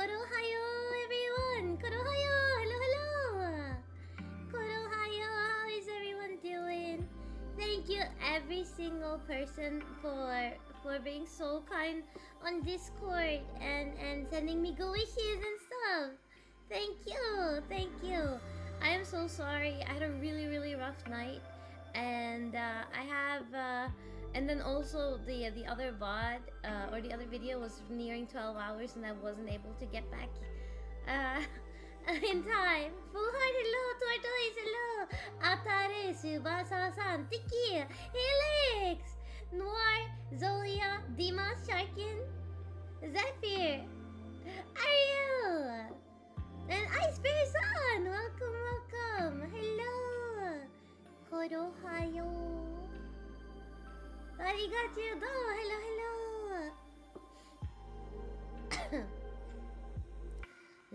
Korohayo, everyone! Korohayo! Hello, hello! Korohayo, how is everyone doing? Thank you, every single person, for being so kind on Discord and sending me good wishes and stuff. Thank you, thank you. I am so sorry. I had a really rough night, and I have and then also the other VOD or the other video was nearing 12 hours, and I wasn't able to get back in time. Full heart, hello, Tortoise, hello, Atare, Subasa-san, Tiki, Helix, Noir, Zolia, Dima, Sharkin, Zephyr, Ariel, and Ice Bear-san. Welcome. Hello, Korohayo. Arigachu do. Hello.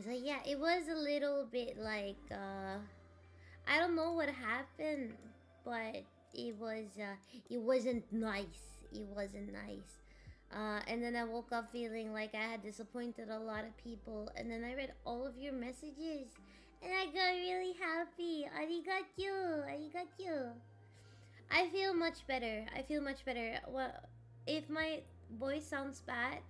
So yeah, it was a little bit like I don't know what happened, but it wasn't nice. It wasn't nice. And then I woke up feeling like I had disappointed a lot of people, and then I read all of your messages and I got really happy. Arigachu. I feel much better. Well, if my voice sounds bad,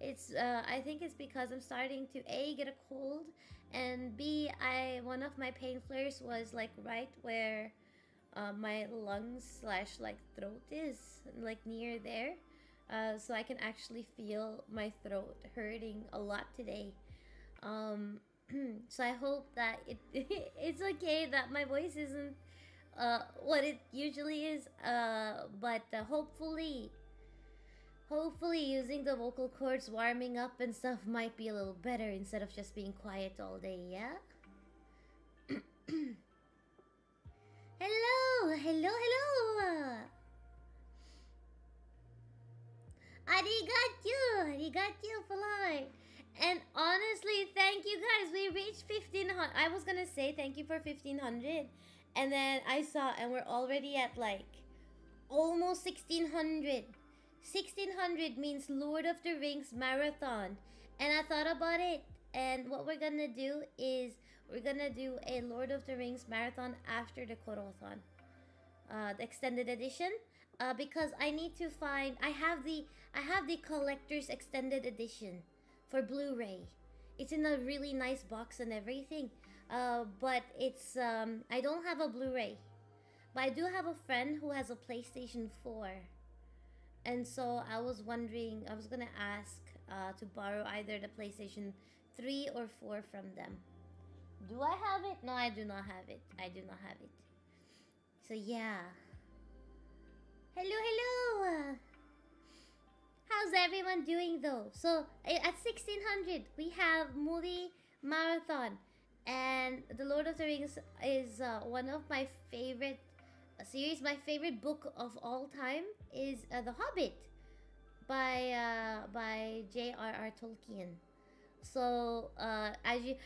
it's I think it's because I'm starting to A, get a cold, and B, one of my pain flares was like right where my lungs / like throat is, like near there. So I can actually feel my throat hurting a lot today. So I hope that it's okay that my voice isn't what it usually is, but hopefully using the vocal cords warming up and stuff might be a little better instead of just being quiet all day, yeah? Hello! Arigachu for life. And honestly, thank you guys. We reached 1500. I was gonna say thank you for 1500, and then I saw, and we're already at like almost 1600. 1600 means Lord of the Rings marathon. And I thought about it, and what we're gonna do is we're gonna do a Lord of the Rings marathon after the Korothon, the extended edition. Because I need to find. I have the collector's extended edition for Blu-ray. It's in a really nice box and everything. But it's I don't have a Blu-ray, but I do have a friend who has a PlayStation 4, and so I was wondering. I was gonna ask to borrow either the PlayStation 3 or 4 from them. Do I have it? No, I do not have it. So yeah. Hello. How's everyone doing though? So at 1600 we have movie marathon, and The Lord of the Rings is one of my favorite series. My favorite book of all time is The Hobbit by J.R.R. Tolkien. So I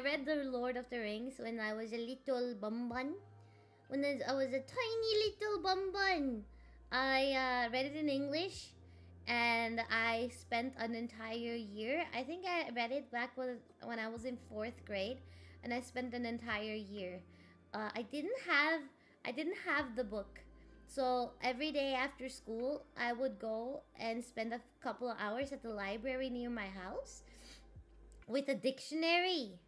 read the Lord of the Rings when I was a little bumban. When I was a tiny little bumban. I read it in English, and I spent an entire year. I think I read it back when I was in 4th grade, and I spent an entire year. I didn't have the book, so every day after school I would go and spend a couple of hours at the library near my house with a dictionary.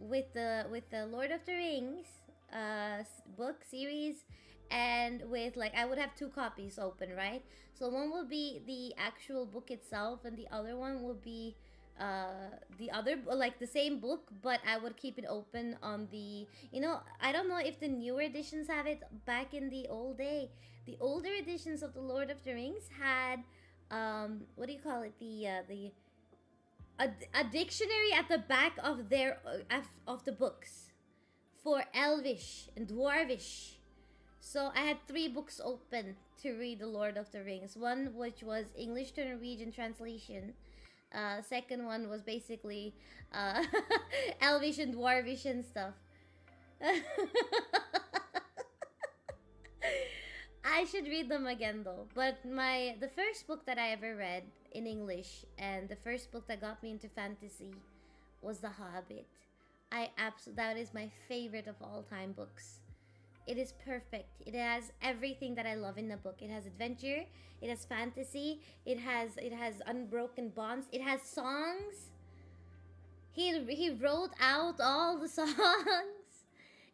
With the Lord of the Rings book series, and with like I would have 2 copies open, right? So one will be the actual book itself, and the other one will be the other, like the same book, but I would keep it open on the, I don't know if the newer editions have it. Back in the old day, the older editions of the Lord of the Rings had what do you call it, a dictionary at the back of the books for Elvish and Dwarvish. So I had 3 books open to read The Lord of the Rings. One which was English to Norwegian translation. Second one was basically Elvish and Dwarvish and stuff. I I should read them again though. But the first book that I ever read in English and the first book that got me into fantasy was The Hobbit. That is my favorite of all time books. It is perfect. It has everything that I love in the book. It has adventure, it has fantasy, it has unbroken bonds, it has songs. He wrote out all the songs.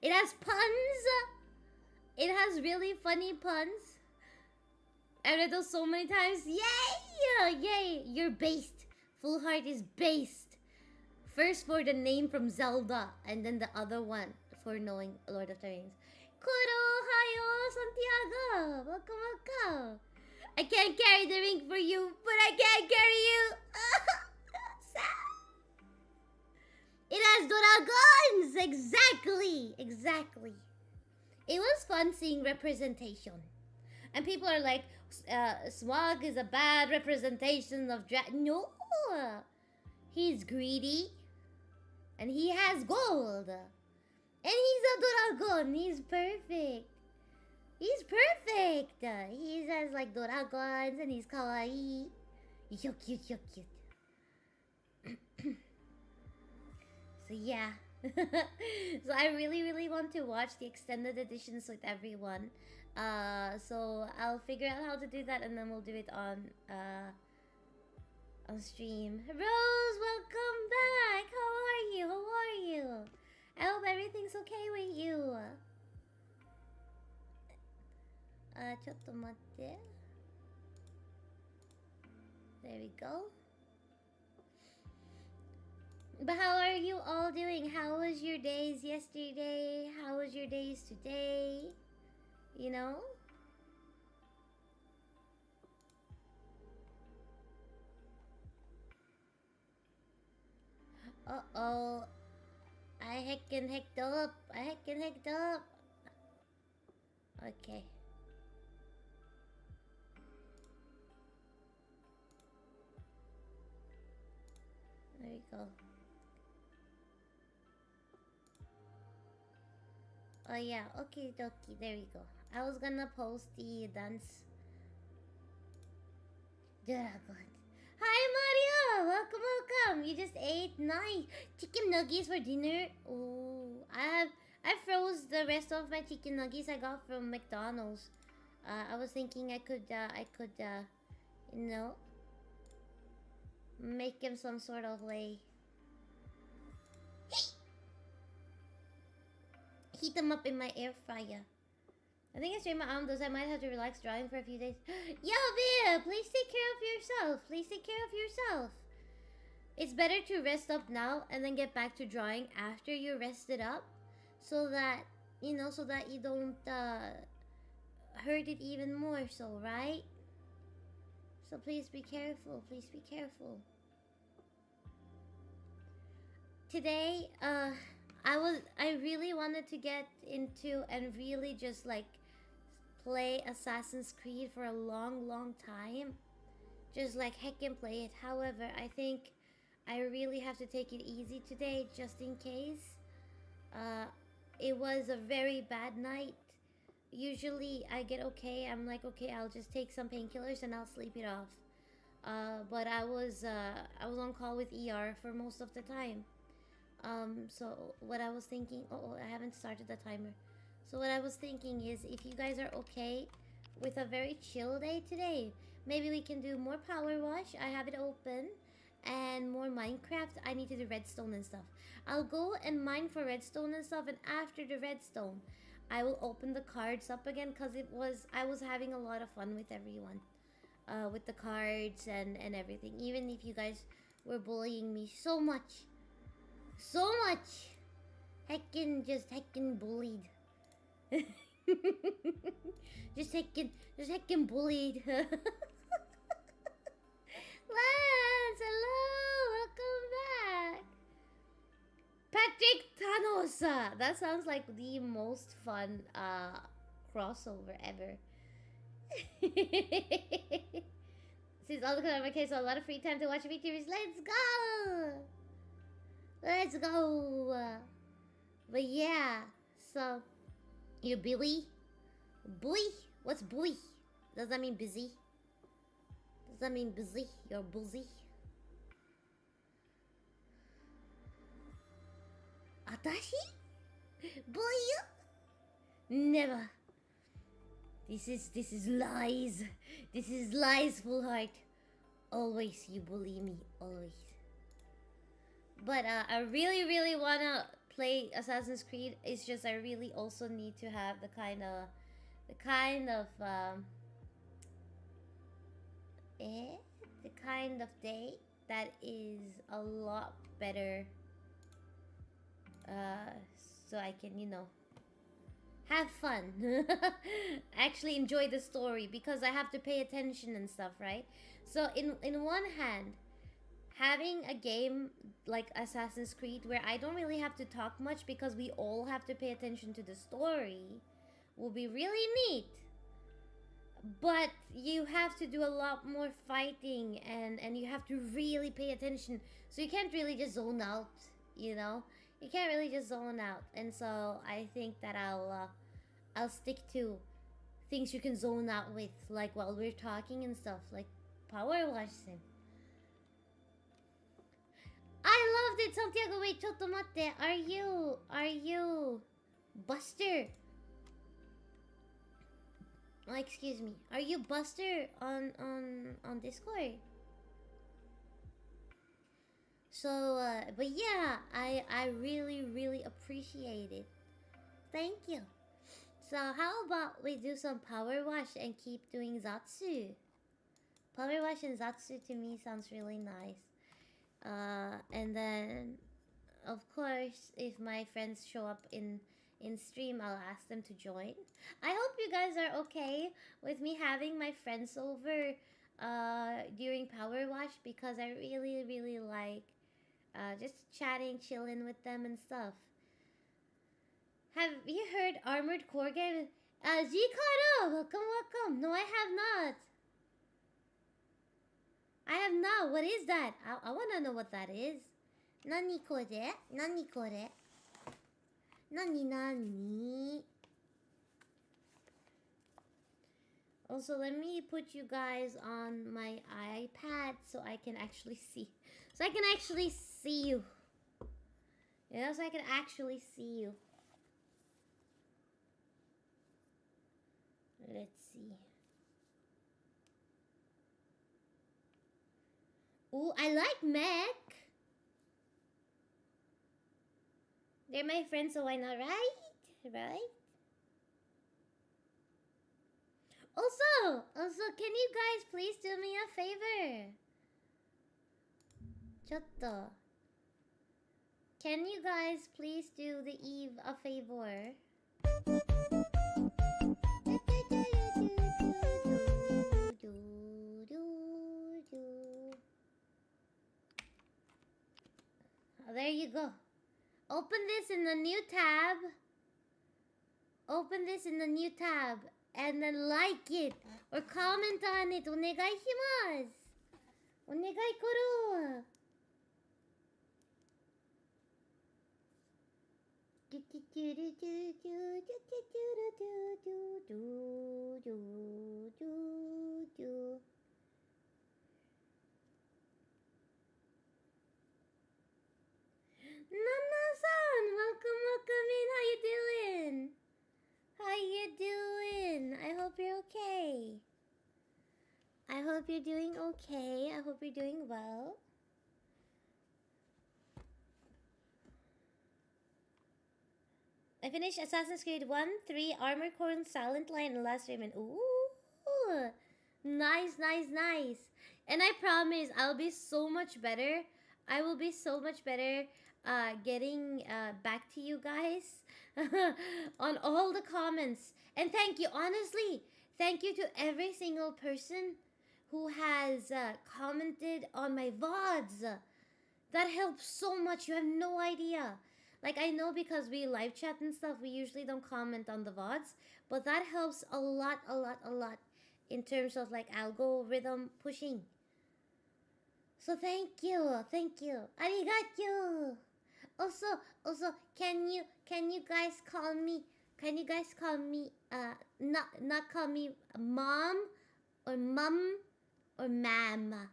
It has puns. It has really funny puns. I read those so many times. Yay! Yay! You're based. Full Heart is based. First for the name from Zelda, and then the other one for knowing Lord of the Rings. Koro, hayo, Santiago. Welcome. I can't carry the ring for you, but I can't carry you. It has dragons! Exactly. It was fun seeing representation. And people are like, Smog is a bad representation of No! He's greedy. And he has gold. And he's a dragon. He's perfect. He has like dragons and he's kawaii. You're cute. So yeah. So I really want to watch the extended editions with everyone. So I'll figure out how to do that and then we'll do it on stream. Rose, welcome back. How are you? I hope everything's okay with you. ちょっと待って。There we go. But how are you all doing? How was your days yesterday? How was your days today? You know? Uh-oh. I heccin hecked up. Okay. There we go. Oh yeah, okay dokie, there we go. I was gonna post the dance. Dragon. Hi Mario! Welcome! You just ate nice chicken nuggets for dinner. Oh, I froze the rest of my chicken nuggets I got from McDonald's. I was thinking I could you know, make him some sort of way. Heat them up in my air fryer. I think I strained my arm, thus I might have to relax drawing for a few days. Yo, Via, please take care of yourself. It's better to rest up now and then get back to drawing after you're rested up, so that you know, so that you don't hurt it even more. So, right? So please be careful. Today, I really wanted to get into and really just like play Assassin's Creed for a long time. Just like heckin' play it. However, I think I really have to take it easy today just in case. It was a very bad night. Usually I get okay. I'm like, okay, I'll just take some painkillers and I'll sleep it off. But I was on call with ER for most of the time. So what I was thinking, I haven't started the timer. So what I was thinking is, if you guys are okay with a very chill day today, maybe we can do more Power Wash. I have it open. And more Minecraft. I need to do redstone and stuff. I'll go and mine for redstone and stuff, and after the redstone, I will open the cards up again, because I was having a lot of fun with everyone. With the cards and everything. Even if you guys were bullying me so much. Heckin' bullied. just heckin' bullied. Lance, hello, welcome back. Patrick Thanos. That sounds like the most fun crossover ever. Since all the my case, so a lot of free time to watch VTubers. Let's go. But yeah, so you Billy, boy, What's bui? Does that mean busy? Does that mean busy? You're busy? Atashi? Boy? Never. This is lies. This is lies, full heart. Always you bully me, always. But I really wanna play Assassin's Creed. It's just I really also need to have the kind of day that is a lot better, so I can, you know, have fun. Actually enjoy the story, because I have to pay attention and stuff, right? So in one hand, having a game like Assassin's Creed where I don't really have to talk much because we all have to pay attention to the story will be really neat. But you have to do a lot more fighting, and you have to really pay attention. So you can't really just zone out, you know? You can't really just zone out. And so I think that I'll stick to things you can zone out with, like while we're talking and stuff, like Power Wash Sim. I loved it, Santiago. Wait, chotto matte. Are you Buster? Oh, excuse me. Are you Buster on Discord? So, but yeah, I really appreciate it. Thank you. So how about we do some Power Wash and keep doing Zatsu? Power Wash and Zatsu to me sounds really nice. And then, of course, if my friends show up in stream, I'll ask them to join. I hope you guys are okay with me having my friends over during Power Wash, because I really like just chatting, chilling with them and stuff. Have you heard Armored Core game? G-KORO! Welcome. No, I have not. I have not. What is that? I want to know what that is. Nani kore? Nani kore? Nani? Also, let me put you guys on my iPad so I can actually see. So I can actually see you. You know, so I can actually see you. Let's see. Ooh, I like mech. They're my friends, so why not, right? Right? Also, can you guys please do me a favor? Chotto. Can you guys please do the Eve a favor? Oh, there you go. Open this in the new tab. Open this in the new tab. And then like it. Or comment on it. Onegai shimasu. Onegai koro. Nana-san, welcome in. How you doing? I hope you're okay. I hope you're doing okay. I hope you're doing well. I finished Assassin's Creed 1, 3, Armored Core, Silent Light, and last stream. And ooh, nice. And I promise I'll be so much better. I will be so much better getting back to you guys on all the comments. And thank you, honestly, thank you to every single person who has commented on my VODs. That helps so much. You have no idea. Like, I know because we live chat and stuff, we usually don't comment on the VODs, but that helps a lot in terms of like algorithm pushing. So thank you. Arigachu. Also, can you guys call me Can you guys call me not call me mom or mum or ma'am?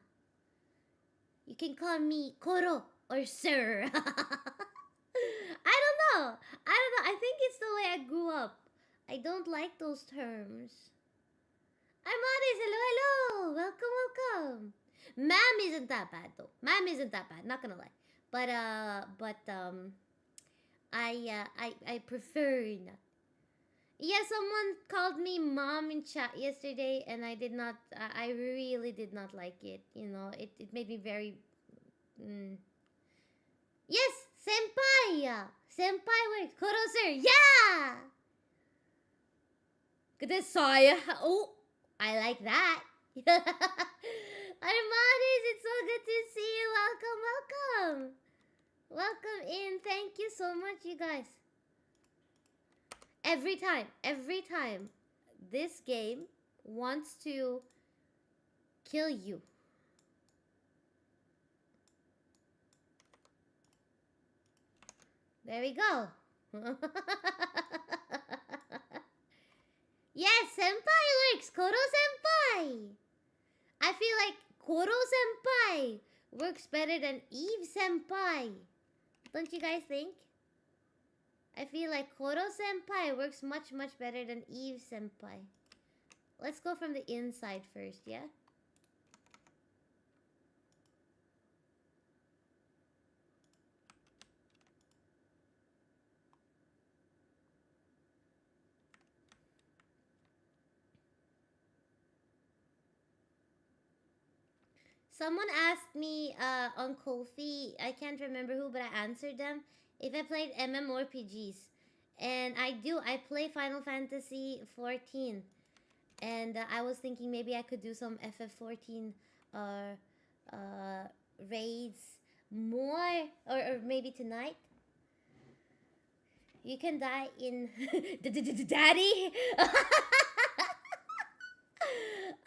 You can call me Koro or sir. I don't know. I think it's the way I grew up. I don't like those terms. Armades, hello, hello. Welcome, welcome. Ma'am isn't that bad though. Ma'am isn't that bad. Not gonna lie. But I prefer not. Yeah, someone called me mom in chat yesterday, and I did not. I really did not like it. You know, it made me very. Yes, senpai. Senpai works. Koro sir. Yeah. Good Saya. Oh, I like that. Armades, it's so good to see you. Welcome, welcome. Welcome in. Thank you so much, you guys. Every time this game wants to kill you. There we go. Yes, senpai works. Koro senpai. I feel like Koro senpai works better than Eve senpai. Don't you guys think? I feel like Koro senpai works much better than Eve senpai. Let's go from the inside first, yeah? Someone asked me on Ko-fi, I can't remember who, but I answered them, if I played MMORPGs. And I do. I play Final Fantasy 14. And I was thinking maybe I could do some FF14 raids more, or maybe tonight. You can die in Daddy.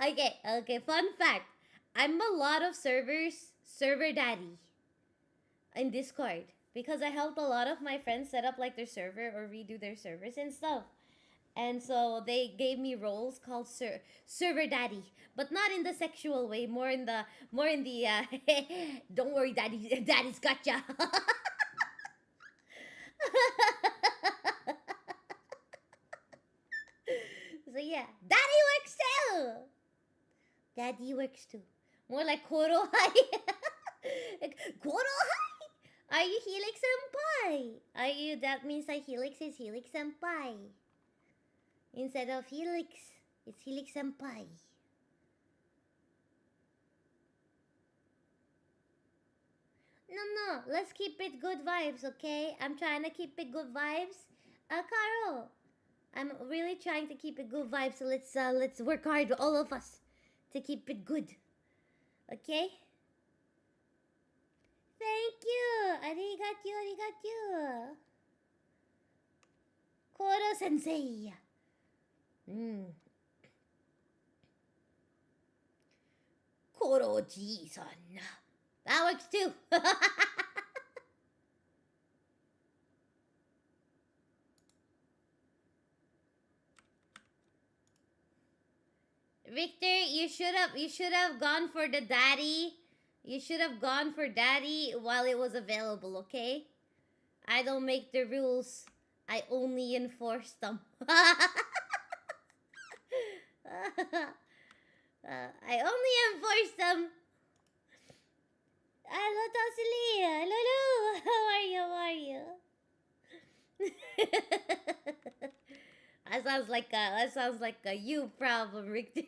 Okay, fun fact. I'm a lot of server daddy in Discord because I helped a lot of my friends set up like their server or redo their servers and stuff. And so they gave me roles called server daddy, but not in the sexual way, more in the don't worry, daddy's gotcha. So yeah, daddy works too. Daddy works too. More like Koro Hai. Like, Koro Hai! Are you Helix Senpai? Are you, that means like Helix is Helix Senpai. Instead of Helix, it's Helix Senpai. No, let's keep it good vibes, okay? I'm trying to keep it good vibes. Karo, I'm really trying to keep it good vibes, so let's work hard, all of us, to keep it good. Okay? Thank you! Arigachu! Koro sensei! Koro-ji-san. That works too! Victor, you should have gone for the daddy. You should have gone for daddy while it was available, okay? I don't make the rules. I only enforce them. I only enforce them. Hello, Tasili. Hello. How are you? That sounds like a you problem, Richter.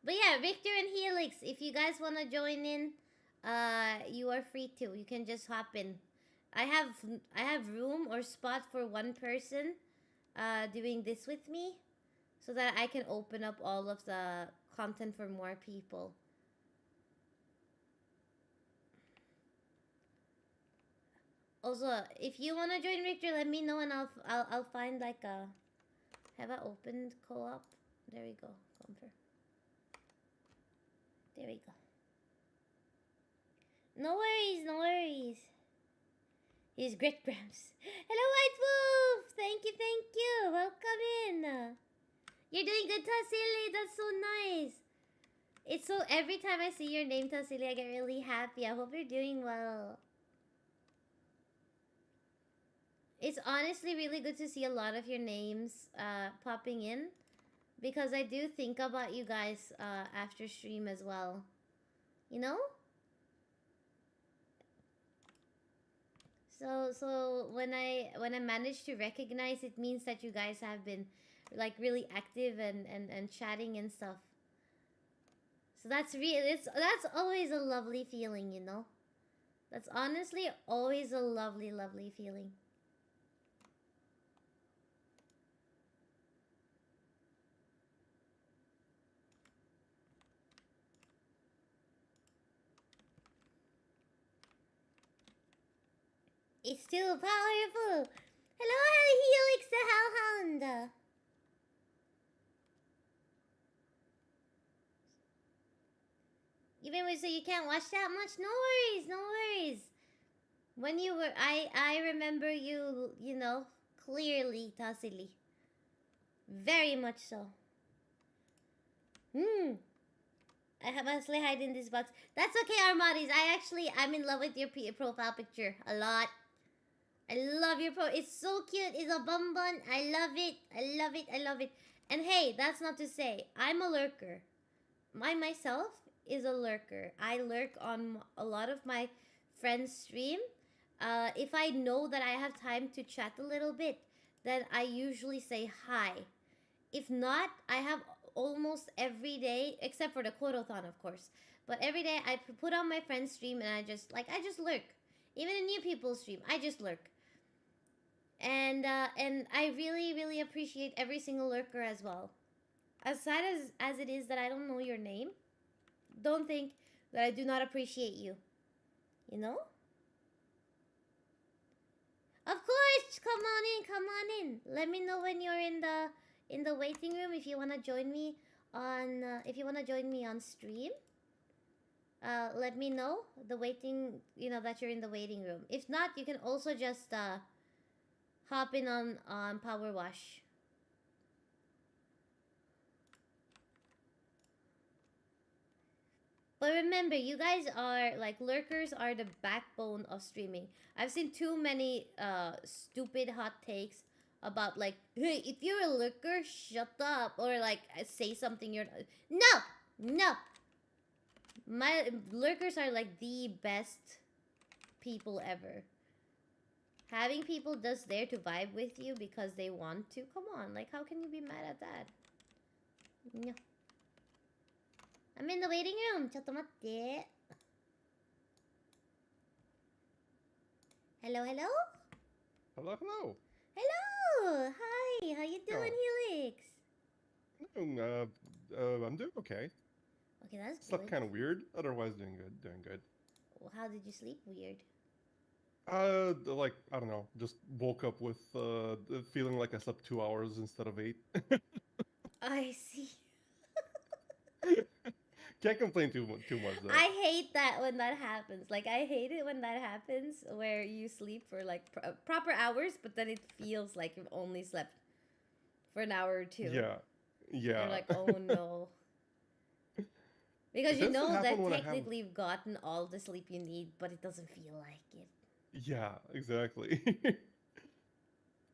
But yeah, Victor and Helix, if you guys want to join in, you are free to. You can just hop in. I have room or spot for one person doing this with me, so that I can open up all of the content for more people. Also, if you want to join Victor, let me know and I'll find like a... Have I opened co-op? There we go. Comfort. There we go. No worries, no worries. He's Great Grams. Hello, White Wolf! Thank you. Welcome in. You're doing good, Tasili. That's so nice. It's so, every time I see your name, Tasili, I get really happy. I hope you're doing well. It's honestly really good to see a lot of your names popping in, because I do think about you guys after stream as well. You know? So when I manage to recognize, it means that you guys have been like really active and chatting and stuff. So that's that's always a lovely feeling, you know? That's honestly always a lovely feeling. It's still powerful. Hello, Helix the Hellhound. Even when so you can't watch that much, no worries. When you were, I remember you, you know, clearly, Tasili. Very much so. I have mostly hide in this box. That's okay, Armadis. I'm in love with your profile picture a lot. I love your it's so cute. It's a bun. I love it. And hey, that's not to say I'm a lurker. Myself is a lurker. I lurk on a lot of my friends' stream. If I know that I have time to chat a little bit, then I usually say hi. If not, I have almost every day, except for the Korothon, of course. But every day I put on my friend's stream and I just lurk. Even in new people's stream, I just lurk. And I really appreciate every single lurker as well. As sad as it is that I don't know your name, don't think that I do not appreciate you. You know? Of course, come on in. Let me know when you're in the waiting room if you wanna join me on stream. Let me know the waiting, you know, that you're in the waiting room. If not, you can also just hop in on Power Wash. But remember, you guys are like lurkers are the backbone of streaming. I've seen too many stupid hot takes about like, hey, if you're a lurker, shut up, or like say something you're no. My lurkers are like the best people ever. Having people just there to vibe with you because they want to, come on, like how can you be mad at that? No. I'm in the waiting room. Chotomatte. Hello. Hello. Hi. How you doing, Helix? I'm doing okay. Okay, that's Slept good. kind of weird. Otherwise, doing good. Well, how did you sleep weird? Like I don't know. Just woke up with feeling like I slept 2 hours instead of 8. I see. Can't complain too much though. I hate that when that happens. Like, I hate it when that happens where you sleep for like proper hours, but then it feels like you've only slept for an hour or two. Yeah. You're like, oh no. Because you know that technically you've gotten all the sleep you need, but it doesn't feel like it. Yeah, exactly.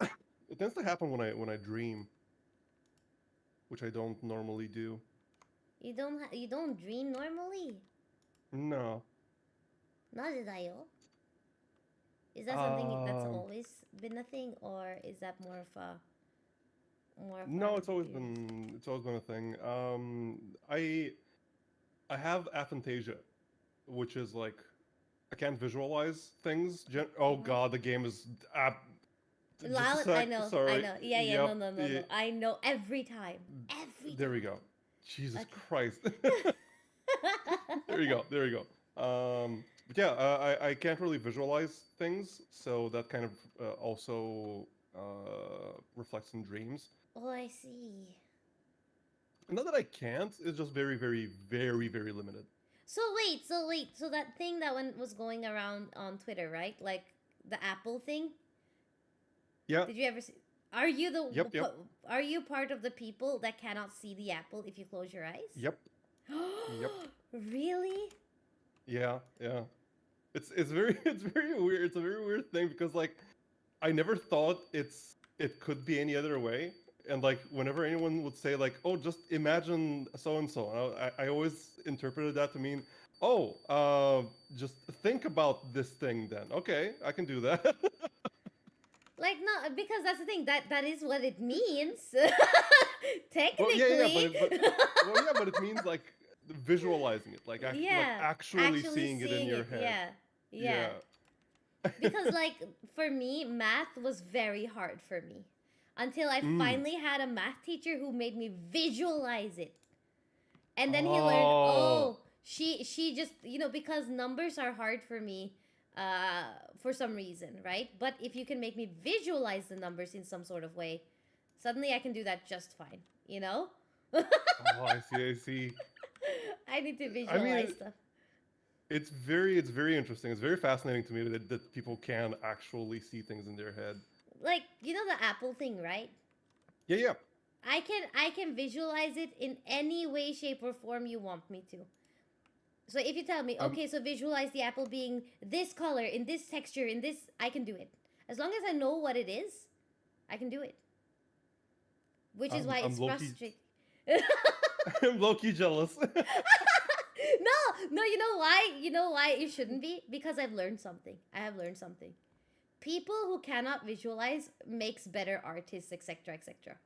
It tends to happen when I dream, which I don't normally do. You don't dream normally? No. なぜだよ? Is that something that's always been a thing, or is that more of a No, it's always been a thing. I have aphantasia, which is like I can't visualize things. Oh god, the game is loud. I know. Sorry. I know. Yeah. Yep. No. I know every time. There we go. Jesus Christ. There you go. But yeah, I can't really visualize things, so that kind of also reflects in dreams. Oh, I see. Not that I can't, it's just very limited. So wait, so that thing that one was going around on Twitter, right? Like the apple thing. Yeah. Did you ever see? Are you the? Yep. Are you part of the people that cannot see the apple if you close your eyes? Yep. Yep. Really? Yeah. It's very it's very weird. It's a very weird thing because like I never thought it could be any other way. And like whenever anyone would say like, "Oh, just imagine so and so," I always interpreted that to mean, "Oh, just think about this thing then." Okay, I can do that. Like no, because that's the thing that is what it means. Well, Technically. but it means like visualizing it, like like actually seeing it in your head. Yeah. Because like for me, math was very hard for me until I finally had a math teacher who made me visualize it. And then he learned, oh, she just, because numbers are hard for me for some reason, right? But if you can make me visualize the numbers in some sort of way, suddenly I can do that just fine, Oh, I see. I need to visualize stuff. It's very interesting. It's very fascinating to me that people can actually see things in their head. Like, the apple thing, right? Yeah. I can visualize it in any way, shape, or form you want me to. So if you tell me, okay, so visualize the apple being this color, in this texture, in this, I can do it. As long as I know what it is, I can do it. Which is why it's frustrating. I'm low-key jealous. No, you know why? You know why it shouldn't be? Because I've learned something. I have learned something. People who cannot visualize makes better artists, etc., etc.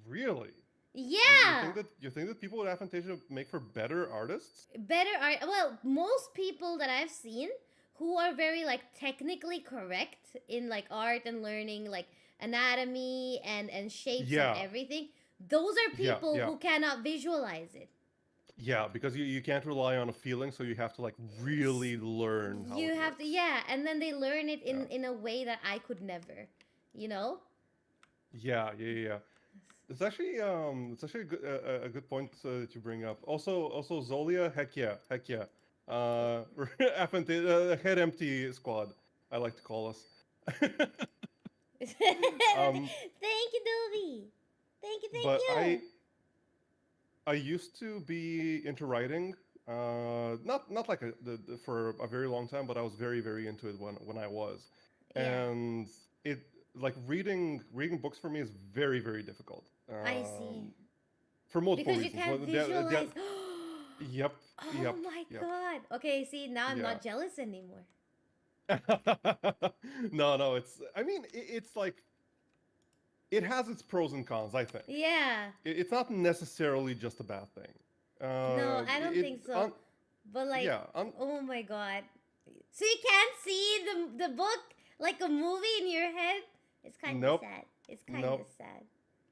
Really? Yeah. You think that people with aphantasia make for better artists? Better art. Well, most people that I've seen who are very like technically correct in like art and learning like anatomy and shapes and everything, those are people who cannot visualize it. Yeah, because you can't rely on a feeling, so you have to like really learn how you it have works. to, and then they learn it in a way that I could never, Yeah. It's actually a good point that you bring up. Also Zolia, heck yeah. Head empty squad, I like to call us. Thank you, Dobie. Thank you. But I used to be into writing, not like for a very long time, but I was very, very into it when I was, and it like reading books for me is very, very difficult. I see. For multiple reasons. Because you can't visualize. Yep. Oh my god. Okay, see, now I'm not jealous anymore. No, it's like it has its pros and cons, I think. Yeah. It's not necessarily just a bad thing. No, I don't think so. But like, oh my god. So you can't see the book like a movie in your head? It's kind of sad. It's kind of sad.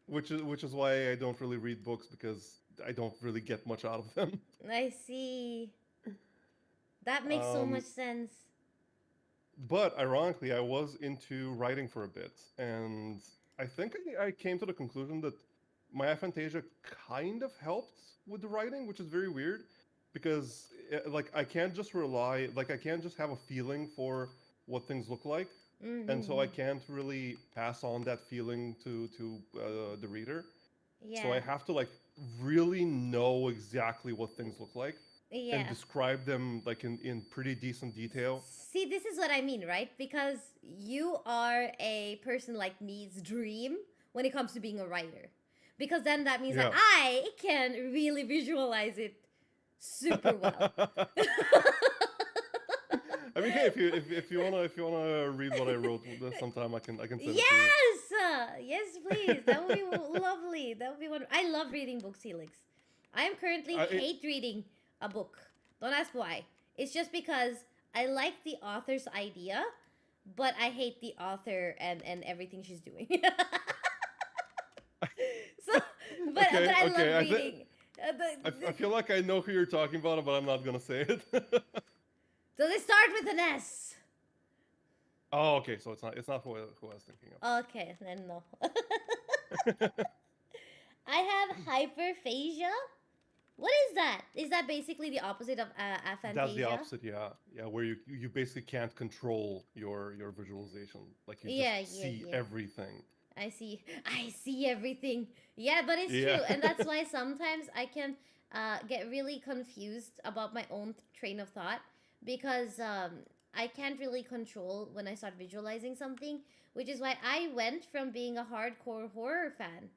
Which is why I don't really read books, because I don't really get much out of them. I see. That makes so much sense. But ironically, I was into writing for a bit, and I think I came to the conclusion that my aphantasia kind of helped with the writing, which is very weird, because like I can't just have a feeling for what things look like. And so I can't really pass on that feeling to the reader. Yeah. So I have to like really know exactly what things look like and describe them like in pretty decent detail. See, this is what I mean, right? Because you are a person like me's dream when it comes to being a writer. Because then that means that I can really visualize it super well. I mean, hey, if you wanna read what I wrote sometime, I can send it to you. Yes, please. That would be lovely. That would be wonderful. I love reading books, Helix. I am currently hate reading a book. Don't ask why. It's just because I like the author's idea, but I hate the author and everything she's doing. But I love reading. I feel like I know who you're talking about, but I'm not gonna say it. So they start with an S. Oh, okay. So it's not who I was thinking of. Okay, then no. I have hyperphagia, What is that? Is that basically the opposite of Aphantasia? That's the opposite, yeah. Yeah, where you basically can't control your visualization. Like you just see everything. I see everything. Yeah, but it's Yeah. true. And that's why sometimes I can get really confused about my own train of thought because I can't really control when I start visualizing something, which is why I went from being a hardcore horror fan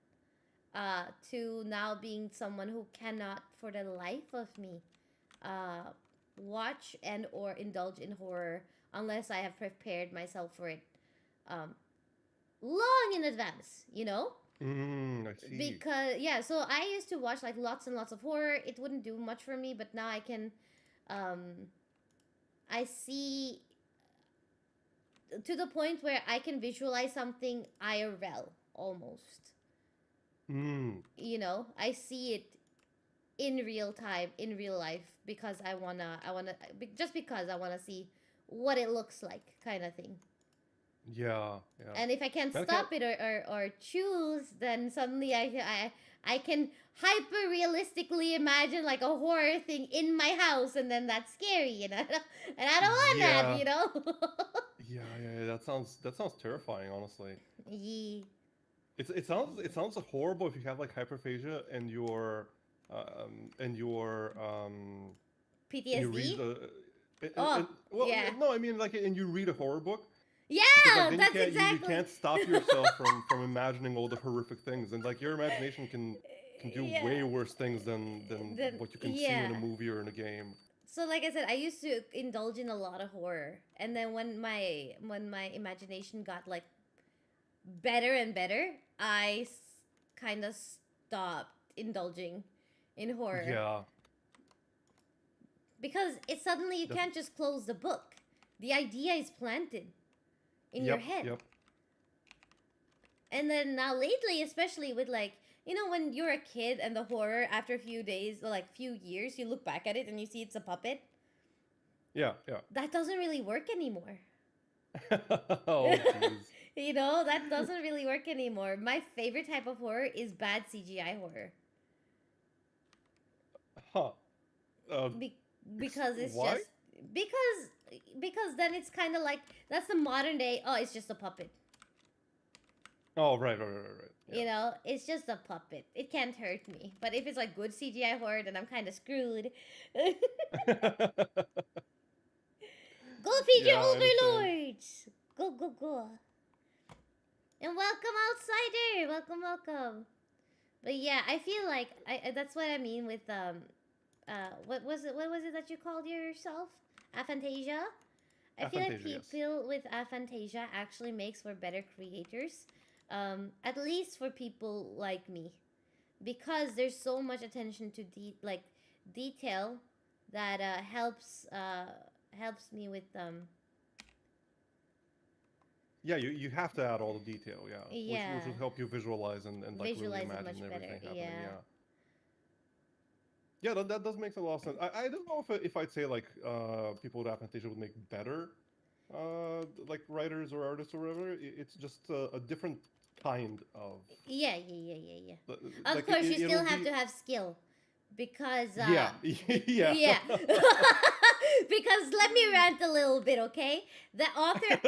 to now being someone who cannot, for the life of me, watch and or indulge in horror unless I have prepared myself for it long in advance, you know? I see. Because, yeah, so I used to watch like lots and lots of horror. It wouldn't do much for me, but now I can, I see to the point where I can visualize something IRL almost. You know, I see it in real time, in real life, because just because I wanna see what it looks like, kind of thing. Yeah. And if I can't stop it or choose, then suddenly I can hyper realistically imagine like a horror thing in my house, and then that's scary, and I don't want that, you know. Yeah. That sounds terrifying, honestly. Yeah. It sounds horrible if you have like hyperphagia and your PTSD. No, I mean like, and you read a horror book. Yeah, because, like, that's exactly. You can't stop yourself from imagining all the horrific things, and like your imagination can do way worse things than what you can see in a movie or in a game. So like I said, I used to indulge in a lot of horror, and then when my imagination got like better and better, I kind of stopped indulging in horror. Yeah. Because it suddenly you can't just close the book. The idea is planted in your head. Yep. And then now lately, especially with like, you know, when you're a kid and the horror, after a few days or like few years, you look back at it and you see it's a puppet. Yeah. That doesn't really work anymore. Oh, jeez. You know, that doesn't really work anymore. My favorite type of horror is bad CGI horror. Huh. Because it's why? just... Because then it's kind of like, that's the modern day, oh, it's just a puppet. Oh, right. Yeah. You know, it's just a puppet. It can't hurt me. But if it's like good CGI horror, then I'm kind of screwed. Go feed your overlords! Go. And welcome, outsider! Welcome. But yeah, I feel like, that's what I mean with, what was it that you called yourself? Aphantasia? I feel like people with aphantasia actually makes for better creators. At least for people like me. Because there's so much attention to detail that helps me with Yeah, you have to add all the detail, which will help you visualize and like really imagine everything happening. Yeah, that does make a lot of sense. I don't know if I'd say like people with aphantasia would make better like writers or artists or whatever. It's just a different kind of... Yeah. Of course, you still have to have skill. Because... Yeah. Because let me rant a little bit, okay? The author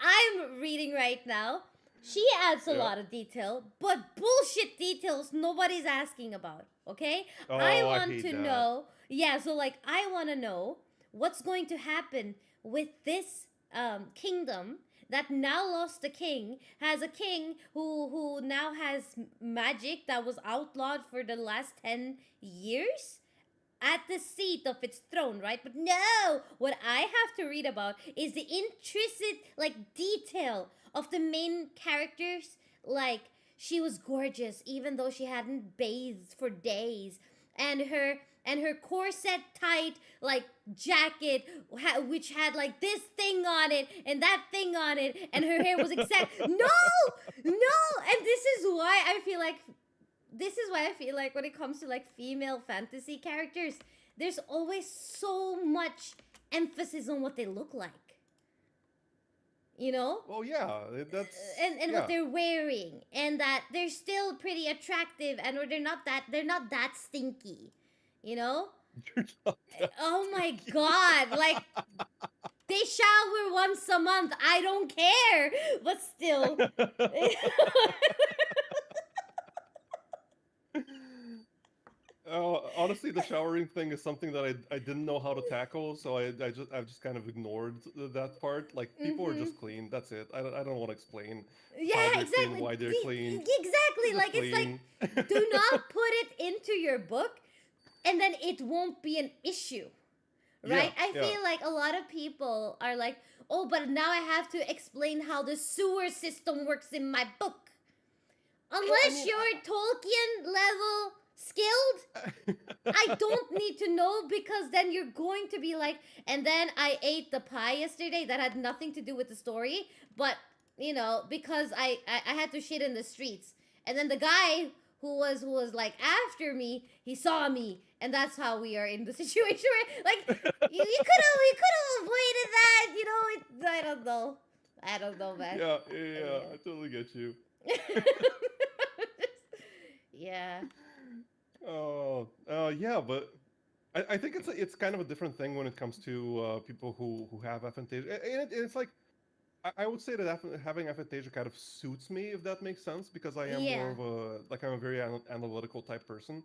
I'm reading right now, she adds a lot of detail, but bullshit details nobody's asking about, okay? Oh, I want to know... Yeah, so like, I want to know what's going to happen with this kingdom that now lost a king, has a king who now has magic that was outlawed for the last 10 years at the seat of its throne, right? But no, what I have to read about is the intrinsic like detail of the main characters. Like, she was gorgeous even though she hadn't bathed for days, and her corset tight like jacket which had like this thing on it and that thing on it, and her hair was exact. No, and this is why I feel like when it comes to like female fantasy characters, there's always so much emphasis on what they look like. you know? Well, yeah, that's And yeah. what they're wearing, and that they're still pretty attractive, and or they're not that stinky, you know? You're not that Oh my stinky. god, like they shower once a month. I don't care, but still. Honestly, the showering thing is something that I didn't know how to tackle, so I've just kind of ignored that part. Like people are just clean. That's it. I don't want to explain how Yeah, they're clean, exactly. why they're clean. Exactly. They're just Like it's like clean. do not put it into your book, and then it won't be an issue. Yeah, Right? I yeah. feel like a lot of people are like, "Oh, but now I have to explain how the sewer system works in my book." Unless mean, you're Tolkien level skilled, I don't need to know, because then you're going to be like, and then I ate the pie yesterday that had nothing to do with the story, but you know, because I had to shit in the streets. And then the guy who was like after me, he saw me, and that's how we are in the situation where like you could have avoided that, you know, I don't know. I don't know, man. Yeah, I totally get you. Yeah. Yeah, but I think it's kind of a different thing when it comes to people who have aphantasia, and it's like I would say that having aphantasia kind of suits me, if that makes sense, because I am more Yeah. of a like I'm a very analytical type person.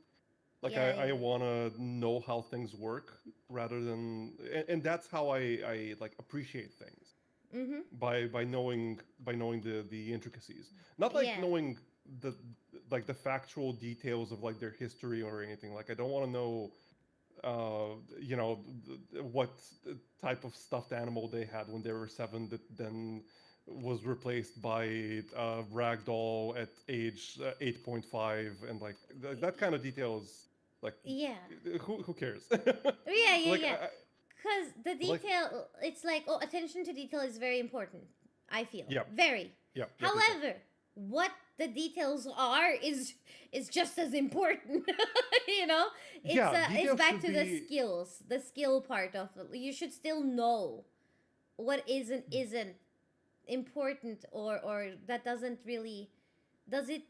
Like Yeah, I yeah. want to know how things work rather than, and that's how I like appreciate things Mm-hmm. by knowing the intricacies, not like Yeah. knowing the like the factual details of like their history or anything. Like I don't want to know what type of stuffed animal they had when they were 7 that then was replaced by ragdoll at age 8.5, and like that kind of detail is like Yeah. who cares? Yeah, yeah, like yeah. Because the like detail, it's like, oh, attention to detail is very important, I feel. yeah, Very. yeah, yep, yep, yep. However, what the details are is just as important. You know? Yeah, It's details back should to the be skills, the skill part of it. You should still know what isn't important, or that doesn't really, does it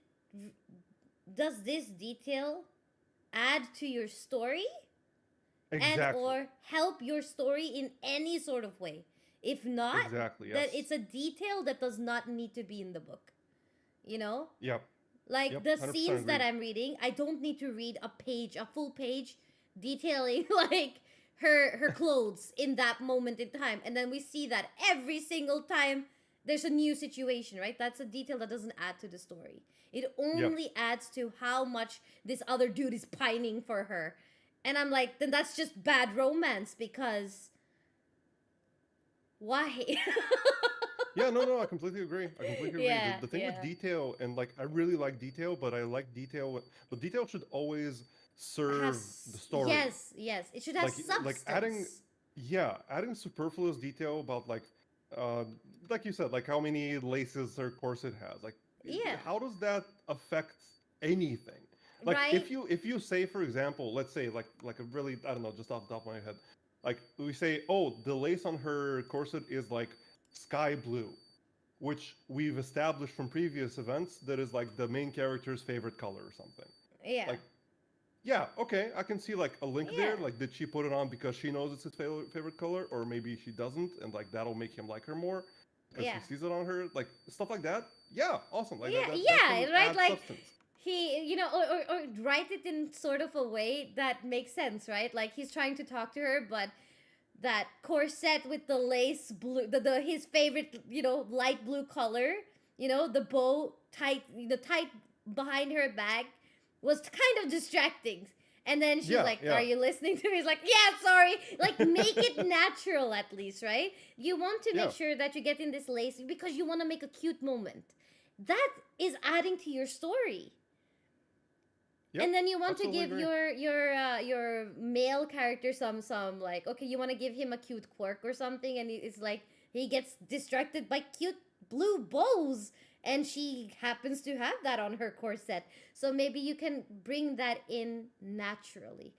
does this detail add to your story and exactly, or help your story in any sort of way. If not, exactly, that yes, it's a detail that does not need to be in the book. You know? yep, Like yep, the 100% scenes that agree. I'm reading, I don't need to read a full page detailing like her clothes in that moment in time. And then we see that every single time there's a new situation, right? That's a detail that doesn't add to the story. It Yep. only adds to how much this other dude is pining for her. And I'm like, then that's just bad romance, because why? Yeah, no, I completely agree. I completely agree. The, Yeah, the thing with yeah. detail, and like I really like detail, but I like detail, but detail should always serve the Has, story. yes, yes. It should have Like adding, substance. yeah, adding superfluous detail about uh, like you said, like how many laces her corset has. Like, Yeah. how does that affect anything? Like Right? if you say, for example, let's say like a really, I don't know, just off the top of my head, like we say, oh, the lace on her corset is like sky blue, which we've established from previous events that is like the main character's favorite color or something. Yeah. Like, yeah, okay, I can see like a link Yeah. there. Like, did she put it on because she knows it's his favorite color, or maybe she doesn't, and like that'll make him like her more because Yeah. he sees it on her, like stuff like that. Yeah, awesome. Like Yeah, that yeah, can right? add Like substance. he, you know, or write it in sort of a way that makes sense, right? Like he's trying to talk to her, but that corset with the lace blue, the his favorite, you know, light blue color, you know, the bow tight, the tight behind her back was kind of distracting. And then she's Yeah, like, "Are yeah, you listening to me?" He's like, "Yeah, sorry." Like, make it natural at least, right? You want to yeah, make sure that you get in this lace because you want to make a cute moment. That is adding to your story. yep. And then you want to Absolutely give agree. your male character some like, okay, you want to give him a cute quirk or something, and it's like he gets distracted by cute blue bows, and she happens to have that on her corset. So maybe you can bring that in naturally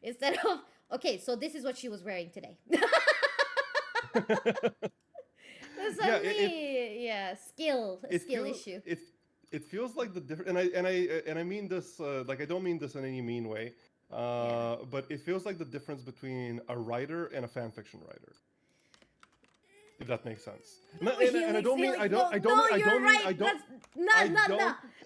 instead of, okay, so this is what she was wearing today. suddenly, skill issue. It feels like the different, and I mean this like I don't mean this in any mean way, but it feels like the difference between a writer and a fan fiction writer. If that makes sense. No, and I don't mean I don't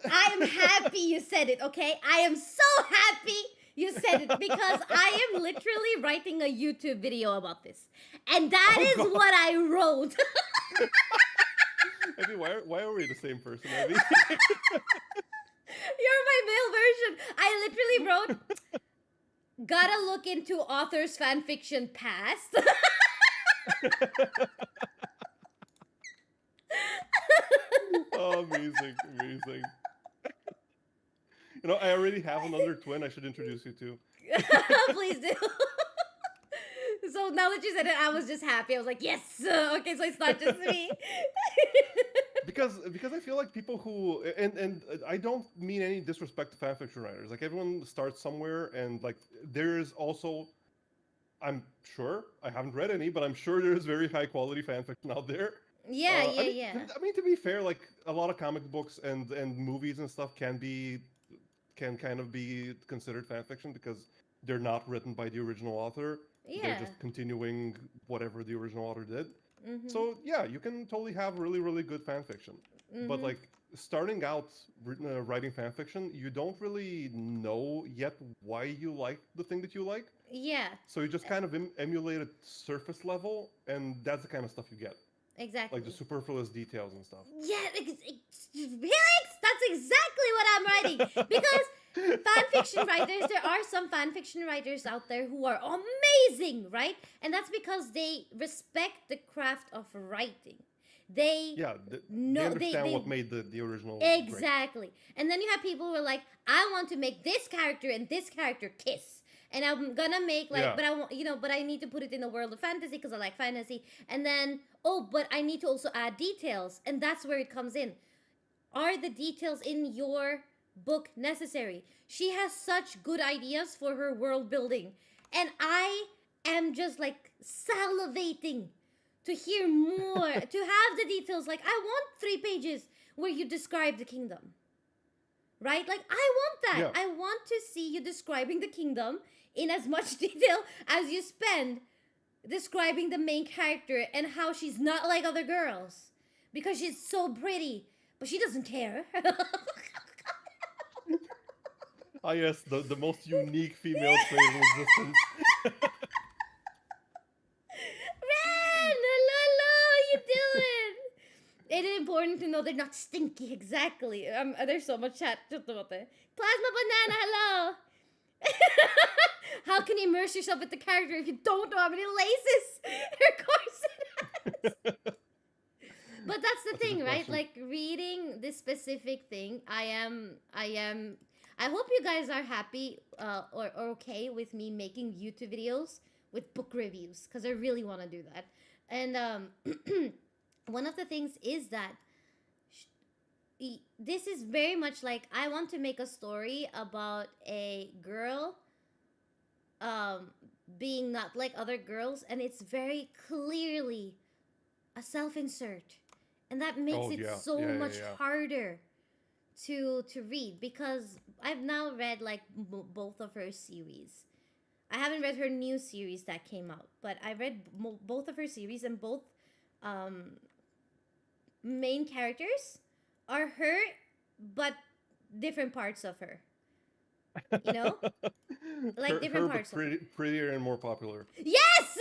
I am happy you said it, okay? I am so happy you said it because I am literally writing a YouTube video about this. And that is what I wrote. Abby, why are we the same person, Abby? You're my male version. I literally wrote, gotta look into author's fanfiction past. Oh, amazing. You know, I already have another twin I should introduce you to. Please do. So now that you said it, I was just happy. I was like, yes! Okay, so it's not just me. because I feel like people who and I don't mean any disrespect to fanfiction writers. Like everyone starts somewhere, and like there is also, I'm sure I haven't read any, but I'm sure there's very high quality fanfiction out there. Yeah. I mean, to be fair, like a lot of comic books and movies and stuff can kind of be considered fanfiction because they're not written by the original author. Yeah. They're just continuing whatever the original author did. So yeah, you can totally have really, really good fan fiction. But like starting out writing fan fiction, you don't really know yet why you like the thing that you like. Yeah. So you just kind of emulate it surface level, and that's the kind of stuff you get. Exactly. Like the superfluous details and stuff. Yeah, Felix, that's exactly what I'm writing. Because fanfiction writers, there are some fanfiction writers out there who are amazing, right? And that's because they respect the craft of writing. They understand what made the original exactly. Great. And then you have people who are like, I want to make this character and this character kiss. And I'm gonna make but I want, but I need to put it in a world of fantasy because I like fantasy. And then, but I need to also add details. And that's where it comes in. Are the details in your book necessary? She has such good ideas for her world building. And I am just like salivating to hear more, to have the details. Like, I want 3 pages where you describe the kingdom. Right? Like, I want that. Yeah. I want to see you describing the kingdom in as much detail as you spend describing the main character and how she's not like other girls. Because she's so pretty, but she doesn't care. Ah, yes, the most unique female trait in existence. Ren! Hello, how you doing? It is important to know they're not stinky, exactly. There's so much chat just about that. Plasma Banana, hello! How can you immerse yourself with the character if you don't know how many laces her corset has? But that's the thing, right? Like, reading this specific thing, I hope you guys are happy or okay with me making YouTube videos with book reviews, because I really want to do that. And one of the things is that this is very much like, I want to make a story about a girl being not like other girls, and it's very clearly a self-insert. And that makes it so much harder to read, because I've now read like both of her series. I haven't read her new series that came out, but I read both of her series, and both main characters are her, but different parts of her. You know? Like different parts. Prettier and more popular. Yes!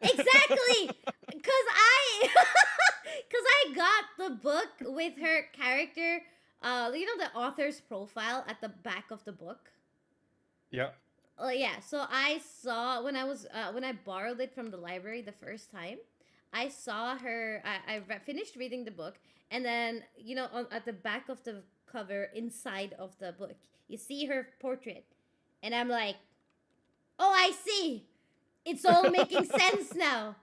Exactly! Because I got the book with her character, the author's profile at the back of the book. Yeah. Yeah, so I saw, when I borrowed it from the library the first time, I saw her, I finished reading the book, and then, at the back of the cover, inside of the book, you see her portrait, and I'm like, oh, I see! It's all making sense now!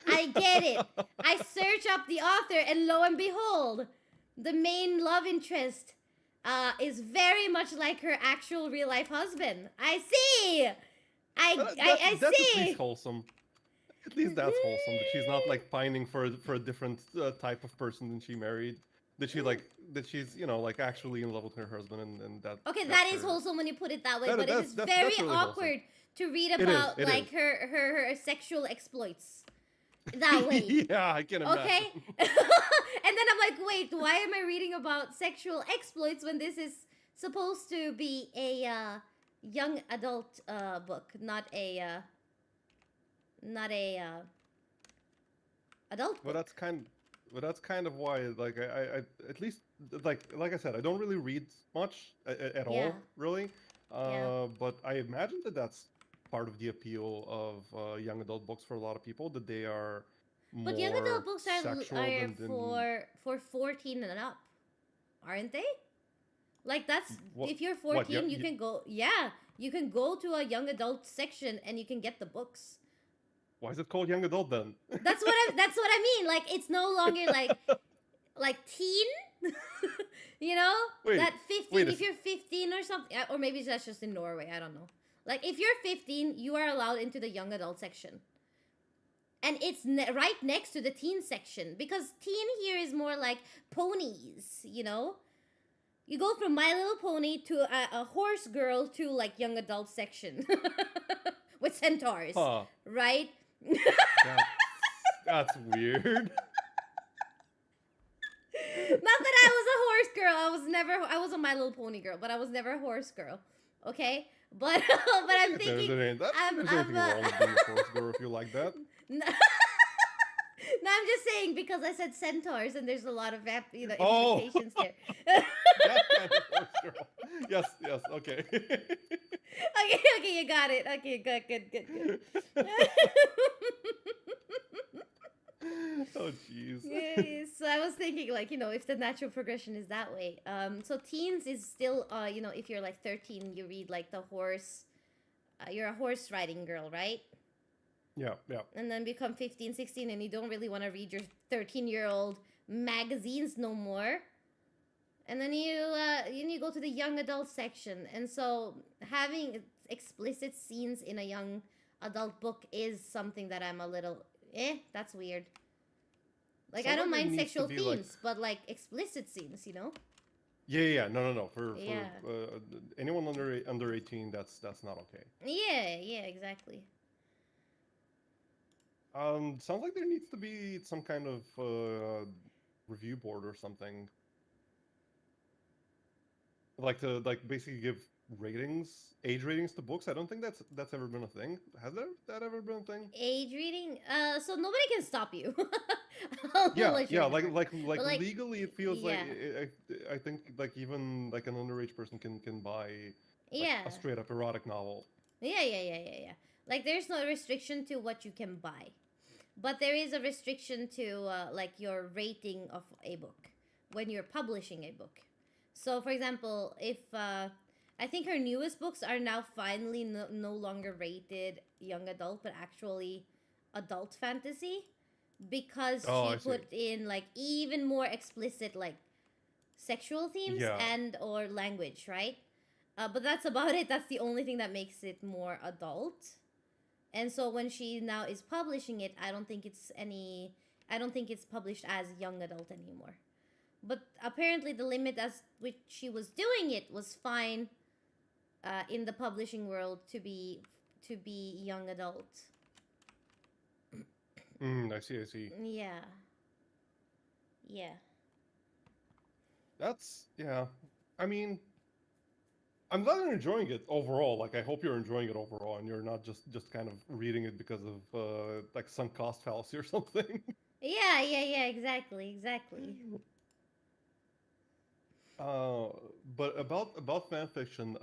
I get it! I search up the author, and lo and behold, the main love interest is very much like her actual real-life husband. I see! I That's see! at least wholesome. At least that's wholesome. That she's not like pining for a different type of person than she married. That she's like actually in love with her husband and that. Okay, that's that is her. wholesome when you put it that way, That- but it that's- is that's- very that's really wholesome. awkward to read It is, about it like is. her sexual exploits that way. Yeah, I can imagine. Okay? And then I'm like, wait, why am I reading about sexual exploits when this is supposed to be a young adult book, not a adult book. But that's kind of why, like, I at least like I said, I don't really read much at Yeah. all, really. Yeah. But I imagine that that's part of the appeal of young adult books for a lot of people, that they are more But young adult books are sexual than for 14 and up, aren't they? Like that's What- if you're what, 14, yeah, you can go. Yeah, you can go to a young adult section and you can get the books. Why is it called young adult then? That's what I mean. Like it's no longer like teen. You know? Wait, that 15 wait a if you're 15 or something, or maybe that's just in Norway, I don't know. Like if you're 15, you are allowed into the young adult section. And it's right next to the teen section, because teen here is more like ponies, you know? You go from My Little Pony to a horse girl to like young adult section with centaurs, Huh. right? That's weird. Not that I was a horse girl. I was a My Little Pony girl, but I was never a horse girl. Okay? But I'm thinking There's anything I'm wrong with being a horse girl if you like that. No, I'm just saying because I said centaurs and there's a lot of Oh. implications there. That kind of horse girl. Yes, okay. Okay, you got it. Okay, good. Oh jeez. Yeah, so I was thinking, like, if the natural progression is that way. So teens is still, if you're like 13, you read like the horse. You're a horse riding girl, right? Yeah. And then become 15, 16, and you don't really want to read your 13-year-old magazines no more. And then you go to the young adult section. And so having explicit scenes in a young adult book is something that I'm a little, that's weird. Like, I don't Something mind needs to sexual be, themes, like- but like explicit scenes, Yeah. No. For Yeah. anyone under 18, that's not okay. Yeah, exactly. Sounds like there needs to be some kind of review board or something. Like to basically give age ratings to books. I don't think that's ever been a thing. Has that ever been a thing? Age reading? So nobody can stop you. Yeah, Let you like read it. But, like, legally, it feels like yeah. I think like even like an underage person can buy Yeah. a straight up erotic novel. Yeah. Like, there's no restriction to what you can buy. But there is a restriction to, like, your rating of a book when you're publishing a book. So, for example, if, I think her newest books are now finally no longer rated young adult, but actually adult fantasy. Because I she see. put in, like, even more explicit, like, sexual themes Yeah. and or language, right? But that's about it. That's the only thing that makes it more adult. And so when she now is publishing it, I don't think it's published as young adult anymore. But apparently the limit as which she was doing it was fine in the publishing world to be young adult. I see. Yeah. Yeah. I mean, I'm glad you're enjoying it overall. Like, I hope you're enjoying it overall, and you're not just kind of reading it because of like sunk cost fallacy or something. Yeah, exactly. But about fanfiction,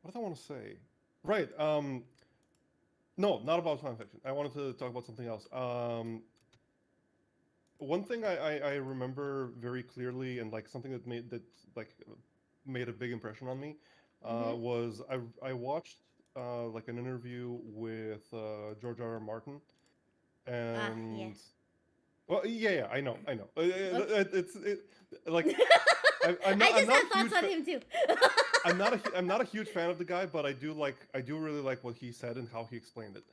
what did I want to say? Right. No, not about fanfiction. I wanted to talk about something else. One thing I remember very clearly, and like something that made a big impression on me, was I watched like an interview with George R.R. Martin, and yeah. well, yeah, I know. It's like I just have thoughts on him too. I'm not a huge fan of the guy, but I do really like what he said and how he explained it.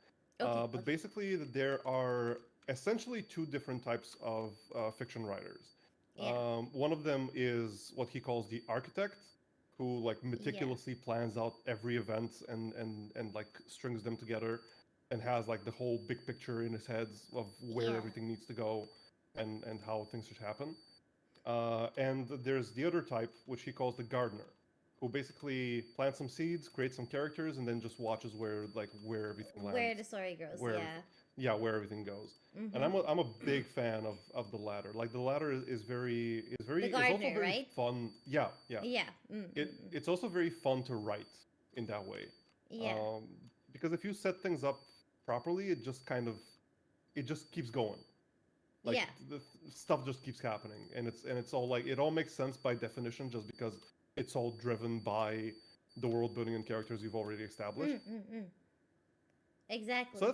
Okay. But Okay. basically, there are essentially two different types of fiction writers. Yeah. One of them is what he calls the architect, who like Yeah. meticulously plans out every event and like strings them together, and has like the whole big picture in his head of where Yeah. everything needs to go, and how things should happen. And there's the other type, which he calls the gardener, who basically plants some seeds, creates some characters, and then just watches where everything Where lands, the story goes. where Yeah. yeah, where everything goes. And Mm-hmm. I'm a big fan of the latter. Like the latter The is also gardener, very right? fun. Yeah, yeah. Yeah. Mm-mm. It's also very fun to write in that way. Yeah. Um, because if you set things up properly, it just keeps going. Like Yeah. the stuff just keeps happening, and it's all like it all makes sense by definition, just because it's all driven by the world building and characters you've already established. Mm-mm-mm. So Exactly.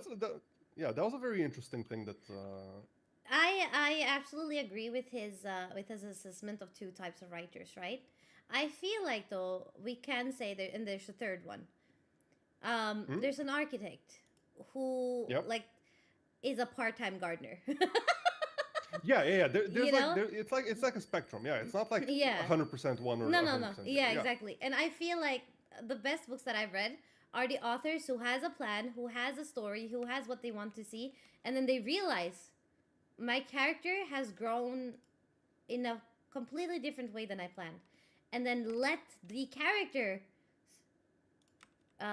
yeah, that was a very interesting thing that I absolutely agree with his assessment of two types of writers, right? I feel like though we can say that, and there's a third one. hmm? There's an architect who Yep. like is a part-time gardener. Yeah. You know? It's like a spectrum. Yeah, it's not like Yeah. 100% one or No, no, no. 100% the Yeah, other. Yeah, exactly. And I feel like the best books that I've read are the authors who has a plan, who has a story, who has what they want to see, and then they realize my character has grown in a completely different way than I planned. And then let the character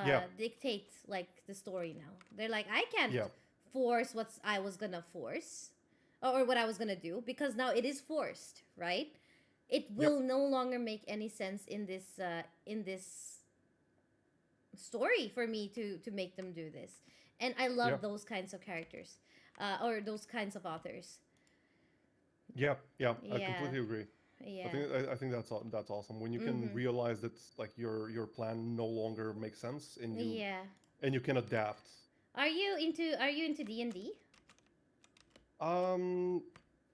yeah, dictate like the story now. They're like, I can't yeah, force what I was gonna force or what I was gonna do because now it is forced, right? It yep, will no longer make any sense in this story for me to make them do this. And I yeah, love those kinds of characters, or those kinds of authors. yeah. I Yeah, completely agree. yeah. I think that's awesome when you can Mm-hmm. realize that like your plan no longer makes sense, Yeah. and you can adapt. Are you into D&D? Um,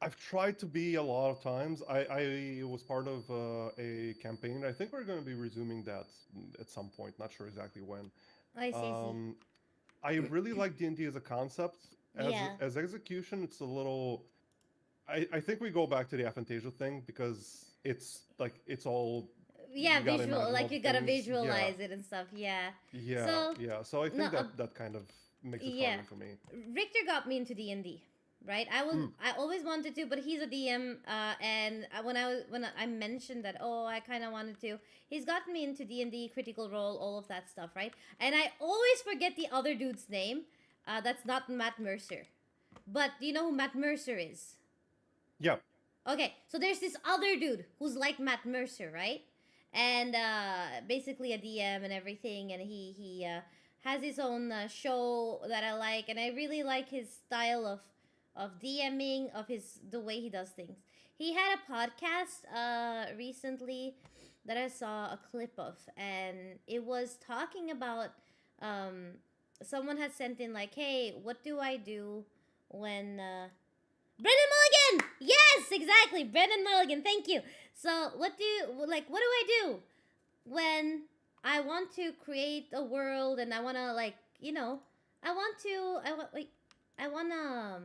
I've tried to be a lot of times. I was part of a campaign. I think we're going to be resuming that at some point. Not sure exactly when. I see, I see. Um, I really like D&D as a concept. Yeah. As execution, it's a little. I think we go back to the Aphantasia thing because it's like it's all Yeah, you gotta visual, imagine all like the you gotta things. Yeah, visualize it and stuff. Yeah. yeah, So, yeah. So I no, think that kind of makes it yeah. harder for me. Richter got me into D&D, right? Hmm. I always wanted to, but he's a DM, and when I mentioned that, oh, I kind of wanted to, he's gotten me into D&D, Critical Role, all of that stuff, right? And I always forget the other dude's name. That's not Matt Mercer, but do you know who Matt Mercer is? Yeah, Okay, so there's this other dude who's like Matt Mercer, right? And basically a DM and everything, and he has his own show that I like, and I really like his style of DMing, of the way he does things. He had a podcast recently that I saw a clip of, and it was talking about someone had sent in like, hey, what do I do when Brendan Mulligan! Yes, exactly. Brendan Mulligan, thank you. So, what do I do when I want to create a world and I want to I want to I want to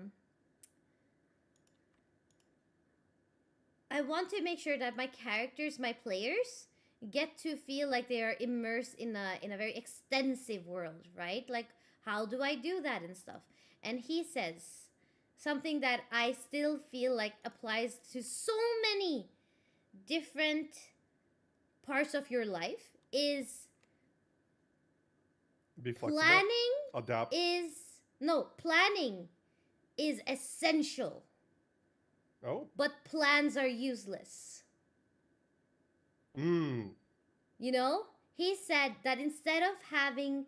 I want to make sure that my characters, my players get to feel like they are immersed in a very extensive world, right? Like how do I do that and stuff? And he says something that I still feel like applies to so many different parts of your life is be flexible, planning adapt. is no planning is essential, Oh, but plans are useless. mm, You know, he said that instead of having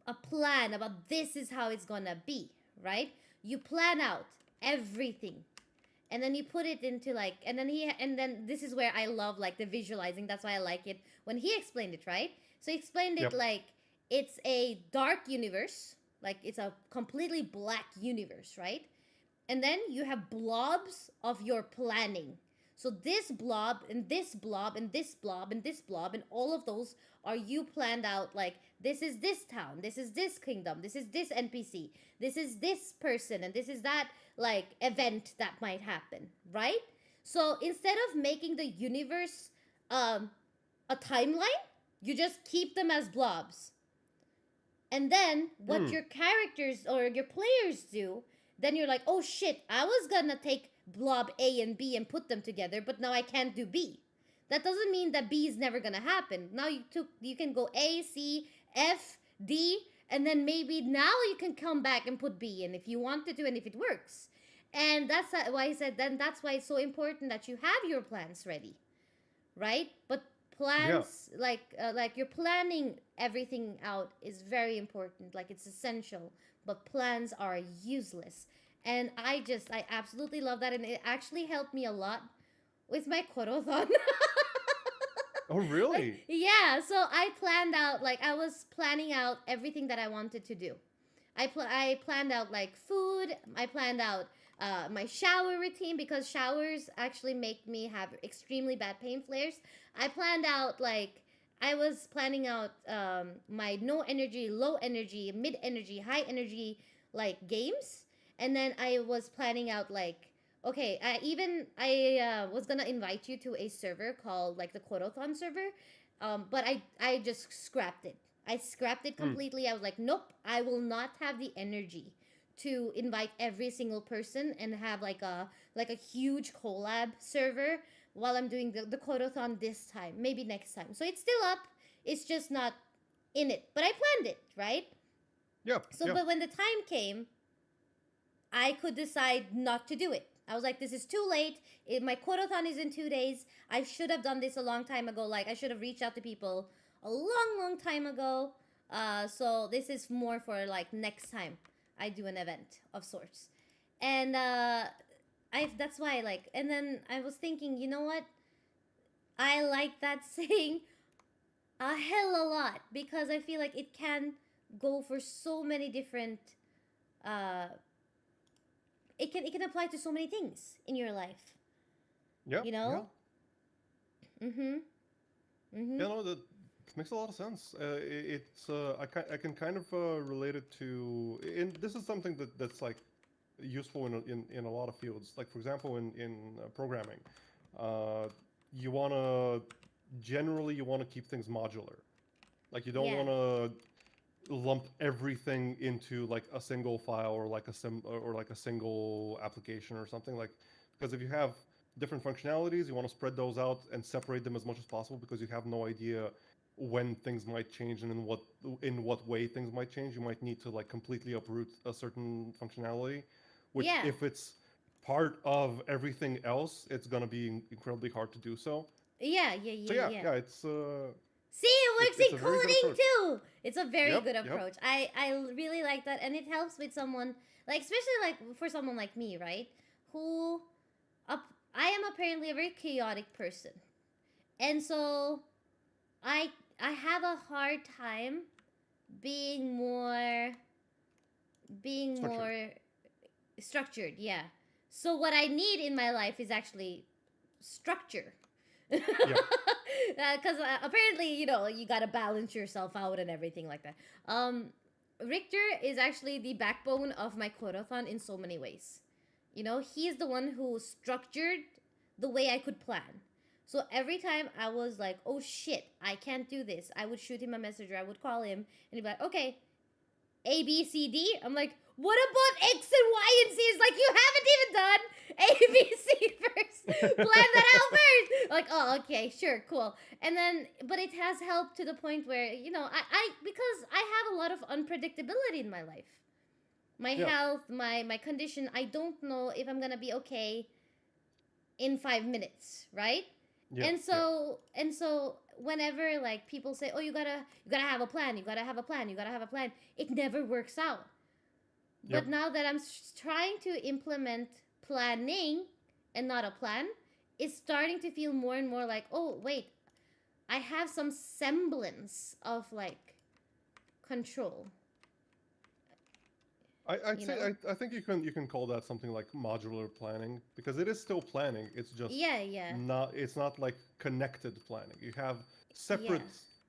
a plan about this is how it's gonna be, right? You plan out everything, and then you put it into like, and then this is where I love like the visualizing. That's why I like it when he explained it, right? So he explained it yep, like it's a dark universe, like it's a completely black universe, right? And then you have blobs of your planning. So this blob and this blob and this blob and this blob and all of those are you planned out, like this is this town, this is this kingdom, this is this NPC, this is this person, and this is that like event that might happen, right? So instead of making the universe a timeline, you just keep them as blobs. And then what your characters or your players do, then you're like, oh shit, I was gonna take blob A and B and put them together, but now I can't do B. That doesn't mean that B is never gonna happen. Now you can go A, C, F, D, and then maybe now you can come back and put B in if you wanted to and if it works. And that's why I said then that's why it's so important that you have your plans ready, right? But plans like you're planning everything out is very important, like it's essential, but plans are useless. And I absolutely love that, and it actually helped me a lot with my Korothon. Oh, really? Like, yeah, so I planned out, like I was planning out everything that I wanted to do. I planned out like food, I planned out my shower routine, because showers actually make me have extremely bad pain flares. I planned out like I was planning out my no energy, low energy, mid energy, high energy like games, and then I was planning out like okay, I was gonna invite you to a server called like the Korothon server, but I just scrapped it. I scrapped it completely. I was like, nope, I will not have the energy to invite every single person and have like a huge collab server while I'm doing the Korothon this time. Maybe next time. So it's still up. It's just not in it. But I planned it, right? Yeah. So, but when the time came, I could decide not to do it. I was like, this is too late. My Korothon is in 2 days. I should have done this a long time ago. Like, I should have reached out to people a long time ago. So this is more for like next time I do an event of sorts. And that's why like, and then I was thinking, you know what? I like that saying a hell a lot, because I feel like it can go for so many different it can apply to so many things in your life. Yeah. You know? Yeah. Yeah, no, that makes a lot of sense. It's I can kind of relate it to, and this is something that's like useful in a lot of fields. Like for example, in programming, you wanna generally keep things modular. Like you don't want to lump everything into like a single file or like a single application or something, like, because if you have different functionalities, you want to spread those out and separate them as much as possible, because you have no idea when things might change and in what way things might change. You might need to like completely uproot a certain functionality, which if it's part of everything else, it's gonna be incredibly hard to do so. Yeah, it's see, it works in coding too. It's a very good Yep. approach. I really like that, and it helps with someone like, especially like for someone like me, right? Who I am apparently a very chaotic person, and so I have a hard time being more structured. Yeah. So what I need in my life is actually structure. Because apparently, you know, you gotta balance yourself out and everything like that. Richter is actually the backbone of my Korothon in so many ways. You know, he's the one who structured the way I could plan. So every time I was like, oh shit, I can't do this, I would shoot him a message or I would call him and he'd be like, okay, A, B, C, D. I'm like, what about X and Y and Z? It's like, you haven't even done A, B, C first. Plan that out first. Like, oh, okay, sure, cool. And then, but it has helped to the point where, you know, because I have a lot of unpredictability in my life. My health, my condition, I don't know if I'm gonna be okay in 5 minutes, right? And so whenever like people say, oh, you gotta have a plan, you gotta have a plan, it never works out. But now that I'm trying to implement planning and not a plan, it's starting to feel more and more like, oh wait, I have some semblance of like control. I'd you say know? I think you can call that something like modular planning because it is still planning. It's just Yeah, yeah, it's not like connected planning. You have yeah.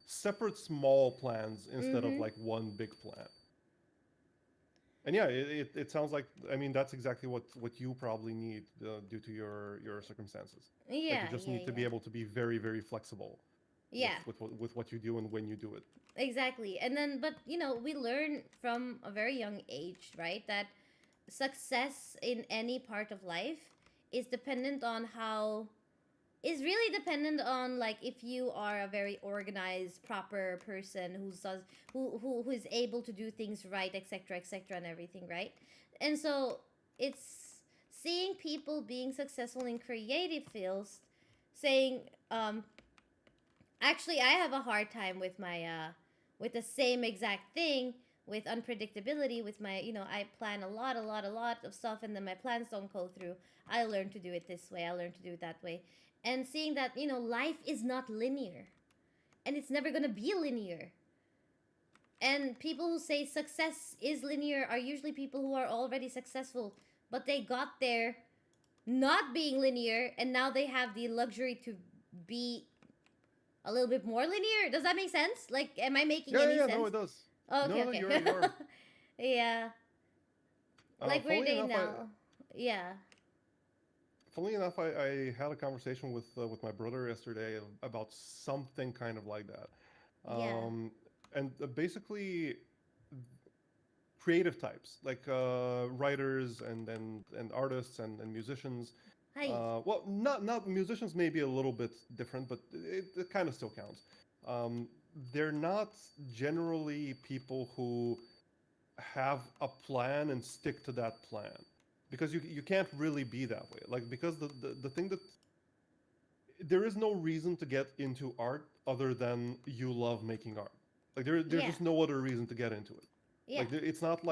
separate small plans instead of Mm-hmm. like one big plan. And yeah, it sounds like I mean that's exactly what you probably need due to your circumstances. Like you Yeah, just yeah, need to yeah. be able to be very flexible Yeah, with what you do and when you do it. exactly. And then, but we learn from a very young age, right, that success in any part of life is dependent on how is really dependent on like if you are a very organized proper person who is able to do things right, etc., and everything, right? And so it's seeing people being successful in creative fields saying actually I have a hard time with my with the same exact thing, with unpredictability, with my I plan a lot of stuff, and then my plans don't go through. I learn to do it this way, I learn to do it that way. And seeing that life is not linear, and it's never going to be linear. And people who say success is linear are usually people who are already successful, but they got there not being linear, and now they have the luxury to be a little bit more linear. Does that make sense? Like, am I making any No, sense? it does. Oh, okay, No, okay. you're. Yeah. Like, where Funnily they enough, now? Yeah. I had a conversation with my brother yesterday about something kind of like that, Yeah. and basically creative types like writers and artists and musicians. Hi. Well, not musicians, maybe a little bit different, but it kind of still counts. Um, they're not generally people who have a plan and stick to that plan because you can't really be that way, like because the thing that there is no reason to get into art other than you love making art. Like there's Yeah. just no other reason to get into it. Yeah. Like it's not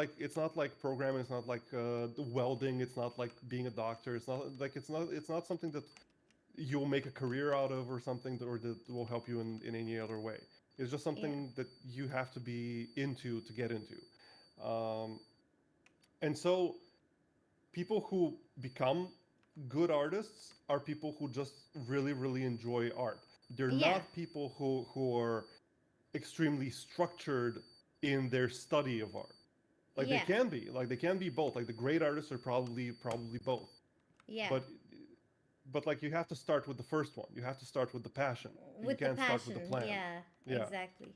like programming, it's not like welding, it's not like being a doctor, it's not something that you'll make a career out of or something or that will help you in any other way. It's just Yeah. something that you have to be into to get into. um, and so people who become good artists are people who just really enjoy art. They're Yeah. not people who are extremely structured in their study of art. Like Yeah. they can be both. Like the great artists are probably both. Yeah. But like you have to start with the first one. You have to start with the passion. You With the can't start with the passion. plan. Yeah. Yeah. Exactly.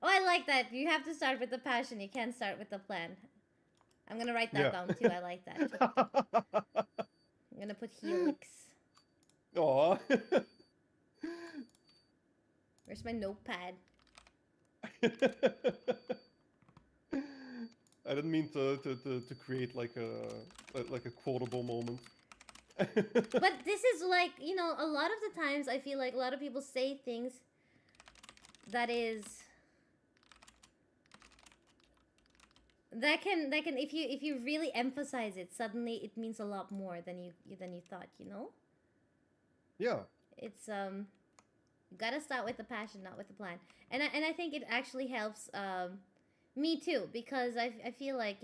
Oh, I like that. You have to start with the passion. You can't start with the plan. I'm gonna write that Yeah. down too. I like that. I'm gonna put helix. Aw. Where's my notepad? I didn't mean to create like a quotable moment. But this is like, a lot of the times I feel like a lot of people say things that is that can if you really emphasize it, suddenly it means a lot more than you thought, Yeah. It's you gotta start with the passion, not with the plan. And I think it actually helps me too, because I feel like,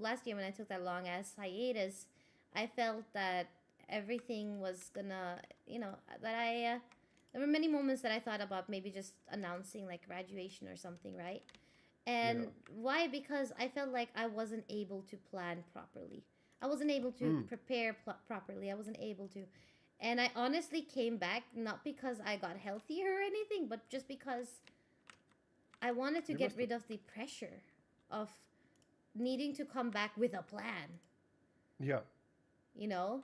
last year when I took that long ass hiatus, I felt that everything was gonna, that there were many moments that I thought about maybe just announcing like graduation or something, right? And Yeah. why? Because I felt like I wasn't able to plan properly. I wasn't able to Mm. prepare properly. I wasn't able to. And I honestly came back not because I got healthier or anything, but just because I wanted to You get must have. rid of the pressure of needing to come back with a plan. Yeah.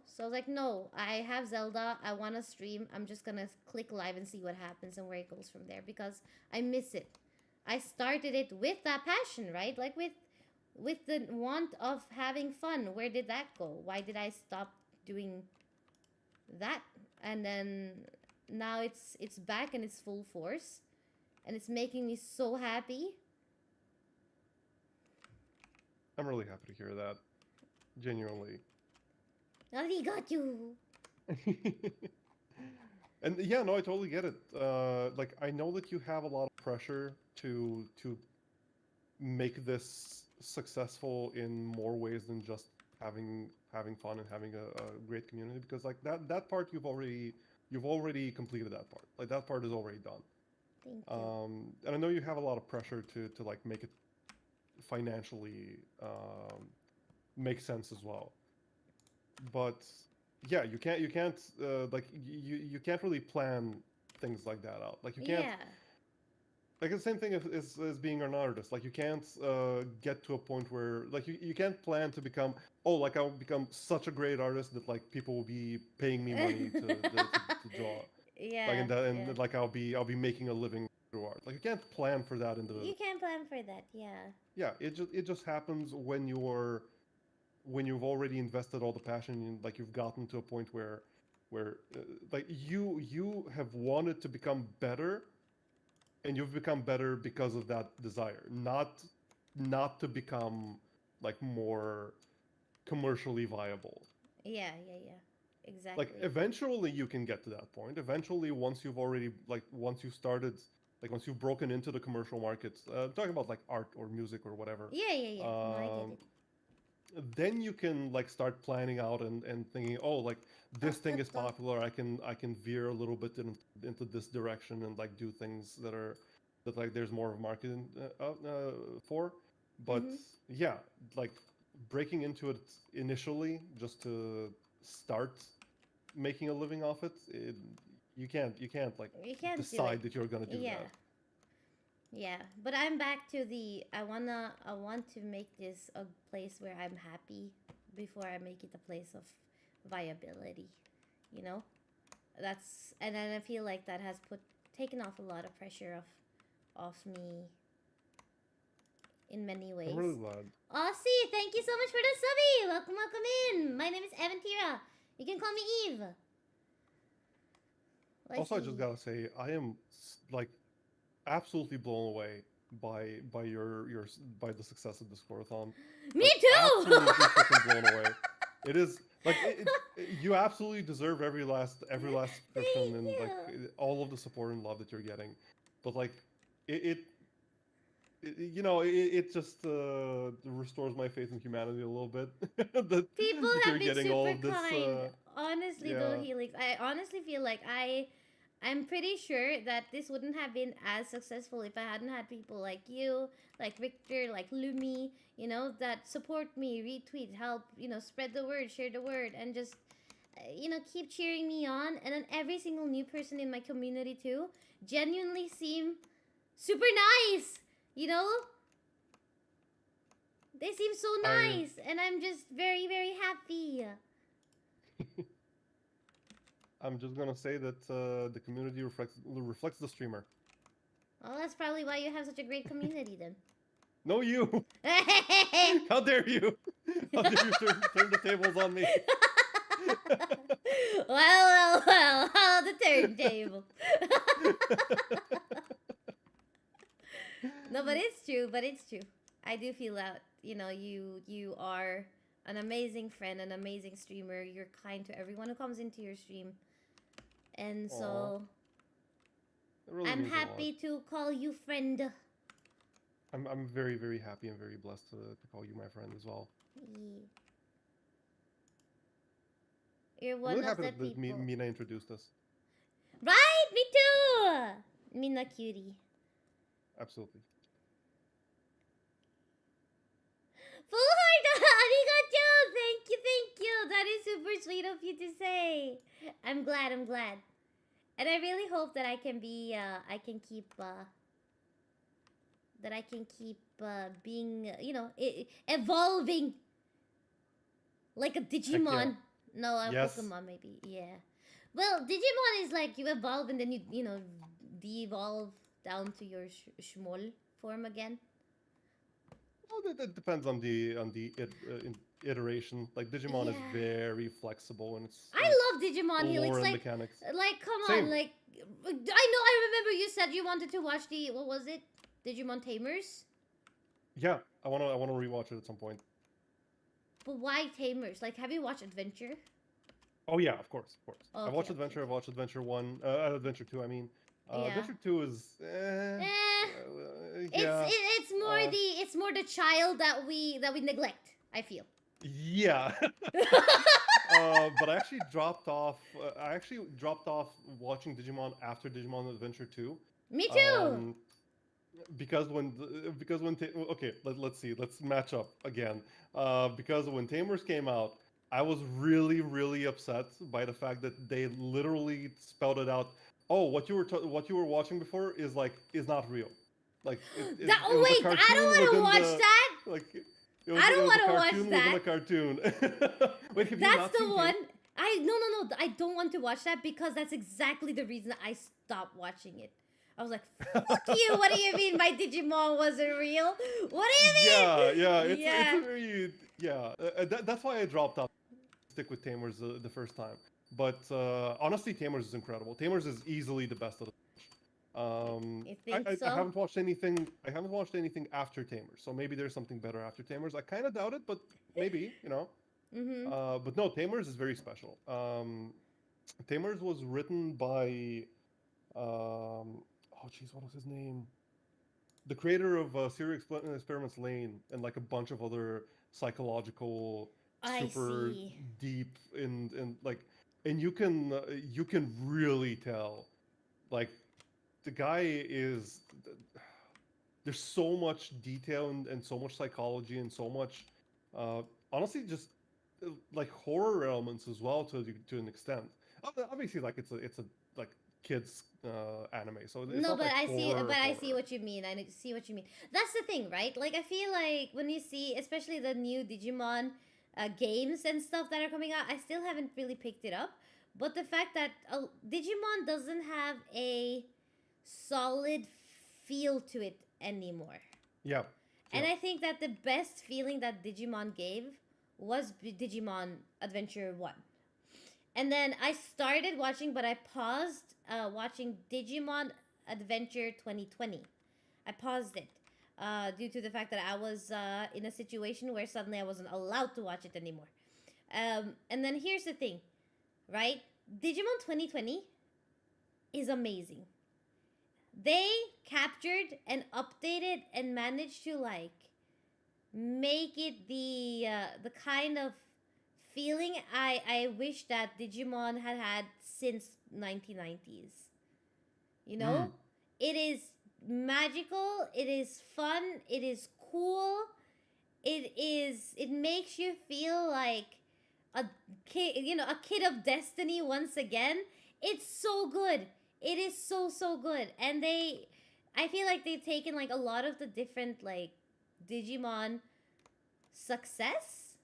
So I was like, no, I have Zelda, I want to stream, I'm just gonna click live and see what happens and where it goes from there, because I miss it. I started it with that passion, right? Like with the want of having fun. Where did that go? Why did I stop doing that? And then now it's back and it's full force, and it's making me so happy. I'm really happy to hear that. Genuinely. Arigachu. And yeah, no, I totally get it. Like I know that you have a lot of pressure to make this successful in more ways than just having fun and having a great community, because like that part you've already completed that part. Like that part is already done. Thank you. And I know you have a lot of pressure to like make it financially make sense as well. But yeah, you can't like you can't really plan things like that out. Like you can't. Yeah. Like the same thing as being an artist. Like you can't get to a point where like you can't plan to become, oh, like I'll become such a great artist that like people will be paying me money to draw. Like Yeah, and that yeah. and like I'll be making a living through art. Like you can't plan for that in the. You can plan for that, yeah. Yeah, it just happens when you've already invested all the passion and like you've gotten to a point where like you have wanted to become better, and you've become better because of that desire, not to become like more commercially viable. Yeah, yeah, yeah. Like Exactly. eventually you can get to that point. Eventually, once you've already like once you started, like once you've broken into the commercial markets, I'm talking about like art or music or whatever. Yeah, yeah, yeah. No, I get Um, it. then you can like start planning out and thinking, oh, like this thing is popular. I can veer a little bit into this direction and like do things that like there's more of a market for. But Mm-hmm. yeah, like breaking into it initially just to start making a living off it, you can't like You can't do it. decide that you're gonna do Yeah. that. Yeah. But I'm back to the I want to make this a place where I'm happy before I make it a place of viability. You know? That's and then I feel like that has taken off a lot of pressure off me in many I'm ways. really glad. Aussie, thank you so much for the subby. Welcome, welcome in. My name is Aphantasia. You can call me Eve. Also, I just Lucky. gotta say, I am like absolutely blown away by by the success of this Korothon. Me Like too. absolutely freaking blown away. It is like you absolutely deserve every last subscription Thank and like you. all of the support and love that you're getting. But like it, it, it just restores my faith in humanity a little bit People that have you're been getting all super of this. kind. Honestly, though, Yeah. Helix, I honestly feel like I'm pretty sure that this wouldn't have been as successful if I hadn't had people like you, like Victor, like Lumi, that support me, retweet, help, spread the word, share the word, and just, keep cheering me on. And then every single new person in my community, too, genuinely seem super nice, you know? They seem so I nice, and I'm just very, very happy. I'm just gonna say that the community reflects the streamer. Well, that's probably why you have such a great community then. No, you! How dare you! How dare you turn the tables on me? well, the turntable. No, but it's true. I do feel that you are an amazing friend, an amazing streamer. You're kind to everyone who comes into your stream, and Aw, so it really I'm means a lot. happy to call you friend. I'm very, very happy and very blessed to call you my friend as well. Yeah. You're I'm one really of happy the that people. Mina introduced us. Right, me too. Mina cutie. Absolutely. Full heart, arigachu. Thank you. That is super sweet of you to say. I'm glad. And I really hope that I can be, I can keep, being, evolving like a Heck yeah. Digimon. No, a Yes. Pokemon maybe. Yeah. Well, Digimon is like you evolve and then you de-evolve down to your small form again. Well, that depends on the iteration. Like Digimon is Yeah. very flexible in its I love Digimon Helix. lore and mechanics. Come on, Same. I know. I remember you said you wanted to watch the what was it? Digimon Tamers. Yeah, I wanna rewatch it at some point. But why Tamers? Like, have you watched Adventure? Oh yeah, of course, of course. Oh, I've okay, watched okay, Adventure. I've okay. watched Adventure 1, Adventure 2. I mean, Yeah. Adventure 2 is, Eh. It's more it's more the child that we neglect, I feel. Yeah. But I actually dropped off. I actually dropped off watching Digimon after Digimon Adventure 2. Me too. Because okay, let's see, let's match up again. Because when Tamers came out, I was really upset by the fact that they literally spelled it out. Oh, what you were watching before is not real. Like it was a wait, I cartoon don't want to watch that. Like I don't want to watch within that. a cartoon. Wait, have you That's not the seen one. No. I don't want to watch that because that's exactly the reason I stopped watching it. I was like, fuck you. What do you mean my Digimon wasn't real? What do you mean? It's a very that's why I dropped out. Stick with Tamers the first time, but honestly, Tamers is incredible. Tamers is easily the best of the You think so? I haven't watched anything. I haven't watched anything after Tamers, so maybe there's something better after Tamers. I kind of doubt it, but maybe, you know. But no, Tamers is very special. Tamers was written by oh jeez, what was his name? The creator of Serial Experiments Lane and like a bunch of other psychological, super deep and like, and you can really tell, like, the guy is. There's so much detail and so much psychology and so much, honestly, just like horror elements as well to an extent. Obviously, like it's a like kids anime, so it's no, not but like I see what you mean. I see what you mean. That's the thing, right? Like I feel like when you see, especially the new Digimon games and stuff that are coming out, I still haven't really picked it up. But the fact that Digimon doesn't have a solid feel to it anymore. Yeah. And I think that the best feeling that Digimon gave was Digimon Adventure 1. And then I started watching, but I paused watching Digimon Adventure 2020. I paused it due to the fact that I was in a situation where suddenly I wasn't allowed to watch it anymore. And then here's the thing, right? Digimon 2020 is amazing. They captured and updated and managed to like make it the kind of feeling I wish that Digimon had since 1990s. You know? It is magical, it is fun, it is cool. It makes you feel like a kid, you know, a kid of destiny once again. It's so good. It is so good. And I feel like they've taken like a lot of the different like Digimon success,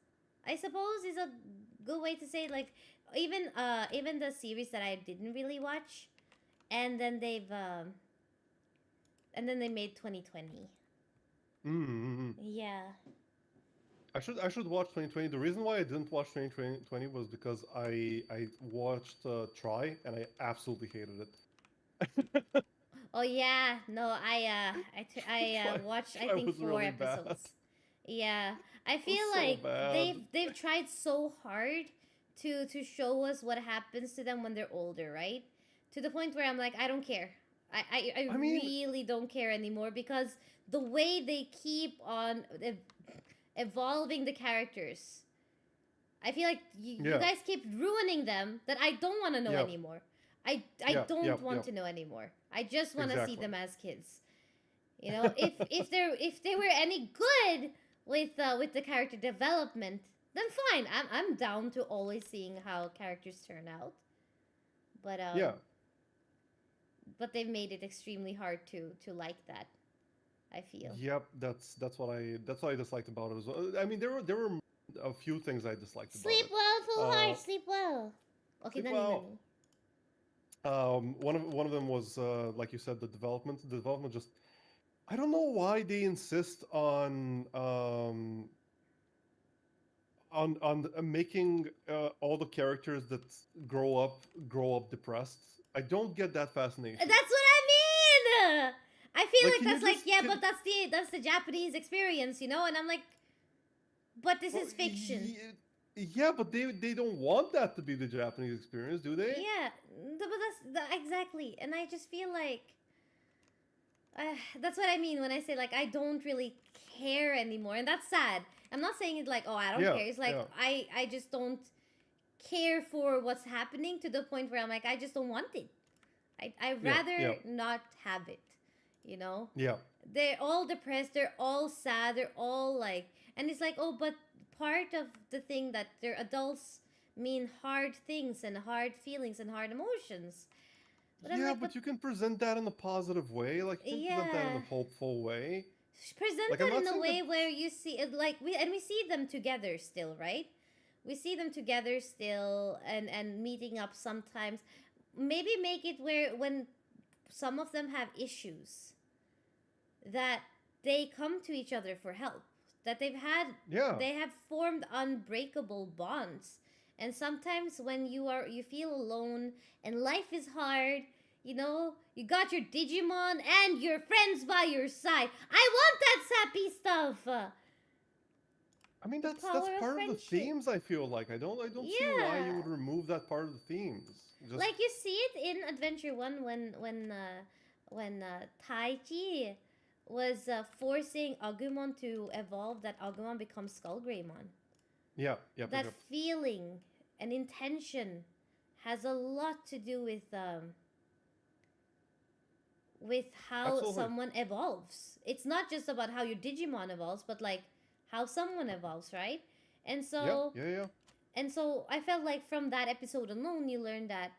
I suppose is a good way to say it. Like even the series that I didn't really watch, and then they made 2020. Yeah. I should watch 2020. The reason why I didn't watch 2020 was because I watched Try and I absolutely hated it. Oh yeah, no, I watched I think 4 really episodes. Bad. Yeah, I feel so like bad. they've tried so hard to show us what happens to them when they're older, right? To the point where I'm like, I don't care. I mean, really don't care anymore because the way they keep on evolving the characters, I feel like you guys keep ruining them that I don't want to know anymore. I don't want to know anymore. I just want to see them as kids. You know, if they were any good with the character development, then fine. I'm down to always seeing how characters turn out. But but they've made it extremely hard to like that, I feel. Yep, that's what I disliked about it as well. I mean, there were a few things I disliked about it. Sleep well, full heart, sleep well. Okay, nani. One of them was like you said, the development. The development just, I don't know why they insist on making all the characters that grow up depressed. I don't get that fascination. That's what I mean. I feel like that's like but that's the Japanese experience, you know. And I'm like, but this is fiction. Yeah, but they don't want that to be the Japanese experience, do they? Yeah, but that's exactly. And I just feel like That's what I mean when I say like I don't really care anymore, and that's sad. I'm not saying it like, oh, I don't Yeah, care. It's like yeah. I just don't care for what's happening to the point where I'm like, I just don't want it. I Yeah, rather yeah, not have it, you know? yeah. They're all depressed, they're all sad, they're all like, and it's like, oh, but part of the thing that they're adults mean hard things and hard feelings and hard emotions. But I'm Yeah, like, but but you can present that in a positive way. Like you can present that in yeah, a hopeful way. present Like I'm it not in a saying that. way where you see it like we see them together still, right? We see them together still and meeting up sometimes. Maybe make it where when some of them have issues that they come to each other for help, that Yeah. they have formed unbreakable bonds. And sometimes when you feel alone and life is hard, you know, you got your Digimon and your friends by your side. I want that sappy stuff. I mean The that's power of part of the friendship. themes. I feel like I don't see why you Yeah. would remove that part of the themes. Just Like you see it in Adventure 1 when Taichi was forcing Agumon to evolve, that Agumon becomes Skull Greymon. yeah, yeah, That feeling and intention has a lot to do with how absolutely. someone evolves. It's not just about how your Digimon evolves, but like how someone evolves, right? And Yeah, so yeah, yeah. and so I felt like from that episode alone you learned that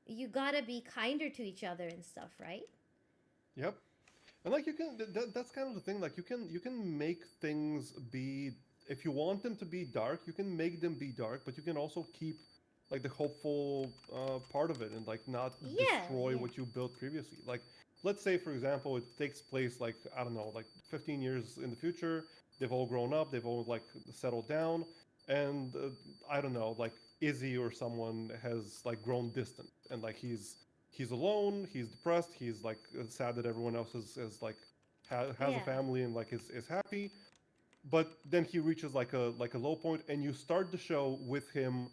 you gotta be kinder to each other and stuff, right? Yep. And like you can that's kind of the thing. Like you can make things be, if you want them to be dark, you can make them be dark, but you can also keep like the hopeful part of it and like not Yeah, destroy yeah. what you built previously. Like let's say for example it takes place like I don't know, like 15 years in the future. They've all grown up, they've all like settled down, and I don't know, like Izzy or someone has like grown distant and like he's alone, he's depressed, he's like sad that everyone else is like has a Yeah. family and like is happy. But then he reaches like a low point, and you start the show with him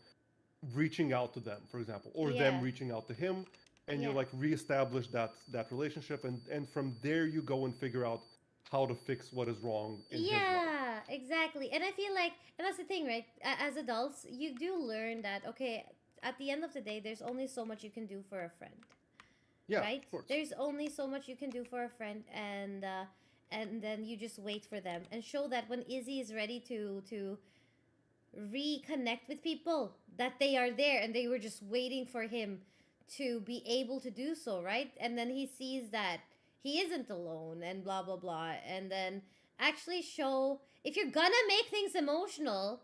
reaching out to them, for example, or them Yeah. reaching out to him, and you Yeah. like reestablish that relationship, and from there you go and figure out how to fix what is wrong in his life. Yeah, exactly. And I feel like, and that's the thing, right? As adults, you do learn that, okay, at the end of the day, there's only so much you can do for a friend, Yeah, right? of course. There's only so much you can do for a friend, and then you just wait for them and show that when Izzy is ready to reconnect with people, that they are there and they were just waiting for him to be able to do so, right? And then he sees that he isn't alone and blah blah blah, and then actually show, if you're gonna make things emotional,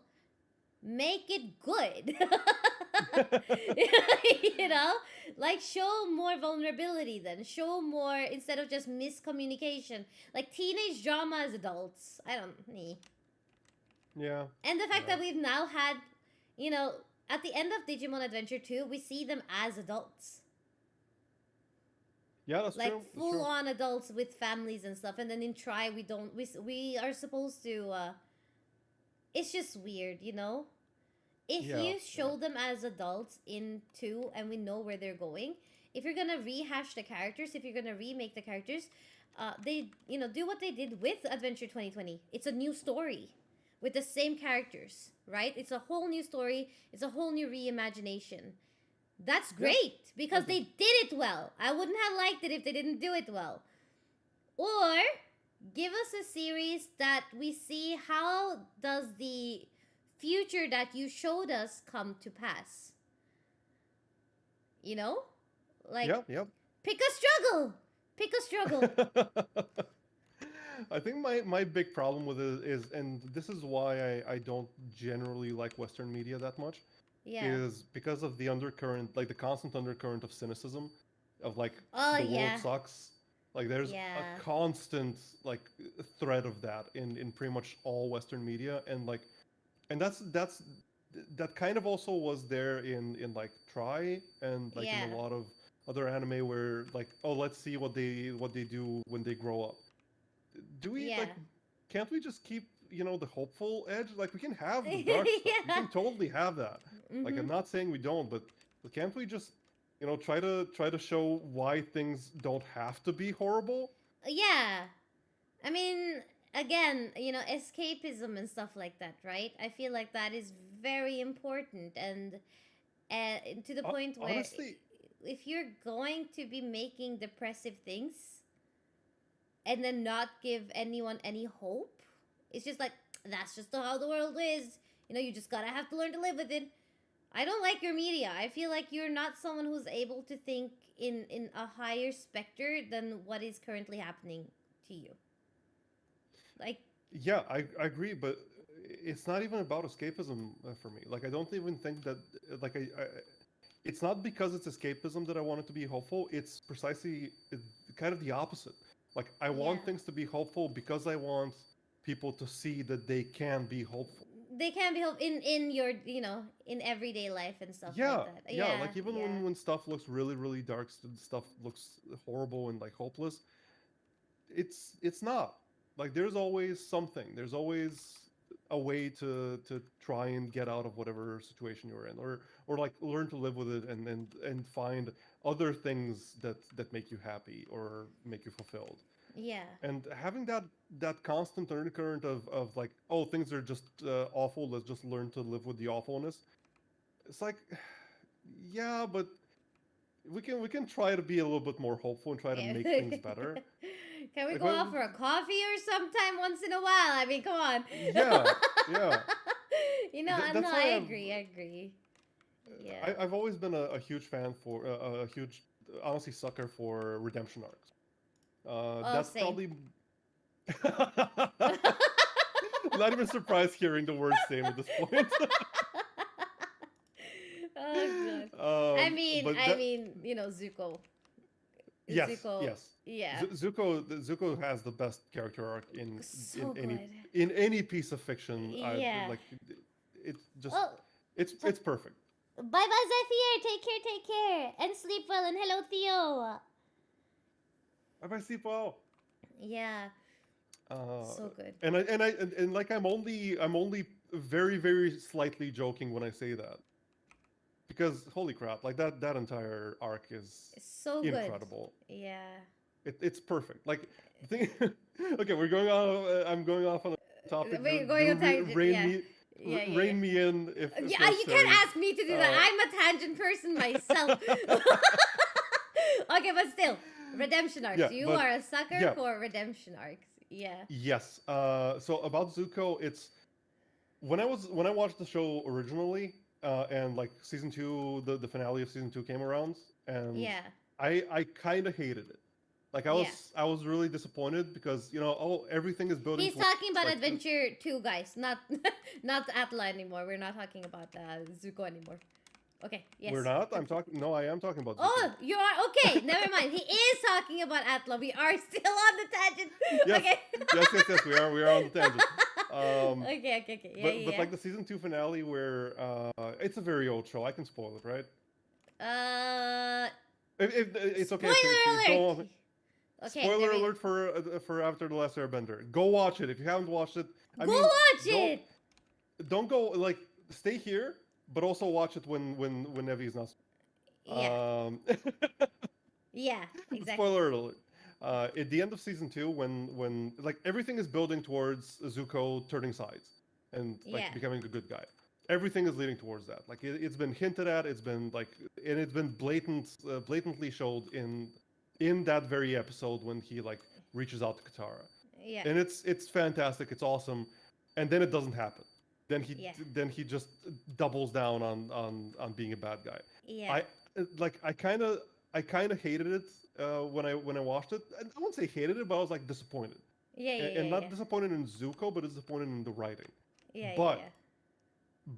make it good. You know, like show more vulnerability, then show more instead of just miscommunication, like teenage drama as adults. I don't need. Yeah, And the fact yeah, that we've now had, you know, at the end of Digimon Adventure 2, we see them as adults. yeah. That's Like true. That's full true. on adults with families and stuff. And then in Try, we don't, we are supposed to, it's just weird, you know? If Yeah, you yeah. show them as adults in 2 and we know where they're going, if you're gonna rehash the characters, if you're gonna remake the characters, they, you know, do what they did with Adventure 2020. It's a new story with the same characters, right? It's a whole new story. It's a whole new reimagination. That's Yeah, great I because agree. they did it well. I wouldn't have liked it if they didn't do it well. Or give us a series that we see how does the future that you showed us come to pass. You know? Like Yeah, yeah. pick a struggle. Pick a struggle. I think my big problem with it is, and this is why I don't generally like Western media that much, Yeah. is because of the undercurrent, like the constant undercurrent of cynicism, of like Oh the world yeah. sucks. Like there's a Yeah. constant like thread of that in pretty much all Western media, and like, and that kind of also was there in like Try and like in a Yeah. lot of other anime where like, oh, let's see what they do when they grow up. Do we Yeah. like, can't we just keep, the hopeful edge? Like we can have the dark stuff, we Yeah. can totally have that. Like I'm Mhm. not saying we don't, but can't we just you know, try to show why things don't have to be horrible. Yeah. I mean, again, you know, escapism and stuff like that, right? I feel like that is very important, and to the point where Honestly, if you're going to be making depressive things and then not give anyone any hope, it's just like, that's just how the world is. You know, you just gotta have to learn to live with it. I don't like your media. I feel like you're not someone who's able to think in a higher specter than what is currently happening to you. Like, yeah, I agree, but it's not even about escapism for me. Like, I don't even think that, like, it's not because it's escapism that I want it to be hopeful. It's precisely kind of the opposite. Like, I want Yeah. things to be hopeful because I want people to see that they can be hopeful. they can be helped in your, you know, in everyday life and stuff Yeah, like that. yeah. Like, even yeah. when stuff looks really, really dark, stuff looks horrible and like hopeless, it's not. Like, there's always something. There's always a way to try and get out of whatever situation you're in, or like learn to live with it and find other things that make you happy or make you fulfilled. Yeah. And having that constant undercurrent of like, oh, things are just awful, let's just learn to live with the awfulness. It's like, yeah, but we can try to be a little bit more hopeful and try to make things better. Can we Like, go out for a coffee or sometime once in a while? I mean, come on. Yeah, yeah. You know, That's why I agree. I agree. Yeah. I've always been a huge fan for a huge, honestly, sucker for redemption arcs. That's same. probably not even surprised hearing the word "same" at this point. Oh god. I mean, you know, Zuko. Yes, Zuko. yes. Yeah. Zuko has the best character arc So in good. any piece of fiction. Yeah. Like, it's just Oh, it's perfect. bye bye, Zephyr. Take care. And sleep well. And hello, Theo. Bye bye, Sipo. Yeah. So good. And like, I'm only very, very slightly joking when I say that, because holy crap, like that entire arc is It's so good. incredible. Yeah. It's perfect. Like, the thing. Okay, we're going off. I'm going off on a topic. We're going on tangent. Rein me in if Yeah, you necessary. can't ask me to do that. I'm a tangent person myself. Okay, but still, redemption arcs. Yeah, You but- are a sucker yeah. for redemption arcs. Yeah. Yes. So about Zuko, it's when I watched the show originally, and like season 2, the finale of season 2 came around, and Yeah. I kind of hated it. Like, I was really disappointed because, you know, everything is building. He's towards, talking about like, Adventure 2, guys. Not not ATLA anymore. We're not talking about Zuko anymore. Okay, yes. We're not. No, I am talking about. Zuko. Oh, you are? Okay, never mind. He is talking about ATLA. We are still on the tangent. Yes. Okay. yes. We are on the tangent. Okay. But like the season 2 finale, where it's a very old show. I can spoil it, right? If it's okay. Spoiler Go alert! on. Okay, Spoiler there we- alert for After the Last Airbender. Go watch it if you haven't watched it. I Go mean, watch it! Don't go, like, stay here, but also watch it when Nebi is not. Yeah. Yeah, exactly. Spoiler alert. At the end of season 2, when like everything is building towards Zuko turning sides and like Yeah. becoming a good guy. Everything is leading towards that. Like, it's been hinted at. It's been like, and it's been blatantly showed in that very episode when he like reaches out to Katara. Yeah. And it's fantastic. It's awesome. And then it doesn't happen. Then he just doubles down on being a bad guy. Yeah. I kind of hated it when I watched it. I wouldn't say hated it, but I was like disappointed. And not disappointed in Zuko, but disappointed in the writing.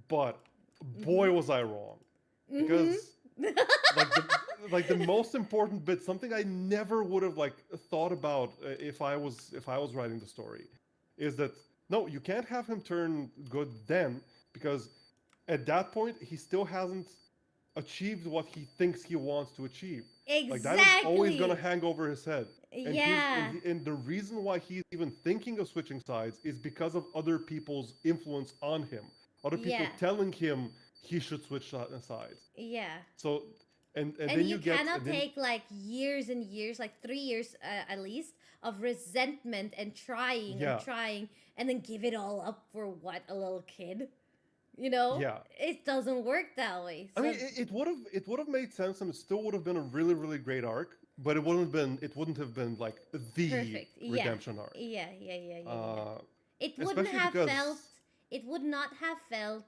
But boy, was I wrong, because like the most important bit, something I never would have like thought about if I was writing the story, is that no, you can't have him turn good then, because at that point he still hasn't achieved what he thinks he wants to achieve. Exactly. Like, that is always gonna hang over his head. And Yeah. and the reason why he's even thinking of switching sides is because of other people's influence on him. Other people Yeah. telling him he should switch sides. Yeah. So and And then you get cannot and then, take like years and years, like 3 years at least, of resentment and trying Yeah. and trying, and then give it all up for what, a little kid? You know, Yeah. it doesn't work that way. I So mean, it would have made sense, and it still would have been a really really great arc, but it wouldn't have been like the perfect. Yeah. redemption arc. Yeah. It wouldn't Especially have because felt. It would not have felt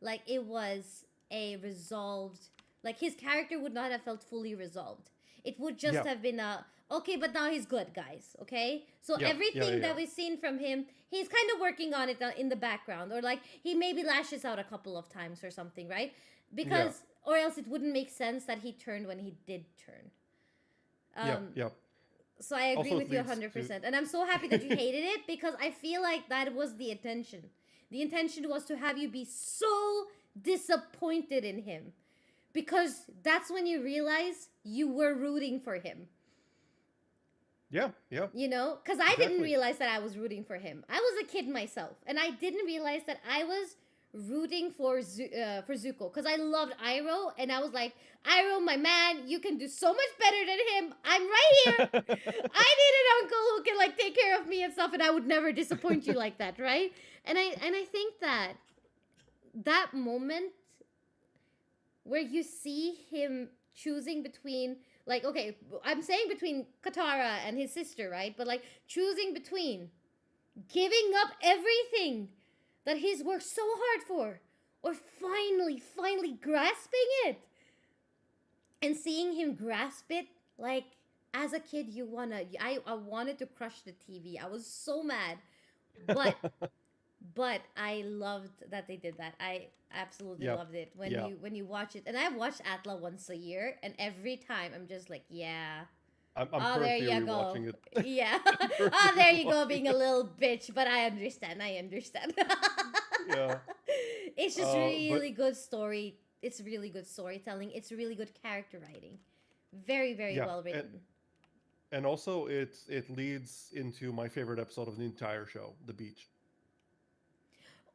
like it was a resolved. Like his character would not have felt fully resolved. It would just Yeah. have been a okay, but now he's good, guys. Okay, so Yeah, everything yeah. that we've seen from him, he's kind of working on it in the background, or like he maybe lashes out a couple of times or something, right? Because or else it wouldn't make sense that he turned when he did turn. Yeah. So I agree Also, with it you leads 100%. And I'm so happy that you hated it, because I feel like that was the intention. The intention was to have you be so disappointed in him. Because that's when you realize you were rooting for him. Yeah. You know? Because I didn't Exactly. realize that I was rooting for him. I was a kid myself. And I didn't realize that I was rooting for Zuko. Because I loved Iroh. And I was like, Iroh, my man, you can do so much better than him. I'm right here. I need an uncle who can like take care of me and stuff. And I would never disappoint you like that, right? And I think that moment where you see him choosing between, like, okay, I'm saying between Katara and his sister, right? But like choosing between giving up everything that he's worked so hard for, or finally grasping it, and seeing him grasp it, like as a kid, I wanted to crush the TV. I was so mad, but I loved that they did that. I absolutely loved it when you watch it. And I watch ATLA once a year, and every time I'm just like, yeah. I'm Oh, there currently you go. rewatching it. Yeah. Oh, there you go, being a little bitch. But I understand. Yeah. It's just But really good story. It's really good storytelling. It's really good character writing. Very, very Yeah, well written. and also it leads into my favorite episode of the entire show, The Beach.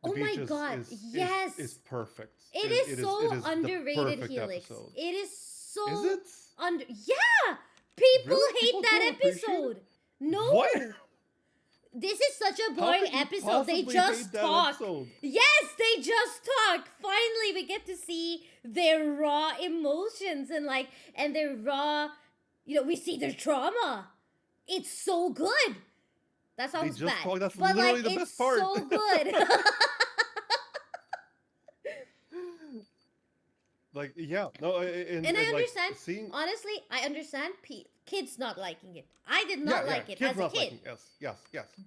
The Oh my Beach god, is yes. is perfect. It is so it is the underrated, perfect Helix. episode. It is so Is it? Yeah! People Really? hate People that don't appreciate it? episode. No. What? This is such a How boring could you episode. They possibly just hate that talk. episode? Yes, they just talk. Finally, we get to see their raw emotions and their raw, we see their trauma. It's so good. That sounds just bad. talk. That's but literally the it's best part. so good. Like, yeah, no, and I like, understand. seeing, Honestly, I understand kids not liking it. I did not like it kids as a not kid. liking- yes.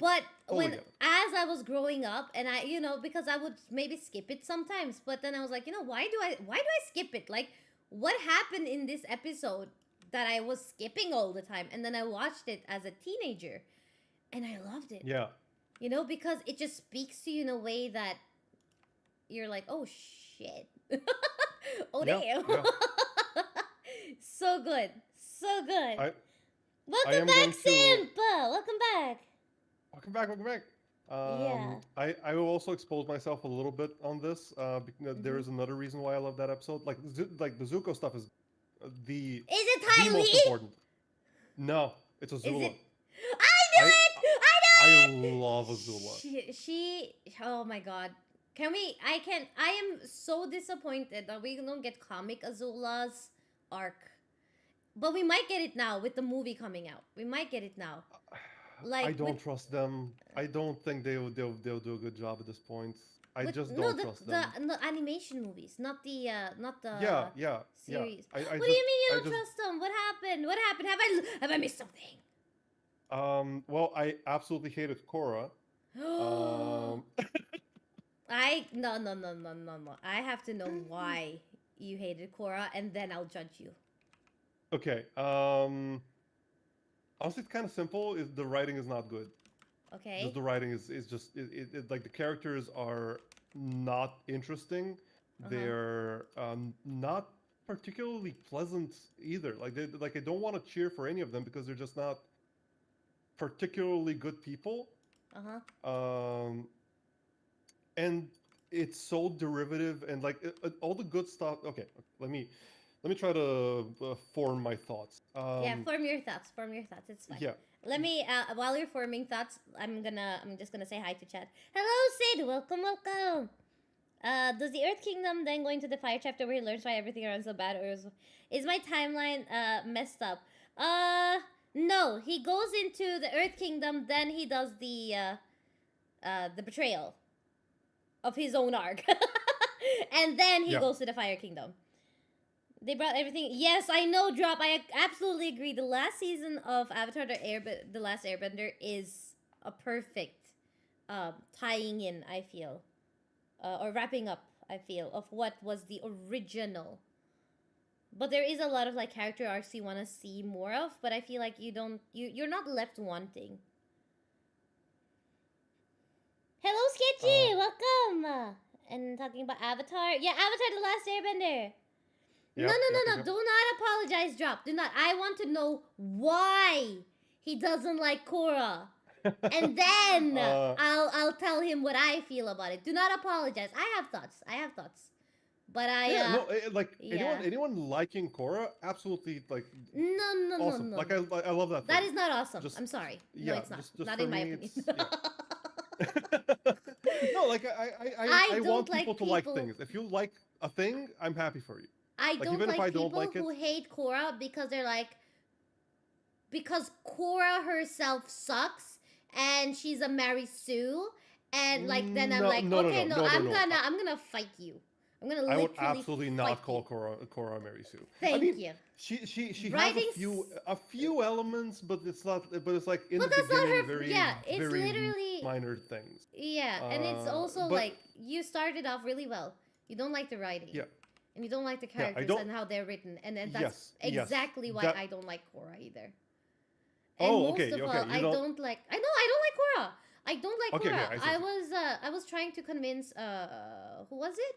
But Totally get it. as I was growing up, and I, because I would maybe skip it sometimes, but then I was like, why do I skip it? Like, what happened in this episode that I was skipping all the time? And then I watched it as a teenager, and I loved it. Yeah. Because it just speaks to you in a way that you're like, oh shit. Oh Yeah, damn. yeah. So good. So good. I Welcome am back, going to- Simp! Welcome back. Welcome back. I will also expose myself a little bit on this. Because there is another reason why I love that episode. Like the Zuko stuff is the Is it the most Tylee? important. No, it's Azula. it? I knew it! I I knew it! love Azula. She oh my god. I am so disappointed that we don't get comic Azula's arc. But we might get it now with the movie coming out. We might get it now. Like I don't trust them. I don't think they'll do a good job at this point. I just don't trust them. The animation movies, not the Yeah. series. I What do you mean you I don't just- trust them? What happened? Have I missed something? Well, I absolutely hated Korra. No. I have to know why you hated Korra, and then I'll judge you. Okay. Honestly, it's kind of simple. The writing is not good. Okay. The writing is just like the characters are not interesting. They're not particularly pleasant either. Like I don't want to cheer for any of them because they're just not particularly good people. And it's so derivative and like all the good stuff. Okay, let me. let me try to form my thoughts. Yeah, form your thoughts. Form your thoughts. It's fine. Yeah. Let me while you're forming thoughts, I'm just gonna say hi to chat. Hello, Sid. Welcome, welcome. Does the Earth Kingdom then go into the Fire chapter where he learns why everything around so bad, or is my timeline messed up? No. He goes into the Earth Kingdom, then he does the betrayal of his own arc, and then he goes to the Fire Kingdom. They brought everything. Yes, I know, Drop. I absolutely agree. The last season of Avatar: The Last Airbender is a perfect tying in, I feel, or wrapping up, I feel, of what was the original. But there is a lot of like character arcs you want to see more of, but I feel like you're not left wanting. Hello, Sketchy. Welcome. And talking about Avatar. Yeah, Avatar: The Last Airbender. No. Do not apologize, Drop. Do not. I want to know why he doesn't like KORO. And then I'll tell him what I feel about it. Do not apologize. I have thoughts. But anyone liking KORO, absolutely, like, no, awesome. No. Like, I love that. That is not awesome. I'm sorry. No, it's not. Just Not in my opinion. No, like I want people to like things. If you like a thing, I'm happy for you. I don't like people who hate KORO because they're like, because KORO herself sucks and she's a Mary Sue, and like then I'm like, okay, I'm gonna fight you. I'm gonna literally I would absolutely not call KORO Mary Sue. Thank you. She has a few elements, but it's not. But it's like in the beginning, very literally minor things. Yeah, and it's also like you started off really well. You don't like the writing. Yeah. And you don't like the characters and how they're written, and then that's exactly why I don't like KORO either. And most of all, I don't like KORO. I don't like KORO. I was trying to convince who was it?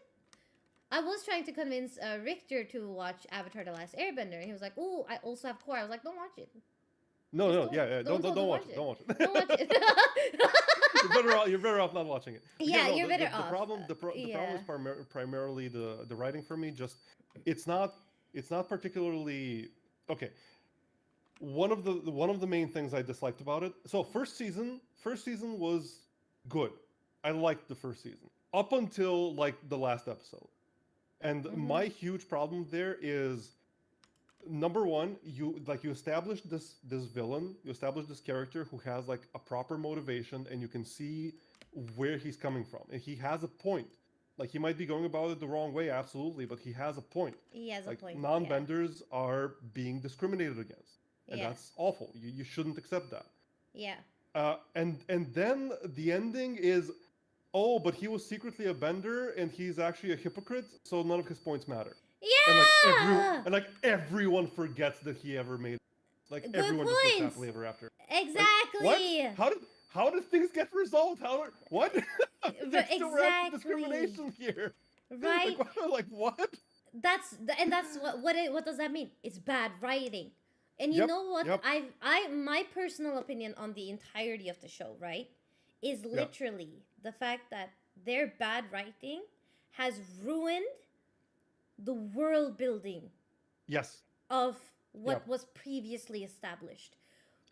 I was trying to convince Richter to watch Avatar: The Last Airbender, and he was like, "Oh, I also have KORO." I was like, "Don't watch it." Don't watch it. Don't watch it. Don't watch it. You're better off not watching it. You're better off. The problem is primarily the writing for me. Just it's not particularly okay. One of the main things I disliked about it. So first season was good. I liked the first season up until like the last episode, and my huge problem there is, number one, you establish this villain, you establish this character who has like a proper motivation, and you can see where he's coming from, and he has a point. Like, he might be going about it the wrong way, absolutely, but he has a point. He has a point. Non-benders are being discriminated against, and that's awful. You shouldn't accept that. Yeah. And then the ending is, oh, but he was secretly a bender, and he's actually a hypocrite, so none of his points matter. Yeah! And everyone forgets that he ever made. Like, Good everyone points. just lives happily ever after. Exactly. Like, what? How did things get resolved? What? There's still random discrimination here. Right. Like what? That's what does that mean? It's bad writing. And you know what? My personal opinion on the entirety of the show, right, is literally the fact that their bad writing has ruined the world building of what was previously established.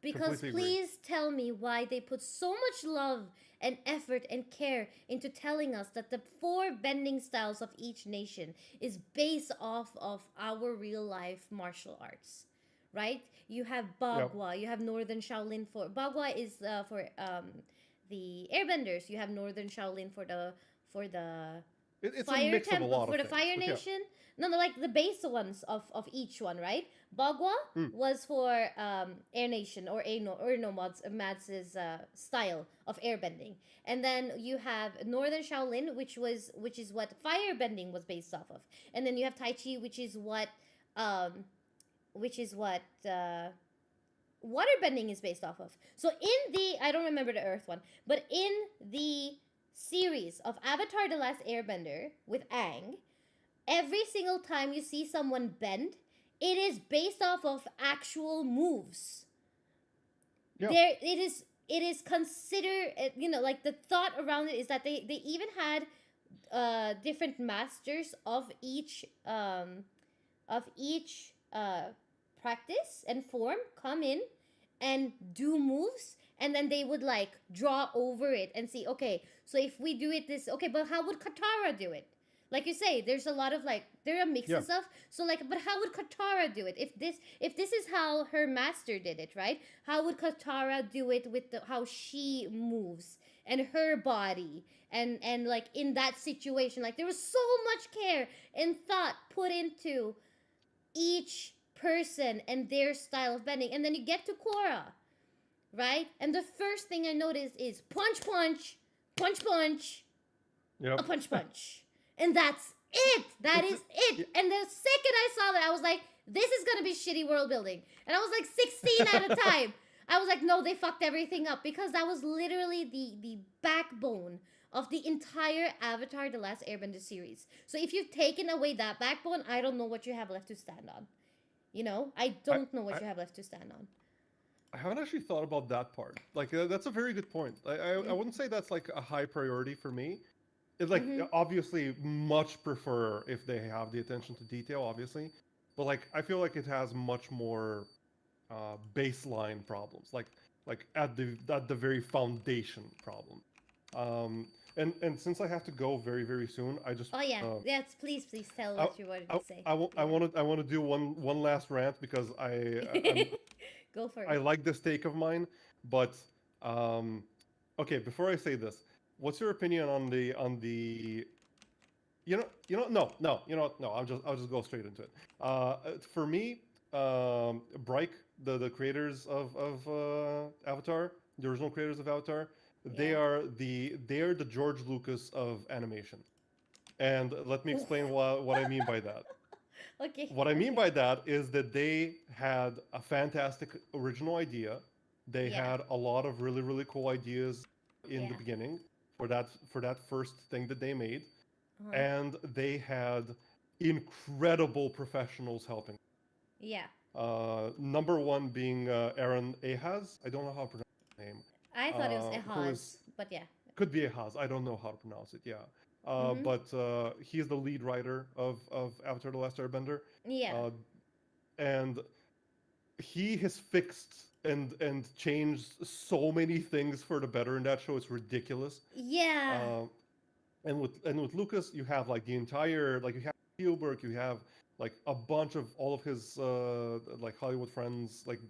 Because please tell me why they put so much love and effort and care into telling us that the 4 bending styles of each nation is based off of our real life martial arts, right? You have Bagua, you have Northern Shaolin for Bagua is for the airbenders. You have Northern Shaolin for the it's fire a mix of a lot for of the Fire things, Nation. No, like the base ones of each one, right? Bagua was for Air Nation or Mads' style of airbending, and then you have Northern Shaolin, which is what firebending was based off of, and then you have Tai Chi, which is what waterbending is based off of. So in the I don't remember the Earth one, but in the series of Avatar: The Last Airbender with Aang, every single time you see someone bend, it is based off of actual moves. It is considered, like the thought around it is that they even had different masters of each of each practice and form come in and do moves, and then they would like draw over it and see, okay, so if we do it this, okay, but how would Katara do it? Like you say, there's a lot of like, there are mixes of, so like, but how would Katara do it? If this is how her master did it, right? How would Katara do it with how she moves and her body and like in that situation? Like there was so much care and thought put into each person and their style of bending. And then you get to Korra, right? And the first thing I noticed is punch, punch, punch, punch, a punch, punch. And that's it. That is it. And the second I saw that, I was like, this is going to be shitty world building. And I was like 16 at a time. I was like, no, they fucked everything up. Because that was literally the backbone of the entire Avatar The Last Airbender series. So if you've taken away that backbone, I don't know what you have left to stand on. You know? I don't know what you have left to stand on. I haven't actually thought about that part. Like, that's a very good point. I wouldn't say that's like a high priority for me. It's like, obviously, much prefer if they have the attention to detail, obviously. But like, I feel like it has much more baseline problems, like at the very foundation problem. And since I have to go very, very soon, I just yes, please tell what you wanted to say. I want to do one last rant because Go for it. I like this take of mine, but okay, before I say this, what's your opinion on the I'll just go straight into it. For me, Bryke, the creators of Avatar, the original creators of Avatar, they are the George Lucas of animation. And let me explain what I mean by that. Okay. What I mean by that is that they had a fantastic original idea. They had a lot of really, really cool ideas in the beginning for that first thing that they made. And they had incredible professionals helping. Yeah. Number one being Aaron Ahaz. I don't know how to pronounce his name. I thought it was Ahaz, but yeah. Could be Ahaz. I don't know how to pronounce it. Yeah. But he's the lead writer of Avatar: The Last Airbender. Yeah. And he has fixed and changed so many things for the better in that show. It's ridiculous. Yeah. And with Lucas, you have like the entire, like you have Spielberg, you have like a bunch of all of his like Hollywood friends, like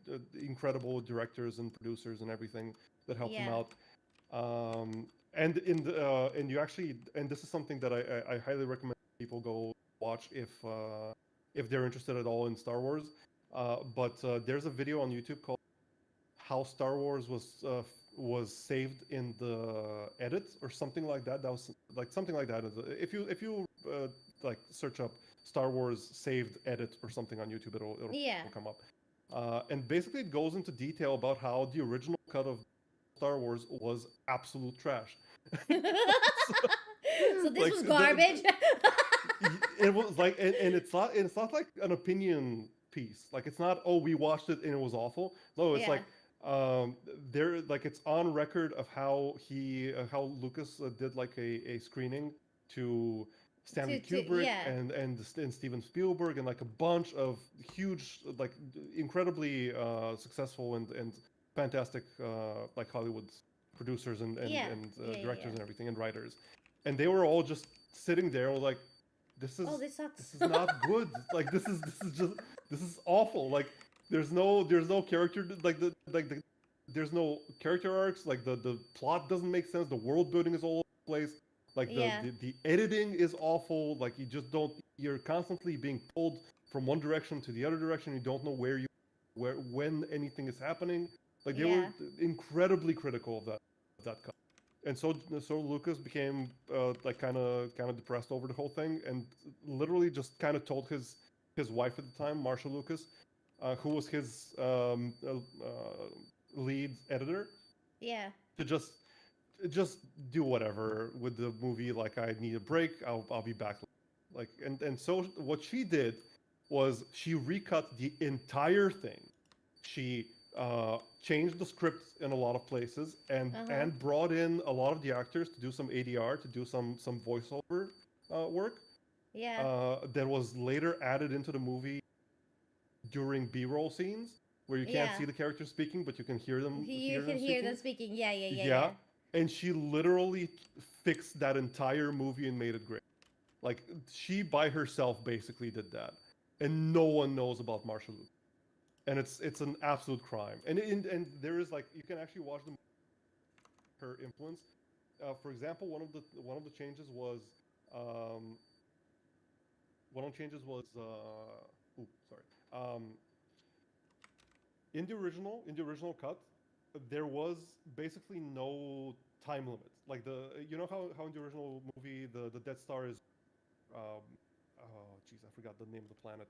incredible directors and producers and everything that help him out. And you actually, and this is something that I highly recommend people go watch if they're interested at all in Star Wars. But there's a video on YouTube called "How Star Wars was saved in the edit" or something like that. That was like something like that. If you like search up Star Wars saved edit or something on YouTube, it'll come up. And basically, it goes into detail about how the original cut of Star Wars was absolute trash. So this was garbage. It was like, and it's not like an opinion piece. Like it's not, oh, we watched it and it was awful. No, it's like there, like it's on record of how how Lucas did like a screening to Stanley Kubrick and Steven Spielberg and like a bunch of huge, like incredibly successful and fantastic like Hollywood producers and directors and everything and writers, and they were all just sitting there like, this is not good. Like this is awful. Like there's no character, there's no character arcs. Like the plot doesn't make sense. The world building is all over the place. Like the editing is awful. Like you're constantly being pulled from one direction to the other direction. You don't know when anything is happening. Like they were incredibly critical of that cut. And so Lucas became like kind of depressed over the whole thing, and literally just kind of told his wife at the time, Marsha Lucas, who was his lead editor, to just do whatever with the movie. Like, I need a break. I'll be back. Like, and so what she did was she recut the entire thing. She changed the script in a lot of places and brought in a lot of the actors to do some ADR, to do some voiceover work. Yeah. That was later added into the movie during B-roll scenes where you can't Yeah. see the characters speaking, but you can hear them You can hear them speaking. Yeah, yeah, yeah, Yeah, yeah. and she literally fixed that entire movie and made it great. Like she by herself basically did that, and no one knows about Marshall Luke, and it's an absolute crime. And there is like you can actually watch them her influence. For example, one of the changes was um, one of the changes was ooh, sorry. In the original cut, there was basically no time limit. Like you know how in the original movie the Death Star is um, oh jeez, I forgot the name of the planet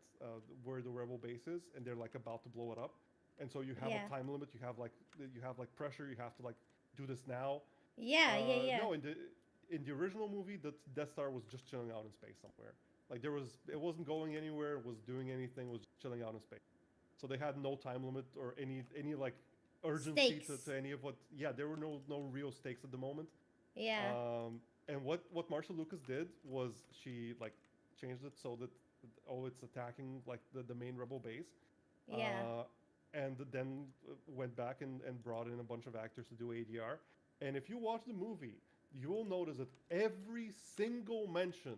where the rebel base is, and they're like about to blow it up, and so you have Yeah. a time limit. You have like pressure. You have to like do this now. Yeah, yeah, yeah. No, in the original movie, the Death Star was just chilling out in space somewhere. Like it wasn't going anywhere. It was doing anything. It was just chilling out in space. So they had no time limit or any like urgency Stakes. to any of what. Yeah, there were no real stakes at the moment. Yeah. And what Marshall Lucas did was she like changed it so that it's attacking like the main rebel base, Yeah. and then went back and brought in a bunch of actors to do ADR. And if you watch the movie, you will notice that every single mention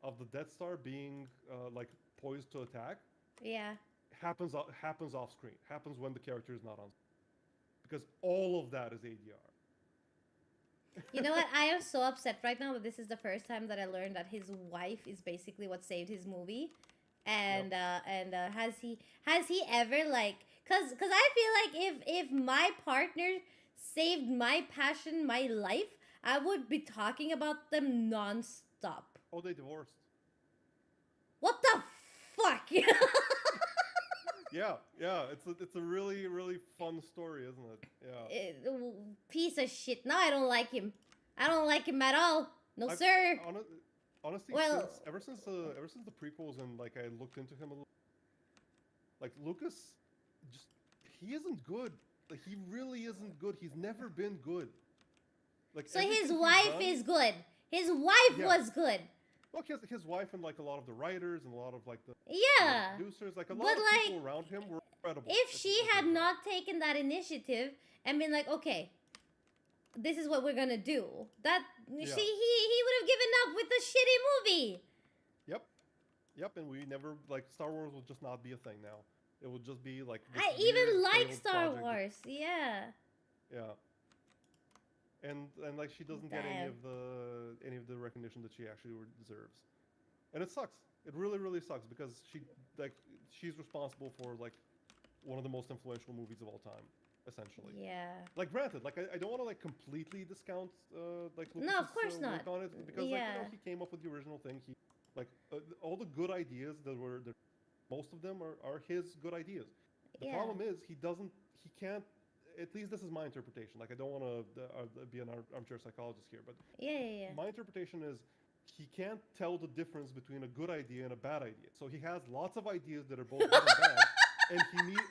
of the Death Star being like poised to attack Yeah. happens off screen. Happens when the character is not on screen. Because all of that is ADR. You know what? I am so upset right now that this is the first time that I learned that his wife is basically what saved his movie. And Yep. has he ever like cuz I feel like if my partner saved my passion, my life, I would be talking about them non-stop. Oh, they divorced. What the fuck? Yeah, yeah. It's a really fun story, isn't it? Yeah. Piece of shit. No, I don't like him. I don't like him at all. No, I've, sir. honestly, Well, ever since the prequels and like I looked into him a little, like Lucas, just he isn't good. Like he really isn't good. He's never been good. Like so his everything he's wife done, is good. His wife yeah. was good. Well, his wife and like a lot of the writers and a lot of like the Yeah. producers, like a But lot of like, people around him were incredible. if at she what had they did. not taken that initiative and been like, okay, this is what we're gonna do, that Yeah. he would have given up with the shitty movie. Yep. Yep, and we never like Star Wars will just not be a thing now. It will just be like this I weird, even like failed Star project that- Wars. Yeah. yeah. And like she doesn't get any of the recognition that she actually deserves. And it sucks. It really sucks because she's responsible for like one of the most influential movies of all time, essentially. Yeah. Like granted, like I don't want to like completely discount like No, of Lucas's, course work not. on it because like Yeah. he came up with the original thing. He like all the good ideas that were there, most of them are his good ideas. The Yeah. problem is he can't. At least this is my interpretation. Like I don't want to be an armchair psychologist here, but Yeah. my interpretation is he can't tell the difference between a good idea and a bad idea. So he has lots of ideas that are both good and bad, and he needs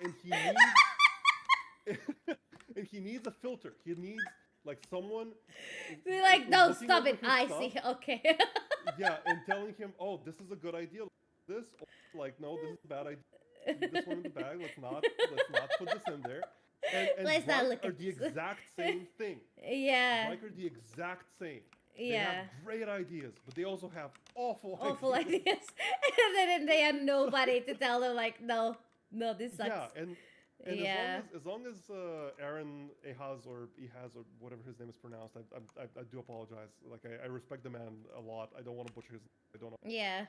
and he needs a filter. He needs like someone They're like, no, looking stop over it. his I stuff, see. Okay. yeah, and telling him, oh, this is a good idea. This like no, this is a bad idea. Keep this one in the bag. Let's not put this in there. And Let's not Drunk look are at the this. exact same thing. Yeah. Drunk are the exact same. They Yeah. have great ideas, but they also have awful Ideas. And then they have nobody to tell them like, no, this sucks. Yeah, and Yeah. as long as Aaron Ehaz or whatever his name is pronounced, I do apologize. Like I respect the man a lot. I don't want to butcher his. I don't know. Yeah.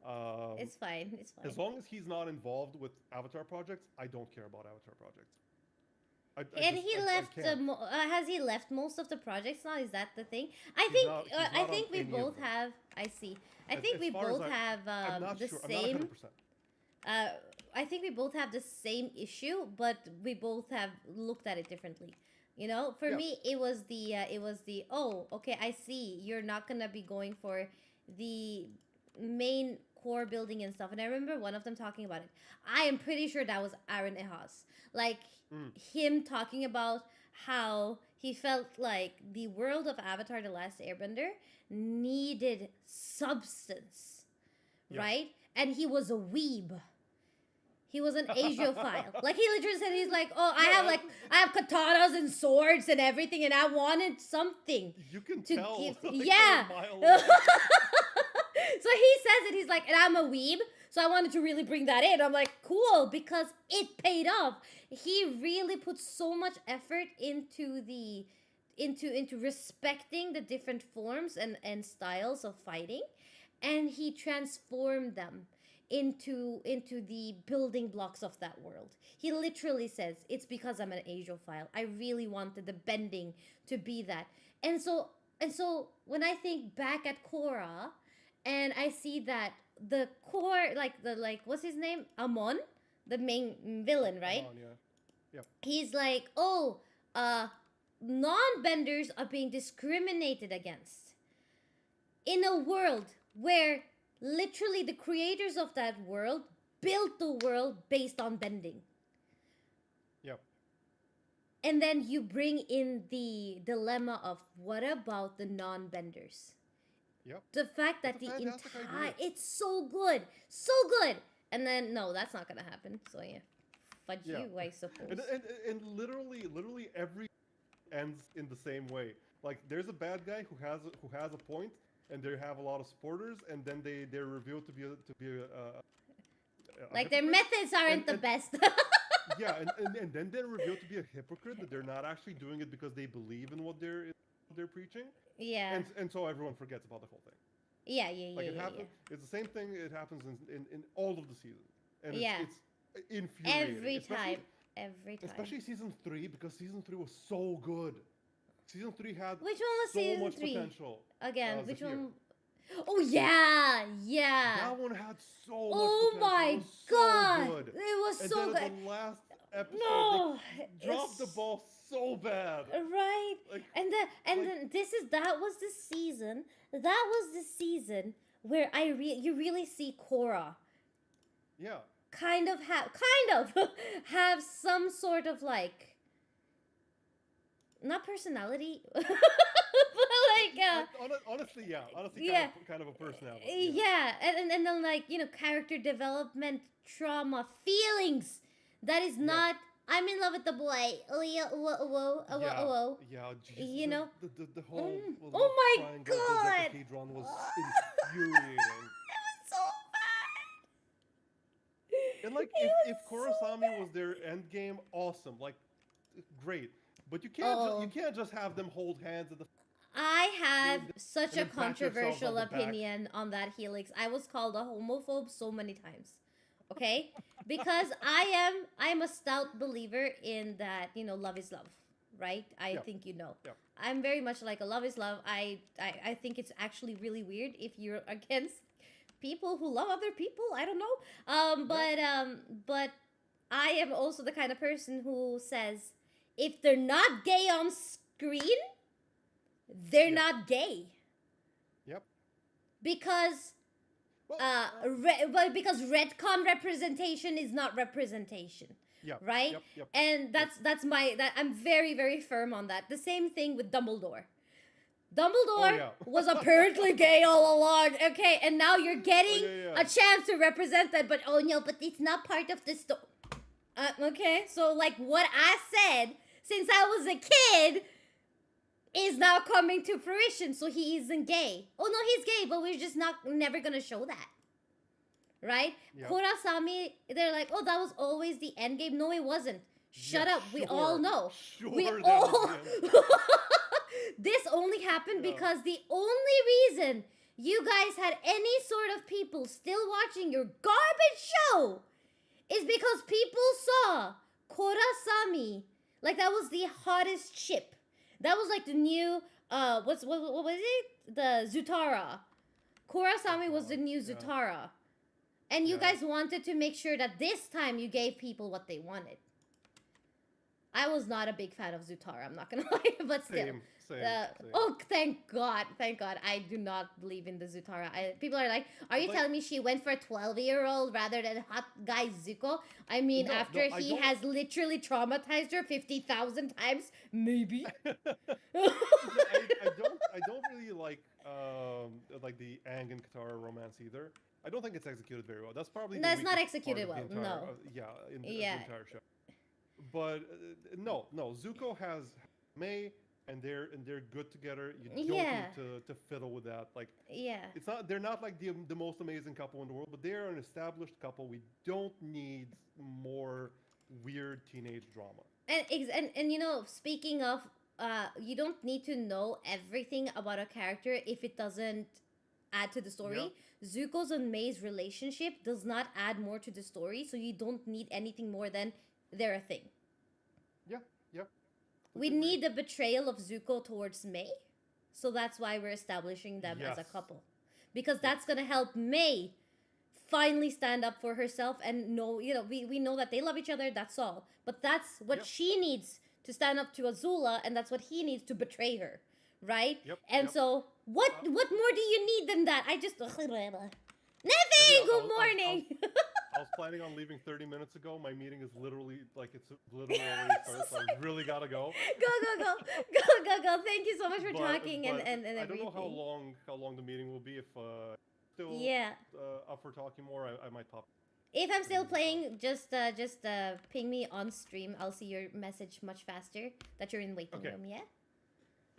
Um, It's fine. as long as he's not involved with Avatar projects, I don't care about Avatar projects. And he left. can't. Has he left most of the projects now? Is that the thing? I He's think. not- he's I not think on we any of both them. have. I see. I As- think as we far as both have I'm not the sure. same. I'm not 100%. I think we both have the same issue, but we both have looked at it differently. You know, for Yeah. me, it was the oh, okay, I see. You're not gonna be going for the main core building and stuff. And I remember one of them talking about it. I am pretty sure that was Aaron Ehas. Like him talking about how he felt like the world of Avatar: The Last Airbender needed substance. right? And he was a weeb. He was an Asiophile. Like, he literally said, he's like, oh, I have katanas and swords and everything, and I wanted something. You can to tell. give. Like, Yeah. a mile away. So he says it, he's like, and I'm a weeb, so I wanted to really bring that in. I'm like, cool, because it paid off. He really put so much effort into respecting the different forms and styles of fighting, and he transformed them into the building blocks of that world. He literally says, it's because I'm an Asiophile. I really wanted the bending to be that. And so when I think back at KORO, and I see that the core, what's his name? Amon, the main villain, right? Amon, yeah. Yep. He's like, oh, non-benders are being discriminated against in a world where literally the creators of that world built the world based on bending. Yep. And then you bring in the dilemma of, what about the non-benders? Yep. The fact that That's a fantastic idea. it's so good. And then, no, that's not gonna happen. So yeah, fudge you, I suppose. And literally every ends in the same way. Like, there's a bad guy who has a point, and they have a lot of supporters, and then they're revealed to be like, their methods aren't the best. Yeah, and then they're revealed to be a hypocrite, that they're not actually doing it because they believe in what they're preaching. Yeah. And so everyone forgets about the whole thing. Yeah. Like, it happens. It's the same thing. It happens in all of the seasons, and it's infuriating. Every time. Especially season 3, because season 3 was so good. Season 3 had which one was so season much 3? potential. Again, which Zafir. one? Oh yeah. That one had so much Oh potential. my It was god! so good. It was And so then good. at the last episode, No, they dropped the ball so bad. Right. Like, And then that was the season. That was the season where you really see KORO yeah. kind of have some sort of, like, not personality, but like honestly, yeah. Honestly, yeah. kind of a personality. Yeah, and then, like, character development, trauma, feelings. That is not, I'm in love with the boy. Oh yeah, whoa. Yeah, Jesus. You know? The whole oh my triangle god! dodecahedron was infuriating. So bad. And like, if Kurosami was their end game, awesome. Like, great. But you can't just have them hold hands at the. I have such a then pat yourself controversial on the back. opinion on that Helix. I was called a homophobe so many times. Okay? Because I am a stout believer in that, love is love, right? I think you know. Yeah. I'm very much like a love is love. I think it's actually really weird if you're against people who love other people. I don't know. But I am also the kind of person who says, if they're not gay on screen, they're not gay. Yep. Because because retcon representation is not representation. Yep. Right? Yep. And that's I'm very, very firm on that. The same thing with Dumbledore. Dumbledore was apparently gay all along. Okay, and now you're getting a chance to represent that, but but it's not part of the story. Okay, so like what I said since I was a kid is now coming to fruition. So he isn't gay. Oh no, he's gay, but we're just never gonna show that. Right? Yep. Kurosami, they're like, oh, that was always the end game. No, it wasn't. Shut up. We all know. We all. This only happened because the only reason you guys had any sort of people still watching your garbage show is because people saw Kurosami. Like, that was the hottest ship. That was like the new, what was it? The Zutara. Kurosami was the new Zutara. And you guys wanted to make sure that this time you gave people what they wanted. I was not a big fan of Zutara, I'm not gonna lie, but still. Same. Oh, thank God. I do not believe in the Zutara. People are like, are you telling me she went for a 12-year-old rather than hot guy Zuko? I mean, he has literally traumatized her 50,000 times, maybe. I don't really like the Aang and Katara romance either. I don't think it's executed very well. That's probably the That's not weakest executed part of the well, entire, no. in the Yeah. entire show. But no, Zuko has Mei, and they're good together. You don't Yeah. need to fiddle with that. Like, Yeah. it's not, they're not like the most amazing couple in the world, but they're an established couple. We don't need more weird teenage drama. And you know, speaking of, you don't need to know everything about a character if it doesn't add to the story. Zuko's and Mei's relationship does not add more to the story, so you don't need anything more than they're a thing. Yeah. We need the betrayal of Zuko towards Mei, so that's why we're establishing them as a Yes. couple. Because that's gonna help Mei finally stand up for herself and know, you know, we know that they love each other, that's all. But that's what she needs to stand up to Azula, and that's what he needs to betray her, right? And so, what more do you need than that? I just... Nephyne, good morning! I was planning on leaving 30 minutes ago. My meeting is literally, like, it's literally already started, so I really gotta go. Go. Thank you so much for talking and everything. I don't know how long the meeting will be. If still up for talking more, I might pop. If I'm still playing, just ping me on stream. I'll see your message much faster that you're in waiting room, yeah?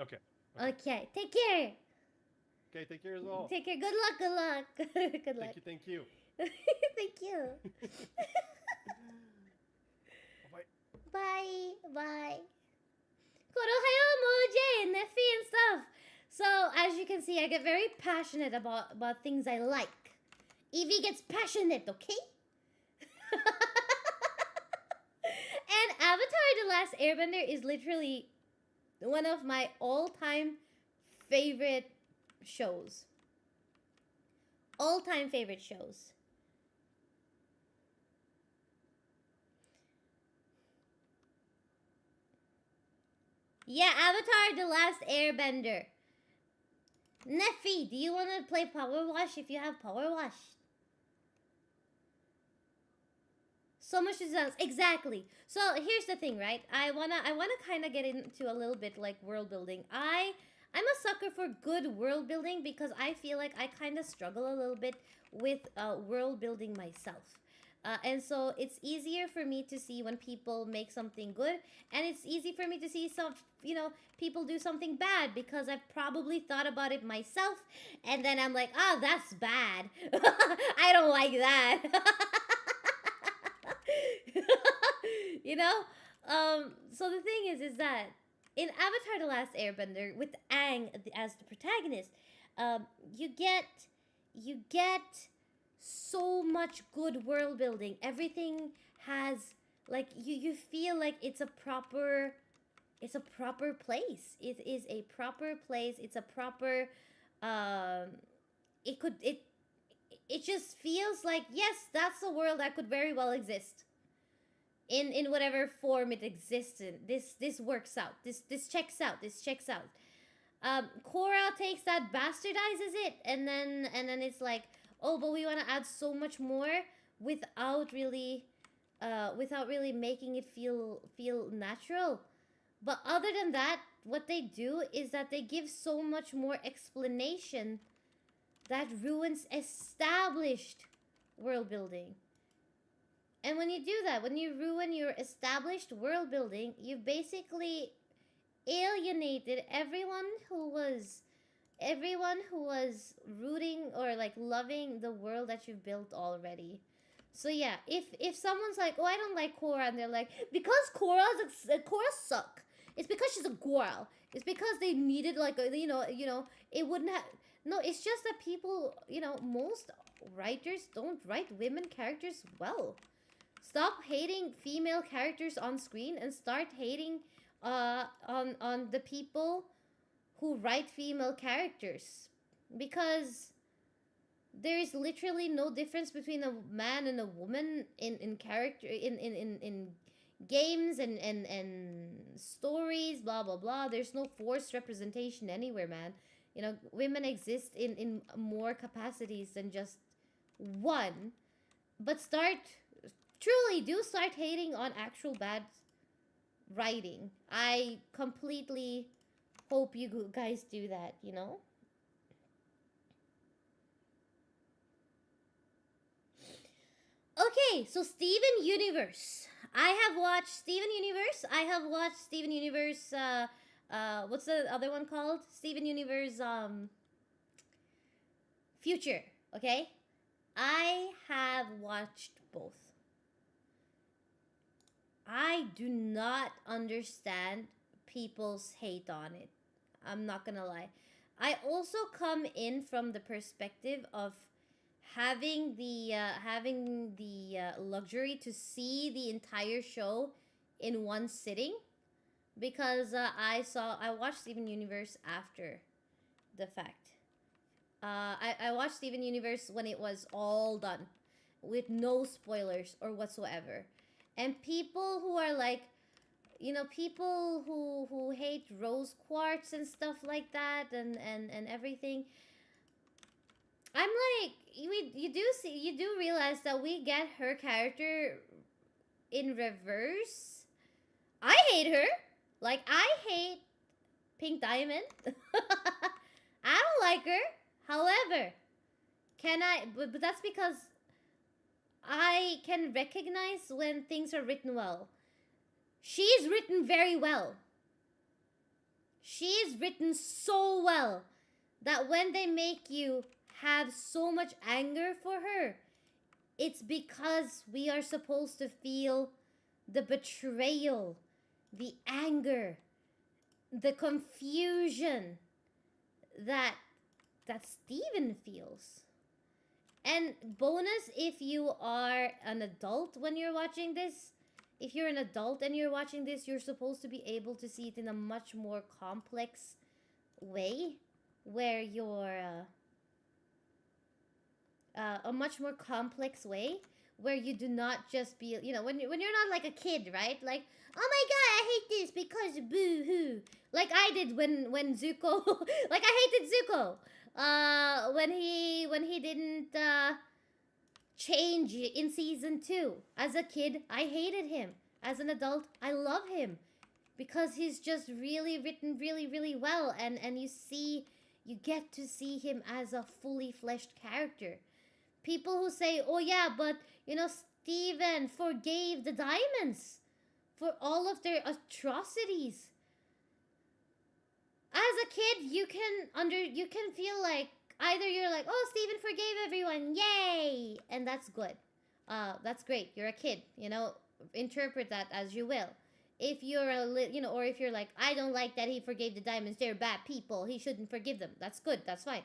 Okay. Okay, take care. Okay, take care as well. Take care. Good luck. Good luck. Thank you. Thank you. Bye. Korohayo Moje and Nephi and stuff. So, as you can see, I get very passionate about things I like. Evie gets passionate, okay? And Avatar The Last Airbender is literally one of my all-time favorite shows. All-time favorite shows. Yeah, Avatar The Last Airbender. Nephi, do you want to play Power Wash if you have Power Wash? So much designs, exactly. So here's the thing, right? I wanna kind of get into a little bit like world building. I'm a sucker for good world building because I feel like I kind of struggle a little bit with world building myself. And so it's easier for me to see when people make something good, and it's easy for me to see some, people do something bad because I've probably thought about it myself, and then I'm like, oh, that's bad. I don't like that. So the thing is that in Avatar The Last Airbender, with Aang as the protagonist, you get so much good world building. Everything has, like, you feel like it's a proper place. It is a proper place. It's a proper, it just feels like, yes, that's a world that could very well exist. In whatever form it exists in. This works out. This checks out. Korra takes that, bastardizes it, and then it's like, oh, but we want to add so much more without really making it feel natural. But other than that, what they do is that they give so much more explanation that ruins established world building. And when you do that, when you ruin your established world building, you've basically alienated everyone who was rooting or like loving the world that you've built already. So yeah, if someone's like, oh, I don't like Korra, and they're like, because Korra suck. It's because she's a girl. It's because they needed like it wouldn't have. No, it's just that people, most writers don't write women characters well. Stop hating female characters on screen and start hating on the people who write female characters, because there is literally no difference between a man and a woman in character in games and stories, blah blah blah. There's no forced representation anywhere, man. Women exist in more capacities than just one. But truly do start hating on actual bad writing. I completely hope you guys do that, Okay, so Steven Universe. I have watched Steven Universe. I have watched Steven Universe. What's the other one called? Steven Universe. Future. Okay, I have watched both. I do not understand people's hate on it. I'm not gonna lie. I also come in from the perspective of having the luxury to see the entire show in one sitting, because I watched Steven Universe after the fact. I watched Steven Universe when it was all done, with no spoilers or whatsoever. And people who are like, people who hate Rose Quartz and stuff like that, and everything. I'm like, you do realize that we get her character in reverse. I hate her. Like, I hate Pink Diamond. I don't like her. However, but that's because I can recognize when things are written well. She's written very well. She's written so well that when they make you have so much anger for her, it's because we are supposed to feel the betrayal, the anger, the confusion that Steven feels. And bonus, if you are an adult when you're watching this, if you're an adult and you're watching this, you're supposed to be able to see it in a much more complex way, where you're a much more complex way, where you do not just be, when you're not like a kid, right? Like, oh my god, I hate this because boo-hoo. Like I did when Zuko, like I hated Zuko. When he didn't change in season 2. As a kid, I hated him. As an adult, I love him, because he's just really written really, really well, and you get to see him as a fully fleshed character. People who say, oh yeah, but Steven forgave the diamonds for all of their atrocities. As a kid, you can feel like either you're like, oh, Steven forgave everyone, yay, and that's good. That's great. You're a kid, interpret that as you will. If you're or if you're like, I don't like that he forgave the diamonds, they're bad people, he shouldn't forgive them. That's good. That's fine.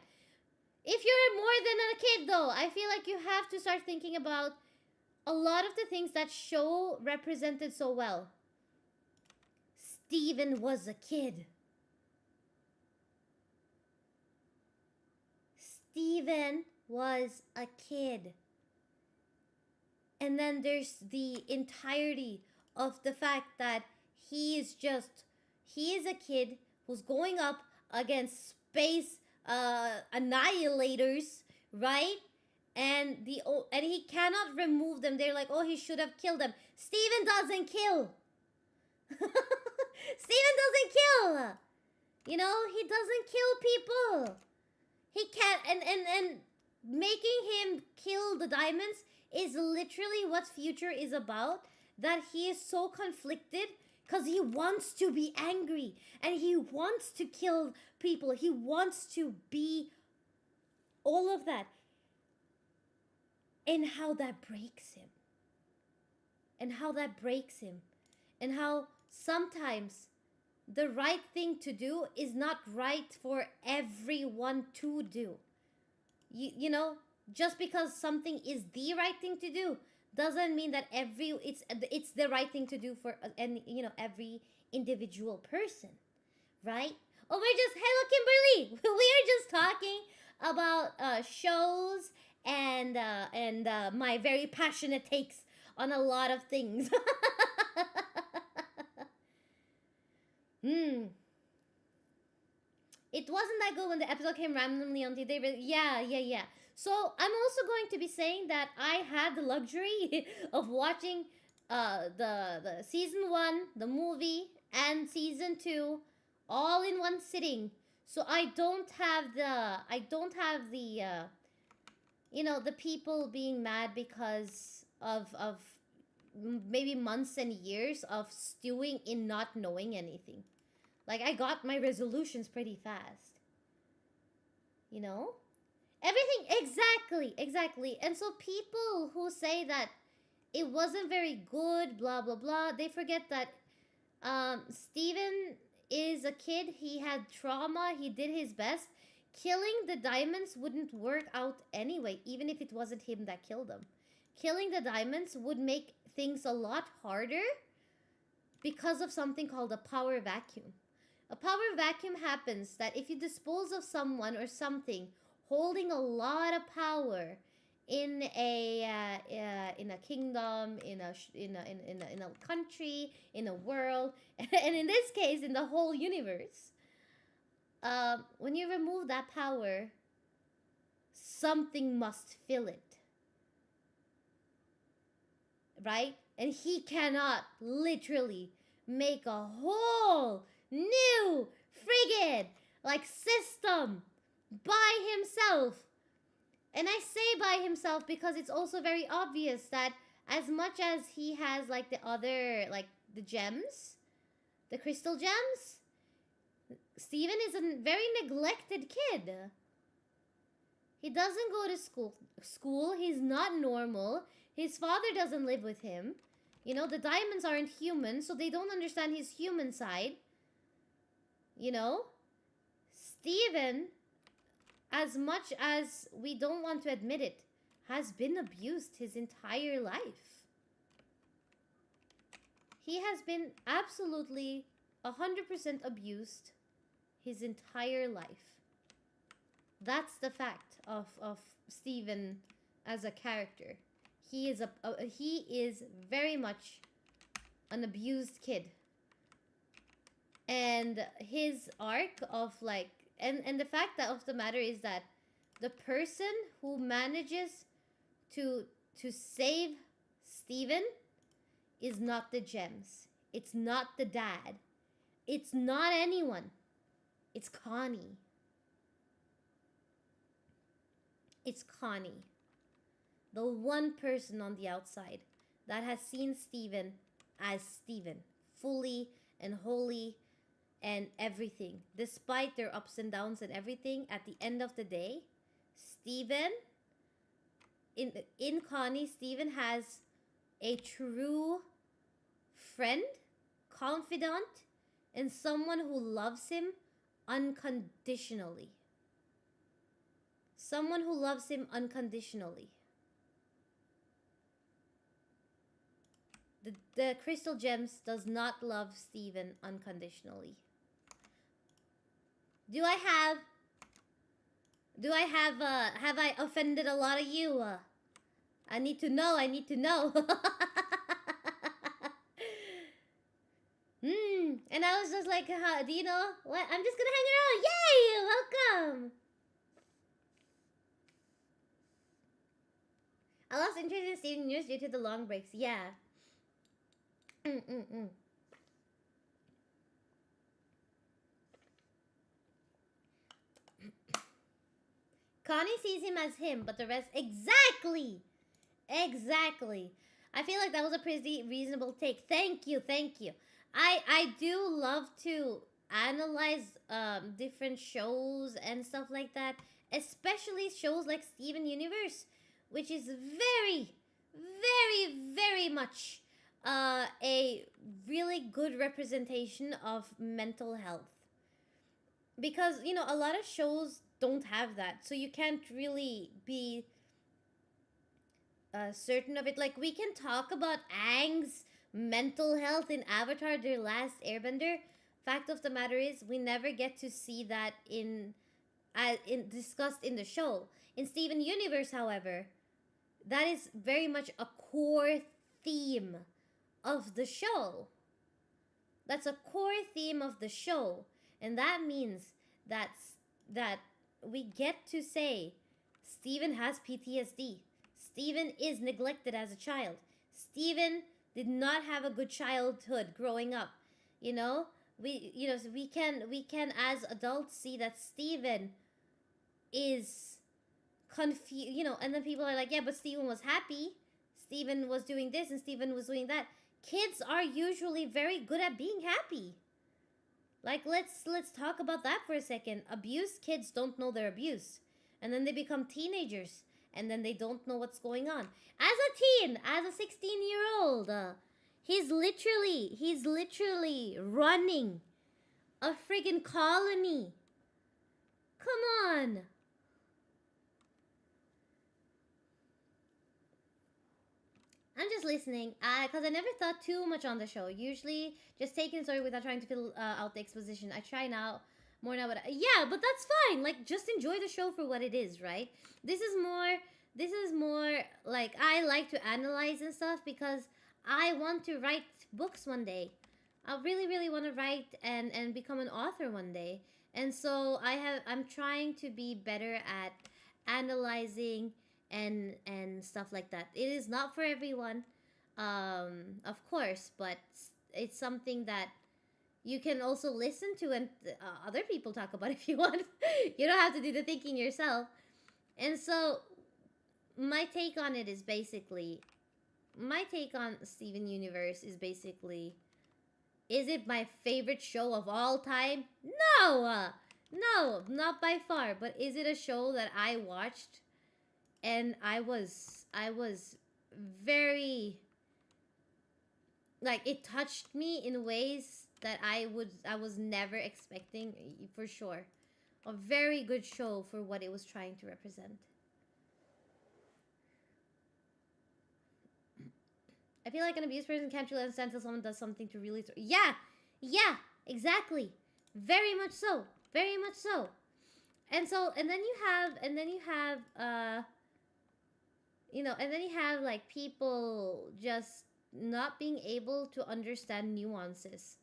If you're more than a kid, though, I feel like you have to start thinking about a lot of the things that show represented so well. Steven was a kid. Steven was a kid. And then there's the entirety of the fact that he is a kid who's going up against space annihilators, right? And he cannot remove them. They're like, oh, he should have killed them. Steven doesn't kill. Steven doesn't kill. He doesn't kill people. He can't, and making him kill the diamonds is literally what Future is about. That he is so conflicted because he wants to be angry and he wants to kill people. He wants to be all of that. And how that breaks him. And how sometimes the right thing to do is not right for everyone to do. Just because something is the right thing to do doesn't mean that it's the right thing to do for every individual person, right? Oh, hello, Kimberly. We are just talking about shows and my very passionate takes on a lot of things. It wasn't that good when the episode came randomly on TV. Yeah. So I'm also going to be saying that I had the luxury of watching the season 1, the movie, and season 2 all in one sitting. So I don't have the the people being mad because of maybe months and years of stewing in not knowing anything. Like, I got my resolutions pretty fast. You know? Everything, exactly. And so people who say that it wasn't very good, blah, blah, blah, they forget that Steven is a kid. He had trauma. He did his best. Killing the diamonds wouldn't work out anyway, even if it wasn't him that killed them. Killing the diamonds would make things a lot harder because of something called a power vacuum. A power vacuum happens that if you dispose of someone or something holding a lot of power in a kingdom, in a country, in a world, and in this case, in the whole universe, when you remove that power, something must fill it. Right? And he cannot literally make a whole new friggin' like system by himself. And I say by himself because it's also very obvious that as much as he has like the other, like the gems, the crystal gems, Steven is a very neglected kid. He doesn't go to school. He's not normal. His father doesn't live with him. You know, the diamonds aren't human, so they don't understand his human side. You know? Steven, as much as we don't want to admit it, has been abused his entire life. He has been absolutely 100% abused his entire life. That's the fact of Steven as a character. He is very much an abused kid. And his arc of like, and the fact of the matter is that the person who manages to save Steven is not the gems. It's not the dad. It's not anyone. It's Connie. It's Connie. The one person on the outside that has seen Steven as Steven, fully and wholly and everything. Despite their ups and downs and everything, at the end of the day, Steven, in Connie, Steven has a true friend, confidant, and someone who loves him unconditionally. Someone who loves him unconditionally. The crystal gems does not love Steven unconditionally. Have I offended a lot of you? I need to know. And I was just like, do you know what? I'm just gonna hang around. Yay! Welcome! I lost interest in Steven news due to the long breaks. Yeah. Connie sees him as him, but the rest... Exactly! I feel like that was a pretty reasonable take. Thank you. I do love to analyze different shows and stuff like that. Especially shows like Steven Universe, which is very, very, very much a really good representation of mental health. Because, you know, a lot of shows don't have that. So you can't really be certain of it. Like, we can talk about Aang's mental health in Avatar, The Last Airbender. Fact of the matter is, we never get to see that discussed in the show. In Steven Universe, however, that is very much a core theme of the show. That's a core theme of the show. And that means that we get to say Steven has PTSD. Steven is neglected as a child. Steven did not have a good childhood growing up. You know, we can as adults see that Steven is confused, you know, and then people are like, yeah, but Steven was happy. Steven was doing this and Steven was doing that. Kids are usually very good at being happy. Like, let's talk about that for a second. Abused kids don't know they're abused. And then they become teenagers. And then they don't know what's going on. As a teen, as a 16-year-old, he's literally running a friggin' colony. Come on. I'm just listening, because I never thought too much on the show. Usually, just taking the story without trying to fill out the exposition. I try now, more now, but yeah, but that's fine. Like, just enjoy the show for what it is, right? This is more like, I like to analyze and stuff because I want to write books one day. I really, really want to write and become an author one day. And so I'm trying to be better at analyzing and stuff like that. It is not for everyone, of course, but it's something that you can also listen to and other people talk about if you want. You don't have to do the thinking yourself. And so my take on it is basically, my take on Steven Universe is basically, is it my favorite show of all time? No! No, not by far. But is it a show that I watched and I was very, like, it touched me in ways that I was never expecting, for sure. A very good show for what it was trying to represent. I feel like an abused person can't really understand until someone does something to really... Yeah! Yeah! Exactly! Very much so! Very much so! And then you have, you know, and then you have, like, people just not being able to understand nuances.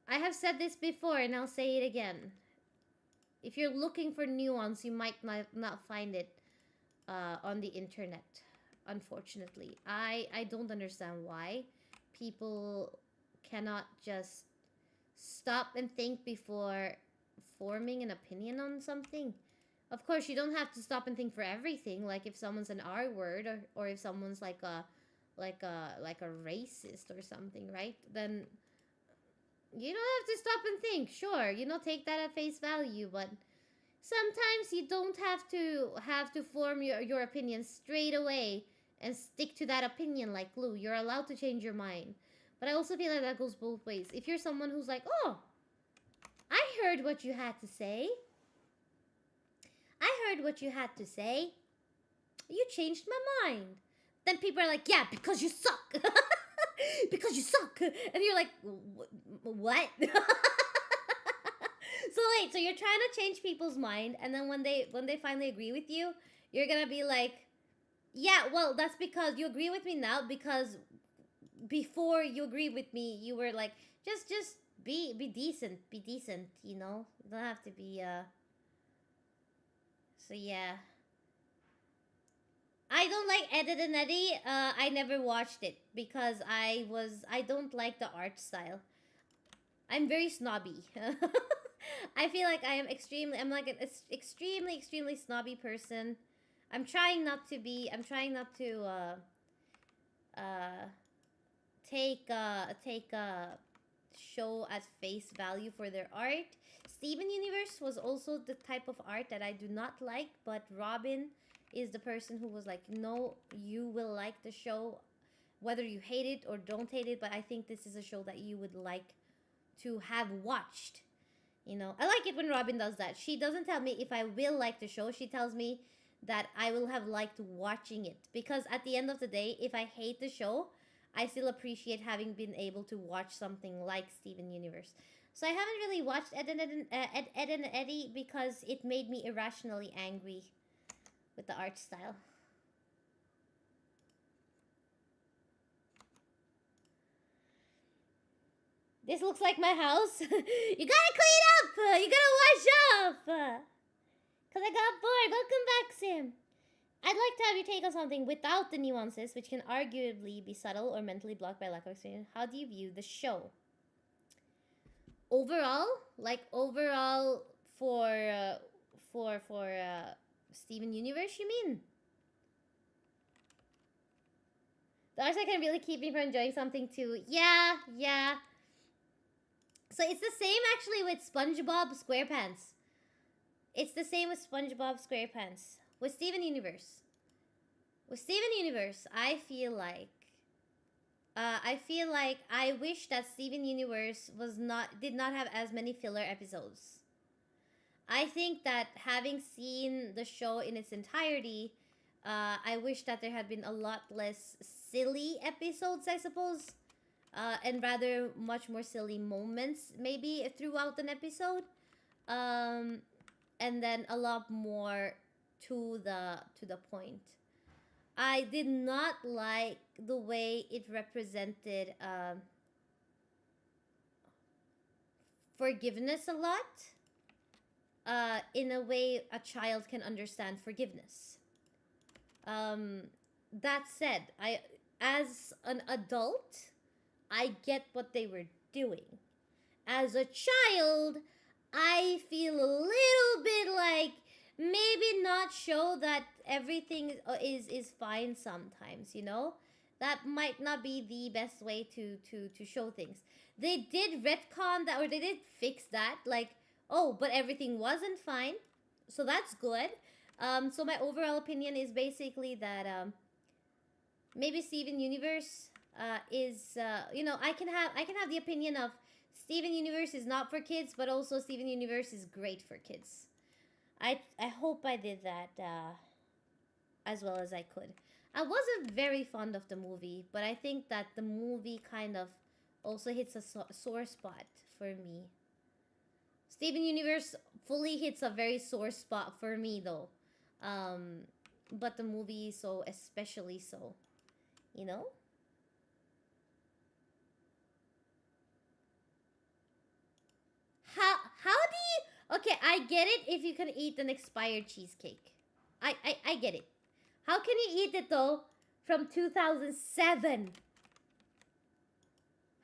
I have said this before, and I'll say it again. If you're looking for nuance, you might not find it on the internet. Unfortunately, I don't understand why people cannot just stop and think before forming an opinion on something. Of course, you don't have to stop and think for everything. Like if someone's an R word, or if someone's like a racist or something, right? Then you don't have to stop and think. Sure, you know, take that at face value, but sometimes you don't have to form your opinion straight away and stick to that opinion like glue. You're allowed to change your mind. But I also feel like that goes both ways. If you're someone who's like, oh, I heard what you had to say. I heard what you had to say. You changed my mind. Then people are like, yeah, because you suck. Because you suck. And you're like, what? So wait, so you're trying to change people's mind, and then when they finally agree with you, you're gonna be like, yeah, well, that's because you agree with me now, because before you agree with me, you were like, just be decent, you know? You don't have to be, so yeah. I don't like Ed, Edd n Eddy. I never watched it because I don't like the art style. I'm very snobby. I feel like I'm like an extremely snobby person. I'm trying not to take a show at face value for their art. Steven Universe was also the type of art that I do not like, but Robin is the person who was like, no, you will like the show whether you hate it or don't hate it, but I think this is a show that you would like to have watched. You know, I like it when Robin does that. She doesn't tell me if I will like the show. She tells me that I will have liked watching it. Because at the end of the day, if I hate the show, I still appreciate having been able to watch something like Steven Universe. So I haven't really watched Ed, and Eddy because it made me irrationally angry with the art style. This looks like my house. You gotta clean up! You gotta wash off! Cause I got bored. Welcome back, Sim. I'd like to have your take on something without the nuances, which can arguably be subtle or mentally blocked by lack of experience. How do you view the show? Overall? Like, overall for Steven Universe, you mean? The art style can really keep me from enjoying something too. Yeah, yeah. So it's the same actually with SpongeBob SquarePants. It's the same with SpongeBob SquarePants. With Steven Universe. With Steven Universe, I feel like I wish that Steven Universe did not have as many filler episodes. I think that having seen the show in its entirety, I wish that there had been a lot less silly episodes, I suppose. And rather much more silly moments, maybe, throughout an episode. And then a lot more to the point. I did not like the way it represented forgiveness a lot. In a way a child can understand forgiveness. That said, as an adult, I get what they were doing. As a child, I feel a little bit like maybe not show that everything is fine sometimes, you know? That might not be the best way to show things. They did retcon that, or they did fix that, like, oh, but everything wasn't fine. So that's good. So my overall opinion is basically that maybe Steven Universe is you know, I can have the opinion of Steven Universe is not for kids, but also Steven Universe is great for kids. I hope I did that as well as I could. I wasn't very fond of the movie, but I think that the movie kind of also hits a sore spot for me. Steven Universe fully hits a very sore spot for me, though. But the movie, so especially so. You know? How do you... Okay, I get it if you can eat an expired cheesecake. I get it. How can you eat it, though, from 2007?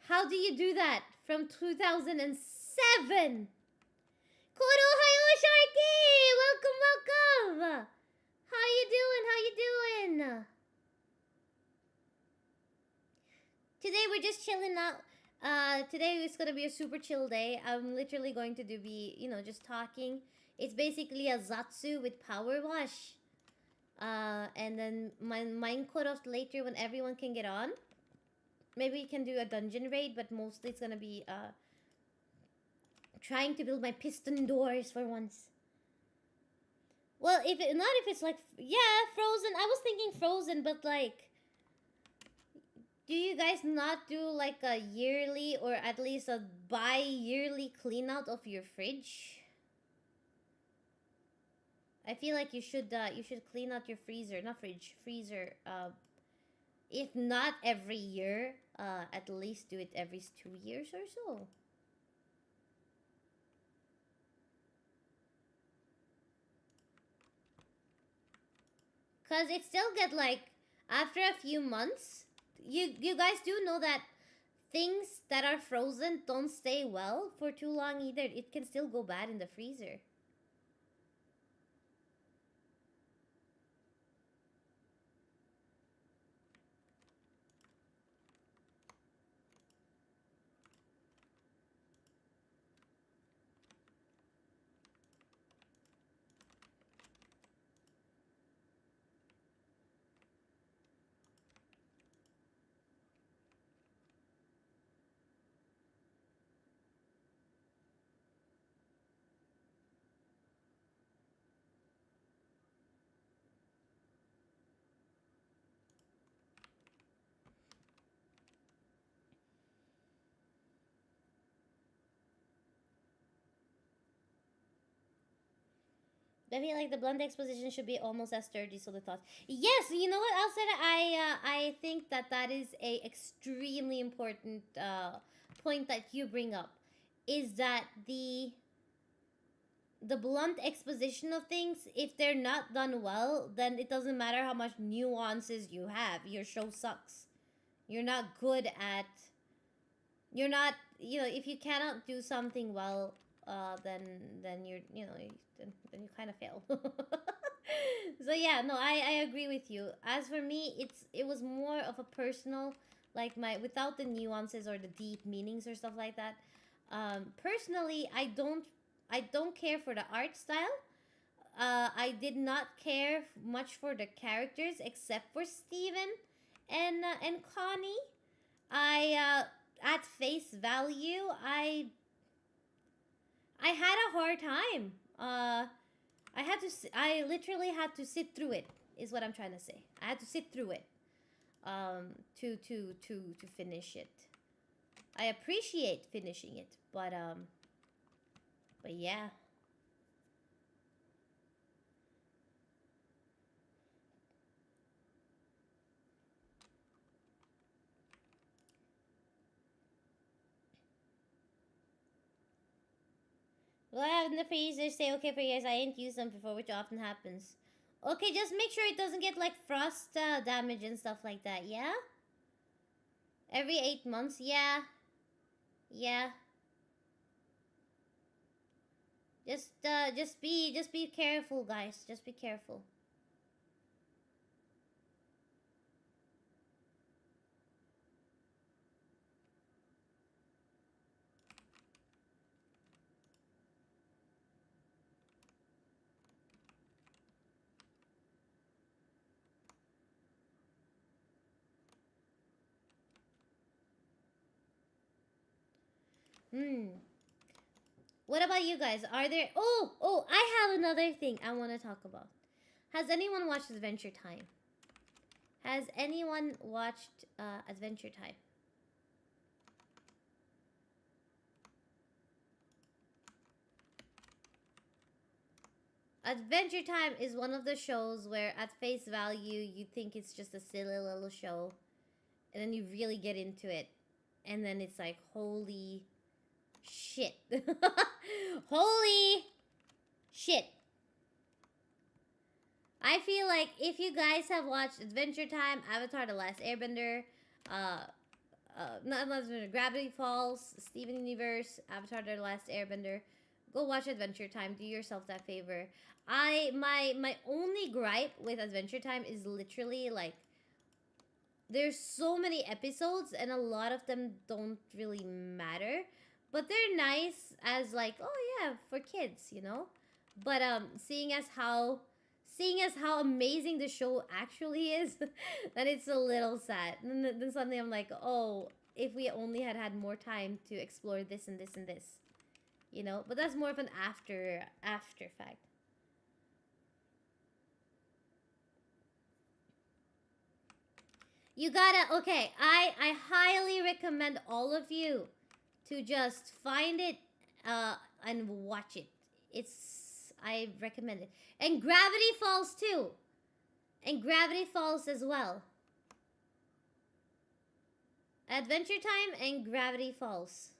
How do you do that from 2007? Koro, hayo, Sharky! Welcome! How you doing? Today we're just chilling out. Today is gonna be a super chill day. I'm literally going to be, you know, just talking. It's basically a Zatsu with power wash. And then mine cut off later when everyone can get on. Maybe we can do a dungeon raid, but mostly it's gonna be trying to build my piston doors for once. Well, if it's like, yeah, Frozen. I was thinking Frozen, but like, do you guys not do like a yearly or at least a bi-yearly clean out of your fridge? I feel like you should clean out your freezer, not fridge, freezer. If not every year, at least do it every 2 years or so. Cause it still get like, after a few months, you guys do know that things that are frozen don't stay well for too long either. It can still go bad in the freezer. I feel like the blunt exposition should be almost as sturdy, so the thoughts. Yes, you know what, Alceta? I think that is a extremely important point that you bring up. Is that the blunt exposition of things, if they're not done well, then it doesn't matter how much nuances you have. Your show sucks. You're not good at... You're not... You know, if you cannot do something well, then you're, you know... Then you kind of fail. So yeah, no, I agree with you. As for me, it was more of a personal, like my without the nuances or the deep meanings or stuff like that. Personally, I don't care for the art style. I did not care much for the characters except for Steven and Connie. At face value, I had a hard time. I literally had to sit through it. Is what I'm trying to say. I had to sit through it. To finish it. I appreciate finishing it, but yeah. Go have in the freezer, stay okay for years. I ain't used them before, which often happens. Okay, just make sure it doesn't get like frost damage and stuff like that, yeah? Every 8 months, yeah. Yeah. Just be careful, guys. Just be careful. What about you guys? Are there... Oh, I have another thing I want to talk about. Has anyone watched Adventure Time? Has anyone watched Adventure Time? Adventure Time is one of the shows where at face value you think it's just a silly little show. And then you really get into it. And then it's like, holy shit. Holy shit. I feel like if you guys have watched Adventure Time, Avatar The Last Airbender, not Gravity Falls, Steven Universe, Avatar The Last Airbender, go watch Adventure Time. Do yourself that favor. My only gripe with Adventure Time is literally like there's so many episodes and a lot of them don't really matter, but they're nice as like, oh yeah, for kids, you know. But seeing as how amazing the show actually is, then it's a little sad. And then suddenly I'm like, oh, if we only had more time to explore this and this and this, you know. But that's more of an after fact. You gotta, okay, I highly recommend all of you to just find it and watch it. I recommend it. And Gravity Falls too. And Gravity Falls as well. Adventure Time and Gravity Falls.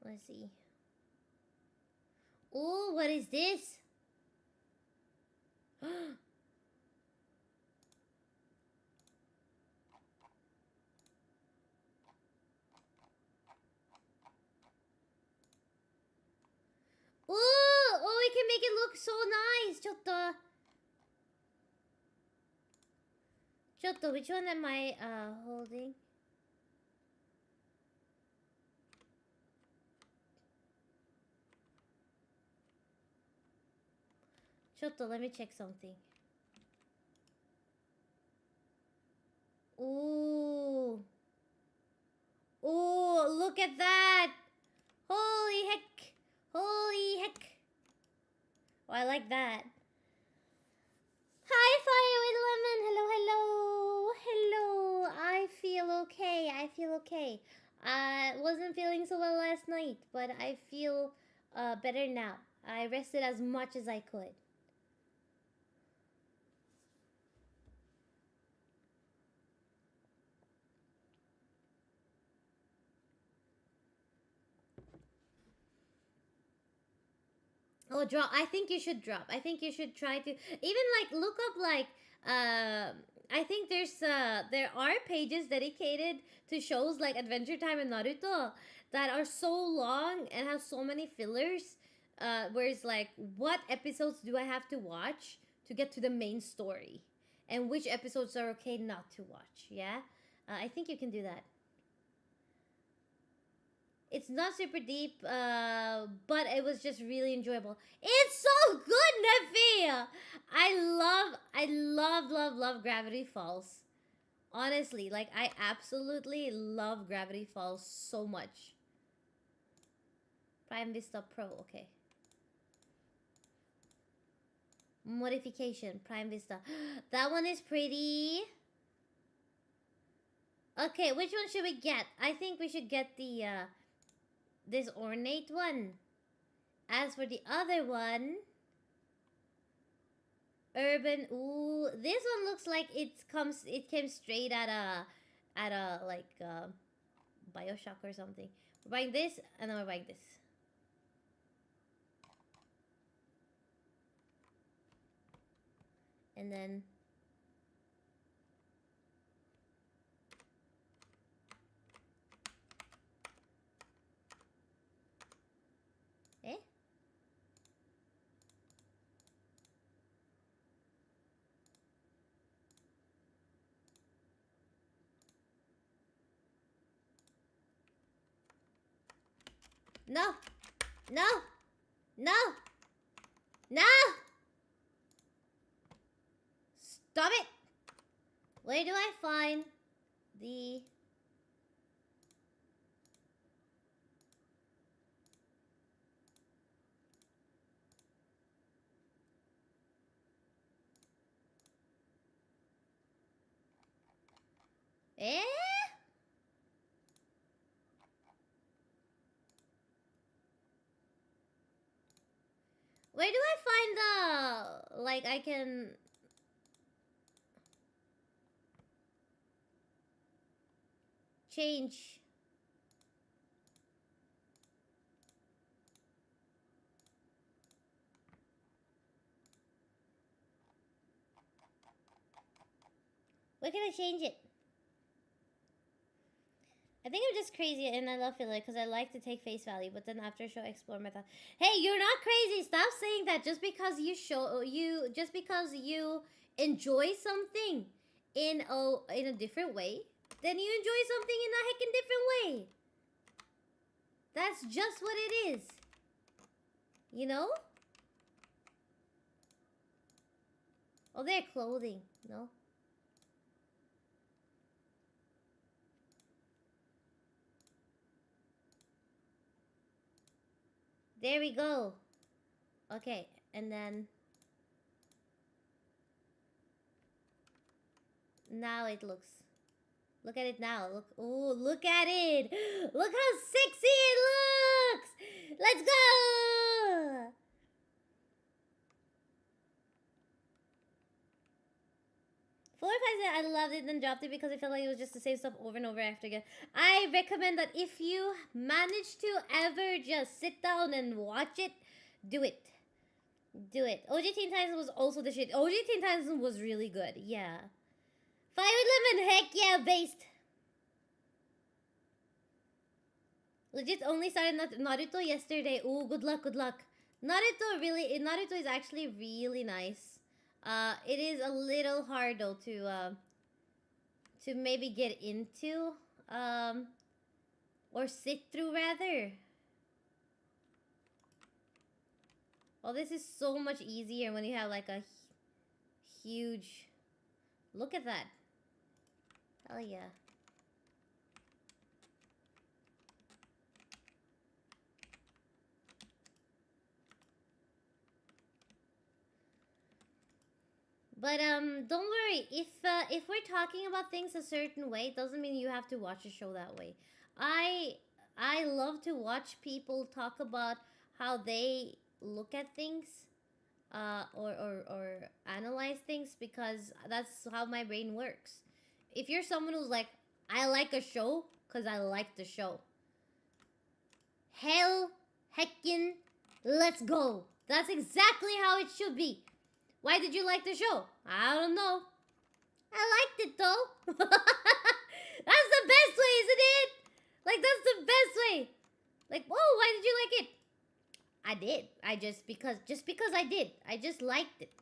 Let's see. Oh, what is this? Oh, we can make it look so nice. Chotto, which one am I holding? Chotto, let me check something. Ooh. Ooh, look at that. Holy heck. Holy heck. Oh, I like that. Hi, Fire with Lemon. Hello, hello. Hello. I feel okay. I feel okay. I wasn't feeling so well last night, but I feel better now. I rested as much as I could. Oh, drop. I think you should drop. I think you should try to even like look up like I think there are pages dedicated to shows like Adventure Time and Naruto that are so long and have so many fillers. Where it's like, what episodes do I have to watch to get to the main story, and which episodes are okay not to watch? Yeah, I think you can do that. It's not super deep, but it was just really enjoyable. It's so good, Nephi! I love Gravity Falls. Honestly, like, I absolutely love Gravity Falls so much. Prime Vista Pro, okay. Modification, Prime Vista. That one is pretty. Okay, which one should we get? I think we should get the, this ornate one. As for the other one, urban. Ooh, this one looks like it came straight at a like BioShock or something. We're buying this, and then we're buying this. And then eh? No! No! No! No! Stop it! Where do I find the... Eh? Where do I find the... like, I can... change... Where can I change it? I think I'm just crazy and I love filler because I like to take face value, but then after show explore method. Hey, you're not crazy. Stop saying that just because you enjoy something in a different way, then you enjoy something in a heckin' different way. That's just what it is. You know? Oh, they're clothing, no? There we go. Okay, and then... now it looks... look at it now. Look, ooh, look at it. Look how sexy it looks. Let's go. Four or five, I loved it and dropped it because I felt like it was just the same stuff over and over after again. I recommend that if you manage to ever just sit down and watch it, do it. Do it. OG Teen Titans was also the shit. OG Teen Titans was really good. Yeah. Fire with lemon, heck yeah, based. Legit only started Naruto yesterday. Ooh, good luck, good luck. Naruto is actually really nice. It is a little hard though to maybe get into, or sit through rather. Well, this is so much easier when you have like a huge, look at that. Hell yeah. But don't worry, if we're talking about things a certain way, it doesn't mean you have to watch a show that way. I love to watch people talk about how they look at things, or analyze things, because that's how my brain works. If you're someone who's like, I like a show because I like the show. Hell, heckin', let's go. That's exactly how it should be. Why did you like the show? I don't know. I liked it though. That's the best way, isn't it? Like, that's the best way. Like, whoa, why did you like it? I did. Just because I did. I just liked it.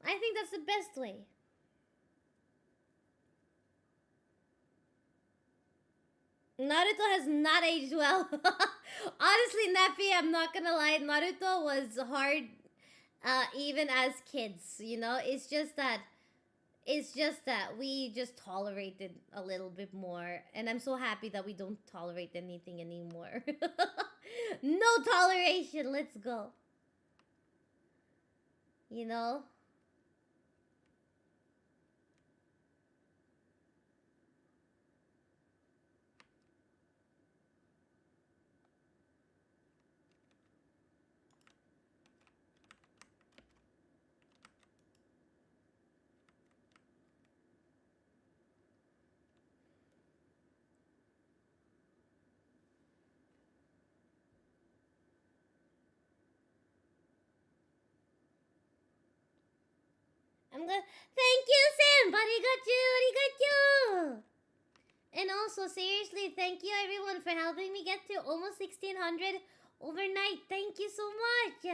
I think that's the best way. Naruto has not aged well. Honestly, Nephi, I'm not gonna lie. Naruto was hard, even as kids. You know, it's just that we just tolerated a little bit more, and I'm so happy that we don't tolerate anything anymore. No toleration. Let's go. You know. I'm gonna thank you, Sam. Arigachu. And also, seriously, thank you everyone for helping me get to almost 1600 overnight. Thank you so much.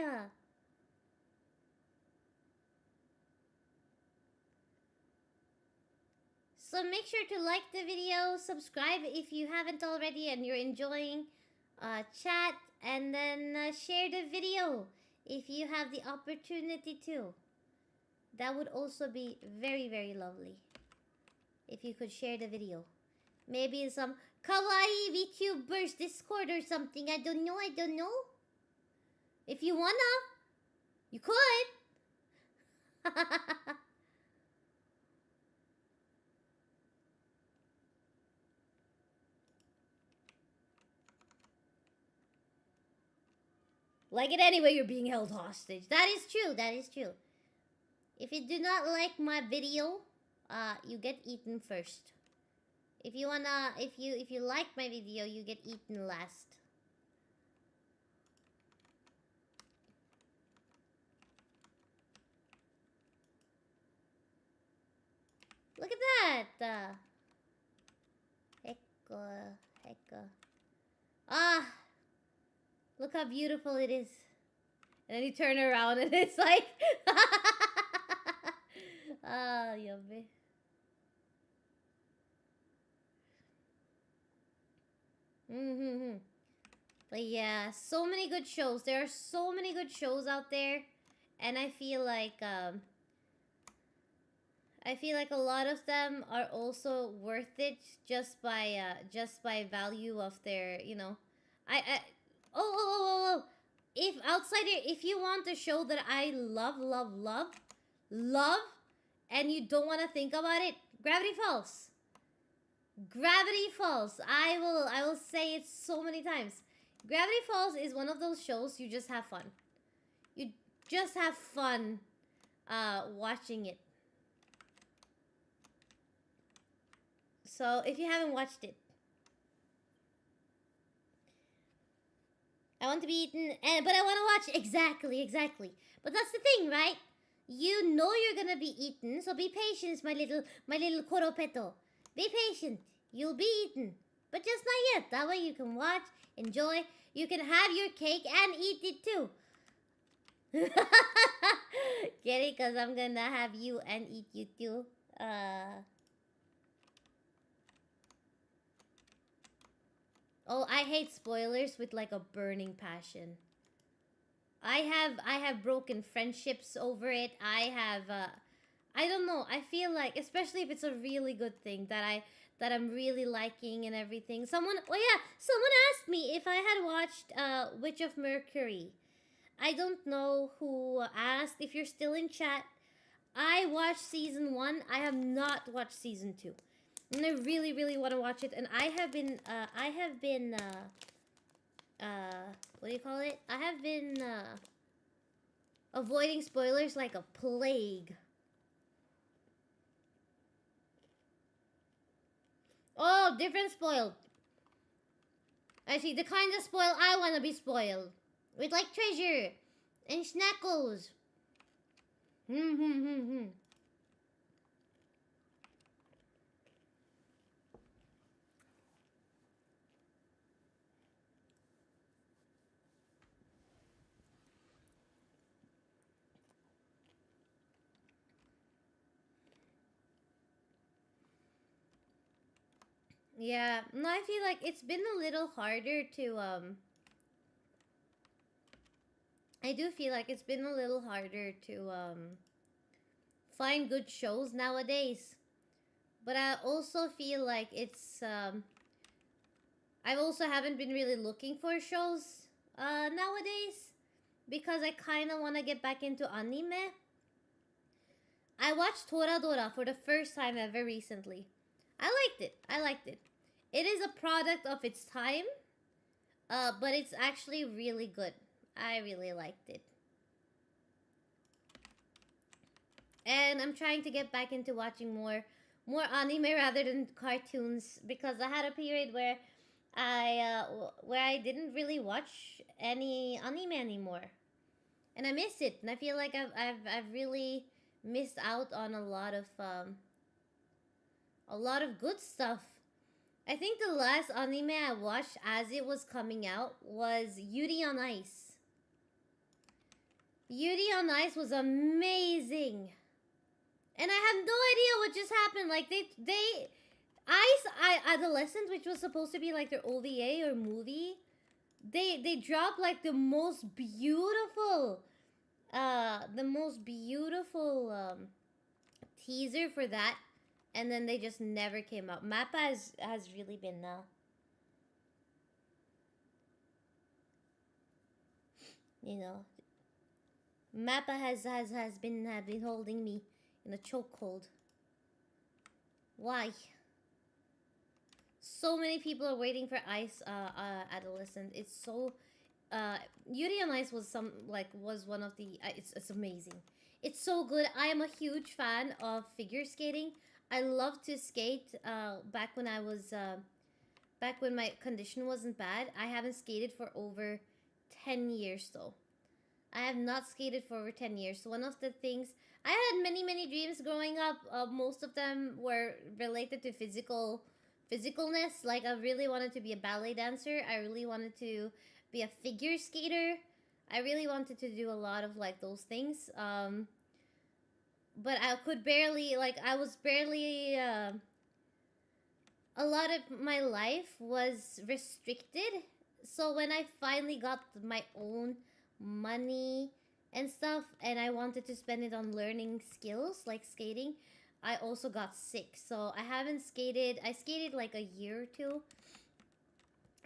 So make sure to like the video, subscribe if you haven't already and you're enjoying chat, and then share the video if you have the opportunity to. That would also be very, very lovely if you could share the video. Maybe in some kawaii VTubers Discord or something. I don't know. If you wanna, you could. Like it anyway, you're being held hostage. That is true. If you do not like my video, you get eaten first. If you like my video, you get eaten last. Look at that. Hecka. Ah, look how beautiful it is. And then you turn around and it's like, ah, yummy. But yeah, so many good shows. There are so many good shows out there, and I feel like a lot of them are also worth it just by value of their, you know. Oh. If you want a show that I love, and you don't want to think about it, Gravity Falls. I will say it so many times. Gravity Falls is one of those shows you just have fun. You just have fun watching it. So if you haven't watched it, I want to be eaten, but I want to watch exactly. But that's the thing, right? You know you're gonna be eaten, so be patient, my little Koropeto. Be patient. You'll be eaten, but just not yet. That way you can watch, enjoy. You can have your cake and eat it too. Get it? Cause I'm gonna have you and eat you too. Oh, I hate spoilers with like a burning passion. I have broken friendships over it. I don't know. I feel like, especially if it's a really good thing that I'm really liking and everything. Someone asked me if I had watched Witch of Mercury. I don't know who asked. If you're still in chat, I watched season 1. I have not watched season 2. And I really, really want to watch it. And I have been what do you call it? I have been avoiding spoilers like a plague. Oh, different spoiled. I see, the kind of spoil I want to be spoiled. With like treasure and schnackles. Yeah, no, I feel like it's been a little harder to, I do feel like it's been a little harder to, find good shows nowadays. But I also feel like it's, I also haven't been really looking for shows, nowadays. Because I kind of want to get back into anime. I watched Toradora for the first time ever recently. I liked it. I liked it. It is a product of its time, but it's actually really good. I really liked it. And I'm trying to get back into watching more anime rather than cartoons, because I had a period where I didn't really watch any anime anymore, and I miss it. And I feel like I've really missed out on a lot of good stuff. I think the last anime I watched as it was coming out was Yuri on Ice. Yuri on Ice was amazing. And I have no idea what just happened. Like, Adolescent, which was supposed to be like their OVA or movie, they dropped like the most beautiful teaser for that, and then they just never came out. Mappa has really been Mappa has been holding me in a chokehold. Why? So many people are waiting for Ice Adolescent. It's so Yuri on Ice was one of the it's amazing. It's so good. I am a huge fan of figure skating. I love to skate. Back when my condition wasn't bad. I haven't skated for over 10 years though. I have not skated for over 10 years. So one of the things, I had many dreams growing up. Most of them were related to physicalness. Like, I really wanted to be a ballet dancer. I really wanted to be a figure skater. I really wanted to do a lot of like those things. But I could barely, a lot of my life was restricted. So when I finally got my own money and stuff, and I wanted to spend it on learning skills like skating, I also got sick. So I haven't skated. I skated like a year or two,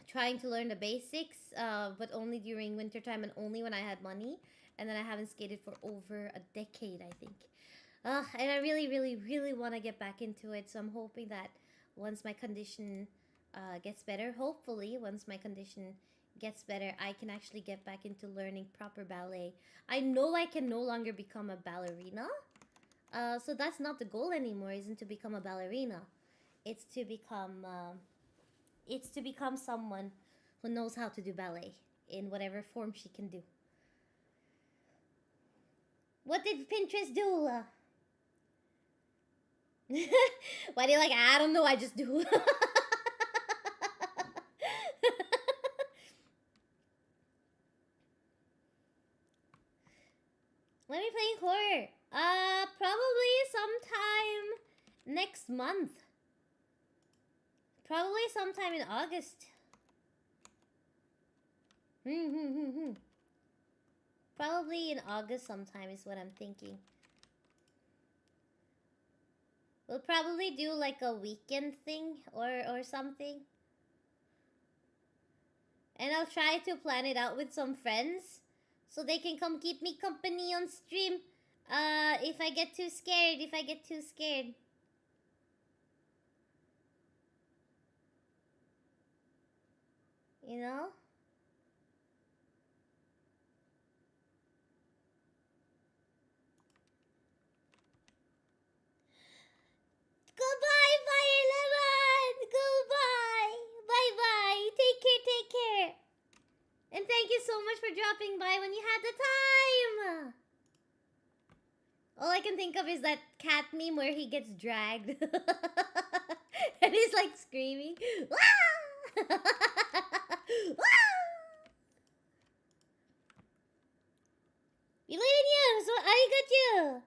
trying to learn the basics, but only during wintertime and only when I had money. And then I haven't skated for over a decade, I think. And I really want to get back into it. So I'm hoping that once my condition gets better, hopefully once my condition gets better, I can actually get back into learning proper ballet. I know I can no longer become a ballerina. So that's not the goal anymore, isn't to become a ballerina. It's to become someone who knows how to do ballet in whatever form she can do. What did Pinterest do? Why do you like, I don't know, I just do. When are we playing horror? Probably sometime next month. Probably sometime in August. Probably in August sometime is what I'm thinking. We'll probably do like a weekend thing or something. And I'll try to plan it out with some friends so they can come keep me company on stream. If I get too scared, You know? Goodbye, Fire Lemon! Goodbye! Bye-bye! Take care! And thank you so much for dropping by when you had the time. All I can think of is that cat meme where he gets dragged. And he's like screaming. Wah! Wah! We believe in you, so arigachu!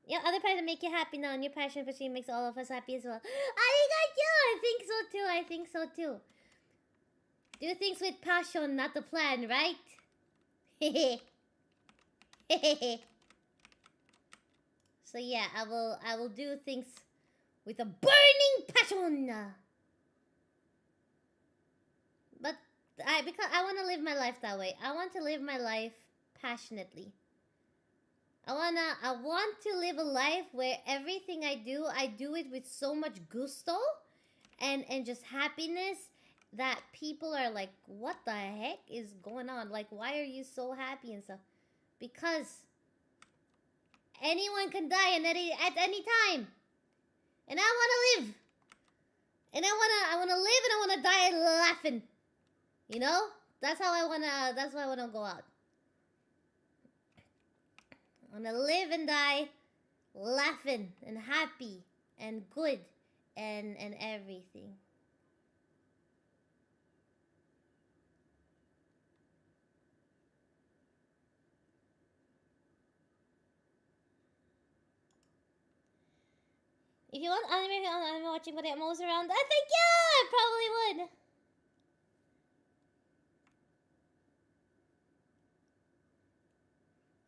Your other passion make you happy now, and your passion for stream makes all of us happy as well. Arigachu! I think so too, I think so too. Do things with passion, not the plan, right? Hehe. Hehehe. So yeah, I will do things with a burning passion. But because I want to live my life that way. I want to live my life passionately. I want to live a life where everything I do it with so much gusto and just happiness that people are like, what the heck is going on? Like, why are you so happy and stuff? Because anyone can die at any time. And I want to live. And I want to live and I want to die laughing. You know? That's why I want to go out. I want to live and die laughing and happy and good and everything. If you want anime watching, but I'm always around, I think yeah, I probably would.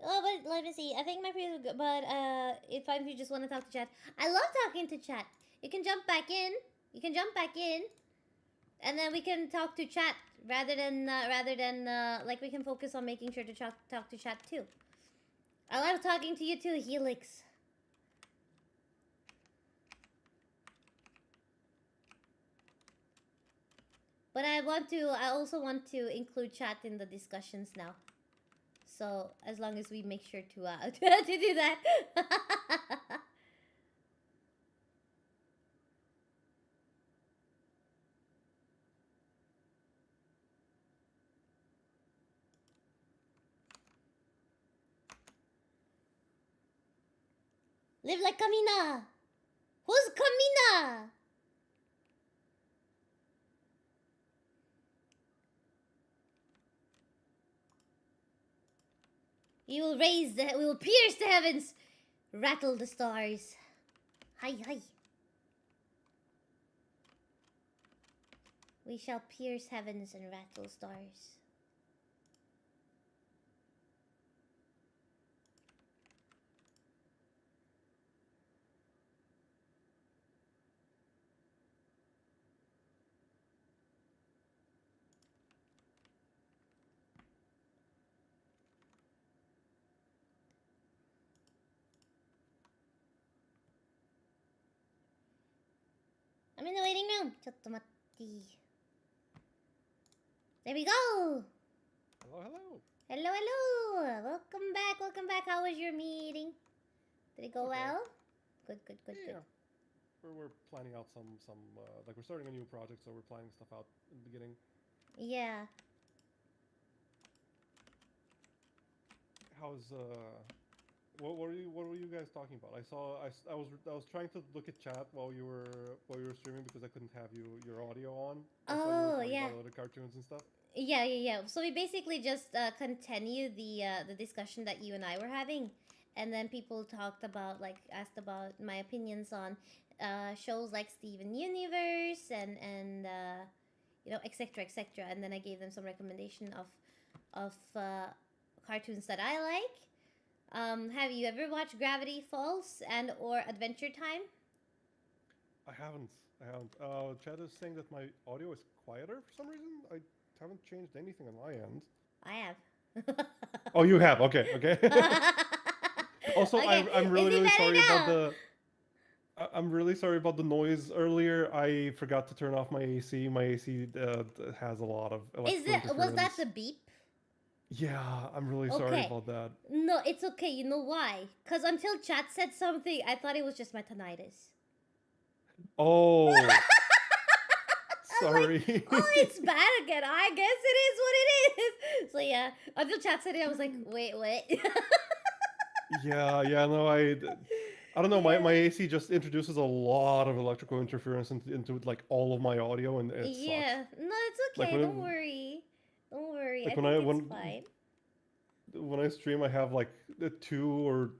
Oh, but let me see. I think my previous, but if you just want to talk to chat, I love talking to chat. You can jump back in. And then we can talk to chat rather than like we can focus on making sure to talk to chat too. I love talking to you too, Helix. But I also want to include chat in the discussions now. So as long as we make sure to to do that. Live like Kamina. Who's Kamina? We will pierce the heavens, rattle the stars. Hi, hi. We shall pierce heavens and rattle stars. I'm in the waiting room. Chottomatti. There we go. Hello, hello. Hello, hello. Welcome back. How was your meeting? Did it go well? Good. Yeah. We're planning out some like we're starting a new project, so we're planning stuff out in the beginning. Yeah. How's what were you guys talking about? I was trying to look at chat while you were streaming because I couldn't have your audio on. Oh, yeah. About other cartoons and stuff. Yeah. So we basically just continue the discussion that you and I were having, and then people asked about my opinions on shows like Steven Universe and you know, etc. And then I gave them some recommendation of cartoons that I like. Have you ever watched Gravity Falls and or Adventure Time? I haven't. Chad is saying that my audio is quieter for some reason. I haven't changed anything on my end. I have. Oh, you have. Okay. Also, okay. I'm really sorry now? about the. I'm really sorry about the noise earlier. I forgot to turn off my AC. My AC has a lot of electrical was that the beep? Yeah, I'm really sorry about that. No, it's okay. You know why? Because until chat said something, I thought it was just my tinnitus. Oh. Sorry. Like, oh, it's bad again. I guess it is what it is. So yeah, until chat said it, I was like, wait, what? Yeah, no, I don't know. Yeah. My AC just introduces a lot of electrical interference into like all of my audio, and it Yeah, sucks. no, it's Like okay. Don't worry. Don't worry. I like think it's fine. when I stream, I have like two or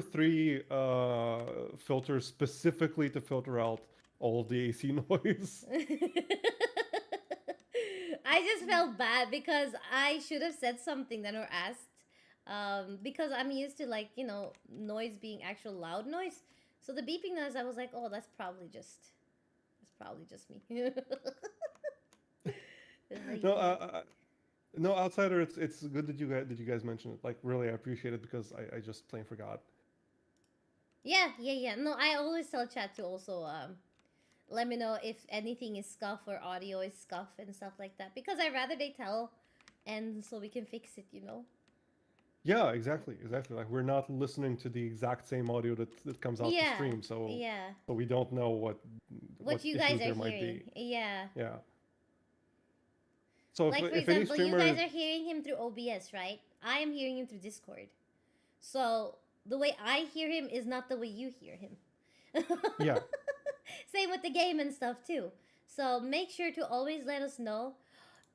three filters specifically to filter out all of the AC noise. I just felt bad because I should have said something then or asked. Because I'm used to like, noise being actual loud noise. So the beeping noise, I was like, oh, that's probably just me. It's like, No, no, outsider. It's good that you guys mentioned it. Like, really, I appreciate it because I just plain forgot. yeah. No, I always tell chat to also let me know if anything is scuff or audio is scuff and stuff like that. Because I'd rather they tell and so we can fix it, Yeah, exactly. Like, we're not listening to the exact same audio that comes out the stream, so Yeah. so we don't know what You issues guys there are might hearing. be. Yeah. Yeah. So Like, for if any example, streamer, you guys are hearing him through OBS, right? I am hearing him through Discord. So, the way I hear him is not the way you hear him. yeah, Same with the game and stuff, too. So, make sure to always let us know.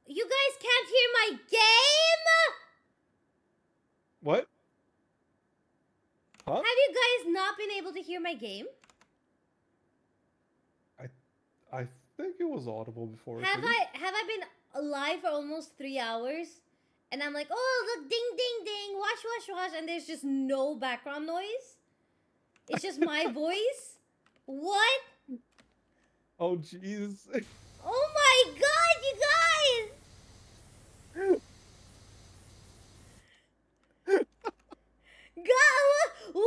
You guys can't hear my game? what? Huh? Have you guys not been able to hear my game? I think it was audible before. Have I been alive for almost 3 hours? And I'm like, oh, look, ding, ding, ding, wash, and there's just no background noise? It's just my voice? What? Oh, jeez. Oh my god, you guys! God, what?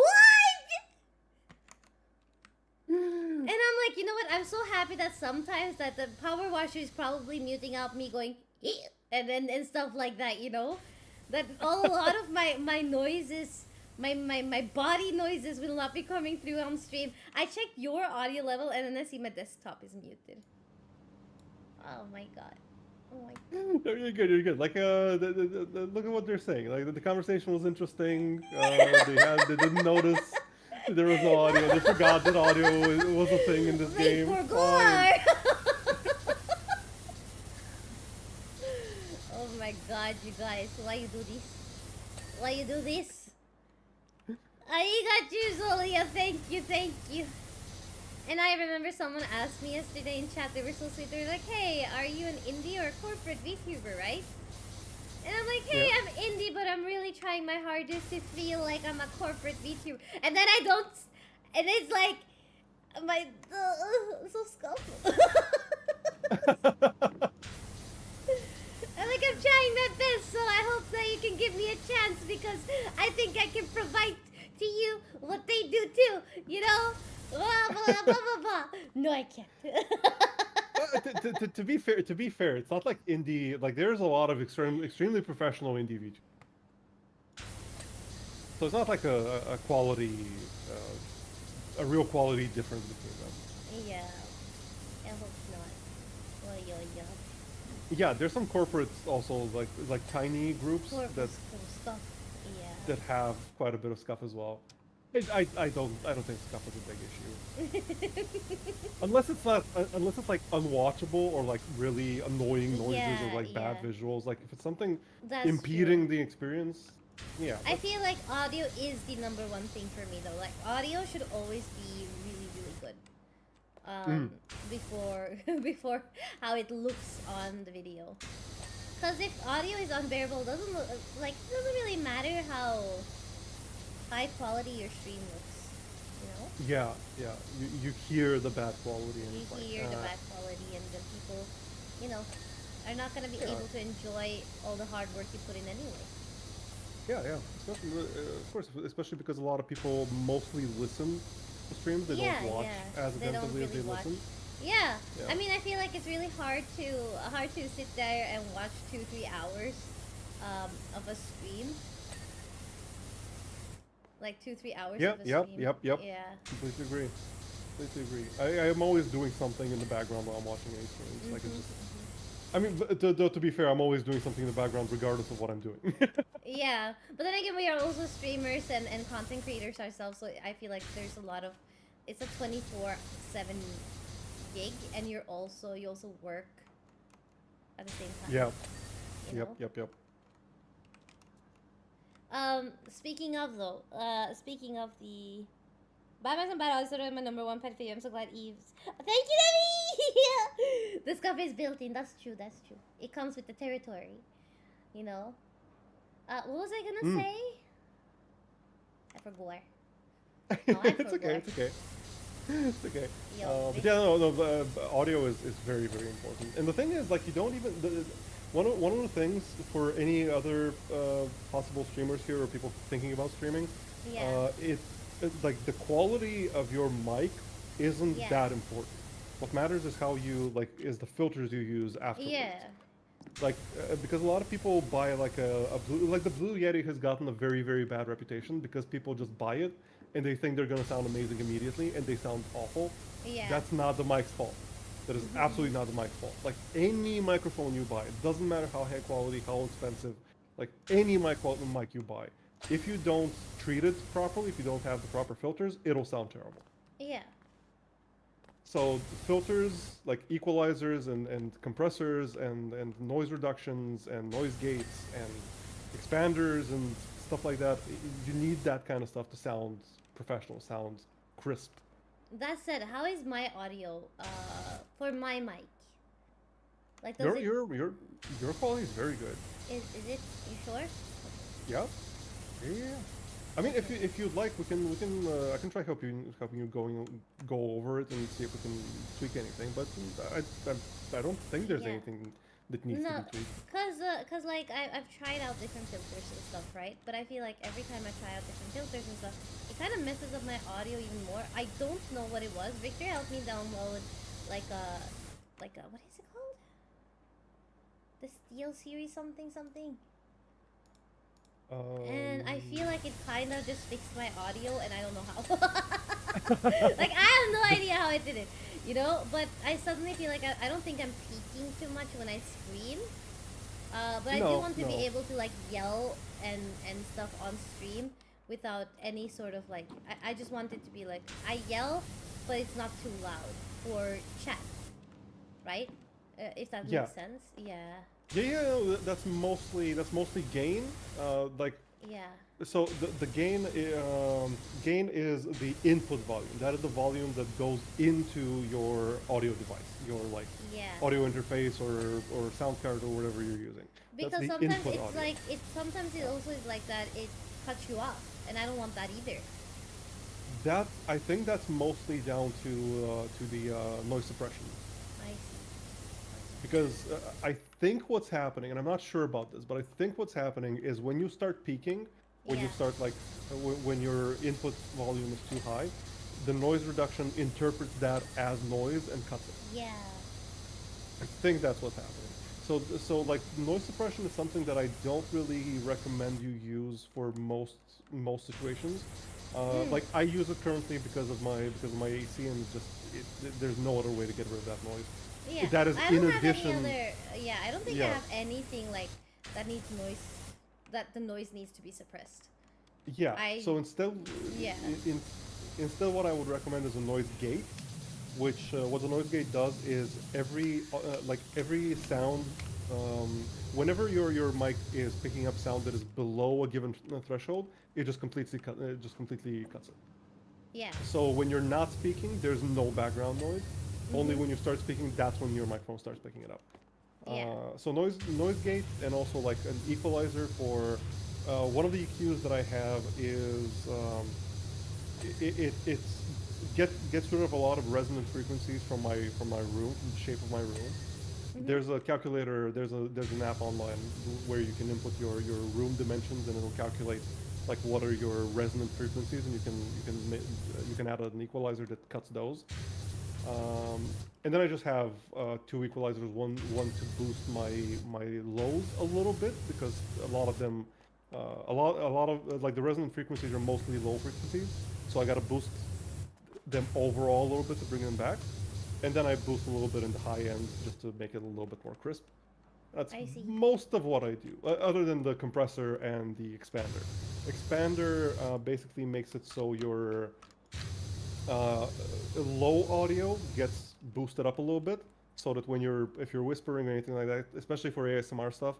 And I'm like, you know what? I'm so happy that sometimes that the power washer is probably muting out me going and stuff like that, That a lot of my noises, my body noises will not be coming through on stream. I checked your audio level and then I see my desktop is muted. Oh my god. Oh my god. No, you're good. Like, look at what they're saying. Like, the conversation was interesting. They didn't notice there was no audio. They forgot that audio was a thing in this game. They forgot. Oh my god, you guys. Why you do this? Why you do this? ARIGACHU, Zolia. Thank you. And I remember someone asked me yesterday in chat, they were so sweet, they were like, hey, are you an indie or a corporate VTuber, right? And I'm like, hey, Yeah. I'm indie, but I'm really trying my hardest to feel like I'm a corporate VTuber. And then I don't, and it's like, my, so scuffle. I'm like, I'm trying my best, so I hope that you can give me a chance because I think I can provide to you what they do too, Blah, blah, blah, blah, blah. No, I can't. To be fair, it's not like indie. Like, there's a lot of extremely professional indie VTubers. So it's not like a quality, a real quality difference between them. Yeah, I hope not. Oh, yeah. Yeah, there's some corporates also, like tiny groups Corporate stuff. Yeah. that have quite a bit of scuff as well. I don't think scuff is a big issue. unless it's like unwatchable or like really annoying noises or like bad visuals. Like, if it's something That's impeding true. the experience, yeah. I feel like audio is the number one thing for me though. Like, audio should always be really, really good. Before how it looks on the video. Because if audio is unbearable, it doesn't really matter how high quality your stream looks, Yeah. You hear the bad quality and You it's hear like, the bad quality and then people, are not going to be able to enjoy all the hard work you put in anyway. Yeah. Especially, of course, especially because a lot of people mostly listen to streams. They don't watch as They don't attentively as they really watch. listen. Yeah. I mean, I feel like it's really hard to sit there and watch 2-3 hours of a stream. Like 2-3 hours of a stream. Yep. Yeah. Completely agree. I am always doing something in the background while I'm watching any streams. Like, it's just I mean, to be fair, I'm always doing something in the background regardless of what I'm doing. Yeah, but then again, we are also streamers and content creators ourselves, so I feel like there's a lot of... It's a 24/7 gig, and you also work at the same time. Yeah. You know? Yep. Speaking of though, speaking of the... Batman's and Bad Dogs are my number one pet video. I'm so glad Eve's... Thank you, Nebi! This stuff is built in. That's true. It comes with the territory. You know? What was I gonna say? I forgot. Oh, I forgot. It's okay. It's okay. Yo, But yeah, no, audio is very, very important. And the thing is, like, you don't even... one of the things for any other possible streamers here or people thinking about streaming, yeah. like, the quality of your mic isn't Yeah. that important. What matters is how you, like, is the filters you use afterwards. Yeah. Like, because a lot of people buy, like, a Blue... Like, the Blue Yeti has gotten a very, very bad reputation because people just buy it and they think they're going to sound amazing immediately and they sound awful. Yeah. That's not the mic's fault. That is absolutely not the mic's fault. Like, any microphone you buy, it doesn't matter how high quality, how expensive, like, any mic you buy, if you don't treat it properly, if you don't have the proper filters, it'll sound terrible. Yeah. So filters, like equalizers and compressors and noise reductions and noise gates and expanders and stuff like that, you need that kind of stuff to sound professional, sound crisp. That said, how is my audio for my mic? Like, does Your quality is very good. Is it? You sure? Yeah. Yeah. I mean, if you'd like, we can I can try helping you go over it and see if we can tweak anything. But I don't think there's anything that needs to be tweaked. Cause like I've tried out different filters and stuff, right? But I feel like every time I try out different filters and stuff, it kind of messes up my audio even more. I don't know what it was. Victor helped me download like a what is it called? The Steel series something. And I feel like it kind of just fixed my audio, and I don't know how. Like, I have no idea how it did it, you know? But I suddenly feel like I don't think I'm peaking too much when I scream. But I do want to be able to, like, yell and stuff on stream without any sort of, like... I just want it to be, like, I yell, but it's not too loud for chat, right? If that makes sense. Yeah. Yeah, that's mostly gain. Like, yeah. So the gain is the input volume. That is the volume that goes into your audio device, your like audio interface or sound card or whatever you're using. Because sometimes it's audio. Like sometimes it also is like that. It cuts you off, and I don't want that either. That I think that's mostly down to the noise suppression. Because I think what's happening, and I'm not sure about this, but I think what's happening is when you start peaking, when you start like, when your input volume is too high, the noise reduction interprets that as noise and cuts it. Yeah. I think that's what's happening. So like noise suppression is something that I don't really recommend you use for most situations. Like I use it currently because of my AC, and just there's no other way to get rid of that noise. Yeah, that is in addition. I don't think I have anything like that needs noise. That the noise needs to be suppressed. Yeah. So instead, instead, what I would recommend is a noise gate. Which what the noise gate does is every sound, whenever your mic is picking up sound that is below a given threshold, it just completely cuts it. Yeah. So when you're not speaking, there's no background noise. Only when you start speaking, that's when your microphone starts picking it up. So noise gate, and also like an equalizer for one of the EQs that I have is it gets rid of a lot of resonant frequencies from my room, from the shape of my room. There's a calculator. There's an app online where you can input your room dimensions, and it'll calculate like what are your resonant frequencies, and you can add an equalizer that cuts those. And then I just have two equalizers, one to boost my lows a little bit, because a lot of them, a lot of like the resonant frequencies are mostly low frequencies, so I gotta boost them overall a little bit to bring them back, and then I boost a little bit in the high end just to make it a little bit more crisp. That's I see. most of what I do, other than the compressor and the expander. Expander basically makes it so your low audio gets boosted up a little bit, so that if you're whispering or anything like that, especially for ASMR stuff,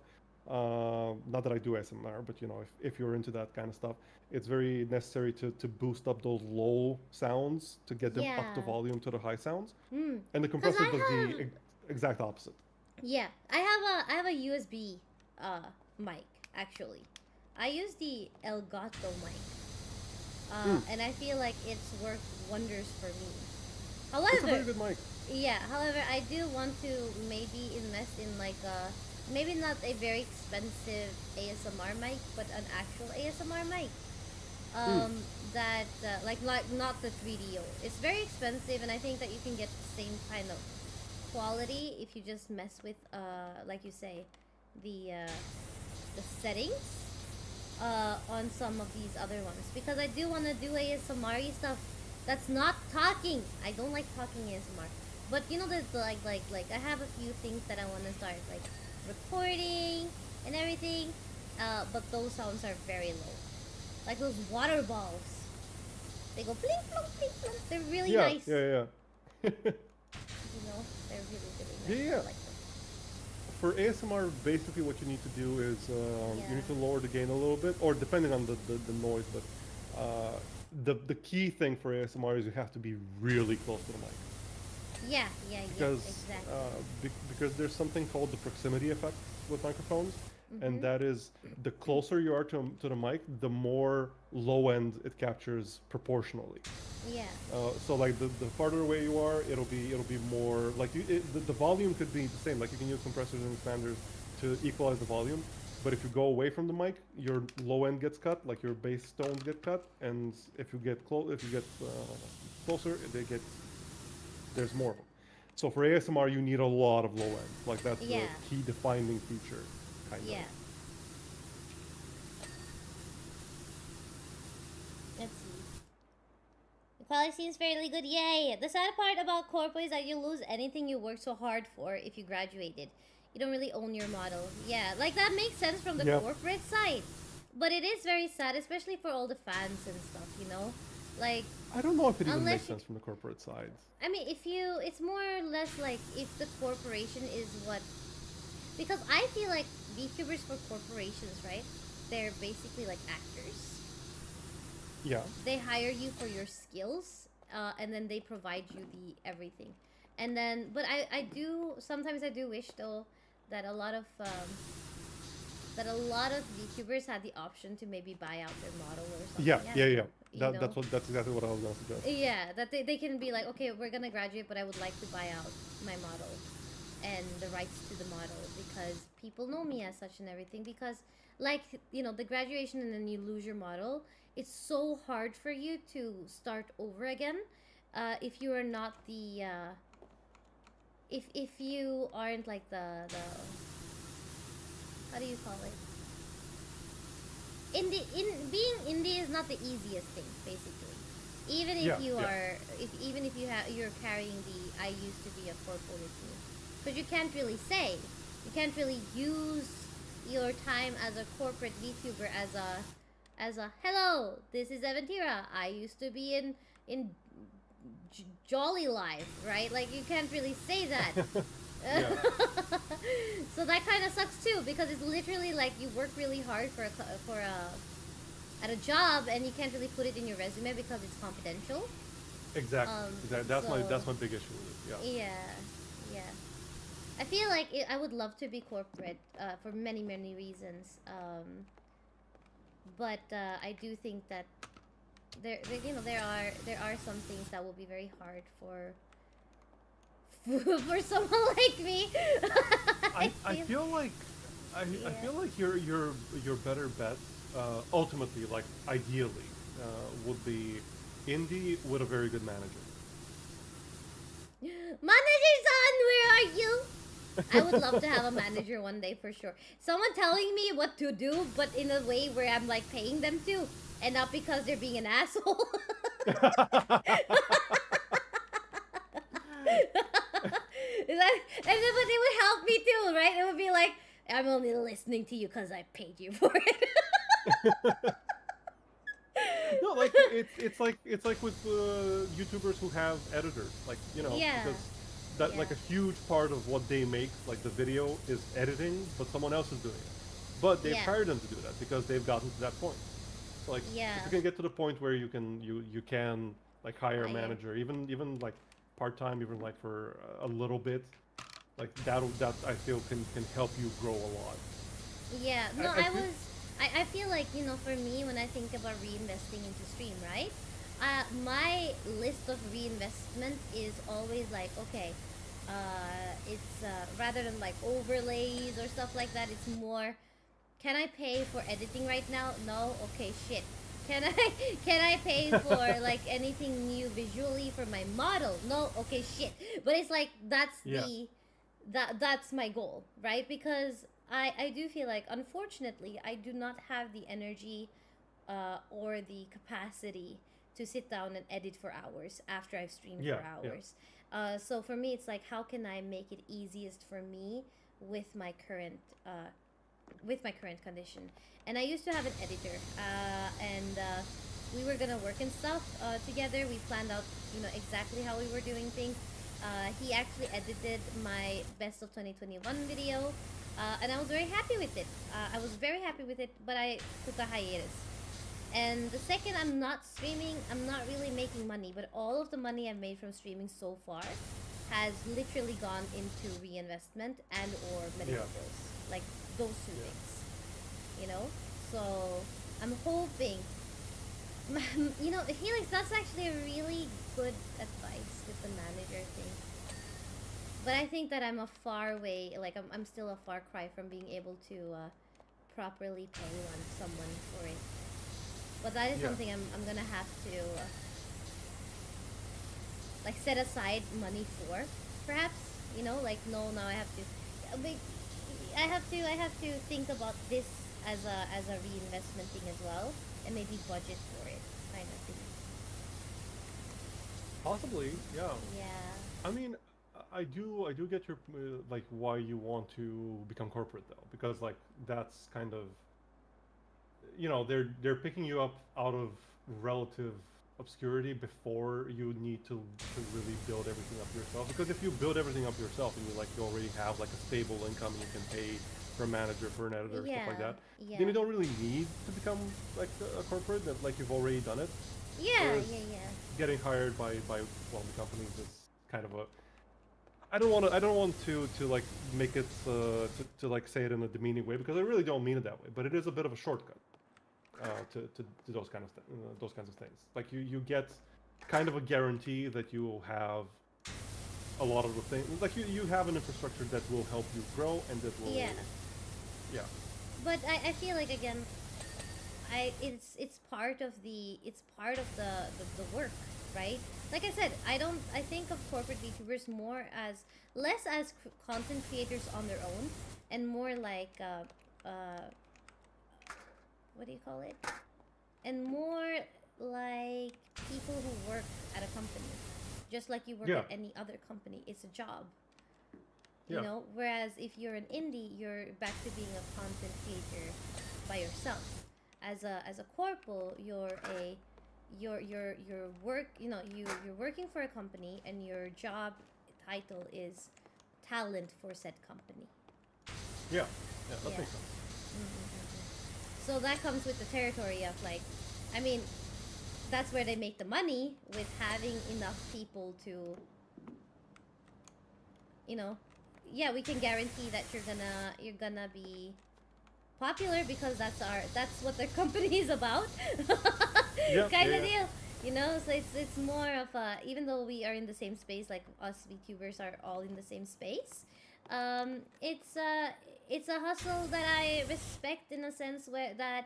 not that I do ASMR, but if you're into that kind of stuff, it's very necessary to boost up those low sounds to get them up to Yeah. volume to the high sounds, Hmm. and the Cause compressor I does have. the exact opposite. Yeah, I have a USB mic actually. I use the Elgato mic. And I feel like it's worked wonders for me. It's a very However, good mic. yeah, however, I do want to maybe invest in like maybe not a very expensive ASMR mic, but an actual ASMR mic. That like not the 3DO. It's very expensive, and I think that you can get the same kind of quality if you just mess with like you say, the settings on some of these other ones, because I do want to do ASMR stuff that's not talking. I don't like talking ASMR, but there's like I have a few things that I want to start like recording and everything, but those sounds are very low, like those water balls. They go blink blink blink blink. They're really nice. Yeah. They're really really nice. Yeah. I like them. For ASMR, basically what you need to do is you Yeah. need to lower the gain a little bit, or depending on the noise, but the key thing for ASMR is you have to be really close to the mic. Yeah, Because exactly. because there's something called the proximity effect with microphones, and Mhm. that is the closer you are to the mic, the more low end it captures proportionally. Yeah. So like the farther away you are, it'll be more like the volume could be the same. Like you can use compressors and expanders to equalize the volume, but if you go away from the mic, your low end gets cut, like your bass tones get cut, and if you get closer, there's more of them. So for ASMR, you need a lot of low end. Like that's the Yeah. key defining feature, kind Yeah. of. Let's see. The quality seems fairly good. Yay! The sad part about corpo is that you lose anything you worked so hard for if you graduated. You don't really own your model. Yeah, like that makes sense from the Yeah. corporate side. But it is very sad, especially for all the fans and stuff. Like, I don't know if it even unless makes you, sense from the corporate side. I mean, it's more or less like if the corporation is what, because I feel like VTubers for corporations, right? They're basically like actors. Yeah. They hire you for your skills, and then they provide you the everything. And then, but sometimes I do wish though that a lot of VTubers had the option to maybe buy out their model or something. Yeah. You That's exactly what I was gonna suggest. Yeah, that they can be like, okay, we're gonna graduate, but I would like to buy out my model and the rights to the model because people know me as such and everything. Because, like, the graduation and then you lose your model, it's so hard for you to start over again if you are not the if you aren't like the how do you call it? Being indie is not the easiest thing, basically. Even if you're carrying the I used to be a corpo with me, because you can't really you can't really use your time as a corporate VTuber as a hello, this is Avantira. I used to be in Jolly Life, right? Like you can't really say that. So that kind of sucks too, because it's literally like you work really hard at a job and you can't really put it in your resume because it's confidential. Exactly. That's my big issue with it. Yeah. I feel like I would love to be corporate for many reasons, but I do think that there are some things that will be very hard for someone like me. I feel like your better bet ultimately, like ideally, would be indie with a very good manager. Manager-san, where are you? I would love to have a manager one day for sure. Someone telling me what to do, but in a way where I'm like paying them to, and not because they're being an asshole. But it would help me too, right? It would be like, I'm only listening to you because I paid you for it. No, like it's like with YouTubers who have editors, like Yeah. because that Yeah. like a huge part of what they make, like the video, is editing, but someone else is doing it. But they've Yeah. hired them to do that because they've gotten to that point. So, like Yeah. if you can get to the point where you can like hire a Hire. manager, even like part time, even like for a little bit, like that I feel can help you grow a lot. Yeah, no, I feel- I feel like, for me, when I think about reinvesting into stream, right? My list of reinvestment is always like, okay, it's rather than like overlays or stuff like that, it's more, can I pay for editing right now? No? Okay, shit. Can I pay for like anything new visually for my model? No? Okay, shit. But it's like, that's my goal, right? Because I do feel like, unfortunately, I do not have the energy or the capacity to sit down and edit for hours after I've streamed for hours. So for me, it's like, how can I make it easiest for me with my current condition? And I used to have an editor, and we were gonna work and stuff together. We planned out, exactly how we were doing things. He actually edited my best of 2021 video, and I was very happy with it. But I took a hiatus. And the second I'm not streaming, I'm not really making money, but all of the money I've made from streaming so far has literally gone into reinvestment and or medical bills. Like those two things. So I'm hoping, Helix, that's actually a really good advice with the manager thing. But I think that I'm a far way, like I'm still a far cry from being able to properly pay someone for it. But that is something I'm gonna have to like set aside money for, perhaps. Now I have to. I have to think about this as a reinvestment thing as well, and maybe budget for it, kind of thing. Possibly, yeah. Yeah. I mean, I do get your like why you want to become corporate though, because like that's kind of they're picking you up out of relative obscurity before you need to really build everything up yourself. Because if you build everything up yourself and you already have like a stable income and you can pay for a manager, for an editor, stuff like that, then you don't really need to become like a corporate. That like you've already done it. Yeah. Getting hired by the companies is kind of a. I don't want to like make it to like say it in a demeaning way, because I really don't mean it that way. But it is a bit of a shortcut to those kinds of things. Like you get kind of a guarantee that you will have a lot of the things. Like you have an infrastructure that will help you grow and that will. Yeah. But I feel like, again, it's part of the work, right? Like I said, I think of corporate VTubers less as content creators on their own, and more like what do you call it? And more like people who work at a company, just like you work at any other company. It's a job. Whereas if you're an indie, you're back to being a content creator by yourself. As a corporal, you're working for a company, and your job title is talent for said company. Yeah, that makes sense. So that comes with the territory of like, I mean, that's where they make the money, with having enough people to, we can guarantee that you're gonna be popular, because that's what their company is about. Kind of deal. So it's more of a, even though we are in the same space, like us VTubers are all in the same space, it's a hustle that I respect, in a sense where that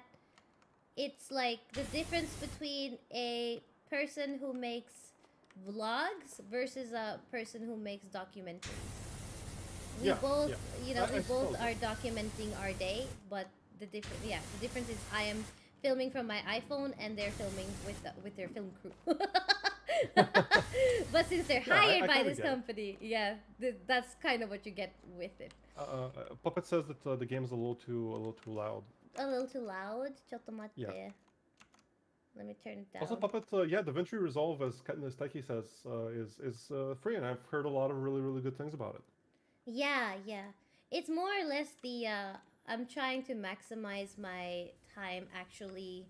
it's like the difference between a person who makes vlogs versus a person who makes documentaries. We both are documenting our day, but the difference is I am filming from my iPhone and they're filming with their film crew. But since they're Yeah, hired I by kinda this get it. company, yeah, that's kind of what you get with it. Puppet says that the game's a little too loud. A little too loud. Yeah. Chotomate. Let me turn it down. Also, Puppet, yeah, DaVinci Resolve, as Taiki says, is free, and I've heard a lot of really good things about it. Yeah, yeah. It's more or less the I'm trying to maximize my time actually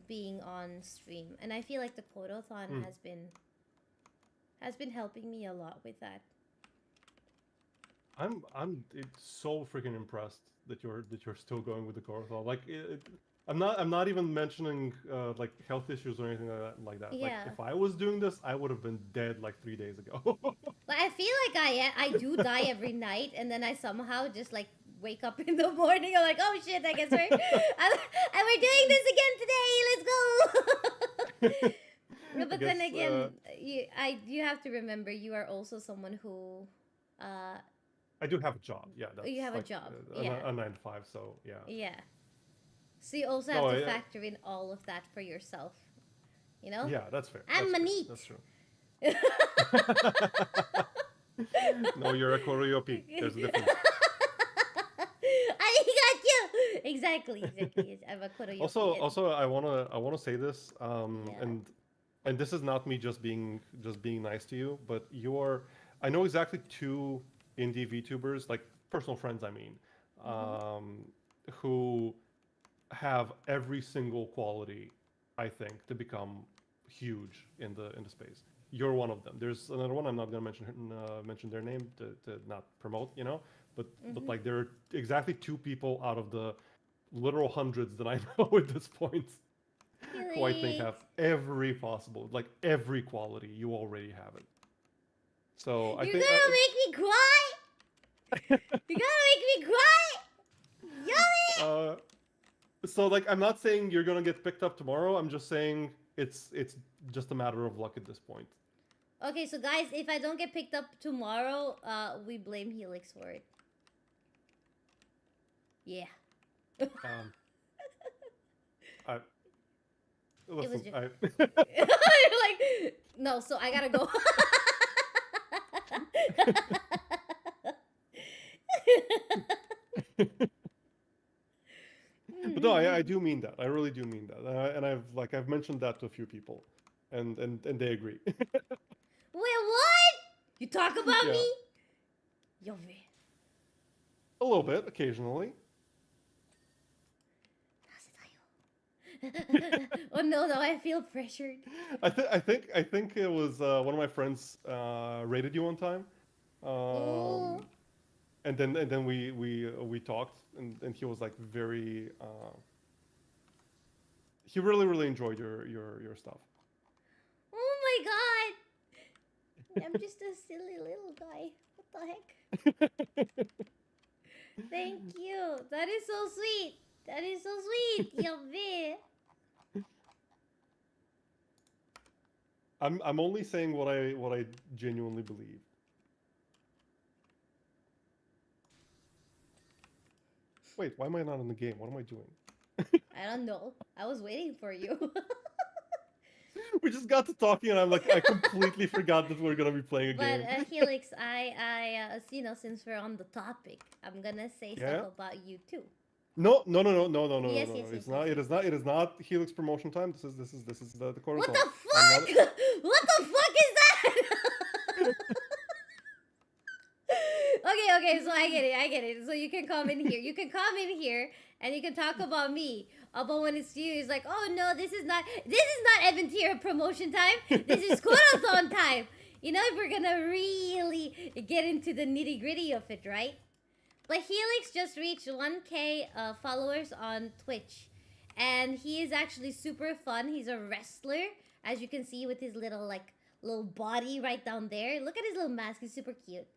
being on stream, and I feel like the Korothon has been helping me a lot with that. I'm so freaking impressed that you're still going with the Korothon. Like, I'm not even mentioning like health issues or anything like that. Like, Yeah. if I was doing this, I would have been dead like 3 days ago. Like I feel like I do die every night, and then I somehow just like wake up in the morning. I'm like, oh shit, I guess we're and we're doing this again today. Let's go. No, but then again, you have to remember you are also someone who. I do have a job. Yeah, that's You have a like, job, a yeah. 9 to 5. So yeah. Yeah. So you also have to factor in all of that for yourself. You know? Yeah, that's fair. I'm a neat. That's true. No, you're a KORO. There's a difference. ARIGACHU! Exactly. I'm a KORO. Also, I wanna say this, and this is not me just being nice to you, but I know exactly 2 indie VTubers, like personal friends, I mean, who have every single quality, I think, to become huge in the space. You're one of them. There's another one. I'm not gonna mention their name to not promote, you know. But like there are exactly 2 people out of the literal hundreds that I know at this point who I think have every possible, like every quality. You already have it. So I think you're gonna make me cry. You're gonna make me cry. Yummy. So like I'm not saying you're gonna get picked up tomorrow. I'm just saying it's just a matter of luck at this point. Okay, so guys, if I don't get picked up tomorrow, we blame Helix for it. Yeah. Listen, You're like, no, so I gotta go. But no, I do mean that. I really do mean that. And I've mentioned that to a few people, and they agree. Wait, what? You talk about me? Yummy. A little bit, occasionally. Oh no, I feel pressured. I think it was one of my friends rated you one time, and then we talked, and he was like very he really enjoyed your stuff. Oh my god! I'm just a silly little guy. What the heck? Thank you. That is so sweet. That is so sweet. Yummy. I'm only saying what I genuinely believe. Wait, why am I not in the game? What am I doing? I don't know. I was waiting for you. We just got to talking, and I'm like, I completely forgot that we're gonna be playing a game. But Helix, you know, since we're on the topic, I'm gonna say stuff about you too. No. Yes, It's not. It is not Helix promotion time. This is the Korothon. What the fuck? What the fuck is that? Okay, so I get it. So you can come in here. You can come in here and you can talk about me. But when it's you, it's like, oh no, this is not Aphantasia promotion time. This is Korothon time. You know, if we're gonna really get into the nitty gritty of it, right? But Helix just reached 1K followers on Twitch. And he is actually super fun. He's a wrestler, as you can see with his little body right down there. Look at his little mask. He's super cute.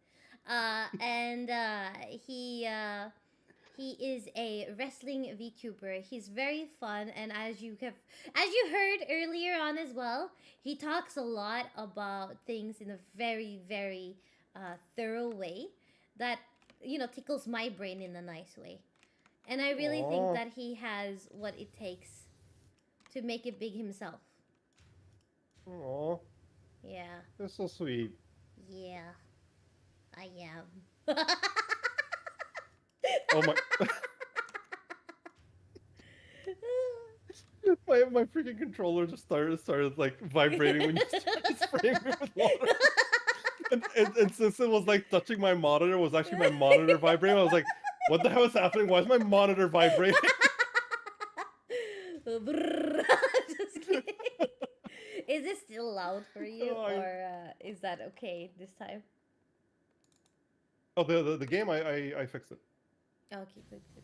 He is a wrestling VTuber. He's very fun, and as you heard earlier on as well, he talks a lot about things in a very, very thorough way that, you know, tickles my brain in a nice way. And I really think that he has what it takes to make it big himself. Aww. Yeah. They're so sweet. Yeah. I am. Oh my. My freaking controller just started like vibrating when you started spraying me with water. And since it was like touching my monitor, it was actually my monitor vibrating. I was like, what the hell is happening? Why is my monitor vibrating? Just kidding. Is it still loud for you, Oh, or is that okay this time? Oh, the game, I fixed it. Okay, good, good.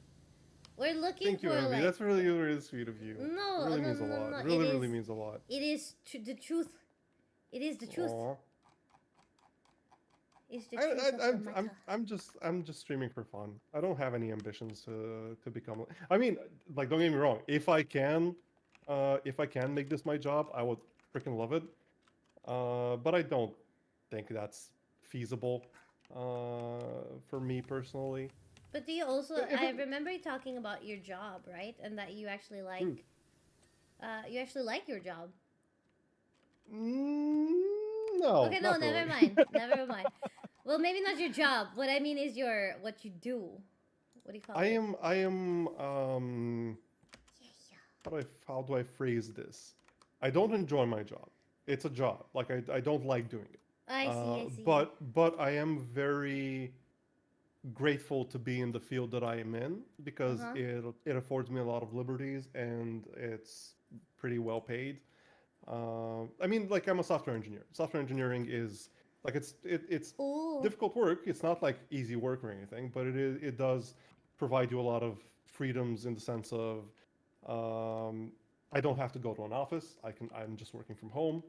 We're looking Thank you, for Envy. like. That's really, really sweet of you. No, It really no, means a no, lot. no. Really, really means a lot. It is the truth. It is the truth. Aw. It's the truth of the matter. I'm just streaming for fun. I don't have any ambitions to become. I mean, like, don't get me wrong. If I can make this my job, I would freaking love it. But I don't think that's feasible for me personally. But do you also? If I it- remember you talking about your job, right? And that you actually like. Hmm. You actually like your job. No. Okay, no, not never really. mind. Never mind. Well, maybe not your job. What I mean is what you do. What do you call it? I am Yeah. how do I phrase this? I don't enjoy my job. It's a job. Like I don't like doing it. I see. But I am very grateful to be in the field that I am in because it affords me a lot of liberties and it's pretty well paid. I mean, like I'm a software engineer. Software engineering is like it's Ooh. difficult work. It's not like easy work or anything, but it does provide you a lot of freedoms in the sense of I don't have to go to an office. I'm just working from home,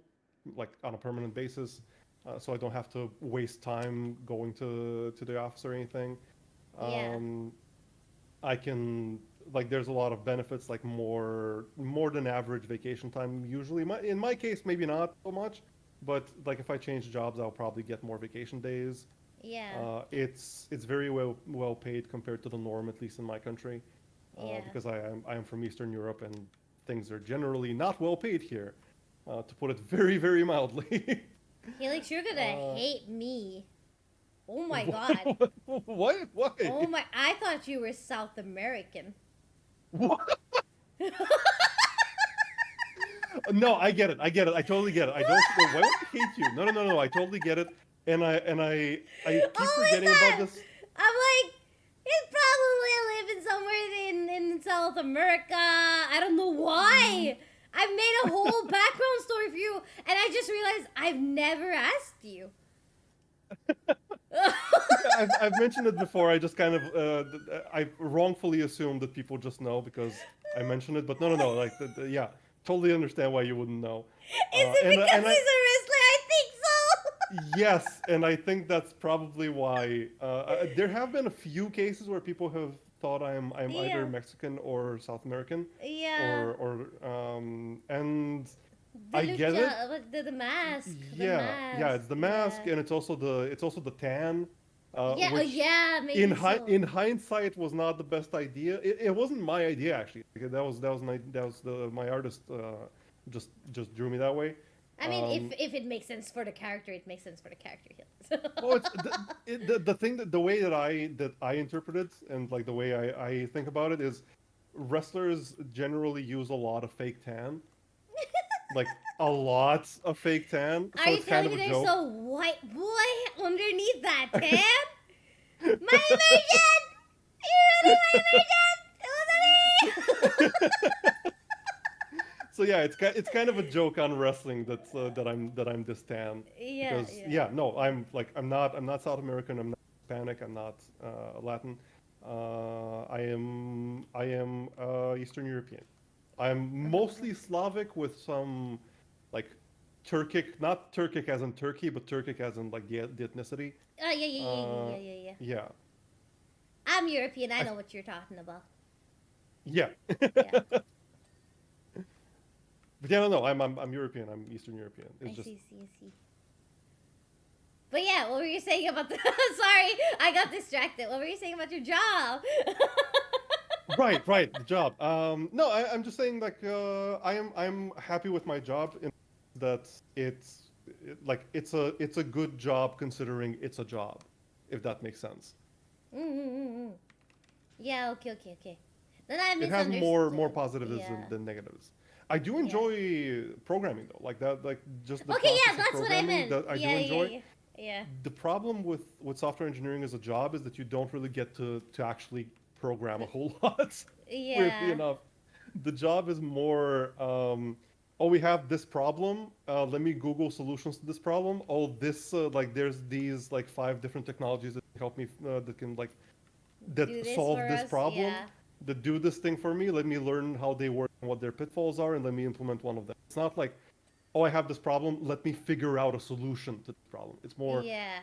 like on a permanent basis, so I don't have to waste time going to the office or anything. Yeah. I can like there's a lot of benefits like more than average vacation time usually. In my case, maybe not so much, but like if I change jobs, I'll probably get more vacation days. Yeah. It's very well paid compared to the norm, at least in my country, Yeah. because I am from Eastern Europe and things are generally not well paid here, to put it very very mildly. Helix, you're gonna hate me. Oh my god. What? Why? Oh my! I thought you were South American. What? No, I get it. I totally get it. I don't. Why would I hate you? No. I totally get it. And I keep forgetting about this. I'm like, he's probably living somewhere in South America. I don't know why. I've made a whole background story for you, and I just realized I've never asked you. I've mentioned it before. I just kind of I wrongfully assumed that people just know because I mentioned it. But no. Like yeah, totally understand why you wouldn't know. Is it because he's a wrestler? I think so. Yes, and I think that's probably why. There have been a few cases where people have thought I'm either Mexican or South American. Yeah. And I get it. The mask. Yeah, it's the mask, and it's also the tan. Which maybe in hindsight was not the best idea. It wasn't my idea actually. My artist just drew me that way. I mean, if it makes sense for the character, it makes sense for the character. Well, it's the thing the way that I interpret it and like the way I think about it is wrestlers generally use a lot of fake tan. Like a lot of fake tan. So Are you it's kind telling of me a there's joke. a white boy underneath that tan? My immersion! You really my immersion! It wasn't me! So yeah, it's kind of a joke on wrestling that I'm this tan. Yeah, Because no, I'm not South American. I'm not Hispanic. I'm not Latin. I am Eastern European. I'm mostly Slavic with some like Turkic, not Turkic as in Turkey, but Turkic as in like the ethnicity. Oh, yeah. Yeah. I'm European. I know what you're talking about. Yeah. Yeah. But yeah, no, I'm European. I'm Eastern European. It's just see. But yeah, what were you saying about the... Sorry, I got distracted. What were you saying about your job? right, the job. I'm just saying like I'm happy with my job in that it's it's a good job considering it's a job, if that makes sense. Mm-hmm. Yeah, okay. Then I It has misunderstood. more positives Yeah. than negatives. I do Yeah. enjoy programming though, like that, like just the Okay, yeah, process of that's what I programming meant. that I do Yeah, enjoy. yeah. The problem with software engineering as a job is that you don't really get to actually program a whole lot. Weirdly Yeah. enough, the job is more. Oh, we have this problem. Let me Google solutions to this problem. Oh, this like there's these like 5 different technologies that can help me that can like that Do this solve for this us. problem, Yeah. that do this thing for me. Let me learn how they work and what their pitfalls are, and let me implement one of them. It's not like, oh, I have this problem. Let me figure out a solution to the problem. It's more, Yeah.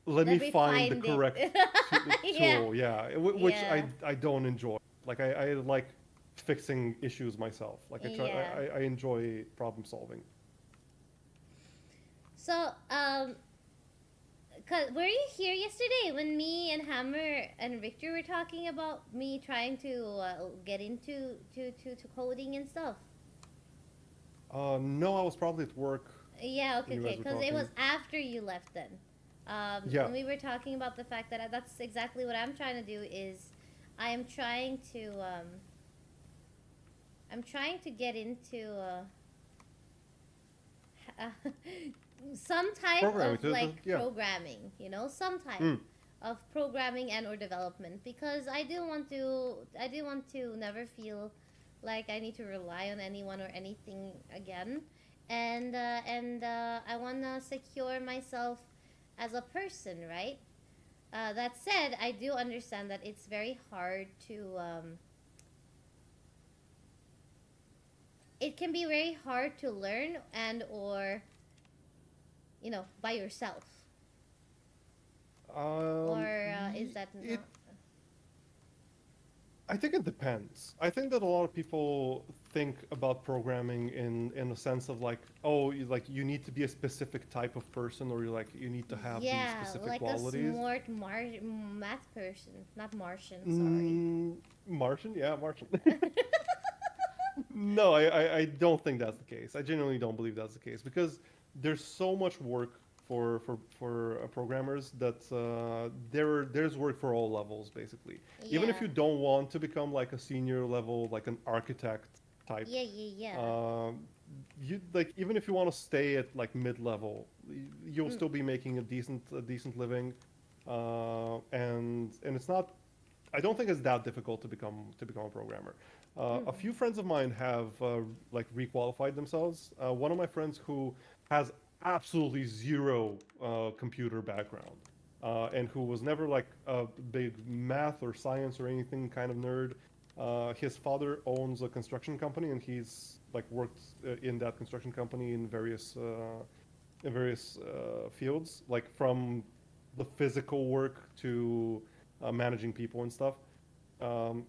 let me Let me find the find it. correct Yeah. tool. Yeah, which Yeah. I don't enjoy. Like I like fixing issues myself. Like Yeah. I enjoy problem solving. So, were you here yesterday when me and Hammer and Victor were talking about me trying to get into to coding and stuff? No, I was probably at work Yeah, when you guys were because it was talking. after you left then. Yeah. And we were talking about the fact that that's exactly what I'm trying to do is I am trying to I'm trying to get into some type Programming, of like yeah. programming, you know, some type Mm. of programming and or development because I do want to never feel like I need to rely on anyone or anything again, and I want to secure myself as a person, right? That said, I do understand that it's very hard to it can be very hard to learn and or you know by yourself, or is that it. not? I think it depends. I think that a lot of people think about programming in a sense of like, oh, like you need to be a specific type of person, or you need to have these Yeah, specific like qualities. a smart math person, not Martian. Sorry. Martian, yeah, Martian. No, I don't think that's the case. I genuinely don't believe that's the case because there's so much work for programmers that there's work for all levels basically. Even if Yeah. you don't want to become like a senior level, like an architect type, Yeah. you like even if you want to stay at like mid level, you'll Mm. still be making a decent living, and it's not. I don't think it's that difficult to become a programmer. A few friends of mine have like requalified themselves. One of my friends who has absolutely zero computer background and who was never like a big math or science or anything kind of nerd. His father owns a construction company, and he's like worked in that construction company in various fields, like from the physical work to managing people and stuff. Um,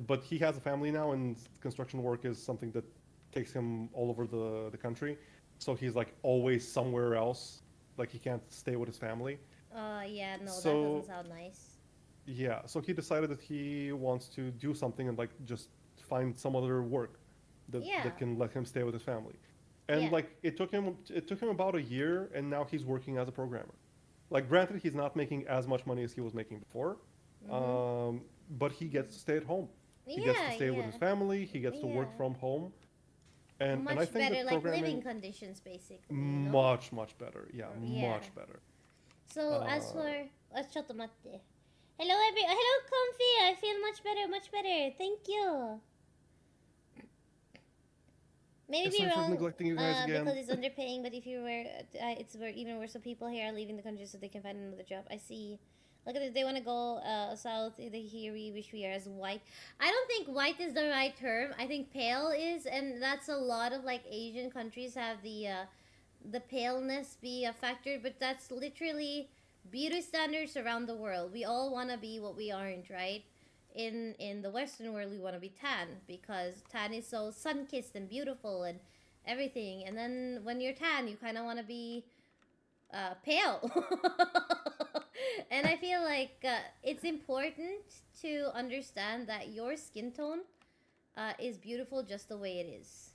but he has a family now, and construction work is something that takes him all over the country. So he's like always somewhere else. Like he can't stay with his family. Yeah, no, that So doesn't sound nice. yeah, so he decided that he wants to do something and like just find some other work Yeah. that can let him stay with his family. Yeah. And like it took him about a year, and now he's working as a programmer. Like granted, he's not making as much money as he was making before, Mhm. but he gets to stay at home. He gets to Yeah, stay with his family. He gets to work Yeah. from home, and I Much think better, that like living programming conditions, basically. You know. much better. Yeah, Yeah. much better. So as Uh, for hello hello Comfy. I feel much better, much better. Thank you. Maybe sorry for wrong neglecting you guys again. because it's underpaying, but if you were, even worse. So people here are leaving the country so they can find another job. I see. Look at this. They want to go south. Here we wish we are as white. I don't think white is the right term. I think pale is, and that's a lot of like Asian countries have the paleness be a factor, but that's literally beauty standards around the world. We all want to be what we aren't, right? In the Western world, we want to be tan because tan is so sun-kissed and beautiful and everything. And then when you're tan, you kind of want to be pale. And I feel like it's important to understand that your skin tone is beautiful just the way it is.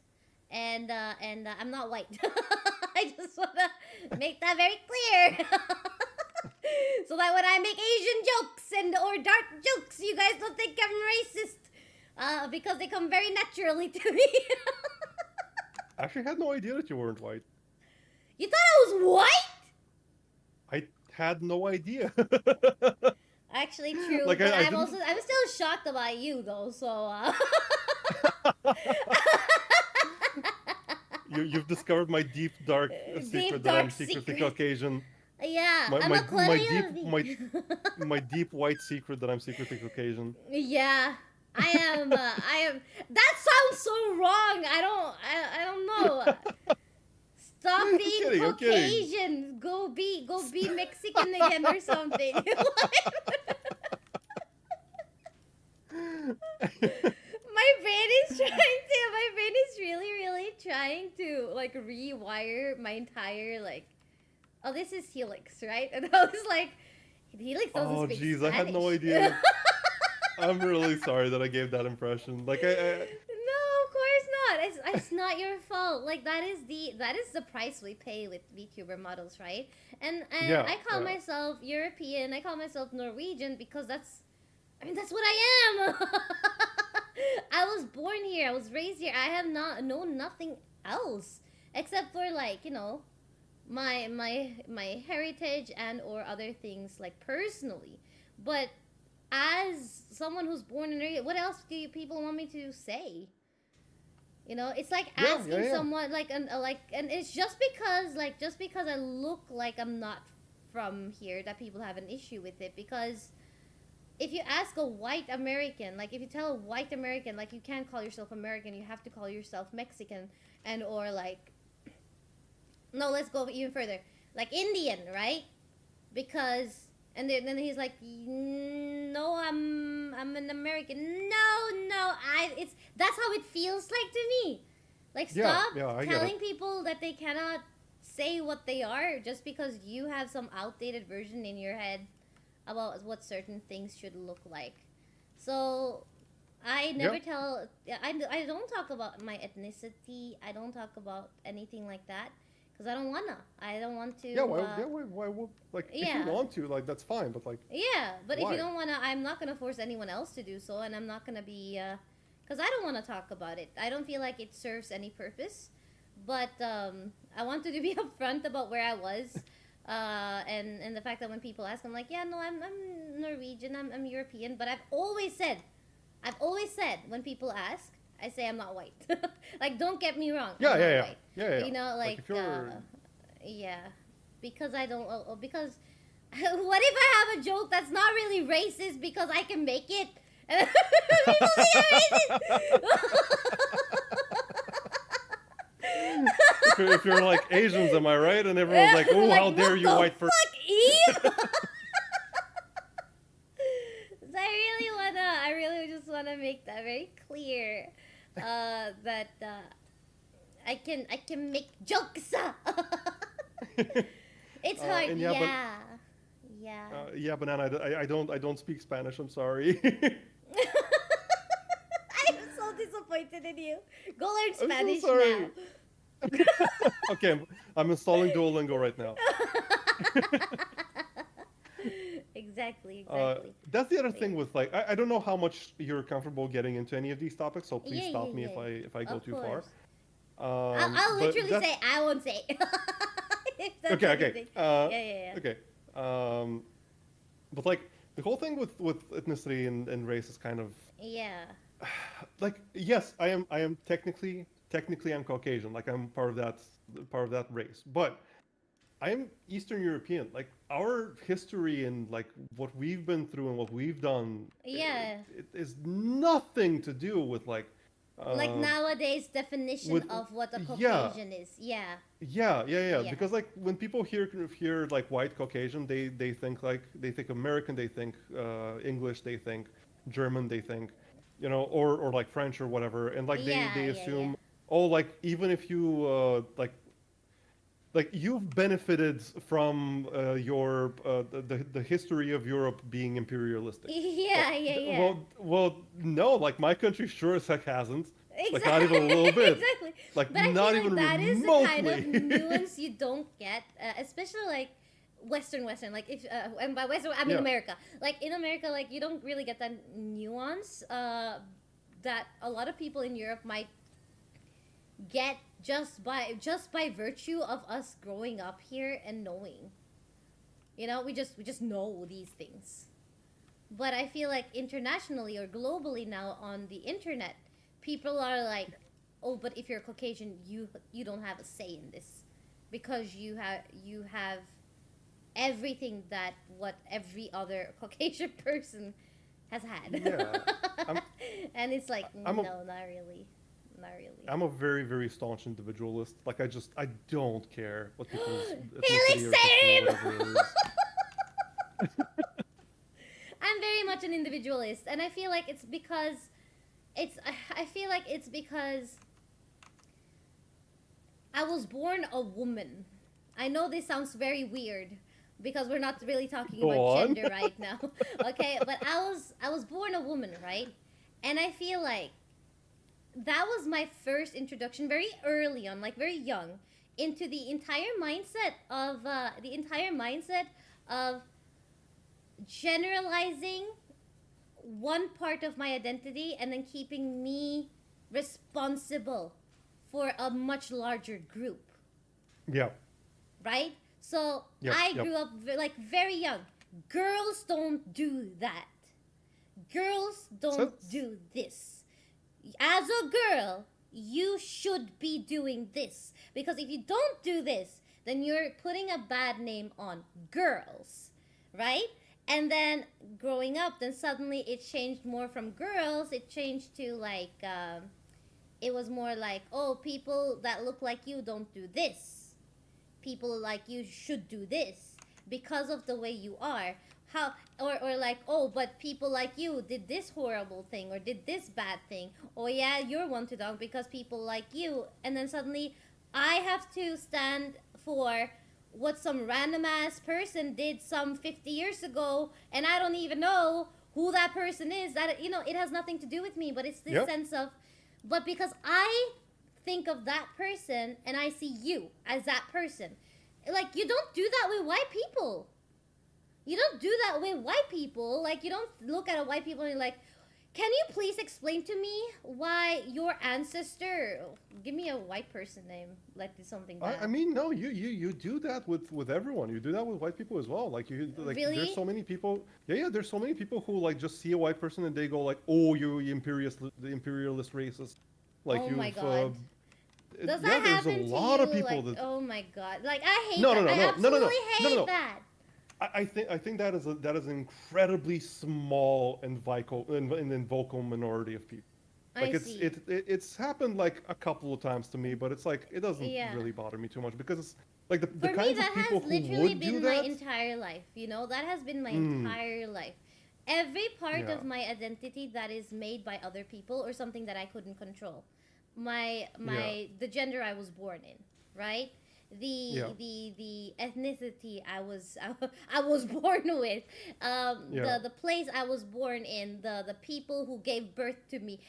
And I'm not white. I just want to make that very clear. So that when I make Asian jokes or dark jokes, you guys don't think I'm racist. Because they come very naturally to me. I actually had no idea that you weren't white. You thought I was white? I had no idea. Actually, true. Like, but I'm still shocked about you, though. So. You've discovered my deep, dark secret that I'm secretly Caucasian. Yeah, I'm Aquarian. My deep white secret that I'm secretly Caucasian. Yeah, I am. That sounds so wrong. I don't know. Stop being Caucasian. Go be Mexican again or something. My brain is really trying to like rewire my entire like, oh, this is Helix, right? And I was like, Helix doesn't speak Spanish. I had no idea. I'm really sorry that I gave that impression. Like No, of course not. It's not your fault. Like that is the price we pay with VTuber models, right? And yeah, I call myself European. I call myself Norwegian because that's what I am. I was born here. I was raised here. I have known nothing else except for like, you know, my heritage and or other things like personally. But as someone who's born in area, what else do you people want me to say? You know, it's like asking someone like and it's just because I look like I'm not from here that people have an issue with it. Because if you ask a white American, like if you tell a white American, like you can't call yourself American, you have to call yourself Mexican and or like, no, let's go even further, like Indian, right? Because and then he's like, no, I'm an American. No, that's how it feels like to me. Like stop telling people that they cannot say what they are just because you have some outdated version in your head about what certain things should look like. So I never tell. I don't talk about my ethnicity. I don't talk about anything like that because I don't wanna. I don't want to. Why like if you want to, like that's fine. But like. Yeah, but why? If you don't wanna, I'm not gonna force anyone else to do so, and I'm not gonna be. Because I don't want to talk about it. I don't feel like it serves any purpose. But I wanted to be upfront about where I was. And the fact that when people ask, I'm like, yeah, no, I'm Norwegian, I'm European, but I've always said when people ask, I say I'm not white. Like, don't get me wrong. Yeah. You know, like if you're... because I don't, because what if I have a joke that's not really racist because I can make it? And people say I'm racist. If you're like Asians, am I right? And everyone's like, "Oh, like, how dare you, white person!" So I really just wanna make that very clear, that I can make jokes. It's hard, yeah, Banana. I don't speak Spanish. I'm sorry. I'm so disappointed in you. Go learn Spanish so sorry. now. Okay, I'm installing Duolingo right now. Exactly. That's the other thing with like I don't know how much you're comfortable getting into any of these topics, so please stop me if I go too far. I'll literally say I won't say. Okay. Okay. But like the whole thing with ethnicity and race is kind of like yes, I am technically I'm Caucasian, like I'm part of that race, but I'm Eastern European. Like our history and like what we've been through and what we've done, it is nothing to do with like nowadays definition of what a Caucasian is. Yeah. Because like when people hear like white Caucasian, they think American, they think English, they think German, they think, you know, or like French or whatever, and like they assume like even if you like you've benefited from your the history of Europe being imperialistic. Yeah. Well, no, like my country sure as heck hasn't. Exactly. Like not even a little bit. Exactly. Like But I not feel even like that is remotely. the kind of nuance you don't get, especially like Western. Like if and by Western I mean Yeah. America. Like in America, like you don't really get that nuance that a lot of people in Europe might get just by virtue of us growing up here and knowing. You know, we just know these things. But I feel like internationally or globally now on the internet, people are like, "Oh, but if you're Caucasian, you don't have a say in this, because you have everything that what every other Caucasian person has had." Yeah. And it's like, I'm no, a- not really, not really. I'm a very, very staunch individualist. Like I don't care what people's Felix, ethnicity or same! whatever it is. I'm very much an individualist, and I feel like it's because I was born a woman. I know this sounds very weird because we're not really talking Go about on. gender right now. Okay, but I was born a woman, right? And I feel like that was my first introduction very early on, like very young, into the entire mindset of generalizing one part of my identity and then keeping me responsible for a much larger group, Yeah. right? So Yep, I yep. grew up like very young. Girls don't do that. Girls don't So- do this. As a girl, you should be doing this, because if you don't do this, then you're putting a bad name on girls, right? And then growing up, then suddenly it changed more from girls. It changed to like, it was more like, oh, people that look like you don't do this. People like you should do this because of the way you are. How or like, oh, but people like you did this horrible thing or did this bad thing. Oh yeah, you're one to dog because people like you. And then suddenly I have to stand for what some random ass person did some 50 years ago, and I don't even know who that person is. That, you know, it has nothing to do with me, but it's this Yep. sense of, but because I think of that person and I see you as that person. Like, you don't do that with white people. You don't do that with white people. Like, you don't look at a white people and you're like, can you please explain to me why your ancestor, give me a white person name, like did something bad. I mean, no, you do that with everyone. You do that with white people as well. Like Really? there's so many people. Yeah, there's so many people who like just see a white person and they go like, oh, you the imperialist racist. Like Oh you've. my God. Does yeah, that there's happen a to lot you? of people Like, that. oh my God. Like, I hate No, that. no, no, I no, no, no, absolutely no, hate no, no, no. that. I think that is an incredibly small and vocal minority of people. Like I see. it's happened like a couple of times to me, but it's like it doesn't Yeah. really bother me too much because it's like the For me, kinds that of people has who literally would do been my that. entire life. You know, that has been my Mm. entire life. Every part Yeah. of my identity that is made by other people or something that I couldn't control. The gender I was born in, right? Yeah. The ethnicity I was born with, Yeah. the place I was born in, the people who gave birth to me,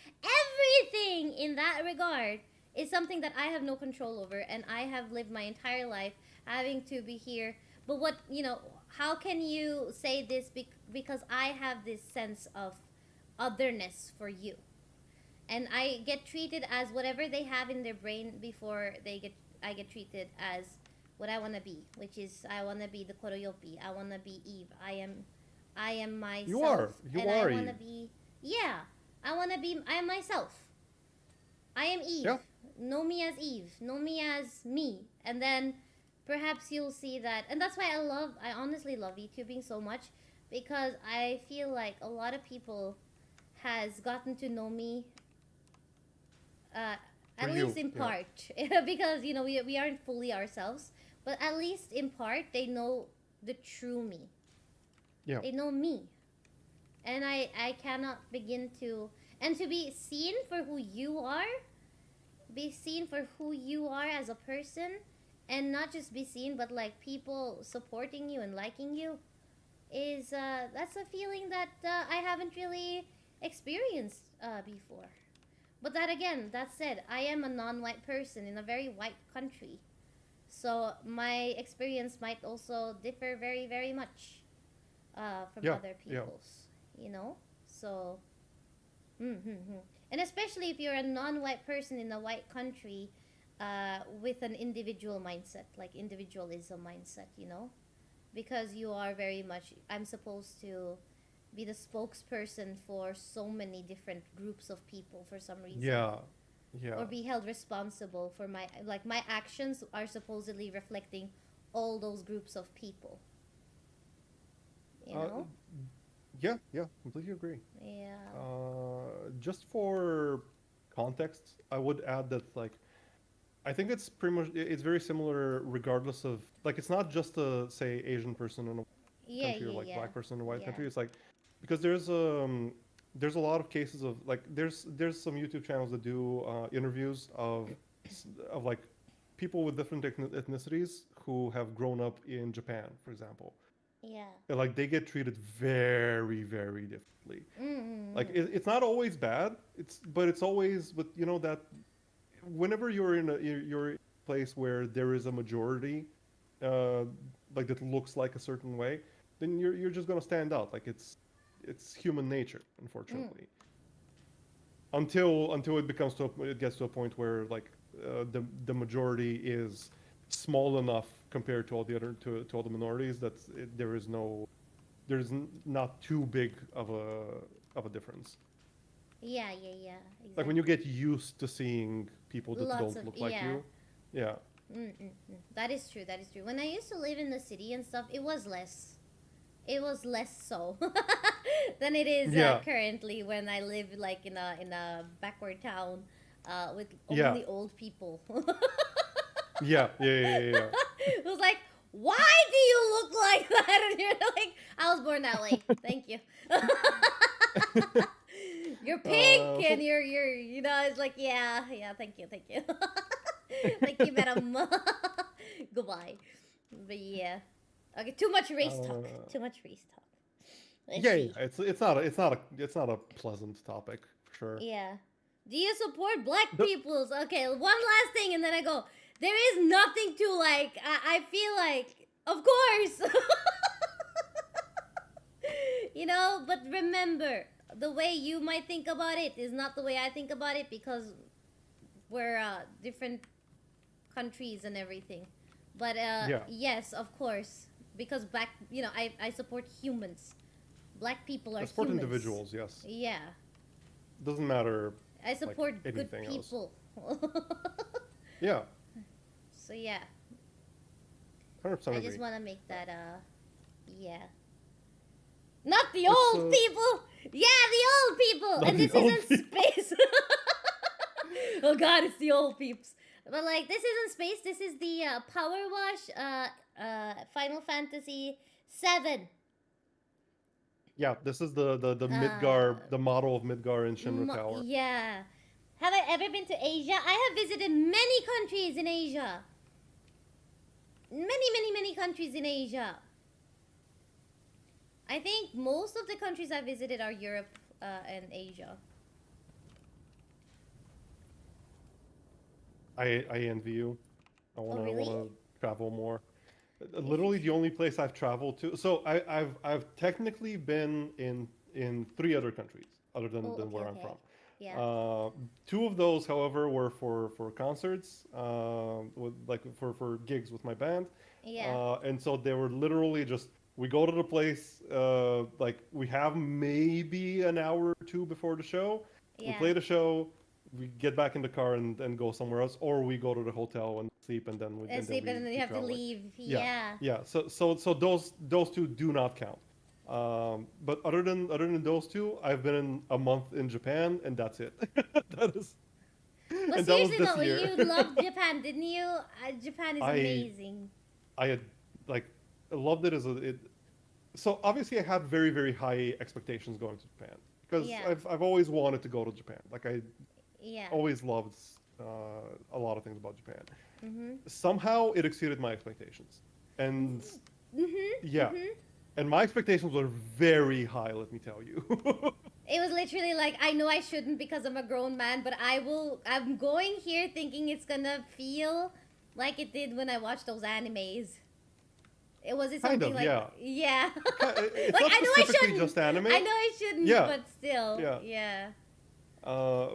everything in that regard is something that I have no control over, and I have lived my entire life having to be here. But what, you know, how can you say this because I have this sense of otherness for you, and I get treated as whatever they have in their brain before I get treated as what I want to be, which is I want to be the Koroyopi. I want to be Eve. I am myself. You are. You and are I want to Eve. be, yeah. I am myself. I am Eve. Yeah. Know me as Eve. Know me as me. And then perhaps you'll see that. And that's why I honestly love VTubing so much, because I feel like a lot of people has gotten to know me at least in part, because, you know, we aren't fully ourselves, but at least in part they know the true me. Yeah. They know me, and I cannot begin to, and to be seen for who you are, as a person, and not just be seen, but like people supporting you and liking you, is that's a feeling that I haven't really experienced before. But that again, that said, I am a non-white person in a very white country. So my experience might also differ very, very much from Yeah, other yeah, people's, you know? So, and especially if you're a non-white person in a white country with an individual mindset, like individualism mindset, you know? Because you are very much, I'm supposed to be the spokesperson for so many different groups of people for some reason. yeah, yeah. Or be held responsible for my actions are supposedly reflecting all those groups of people. You know? Yeah, completely agree. Yeah. Just for context, I would add that like I think it's pretty much it's very similar regardless of like it's not just a say Asian person in a Yeah, country or yeah, like yeah. black person in a white Yeah. country. It's like because there's a lot of cases of like there's some YouTube channels that do interviews of like people with different ethnicities who have grown up in Japan, for example. Yeah. And, like they get treated very very differently. Like it's not always bad. But it's always but you know that whenever you're in a place where there is a majority uh, like that looks like a certain way, then you're just gonna stand out. Like it's human nature, unfortunately. Until it gets to a point where like the majority is small enough compared to all the other to all the minorities that not too big of a difference. Yeah, yeah, yeah. Like when Exactly. you get used to seeing people that Lots don't of, look like yeah. you, yeah, That is true. That is true. When I used to live in the city and stuff, it was less. It was less so than it is yeah, currently when I live like in a backward town with yeah, only old people. yeah. It was like, why do you look like that? And you're like, I was born that way. Thank you. You're pink and So you're you know, it's like yeah, thank you. Thank you, madam. Goodbye. But yeah. Okay, too much race talk. uh, Too much race talk. Let's yeah, see. it's not a pleasant topic for sure. Yeah. Do you support black The, peoples? Okay, one last thing and then I go. There is nothing to like. I feel like, of course. You know, but remember, the way you might think about it is not the way I think about it because we're different countries and everything. But yeah, yes, of course, because black, you know, I support humans. Black people are I support humans. individuals. Yes, Yeah, doesn't matter I like support good anything else. people. Yeah, So yeah, 100% I agree. just want to make that yeah. Not the It's old people. Yeah, the old people. not And the this old isn't people. space. Oh God, it's the old peeps. But like, this isn't space. This is the Power Wash Final Fantasy 7. Yeah, this is the Uh, Midgar, the model of Midgar in Shinra Tower. yeah. Have I ever been to Asia? I have visited many countries in Asia. Many countries in Asia. I think most of the countries I visited are Europe and Asia. I envy you. Oh, really? I wanna travel more. You should. Literally the only place I've traveled to. So I've technically been in three other countries other Oh, than okay, where I'm okay. from. Yeah. Two of those, however, were for concerts, with, like for gigs with my band. Yeah. And so they were literally just we go to the place, like we have maybe an hour or two before the show. We Yeah. play the show, we get back in the car and go somewhere else, or we go to the hotel and sleep, and then And sleep and then you keep have to traveling. leave. Yeah, Yeah. yeah. So those two do not count. But other than those two, I've been in a month in Japan, and that's it. That is, But and that was seriously this though, year. you loved Japan, didn't you? Japan is I amazing. I had like I loved it as a it. So obviously I had very very high expectations going to Japan because Yeah. I've always wanted to go to Japan. Like I Yeah. always loved a lot of things about Japan. Mhm. Somehow it exceeded my expectations, and Mhm. yeah, Mhm. and my expectations were very high. Let me tell you. It was literally like, I know I shouldn't because I'm a grown man, but I'm going here thinking it's gonna feel like it did when I watched those animes. Was it something like... yeah. Yeah. It's like, not I know I specifically shouldn't. just anime. I know I shouldn't, Yeah. but still. Yeah. Yeah.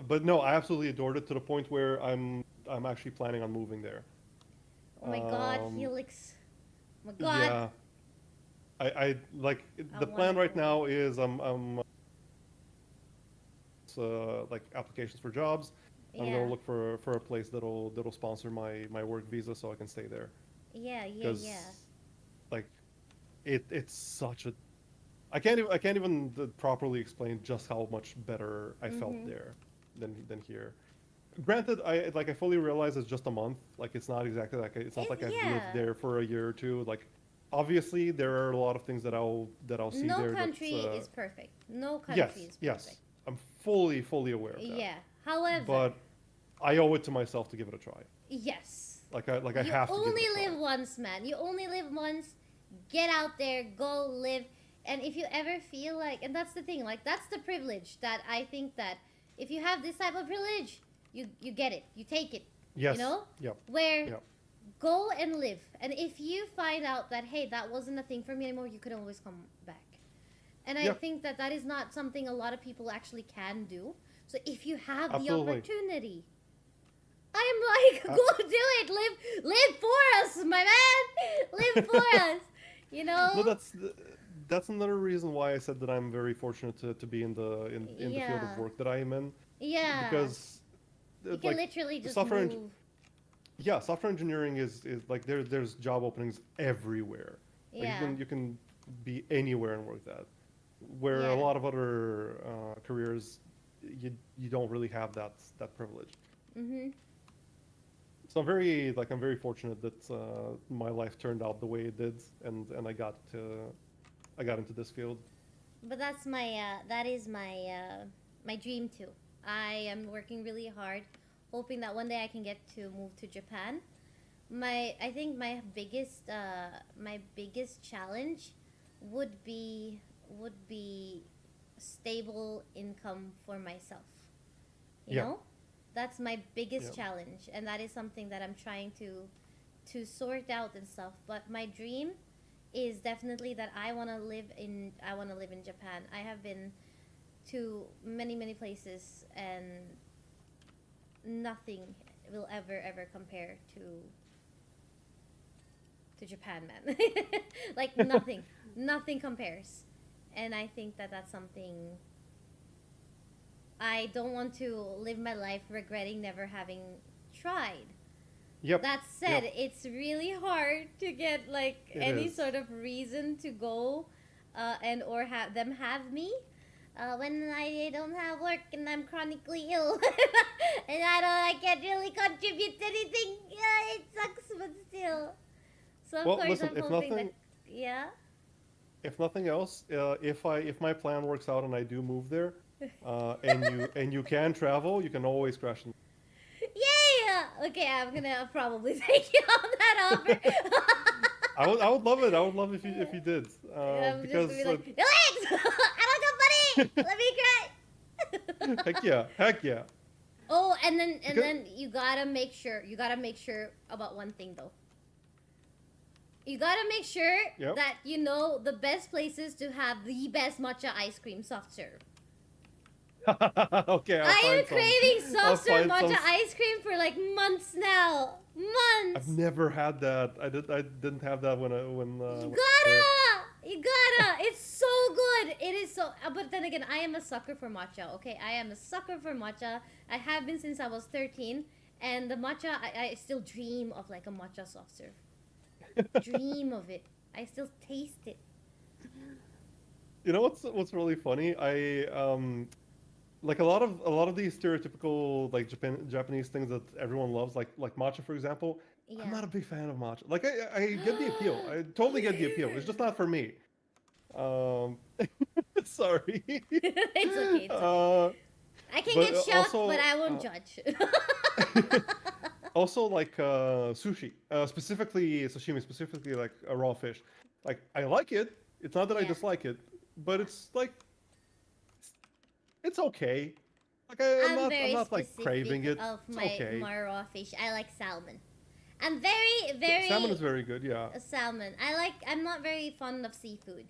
But no, I absolutely adored it to the point where I'm actually planning on moving there. Oh my god, Helix. Oh my god. Yeah. I like the plan right now is I'm like applications for jobs. I'm gonna look for a place that'll sponsor my work visa so I can stay there. Yeah. Like, it's such a... I can't even properly explain just how much better I felt there than here. Granted, I fully realize it's just a month. Like, it's not exactly like it's not like I've lived there for a year or two. Like, obviously there are a lot of things that I'll see there. No country is perfect. No country is perfect. Yes, I'm fully aware of that. Yeah. However, but I owe it to myself to give it a try. Yes. Like I have to give it a try. You only live once, man. You only live once. Get out there, go live. And if you ever feel like, and that's the thing, like, that's the privilege that I think that if you have this type of privilege, you get it, you take it. Yes. You know? Yep. Where Yep. go and live. And if you find out that, hey, that wasn't a thing for me anymore, you could always come back. And I think that is not something a lot of people actually can do. So if you have the opportunity, I'm like, go do it. Live for us, my man. Live for us. You know? No, that's another reason why I said that I'm very fortunate to be in the field of work that I am in. Yeah. Because you can literally just software move. Yeah, software engineering is like there's job openings everywhere. Like you can be anywhere and work that. Where a lot of other careers, you don't really have that privilege. So I'm very fortunate that my life turned out the way it did, and I got into this field. But that's that is my dream too. I am working really hard, hoping that one day I can get to move to Japan. I think my biggest challenge would be stable income for myself. You know? That's my biggest challenge, and that is something that I'm trying to sort out and stuff. But my dream is definitely that I want to live in Japan. I have been to many places, and nothing will ever compare to Japan, man. Like nothing compares. And I think that that's something I don't want to live my life regretting never having tried. Yep. That said, it's really hard to get like any sort of reason to go or have them have me when I don't have work and I'm chronically ill and I can't really contribute to anything. Yeah, it sucks, but still. So of course listen, I'm hoping that if nothing else, if my plan works out and I do move there, and you can travel, you can always crash. Yeah. Okay, I'm gonna probably take you on that offer. I would love it. I would love if you did. Because just be like, Alex, I don't got money. Let me cry. Heck yeah. Oh, and then you gotta make sure about one thing though. You gotta make sure that you know the best places to have the best matcha ice cream soft serve. Okay, I am craving soft serve matcha ice cream for like months now. Months. I've never had that. I didn't have that when you gotta. It's so good. It is so. But then again, I am a sucker for matcha. Okay, I am a sucker for matcha. I have been since I was 13, and the matcha. I still dream of like a matcha soft serve. Dream of it. I still taste it. You know what's really funny? Like a lot of these stereotypical like Japanese things that everyone loves, like matcha for example. I'm not a big fan of matcha. Like I get the appeal. I totally get the appeal. It's just not for me. Sorry. It's okay. I can get shocked, but I won't judge. Also, like sushi, specifically sashimi, specifically like a raw fish. Like I like it. It's not that I dislike it, but it's like It's okay. Like I'm I'm very not like craving specific it. of It's my okay. raw fish. I like salmon. I'm very, very Salmon is very good. Yeah. salmon. I'm not very fond of seafood,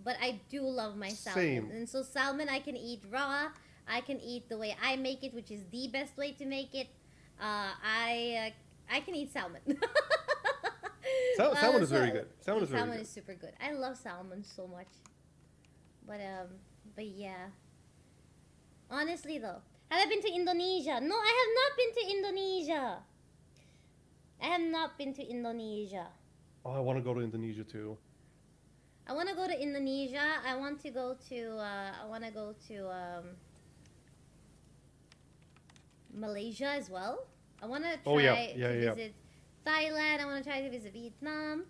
but I do love my salmon. Same. And so salmon I can eat raw. I can eat the way I make it, which is the best way to make it. I can eat salmon. Salmon is very good. Salmon is very salmon good. is super good. I love salmon so much. But yeah. Honestly though, have I been to Indonesia? No, I have not been to Indonesia. I have not been to Indonesia. Oh, I want to go to Indonesia too. I want to go to Indonesia. I want to go to. Malaysia as well. I want to try to visit Thailand. I want to try to visit Vietnam.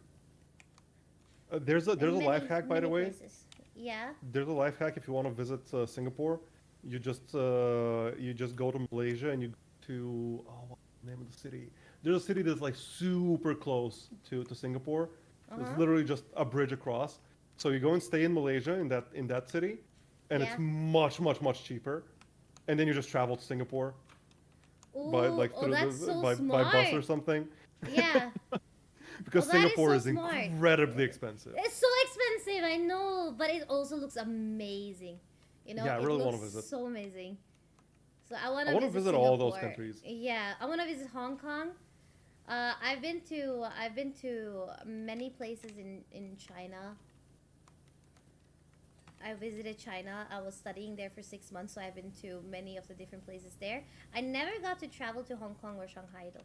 There's a life hack, by the way. Places. Yeah. There's a life hack if you want to visit Singapore. You just go to Malaysia and you go to what's the name of the city? There's a city that's like super close to Singapore. It's literally just a bridge across. So you go and stay in Malaysia in that city, and it's much cheaper. And then you just travel to Singapore. Ooh, by bus or something. Yeah. Because Singapore is incredibly expensive. It's so expensive, I know, but it also looks amazing. You know, yeah, I really want to visit. So amazing. So I want to visit all those countries. Yeah, I want to visit Hong Kong. I've been to many places in China. I visited China. I was studying there for 6 months, so I've been to many of the different places there. I never got to travel to Hong Kong or Shanghai though.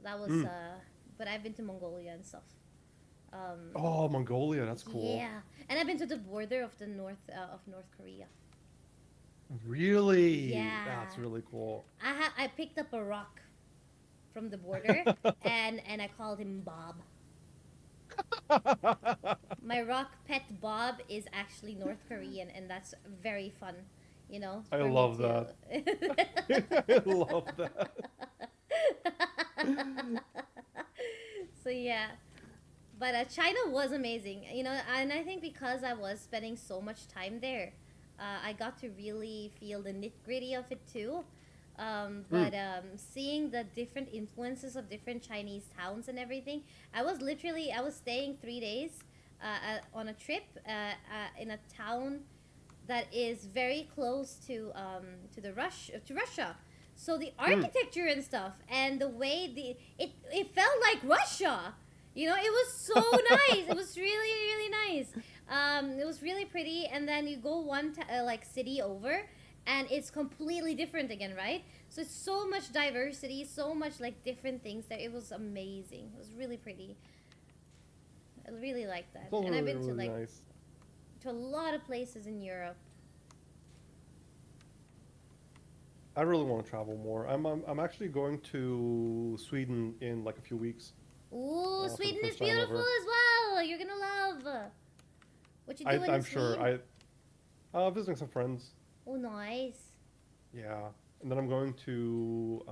That was but I've been to Mongolia and stuff. Mongolia, that's cool. Yeah, and I've been to the border of North Korea. Really? Yeah. That's really cool. I picked up a rock from the border and I called him Bob. My rock pet Bob is actually North Korean, and that's very fun, you know. I love that. I love that. So yeah, but China was amazing, you know, and I think because I was spending so much time there, I got to really feel the nitty-gritty of it too. Seeing the different influences of different Chinese towns and everything, I was staying 3 days on a trip in a town that is very close to Russia. So the architecture and stuff, and the way it felt like Russia. You know, it was so nice. It was really nice. It was really pretty. And then you go one city over, and it's completely different again, right? So it's so much diversity, so much like different things there. It was amazing. It was really pretty. I really liked that. And I've been to nice. To a lot of places in Europe. I really want to travel more. I'm actually going to Sweden in like a few weeks. Ooh, Sweden is beautiful as well. You're gonna love. What you doing in Sweden? I'm visiting some friends. Oh, nice. Yeah, and then I'm going to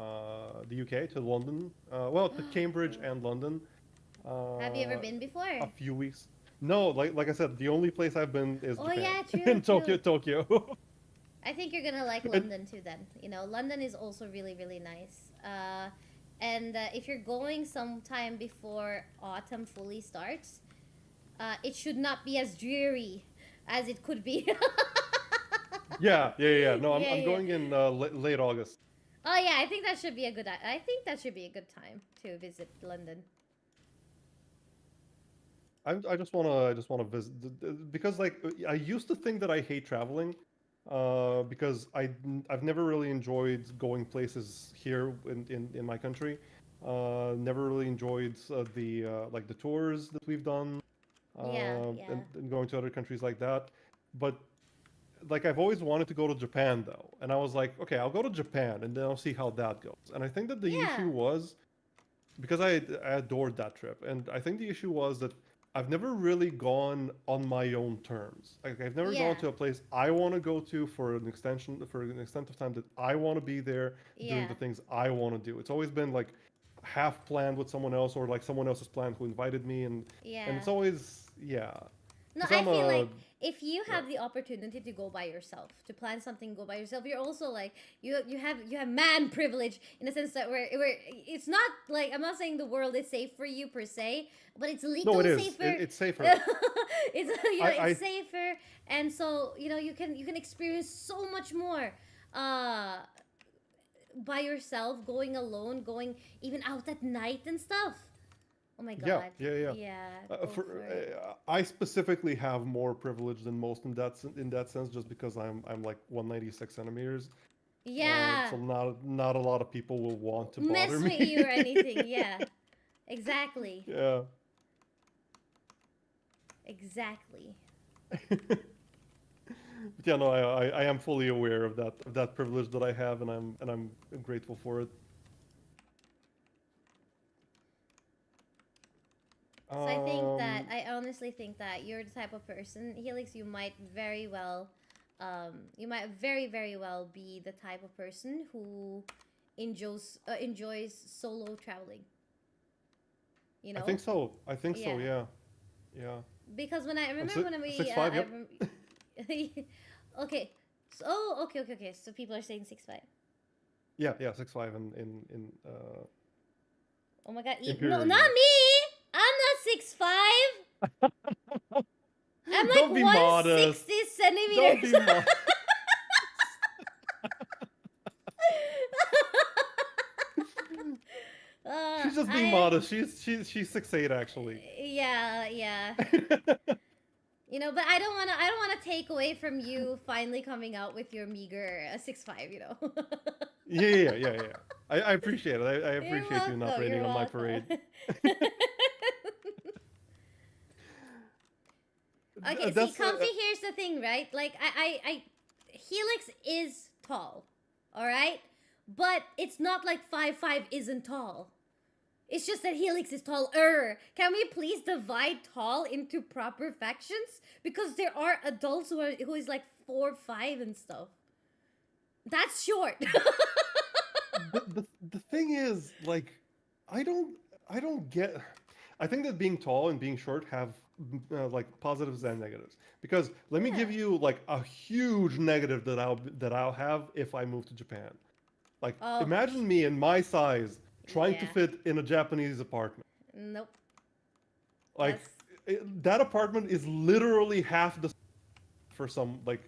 the UK, to London. To Cambridge and London. Have you ever been before? A few weeks. No, like I said, the only place I've been is Japan. Yeah, true. In Tokyo. I think you're gonna like London too. Then London is also really nice. And if you're going sometime before autumn fully starts, it should not be as dreary as it could be. Yeah. No, I'm going in late August. Oh yeah, I think that should be a good time to visit London. I just wanna visit because like I used to think that I hate traveling, because I've never really enjoyed going places here in my country. Never really enjoyed the tours that we've done. And going to other countries like that. But like I've always wanted to go to Japan though, and I was like, okay, I'll go to Japan and then I'll see how that goes. And I think that the issue was because I adored that trip, and I think the issue was that I've never really gone on my own terms. Like I've never gone to a place I want to go to for an extent of time that I want to be there doing the things I want to do. It's always been like half planned with someone else, or like someone else's plan who invited me, and it's always No, I feel like if you have the opportunity to go by yourself, to plan something, go by yourself, you're also like you have man privilege in a sense that where it's not like, I'm not saying the world is safe for you per se, but it's legal. No, it is. Safer. It's safer. It's it's safer, and so you can experience so much more by yourself, going alone, going even out at night and stuff. Oh my god. I specifically have more privilege than most in that sense, just because I'm like 196 centimeters. Yeah. So not a lot of people will want to mess bother me. with you or anything. Yeah. Exactly. Yeah. Exactly. But yeah, no, I am fully aware of that privilege that I have, and I'm grateful for it. So I think that, I honestly think that you're the type of person, Helix, you might very well be the type of person who enjoys solo traveling. You know? I think so. So, yeah. Yeah. Because when I remember when we 6'5", yep. Okay. So okay. So people are saying 6'5". Yeah, 6'5" in oh my god. Imperial No, not me! I'm not 6'5". I'm like Don't be 160 centimeters. Don't be modest. She's just being modest. She's 6'8" actually. Yeah. You know, but I don't wanna take away from you finally coming out with your meager 6'5", you know. Yeah. I appreciate it. I appreciate you not raining on my parade. Okay, see, Comfy, here's the thing, right? Like, Helix is tall, alright? But it's not like 5'5" isn't tall. It's just that Helix is taller. Can we please divide tall into proper factions? Because there are adults who is like 4'5" and stuff. That's short. the thing is, like, I don't get. I think that being tall and being short have like positives and negatives. Because let me give you like a huge negative that I'll have if I move to Japan. Like, imagine me in my size trying to fit in a Japanese apartment. Nope. Like, that apartment is literally half the for some, like,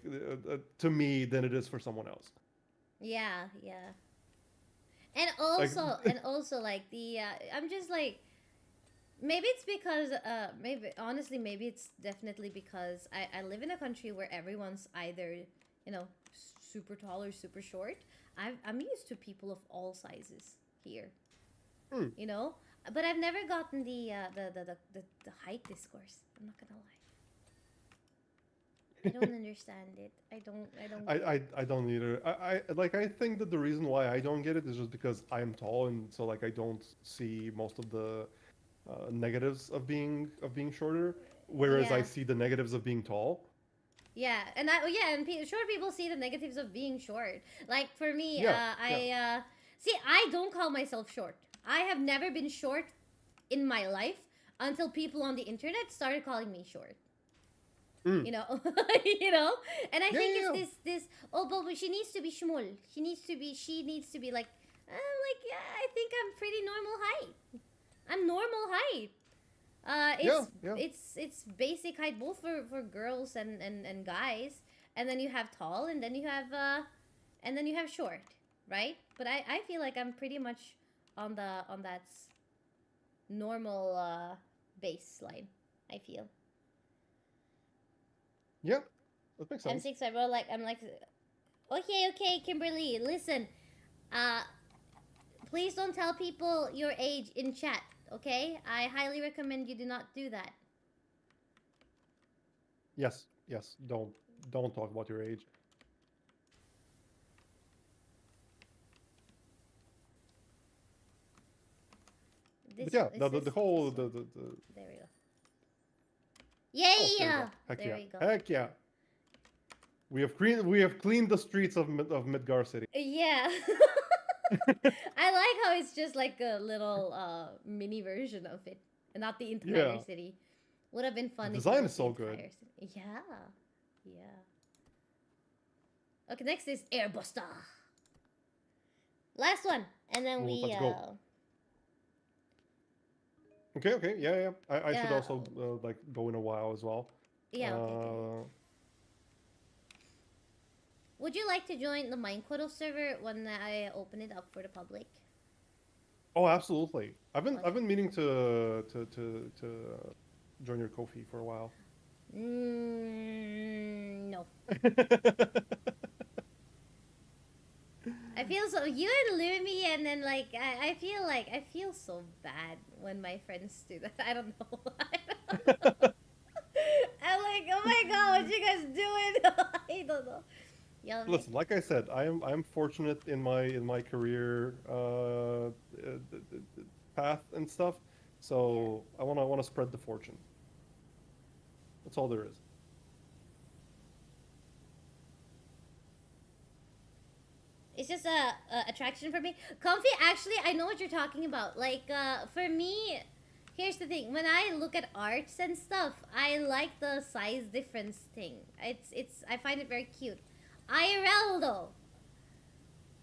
to me than it is for someone else. Yeah. And also, like the, I'm just like, maybe it's because, maybe it's definitely because I live in a country where everyone's either, you know, super tall or super short. I'm used to people of all sizes here. You know, but I've never gotten the height discourse. I'm not gonna lie. I don't understand it. I don't either. I think that the reason why I don't get it is just because I'm tall, and so like I don't see most of the negatives of being shorter, whereas I see the negatives of being tall. Yeah, and short people see the negatives of being short. Like for me, see, I don't call myself short. I have never been short in my life until people on the internet started calling me short. You know, and I think it's this. Oh, but she needs to be small. She needs to be like. I'm like, yeah, I think I'm pretty normal height. I'm normal height. It's basic height both for girls and guys. And then you have tall, and then you have short, right? But I feel like I'm pretty much on that normal baseline. I feel. Yeah, that makes sense. I'm 6'5", bro. Like I'm like, okay, Kimberly, listen. Please don't tell people your age in chat, okay? I highly recommend you do not do that. Yes. Don't talk about your age. But yeah, the whole the. There we go. Yeah. Heck yeah. We have cleaned the streets of Midgar City. Yeah. I like how it's just like a little mini version of it, and not the entire city. Would have been fun. The design is so good. Yeah. Yeah. Okay, next is Airbuster. Last one, and then we let's go. Okay, yeah. I should also like go in a while as well. Yeah. Okay. Would you like to join the Minecraft server when I open it up for the public? Oh, absolutely. I've been meaning to join your Ko-fi for a while. No. I feel so. You and Lumi, and then like I feel so bad when my friends do that. I don't know why. I'm like, oh my god, what you guys doing? I don't know. Listen, like I said, I'm fortunate in my career path and stuff, so I wanna spread the fortune. That's all there is. It's just a attraction for me. Comfy, actually, I know what you're talking about. Like, for me, here's the thing. When I look at arts and stuff, I like the size difference thing. I find it very cute. IRL though,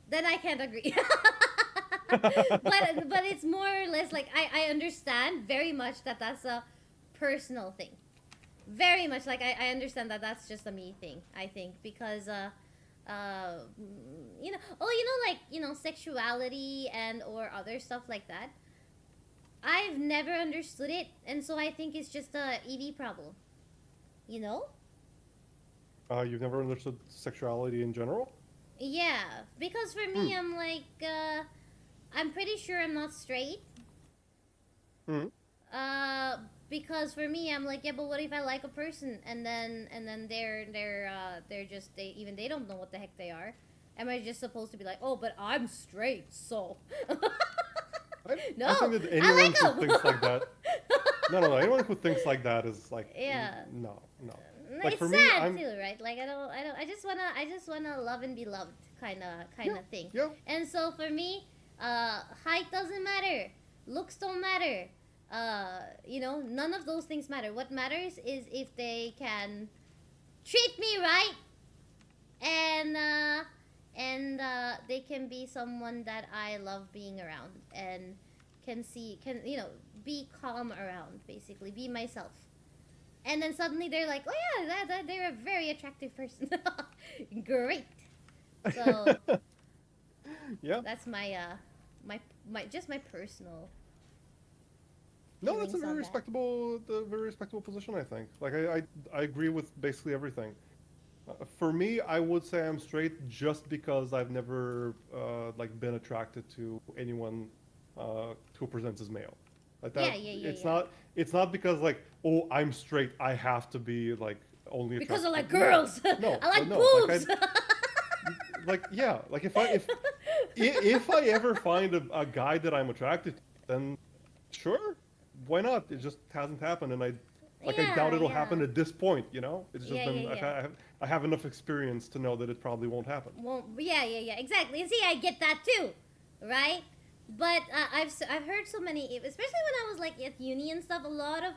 then I can't agree. but it's more or less like I understand very much that that's a personal thing. Very much like I understand that that's just a me thing. I think because sexuality and or other stuff like that. I've never understood it, and so I think it's just a EV problem. You know? You've never understood sexuality in general? Yeah, because for me, I'm like, I'm pretty sure I'm not straight. Because for me, I'm like, yeah, but what if I like a person and then they're just they don't know what the heck they are? Am I just supposed to be like, oh, but I'm straight, so? No, I think that anyone who thinks like that. No. Anyone who thinks like that is like, yeah, no. Like it's for sad me, too, right? Like I just wanna love and be loved, kind of thing. Yeah. And so for me, height doesn't matter, looks don't matter. None of those things matter. What matters is if they can treat me right, and they can be someone that I love being around and can be calm around, basically be myself. And then suddenly they're like, oh yeah, that they're a very attractive person. Great. So yeah, that's my my personal. No, that's a very respectable position, I think. Like I agree with basically everything. For me, I would say I'm straight just because I've never like been attracted to anyone who presents as male. Like that, it's not because like, oh, I'm straight, I have to be like only attracted because I like girls. No, I like boobs. Like if I ever find a guy that I'm attracted to, then sure, why not? It just hasn't happened, and I doubt it'll happen at this point. You know, it's just I have enough experience to know that it probably won't happen. Exactly. And see, I get that too, right? But I've heard so many, especially when I was like at uni and stuff, a lot of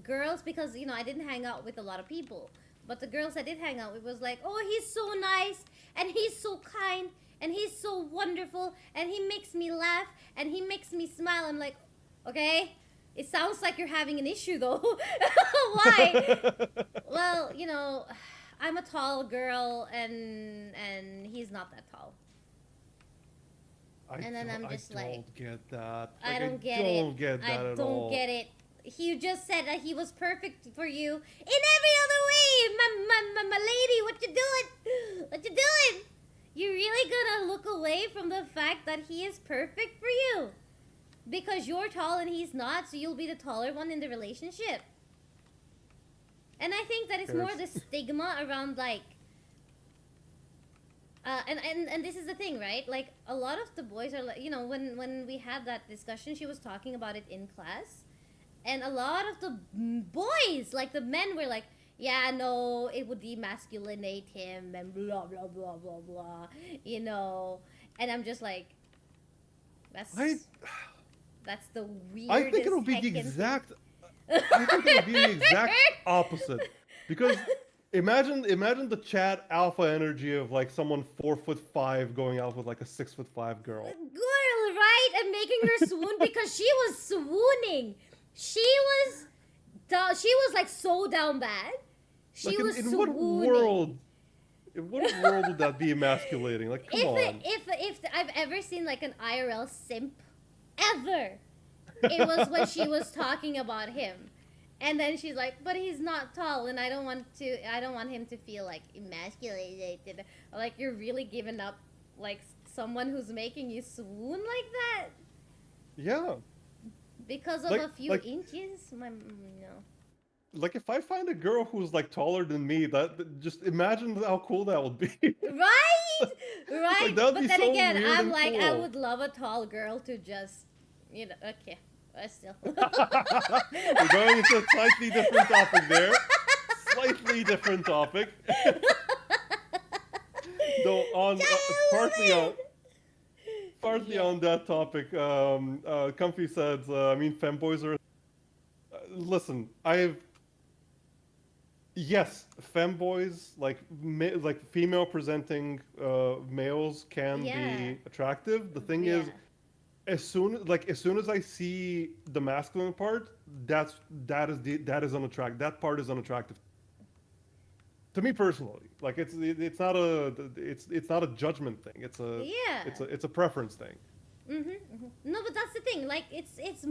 girls, because I didn't hang out with a lot of people, but the girls I did hang out with was like, oh, he's so nice, and he's so kind, and he's so wonderful, and he makes me laugh, and he makes me smile. I'm like, okay, it sounds like you're having an issue though. Why? Well, I'm a tall girl, and he's not that tall. And then I'm just like, I don't get that. I don't get it. He just said that he was perfect for you in every other way. My lady, what you doing? What you doing? You're really gonna look away from the fact that he is perfect for you because you're tall and he's not, so you'll be the taller one in the relationship. And I think that it's more the stigma around like. And this is the thing, right? Like, a lot of the boys are like, when we had that discussion, she was talking about it in class. And a lot of the boys, like the men were like, yeah, no, it would demasculinate him and blah, blah, blah, blah, blah, And I'm just like, that's the weirdest I think it'll be the exact opposite. Because Imagine the chat alpha energy of like someone 4'5" going out with like a 6'5" girl. Girl, right? And making her swoon because she was swooning. She was like so down bad. She Like was in swooning. what world? In what world would that be emasculating? Like, come on. If I've ever seen like an IRL simp, ever, it was when she was talking about him. And then she's like, but he's not tall, and I don't want him to feel like emasculated. Like you're really giving up like someone who's making you swoon like that Yeah. because of a few inches. No. Like if I find a girl who's like taller than me, just imagine how cool that would be. Right, right. Like, that'd but be then so again, weird I'm and like, I cool. would love a tall girl to just, okay, still. We're going into a slightly different topic there. Slightly different topic. Though partly on that topic, Comfy said, I mean, femboys are. Listen, yes, femboys like female presenting males can be attractive. The thing is, as soon as I see the masculine part, that is unattractive. That part is unattractive to me personally. Like it's not a judgment thing. It's a preference thing. No, but that's the thing. Like it's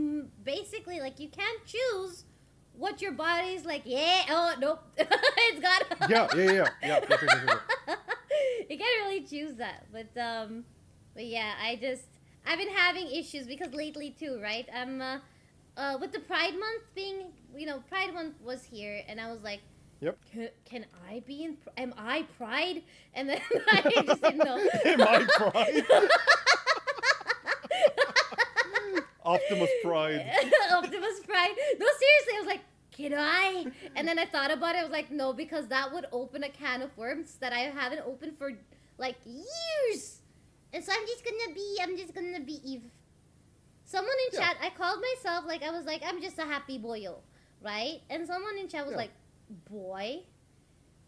basically like you can't choose what your body's like. Yeah. Oh nope. It's got. Yeah. You can't really choose that, but yeah, I've been having issues because lately too, right? I'm with the Pride Month being, Pride Month was here, and I was like, yep. Can I be in? Am I Pride? And then I just didn't know. Am I Pride? Optimus Pride. Optimus Pride. No, seriously, I was like, can I? And then I thought about it. I was like, no, because that would open a can of worms that I haven't opened for like years. And so I'm just gonna be Eve. Someone in chat, I called myself like, I was like, I'm just a happy boyo, right? And someone in chat was like, boy.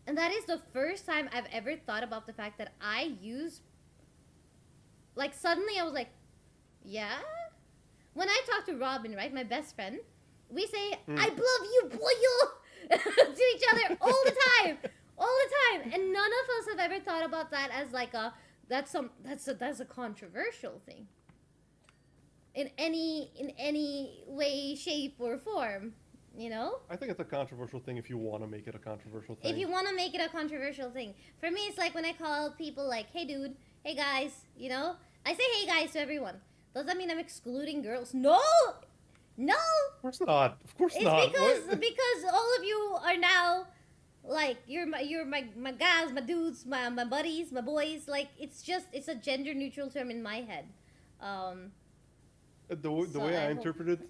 And that is the first time I've ever thought about the fact that I use, like, suddenly I was like, yeah? When I talk to Robin, right, my best friend, we say, I love you, boyo, to each other all the time. And none of us have ever thought about that as like that's a controversial thing. In any way, shape, or form, I think it's a controversial thing if you want to make it a controversial thing. If you want to make it a controversial thing. For me, it's like when I call people like, hey dude, hey guys, I say hey guys to everyone. Does that mean I'm excluding girls? No! Of course not. It's because all of you are now, like, you're my guys, my dudes, my buddies, my boys. Like, it's a gender neutral term in my head. The way I interpret it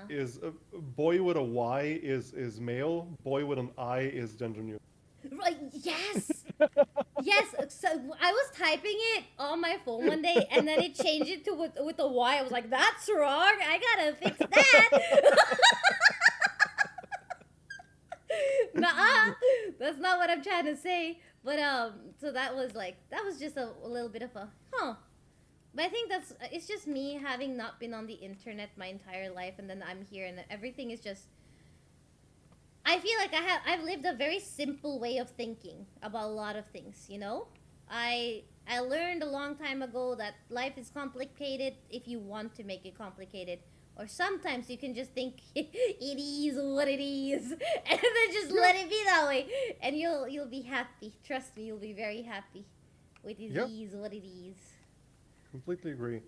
is boy with a Y is male, boy with an I is gender neutral. Right, yes! Yes, so I was typing it on my phone one day, and then it changed it to with a Y. I was like, that's wrong, I gotta fix that! Nuh-uh, that's not what I'm trying to say. But, so that was just a little bit of a, But I think it's just me having not been on the internet my entire life, and then I'm here, and everything is just, I feel like I've lived a very simple way of thinking about a lot of things, I learned a long time ago that life is complicated if you want to make it complicated. Or sometimes you can just think it is what it is, and then just let it be that way, and you'll be happy. Trust me, you'll be very happy with it is what it is. Completely agree.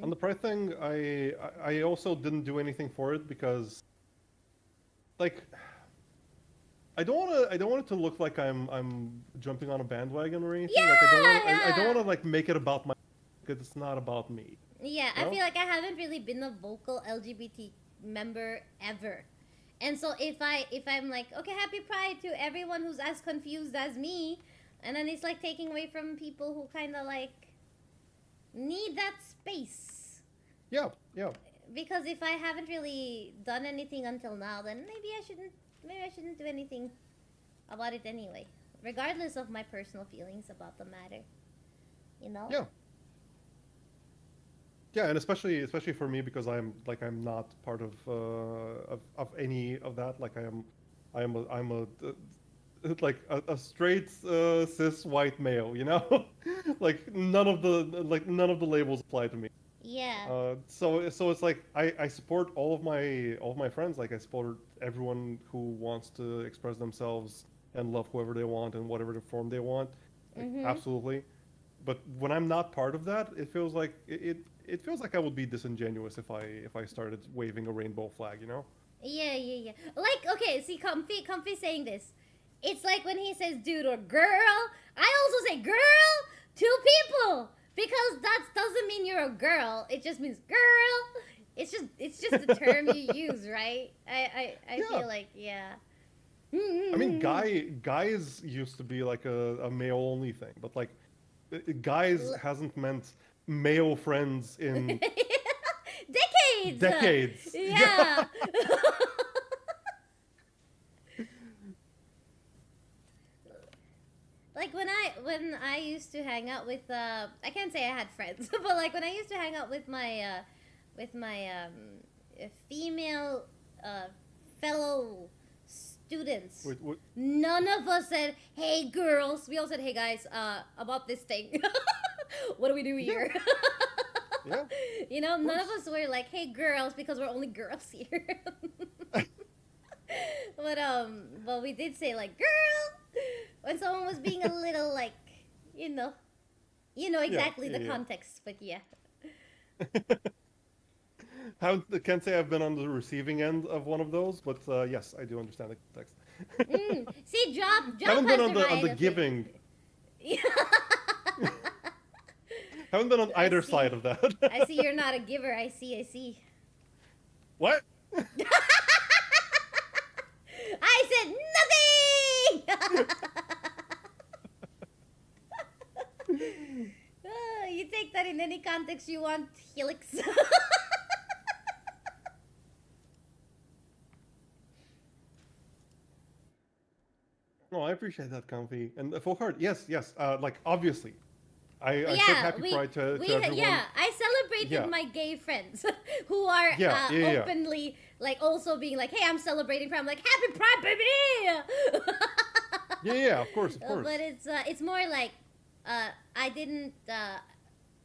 On the Pride thing, I also didn't do anything for it because, like, I don't want it to look like I'm jumping on a bandwagon or anything. Like I don't want to like make it about my, because it's not about me. Yeah, I feel like I haven't really been a vocal LGBT member ever. And so if I'm like, okay, happy Pride to everyone who's as confused as me, and then it's like taking away from people who kind of like need that space. Yeah. Because if I haven't really done anything until now, then maybe I shouldn't do anything about it anyway, regardless of my personal feelings about the matter. You know? Yeah. Yeah, and especially for me because I'm not part of any of that. Like I'm a like a straight cis white male, you know? Like none of the labels apply to me. Yeah. So it's like I support all of my friends. Like I support everyone who wants to express themselves and love whoever they want in whatever the form they want. Like, absolutely. But when I'm not part of that, it feels like it feels like I would be disingenuous if I started waving a rainbow flag, you know? Yeah. Like, okay, see, Comfy saying this. It's like when he says dude or girl. I also say girl to people because that doesn't mean you're a girl. It just means girl. It's just the term you use, right? I feel like, yeah. I mean, guys used to be like a male only thing, but like guys hasn't meant male friends in decades. Yeah. Like when I used to hang out with I can't say I had friends, but like when I used to hang out with my female fellow students, Wait. none of us said, "Hey girls." We all said, "Hey guys, about this thing. What do we do here?" Yeah. You know, none of us were like, "Hey girls," because we're only girls here. But we did say like, "Girl," when someone was being a little like, you know exactly the context. But yeah. Can't say I've been on the receiving end of one of those, but yes, I do understand the context. See, Job haven't has been on the giving. Haven't been on either side of that. I see you're not a giver. I see. What? I said nothing. You take that in any context you want, Helix. No, I appreciate that, Comfy. And full heart, yes. Like obviously, I said happy Pride to everyone. Yeah, I celebrated my gay friends who are openly like also being like, "Hey, I'm celebrating Pride." I'm like, "Happy Pride, baby!" Yeah, of course. But it's more like I didn't.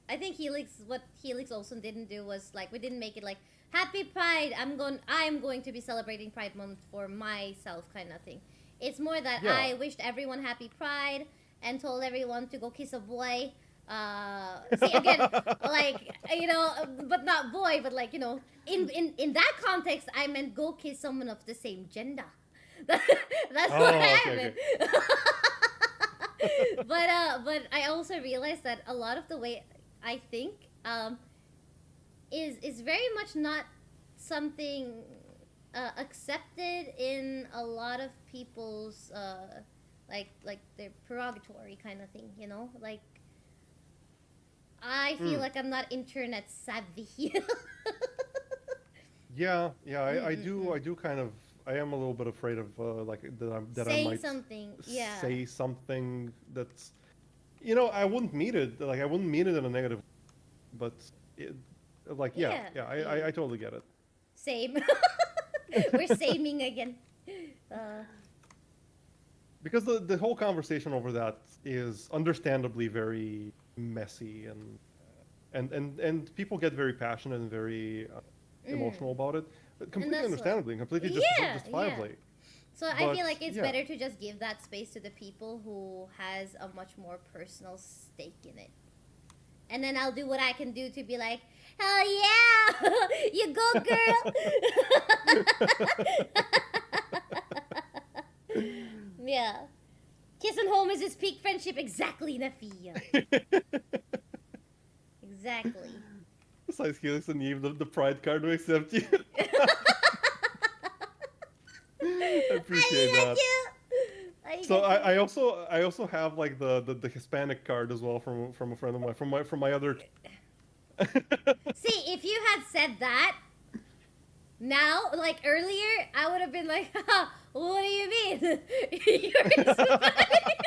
I think what Helix also didn't do was like we didn't make it like Happy Pride. I'm going to be celebrating Pride Month for myself, kind of thing. It's more that I wished everyone Happy Pride and told everyone to go kiss a boy. See again, like but not boy, but like in that context, I meant go kiss someone of the same gender. That's what I meant. Okay. But I also realized that a lot of the way I think is very much not something accepted in a lot of people's like their prerogatory kind of thing, like I feel like I'm not internet savvy. I do kind of. I am a little bit afraid of like that I might say something that's, I wouldn't mean it. Like I wouldn't mean it in a negative, but I totally get it. Same. We're saming again. Because the whole conversation over that is understandably very messy and people get very passionate and very emotional about it. Completely understandably and completely justifiably. Yeah. So I feel like it's better to just give that space to the people who has a much more personal stake in it. And then I'll do what I can do to be like, hell yeah! You go, girl! Yeah. Kissing home is his peak friendship. Exactly, Nephyne. Exactly. Besides Helix and Eve, the pride card to accept you. I appreciate that. So I also have like the Hispanic card as well from a friend of mine from my other. See, if you had said that, Now, like earlier, I would have been like, haha, what do you mean? You're Hispanic.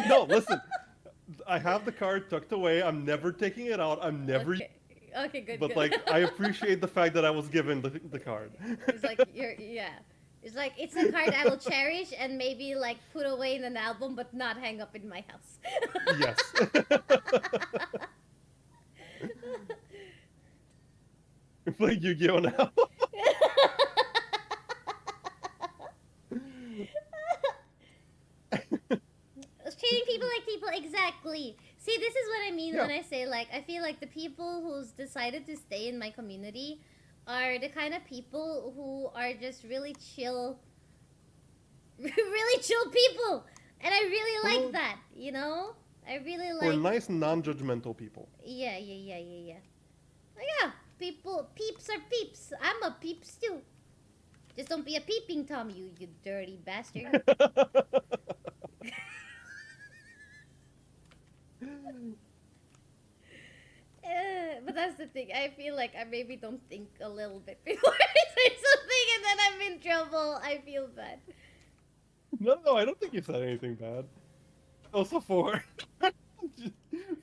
No, listen. I have the card tucked away. I'm never taking it out. I'm never. Okay, good. But good. like, I appreciate the fact that I was given the card. It's like yeah. It's like it's a card I will cherish and maybe like put away in an album, but not hang up in my house. Yes. We're playing Yu-Gi-Oh now. Treating people like people, exactly. See, this is what I mean Yeah. when I say, like, I feel like the people who's decided to stay in my community are the kind of people who are just really chill, really chill people. And I really like Well, that, you know? I really We're like... nice, non-judgmental people. Yeah. Oh, yeah, peeps are peeps. I'm a peeps too. Just don't be a peeping Tom, you dirty bastard. But that's the thing. I feel like I maybe don't think a little bit before I say something, and then I'm in trouble. I feel bad. No, I don't think you said anything bad. Also, for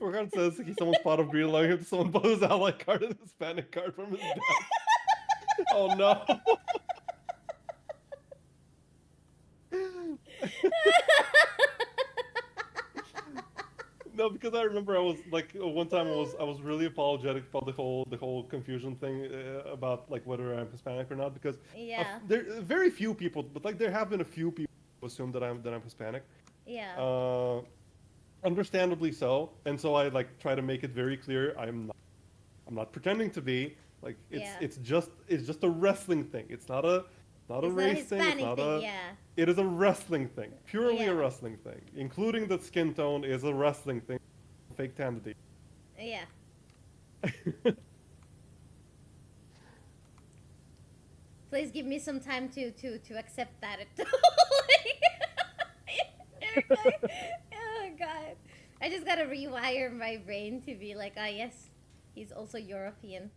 God says someone's pot of green like if someone bought his ally card and Hispanic card from his deck. Oh no. No, because I remember I was like one time I was really apologetic about the whole confusion thing about like whether I'm Hispanic or not because Yeah. there very few people, but like there have been a few people who assume that I'm Hispanic. Yeah. Understandably so, and so I like try to make it very clear I'm not pretending to be. Like it's just a wrestling thing. It's not a race thing. It's not a. Yeah. It is a wrestling thing, purely Yeah. a wrestling thing, including the skin tone is a wrestling thing. Fake tandity. Yeah. Please give me some time to accept that. Oh god. I just gotta rewire my brain to be like, ah yes, he's also European.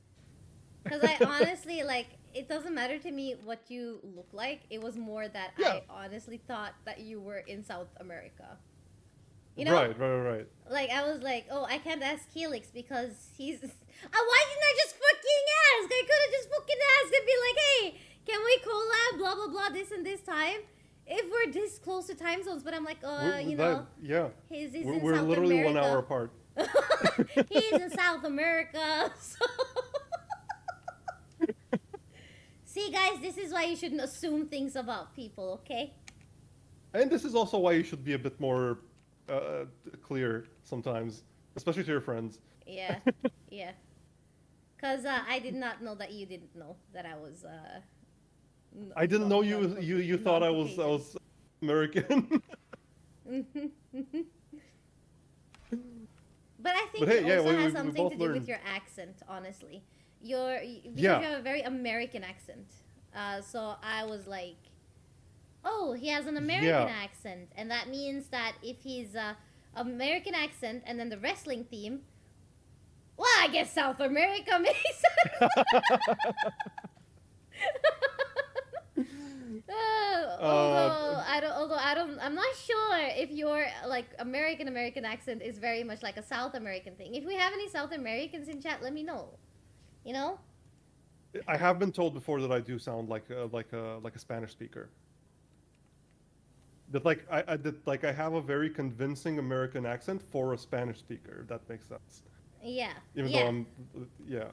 Because I honestly, like, it doesn't matter to me what you look like. It was more that Yeah. I honestly thought that you were in South America. You know? Right. Like, I was like, oh, I can't ask Helix because he's... why didn't I just fucking ask? I could have just fucking asked and be like, hey, can we collab, blah, blah, blah, this and this time? If we're this close to time zones, but I'm like, you know, yeah. he's We're in South literally America. 1 hour apart. He's in South America, so... See, guys, this is why you shouldn't assume things about people, okay? And this is also why you should be a bit more clear sometimes, especially to your friends. Yeah. Because I did not know that you didn't know that I was... I didn't know you thought I was American. But I think But hey, it yeah, also we has something both to do with learned. your accent, honestly. Because Yeah. you have a very American accent. So I was like, oh, he has an American accent. And that means that if he's American accent and then the wrestling theme, well, I guess South America makes sense. I'm not sure if your like American accent is very much like a South American thing. If we have any South Americans in chat, let me know. You know? I have been told before that I do sound like a Spanish speaker. That like I have a very convincing American accent for a Spanish speaker. If that makes sense. Yeah. Even yeah. though I'm, yeah.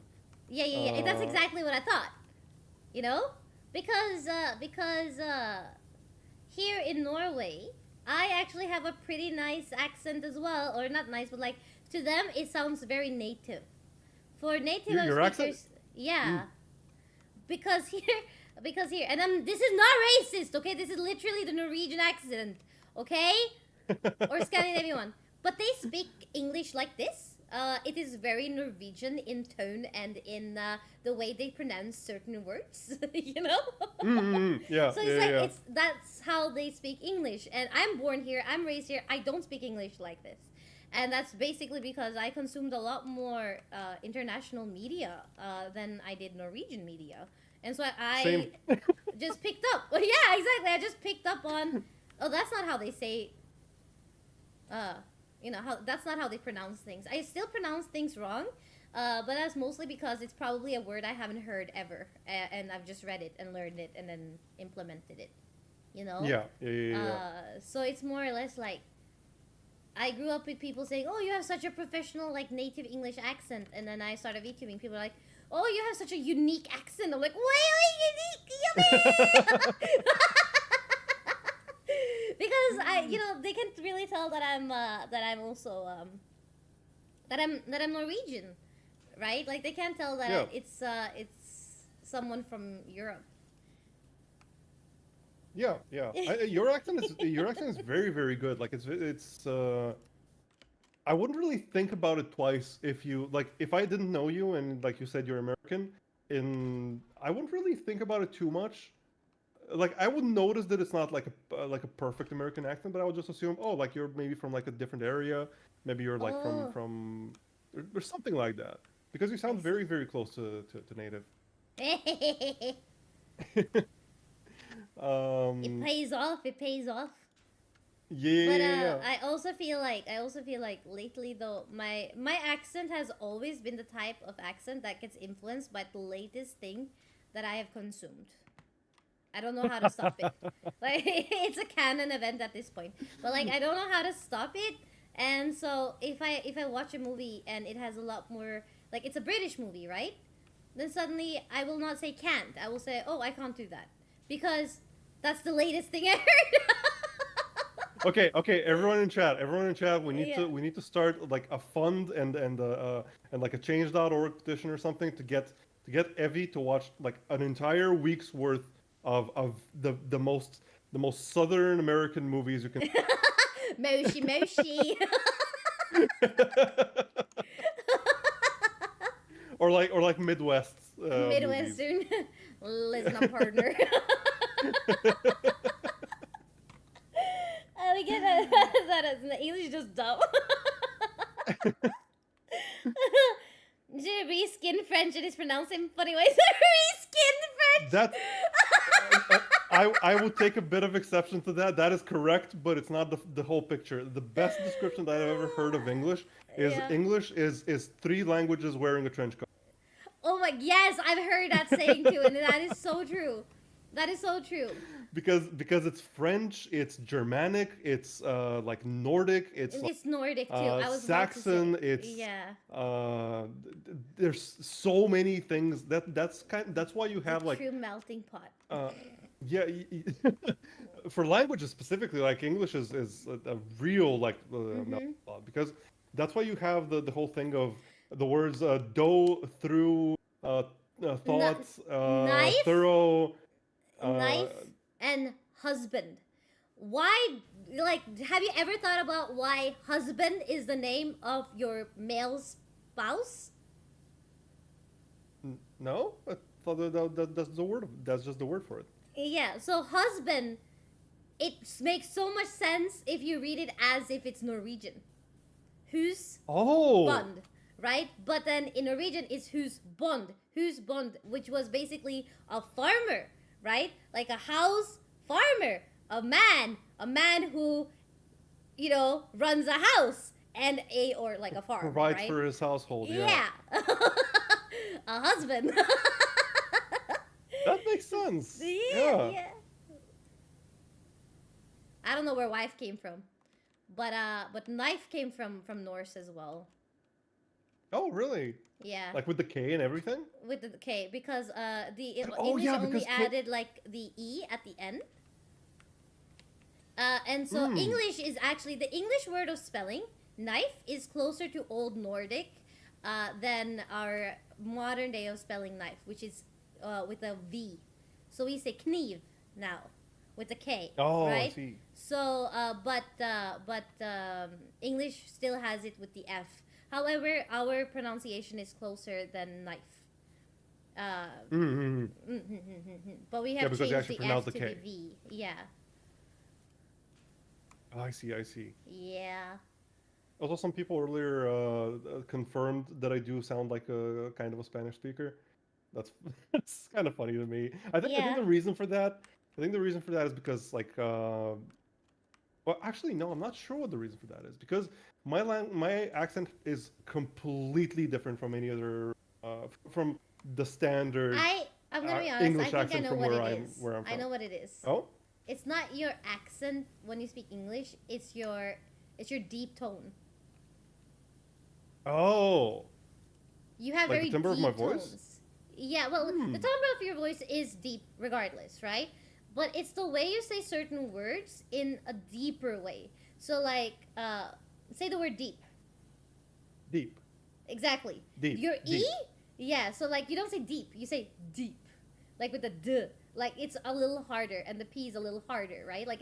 Yeah. That's exactly what I thought. You know? Because here in Norway, I actually have a pretty nice accent as well. Or not nice, but like, to them, it sounds very native. For native Your speakers... accent? Yeah. Because here, and this is not racist, okay? This is literally the Norwegian accent, okay? Or Scandinavian one. But they speak English like this. It is very Norwegian in tone and in the way they pronounce certain words, you know? Yeah. So it's that's how they speak English. And I'm born here, I'm raised here, I don't speak English like this. And that's basically because I consumed a lot more international media than I did Norwegian media. And so I just picked up. Well, yeah, exactly. I just picked up on, oh, that's not how they say, you know, that's not how they pronounce things. I still pronounce things wrong, but that's mostly because it's probably a word I haven't heard ever. And I've just read it and learned it and then implemented it, you know? Yeah. So it's more or less like, I grew up with people saying, oh, you have such a professional, like, native English accent. And then I started VTubing. People are like, oh, you have such a unique accent. I'm like, wait, unique, yummy! Because you know, they can't really tell that I'm also, that I'm Norwegian, right? Like, they can't tell that it's someone from Europe. Yeah. Your accent is very, very good. Like it's. I wouldn't really think about it twice if I didn't know you and like you said you're American. I wouldn't really think about it too much. Like I would notice that it's not like a perfect American accent, but I would just assume, oh, like you're maybe from like a different area. Maybe you're like from or something like that, because you sound very, very close to native. It pays off. Yeah. But I also feel like lately though my accent has always been the type of accent that gets influenced by the latest thing that I have consumed. I don't know how to stop it. Like, it's a canon event at this point. But like, I don't know how to stop it. And so if I watch a movie and it has a lot more, like, it's a British movie, right? Then suddenly I will not say can't. I will say, oh, I can't do that, because that's the latest thing I heard. Okay, everyone in chat, we need to start like a fund and like a change.org petition or something to get Evie to watch like an entire week's worth of the most Southern American movies you can. Moshi. or like Midwest. Midwestern. Listen, partner. I get that is English just dumb. Sheriipie skin French and is pronounced in funny ways. Skin French. That I would take a bit of exception to that. That is correct, but it's not the whole picture. The best description that I've ever heard of English is English is 3 languages wearing a trench coat. Oh my, yes, I've heard that saying too, and that is so true. That is so true. Because it's French, it's Germanic, it's like Nordic, it's Nordic too. I was Saxon. It's there's so many things that's why you have like true melting pot. For languages specifically, like English is a real like melting pot, because that's why you have the whole thing of the words do, through, thoughts, knife, thorough, knife, and husband. Why, like, have you ever thought about why husband is the name of your male spouse? No, I thought that's the word. That's just the word for it. Yeah, so husband, it makes so much sense if you read it as if it's Norwegian. Who's bond, right? But then in Norwegian it's who's bond, which was basically a farmer, right? Like a house farmer, a man who, you know, runs a house and or like a farm, provides right? for his household. Yeah. A husband. That makes sense. Yeah. I don't know where wife came from, but knife came from Norse as well. Oh, really? Yeah. Like with the K and everything? With the K, because English only added like the E at the end. And so English is actually, the English word of spelling, knife, is closer to Old Nordic than our modern day of spelling knife, which is with a V. So we say kniv now with a K, right? I see. So, but English still has it with the F. However, our pronunciation is closer than knife. But we have changed the F to the V. Yeah. Oh, I see. Yeah. Also, some people earlier confirmed that I do sound like a kind of a Spanish speaker. That's that's kind of funny to me. I think Yeah. the reason for that, I think the reason for that is because like well, actually no, I'm not sure what the reason for that is because my accent is completely different from any other from the standard I'm gonna be honest. I English think I accent know from what where it I'm is. where I'm I from. know what it is. Oh, It's not your accent when you speak English. It's your deep tone. oh, You have like the very timbre of my deep voice. tones. Yeah, well, the timbre of your voice is deep regardless, right? But it's the way you say certain words in a deeper way. So like, say the word deep. Deep, Exactly. deep, Your E? deep. Yeah, so like you don't say deep, you say deep. Like with the D. Like it's a little harder and the P is a little harder, right? Like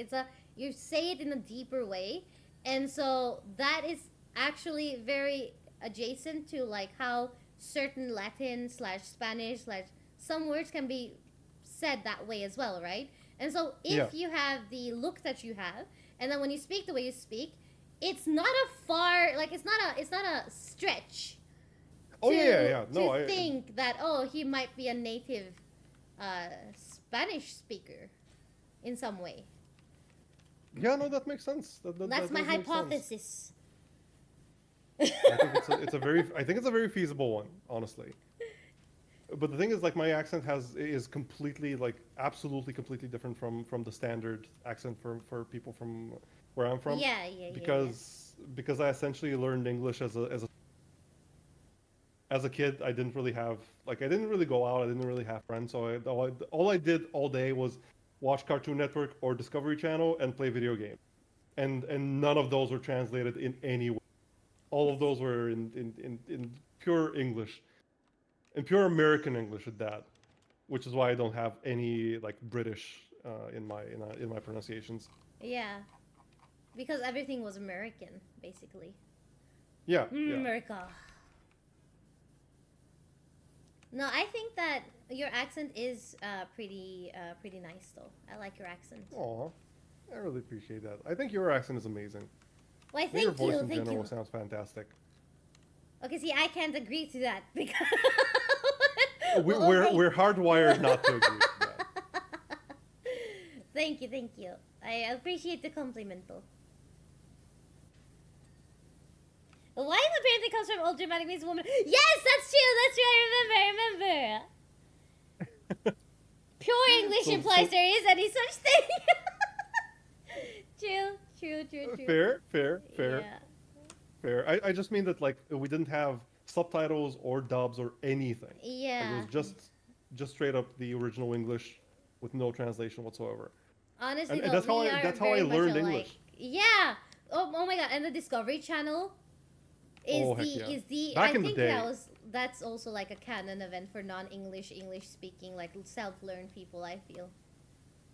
you say it in a deeper way. And so that is actually very adjacent to like how certain Latin slash Spanish slash some words can be said that way as well, right? And so Yeah. if you have the look that you have, and then when you speak the way you speak, it's not a far like it's not a stretch Oh yeah. No, to think that he might be a native Spanish speaker in some way. yeah, no, that makes sense. That's That my does make sense. hypothesis. I think it's a very feasible one, honestly. But the thing is, like, my accent is completely, like, absolutely completely different from the standard accent for people from where I'm from. Yeah. Because I essentially learned English as a kid. I didn't really have I didn't really go out. I didn't really have friends. So all I did all day was watch Cartoon Network or Discovery Channel and play video games. And none of those were translated in any way. All of those were in pure English, in pure American English at that, which is why I don't have any like British in my pronunciations. Yeah, because everything was American, basically. Yeah. America. No, I think that your accent is pretty nice though. I like your accent. Aw, I really appreciate that. I think your accent is amazing. Why, I think your thank voice you, in thank general you. sounds fantastic. Okay, see, I can't agree to that because We're hardwired not to agree with that. Thank you. I appreciate the compliment though. The wife apparently comes from old dramatic means woman. Yes, that's true. I remember. Pure English implies there is any such thing. True. Fair. Yeah. Fair. I just mean that like we didn't have subtitles or dubs or anything. Like, Yeah. it was just straight up the original English with no translation whatsoever. Honestly, And though, that's how we I are that's how I very much learned alike. English. Yeah. Oh my god! And the Discovery Channel is Oh, heck yeah. is the. Back I in the think day. that's also like a canon event for non-English English speaking like self-learned people. I feel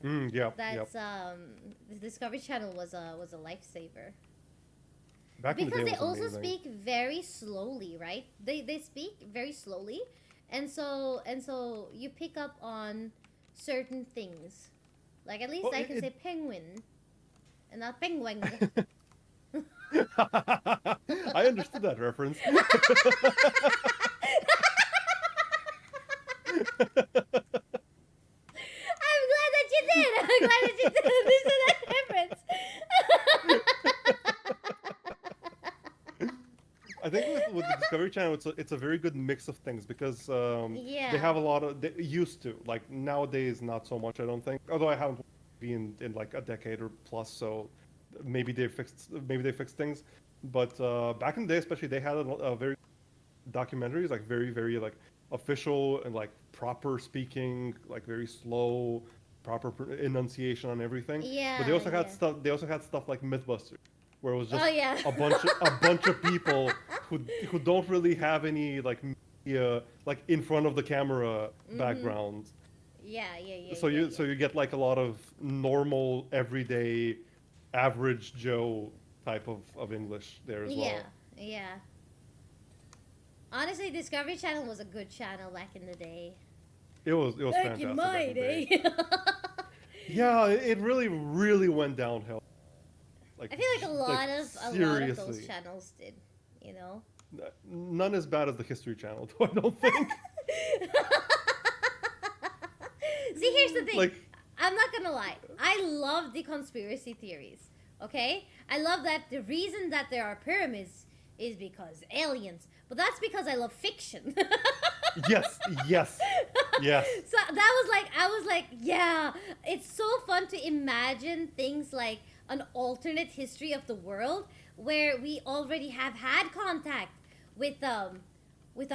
Yeah. that's the Discovery Channel was a lifesaver. Back in the Because day they was also amazing. speak very slowly, right? They speak very slowly, and so you pick up on certain things. Like at least Well, I can say penguin, and not penguin. I understood that reference. I'm glad that you did. I'm glad that you did understand that reference. I think with the Discovery Channel, it's a very good mix of things because Yeah. they have a lot of they used to like nowadays not so much I don't think. Although I haven't been in like a decade or plus, so maybe they fixed things. But back in the day, especially, they had a very documentaries like very like official and like proper speaking, like very slow, proper enunciation on everything. Yeah. But they also had yeah. stuff. They also had stuff like MythBusters, where it was just Oh yeah. a bunch of people who don't really have any like media like in front of the camera background. Yeah. So you get like a lot of normal everyday average Joe type of English there as well. Yeah. Honestly, Discovery Channel was a good channel back in the day. It was Back fantastic. in back my in the day. day. Yeah, it really went downhill. Like I feel like a lot of those seriously. channels did, you know. None as bad as the History Channel, though, I don't think. See, here's the thing. Like, I'm not gonna lie. I love the conspiracy theories. Okay, I love that the reason that there are pyramids is because aliens. But that's because I love fiction. yes, yes, yes. So that was like, I was like, yeah, it's so fun to imagine things like an alternate history of the world where we already have had contact with a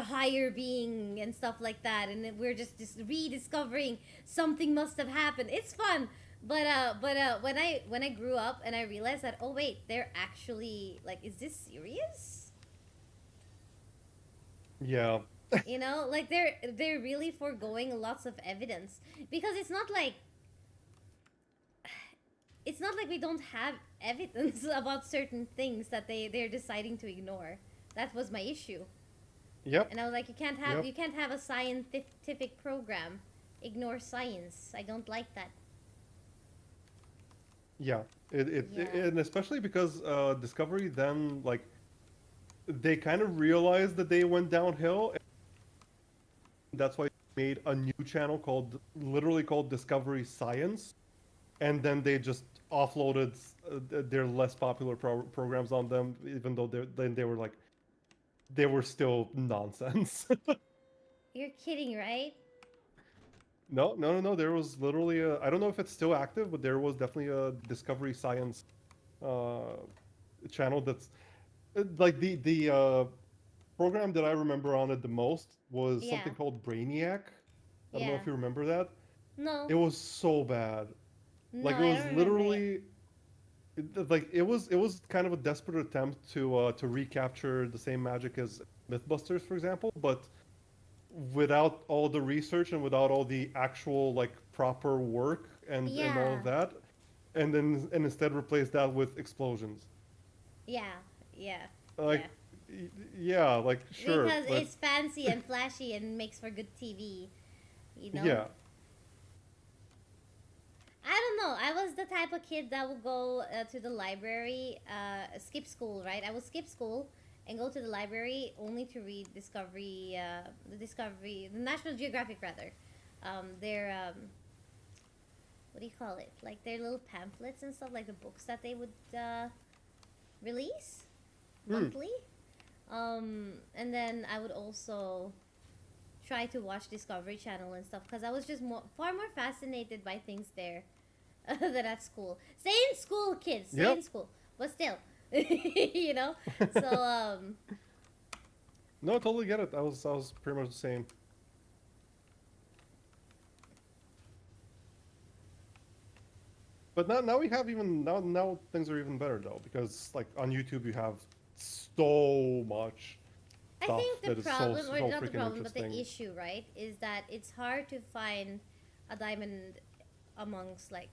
higher being and stuff like that, and then we're just rediscovering something must have happened. It's fun. But when I grew up and I realized that, oh wait, they're actually like, is this serious? Yeah. You know, like they're really foregoing lots of evidence because it's not like we don't have evidence about certain things that they're deciding to ignore. That was my issue. Yep. And I was like, you can't have a scientific program ignore science. I don't like that. Yeah. And especially because Discovery then, like, they kind of realized that they went downhill. And that's why they made a new channel literally called Discovery Science. And then they just offloaded their less popular programs on them, even though they were still nonsense. You're kidding, right? No. There was literally I don't know if it's still active, but there was definitely a Discovery Science channel that's like the program that I remember on it the most was something called Brainiac. I don't know if you remember that. No. It was so bad. No, Like, it was literally it was kind of a desperate attempt to recapture the same magic as Mythbusters, for example, but without all the research and without all the actual, like, proper work and all of that, and instead replace that with explosions. Yeah. Like, yeah, like, sure. Because it's fancy and flashy and makes for good TV, you know? Yeah. I don't know. I was the type of kid that would go to the library, skip school, right? I would skip school and go to the library only to read the National Geographic, rather. Their, what do you call it? Like, their little pamphlets and stuff, like the books that they would release monthly. And then I would also try to watch Discovery Channel and stuff because I was just far more fascinated by things there than at school. Stay in school, kids. Stay in school, but still, you know. So No, I totally get it. I was pretty much the same. But now we have now things are even better though, because like on YouTube you have so much. I think the problem, or not the freaking problem, but the interesting. issue, right, is that it's hard to find a diamond amongst, like,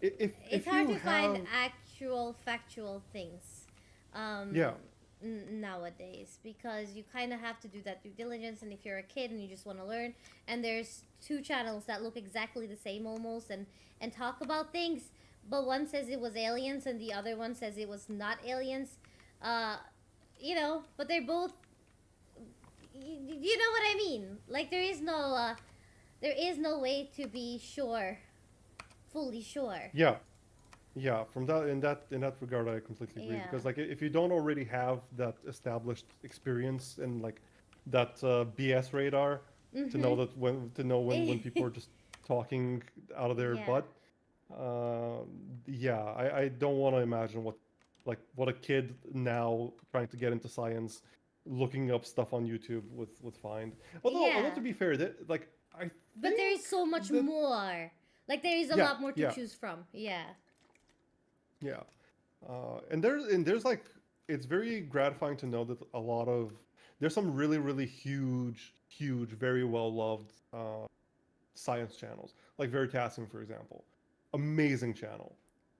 it's hard to find actual factual things nowadays, because you kind of have to do that due diligence, and if you're a kid and you just want to learn, and there's two channels that look exactly the same almost and talk about things, but one says it was aliens and the other one says it was not aliens, you know, but they're both, you know what I mean? Like, there is no way to be sure, fully sure. Yeah, from that in that regard I completely agree, because like if you don't already have that established experience and like that BS radar to know that when people are just talking out of their butt, I don't want to imagine what a kid now trying to get into science looking up stuff on YouTube would find. Although to be fair, but there is so much more. Like, there is a lot more to choose from. Yeah. And there's like, it's very gratifying to know that there's some really, really huge, very well loved science channels, like Veritasium, for example. Amazing channel.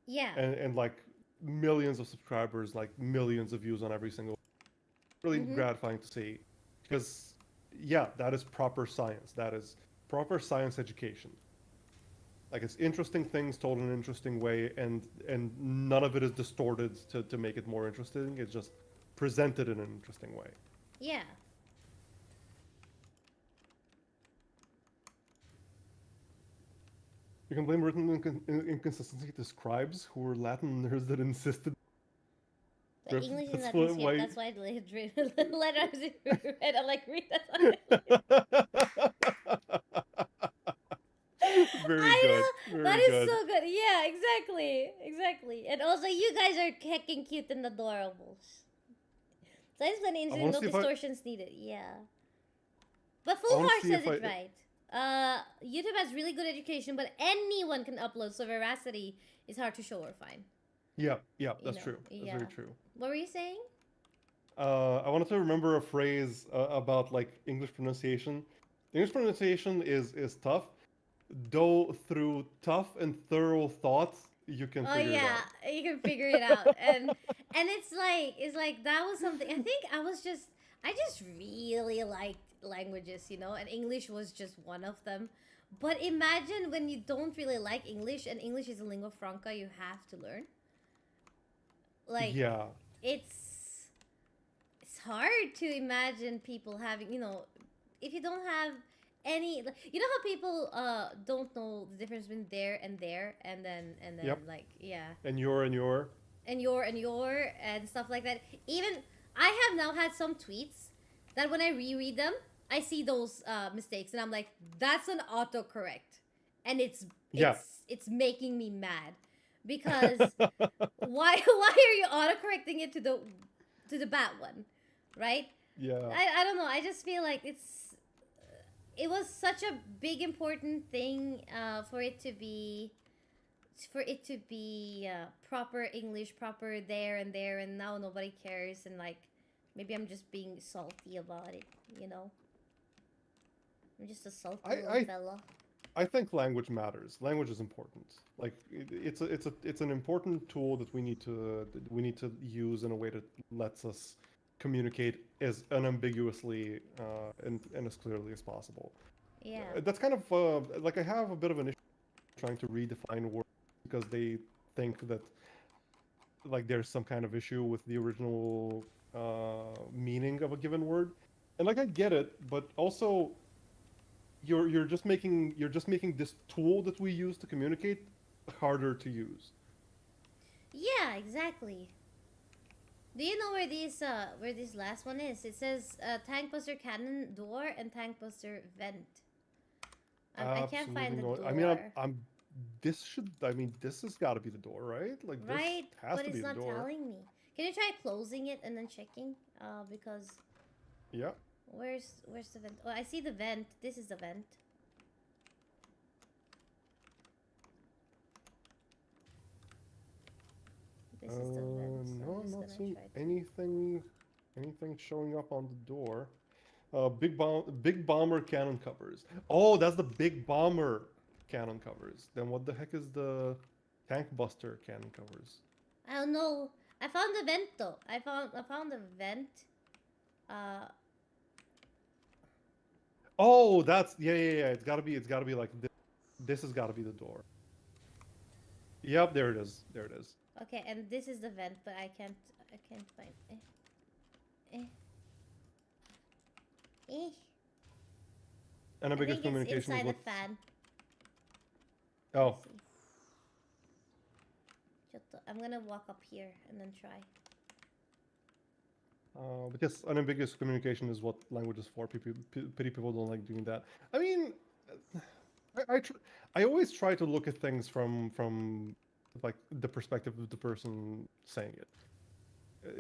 Yeah. And like millions of subscribers, like millions of views on every single. Really gratifying to see, because that is proper science. That is proper science education. Like it's interesting things told in an interesting way, and none of it is distorted to make it more interesting. It's just presented in an interesting way. Yeah. You can blame written inconsistency to scribes who were Latin nerds that insisted. The English is That's not why. yeah, that's why the letters read. I like read that. Very I good. know Very that is good. so good. Yeah, exactly. And also, you guys are heckin' cute and adorable. So it's funny. I Interesting. want No to see if distortions needed. Yeah. But I Full want to Heart see says if it right. YouTube has really good education, but anyone can upload, so veracity is hard to show or find. Yeah, that's You know, true. That's yeah. very true. What were you saying? I wanted to remember a phrase about like English pronunciation. English pronunciation is tough, though through tough and thorough thought you can Oh figure it yeah, out. you can figure it out, and it's like that was something. I think I just really liked languages, you know, and English was just one of them. But imagine when you don't really like English, and English is a lingua franca you have to learn. Like Yeah, it's hard to imagine people having, you know, if you don't have any, you know how people don't know the difference between there and there, and then yep. like yeah, And your and your and stuff like that. Even I have now had some tweets that when I reread them, I see those mistakes, and I'm like, that's an autocorrect, and yeah. it's making me mad because why are you autocorrecting it to the bad one, right? Yeah. I don't know. I just feel like it was such a big important thing for it to be proper English, proper there and there, and now nobody cares, and like maybe I'm just being salty about it, you know. I'm just a salty little fella. I think language matters. Language is important. Like it's an important tool that we need to use in a way that lets us communicate as unambiguously and as clearly as possible. Yeah. That's kind of like I have a bit of an issue trying to redefine words because they think that like there's some kind of issue with the original meaning of a given word, and like I get it, but also you're just making this tool that we use to communicate harder to use. Yeah, exactly. Do you know where this last one is? It says tank buster cannon door and tank buster vent. I can't find the no. door. I mean, I'm. This should. I mean, this has got to be the door, right? Like right, this has but to be it's the not door. telling me. Can you try closing it and then checking? Because Yeah. where's the vent? Oh, I see the vent. This is the vent. This is the vent. So No, I'm not just seeing gonna try anything showing up on the door. Big bomber cannon covers. Oh, that's the big bomber cannon covers. Then what the heck is the tank buster cannon covers? I don't know. I found the vent though. I found the vent. Uh, Oh, that's yeah. It's gotta be like this. This has gotta be the door. Yep, there it is. There it is. okay, and this is the vent, but I can't find. Eh. And a I biggest think it's communication is inside what. the fan. Oh, Let's see. I'm gonna walk up here and then try. because unambiguous communication is what language is for. Pity people don't like doing that. I mean, I always try to look at things from like the perspective of the person saying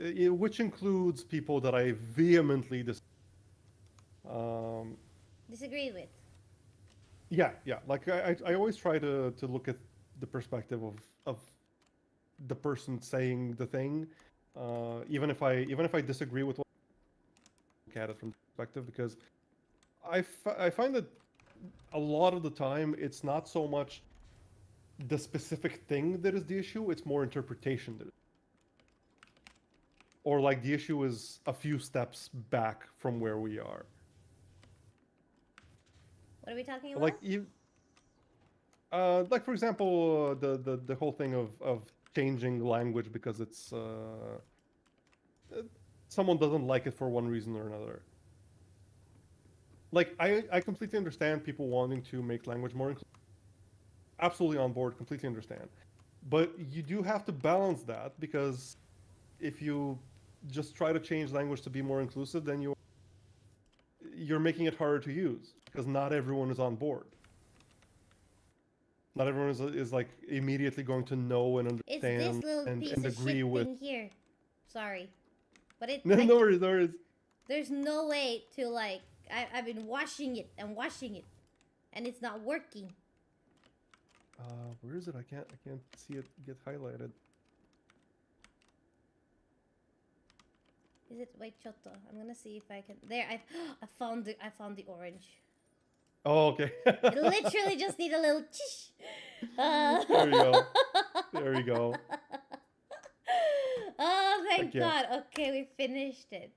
it, which includes people that I vehemently Disagree with. yeah. Like I always try to look at the perspective of the person saying the thing, even if I disagree with what look at it from the perspective, because I find that a lot of the time it's not so much the specific thing that is the issue, it's more interpretation that or like the issue is a few steps back from where we are. What are we talking about? Like Like for example, the whole thing of changing language because it's someone doesn't like it for one reason or another. Like I completely understand people wanting to make language more inclusive. Absolutely on board, completely understand. But you do have to balance that because if you just try to change language to be more inclusive, then you're making it harder to use because not everyone is on board. Not everyone is like immediately going to know and It's this understand little piece and of agree shit with. thing here. Sorry, but it. No, no worries, no worries. There's no way to like. I've been washing it and washing it, and it's not working. Where is it? I can't see it get highlighted. Is it? Wait, Chotto. I'm gonna see if I can. There, I found the orange. Oh, okay. It literally just need a little chish. There you go. There you go. Oh, thank God. Okay, we finished it.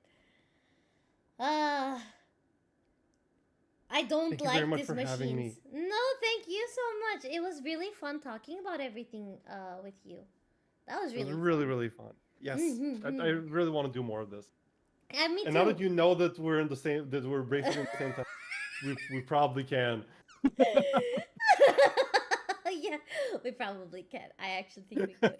I don't Thank you very like much these for having me. machines. No, thank you so much. It was really fun talking about everything with you. That was It was really really, fun. really fun. Yes, I really want to do more of this. And me too. And now that you know that we're in the same, that we're basically at the same time, we probably can. Yeah, we probably can. I actually think we could.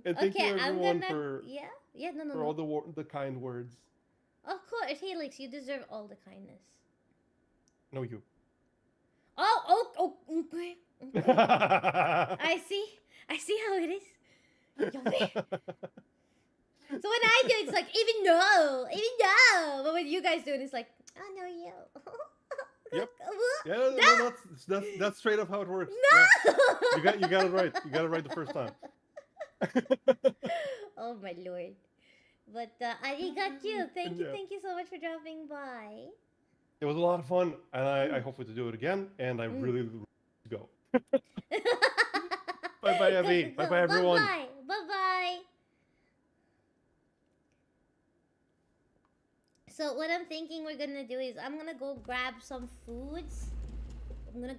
And thank Okay, you I'm everyone gonna. for No. all the kind words. Of course, Helix, you deserve all the kindness. No, you. Oh, okay. I see how it is. So when I do, it's like even no. But when you guys do it, it's like oh no, you. Yep. Yeah, No. No, that's straight up how it works. No. Yeah. You got it right. You got it right the first time. Oh my lord. But ARIGACHU. Thank you so much for dropping by. It was a lot of fun, and I hope to do it again. And I really go. Bye bye, Abby. Bye bye, everyone. Bye. So what I'm thinking we're gonna do is I'm gonna go grab some foods. We're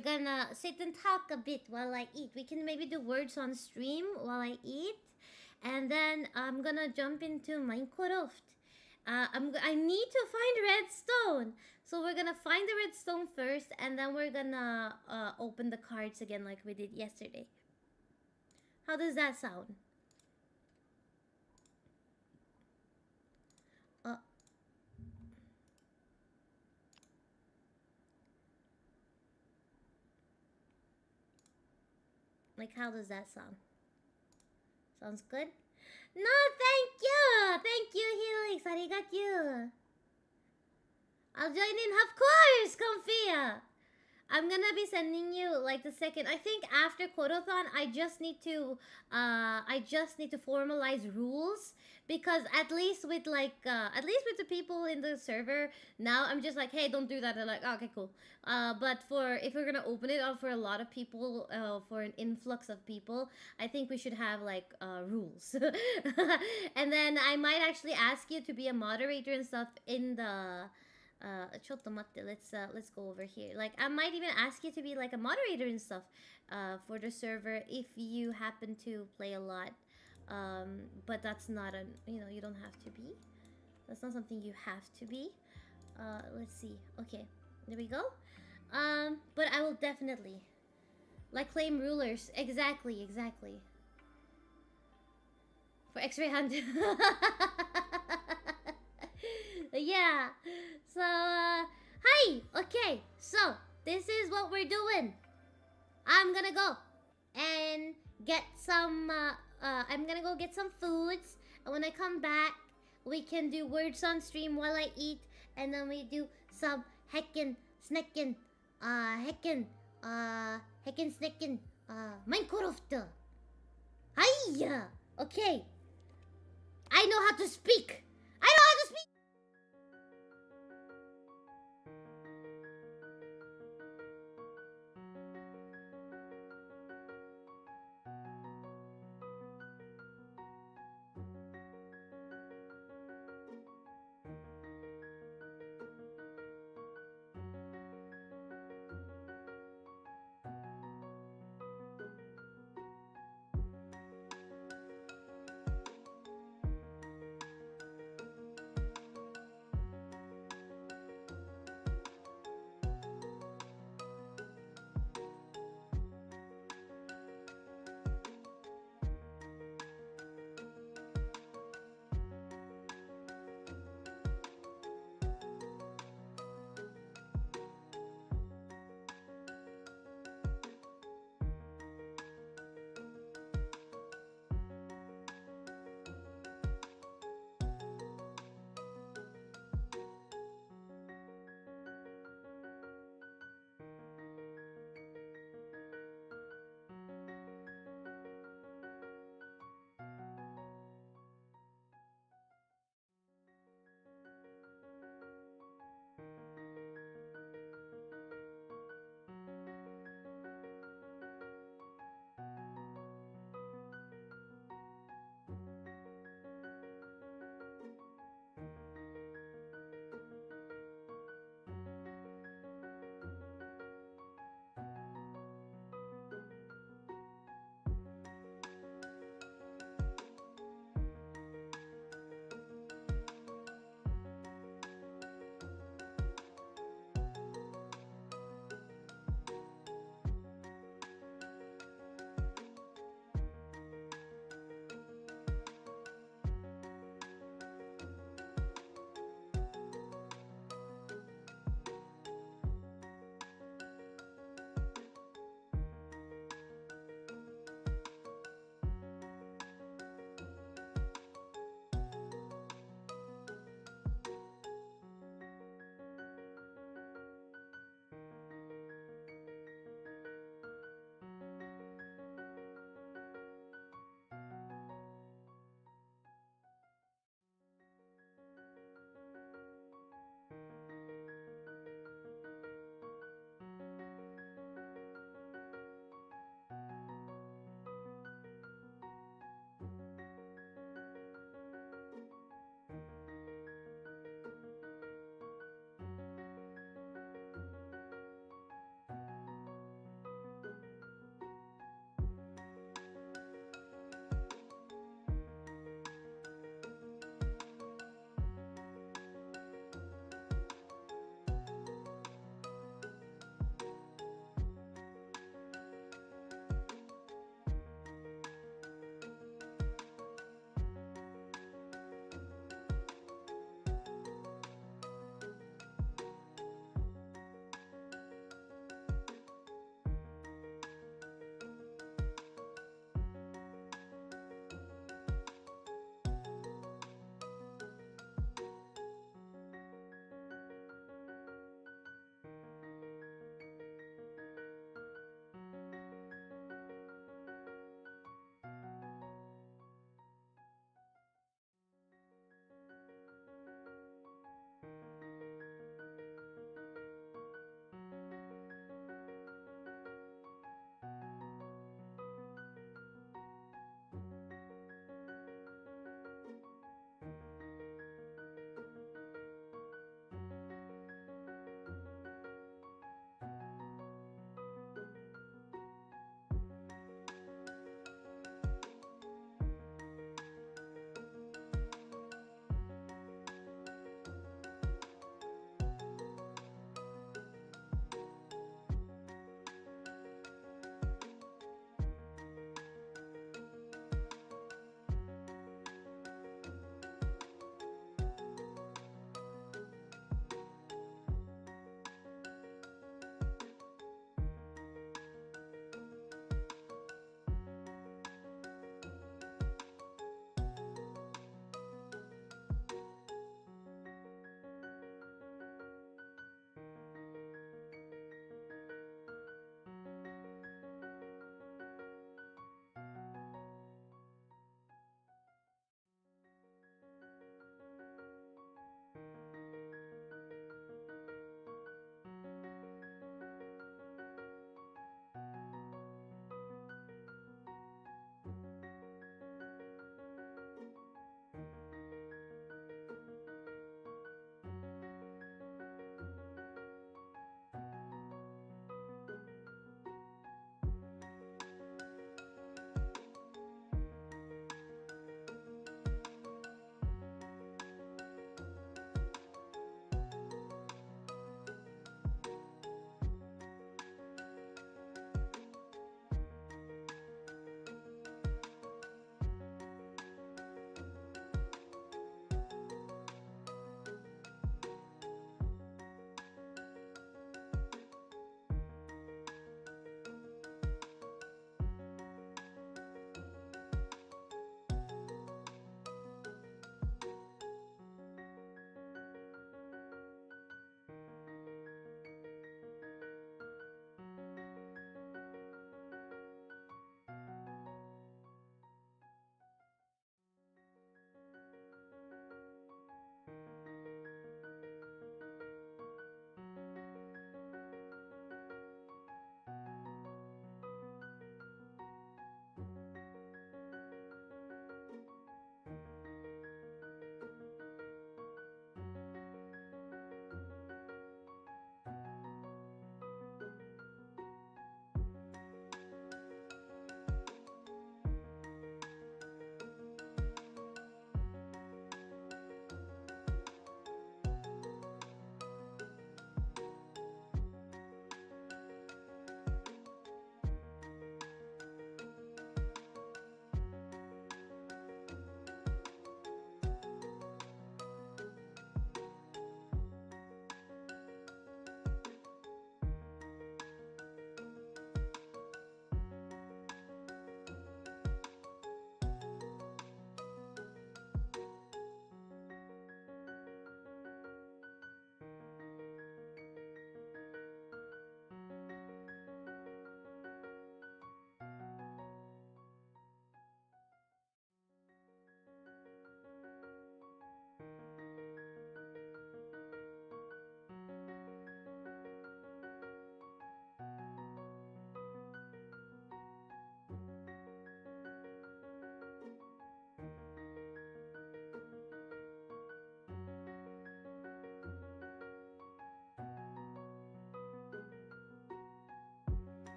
gonna sit and talk a bit while I eat. We can maybe do words on stream while I eat. And then I'm gonna jump into Minecraft. I need to find redstone. So we're gonna find the redstone first, and then we're gonna open the cards again like we did yesterday. How does that sound? Like, how does that sound? Sounds good? No, thank you! Thank you, Helix. ARIGACHU. I'll join in, of course, Confia. I'm gonna be sending you like the second. I think after Korothon, I just need to formalize rules, because at least with the people in the server now, I'm just like, hey, don't do that. They're like, oh, okay, cool. But if we're gonna open it up for a lot of people, for an influx of people, I think we should have like rules. And then I might actually ask you to be a moderator and stuff in the. Let's go over here. Like, I might even ask you to be like a moderator and stuff for the server if you happen to play a lot. But that's not you don't have to be. That's not something you have to be. Let's see. Okay, there we go. But I will definitely like claim rulers. Exactly. For X-ray hunt. Yeah. So, hi. Okay. So, this is what we're doing. I'm gonna go and get some, I'm gonna go get some foods. And when I come back, we can do words on stream while I eat. And then we do some heccin, snecken, snecken, Minecraft. Hiya. Okay. I know how to speak.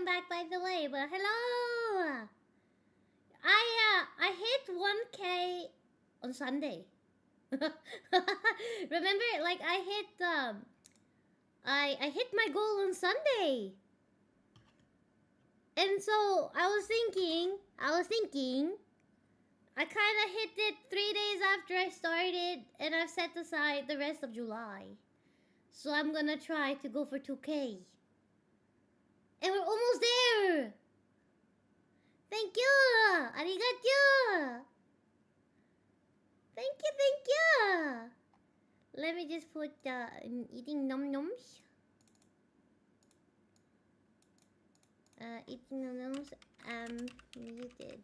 welcome back by the way. But hello. I hit 1K on Sunday. Remember, like I hit my goal on Sunday. And so I was thinking, I kind of hit it 3 days after I started, and I've set aside the rest of July. So I'm gonna try to go for 2K. And we're almost there! Thank you! Arigachu! Thank you! Let me just put eating num-nums. Eating num-nums, muted.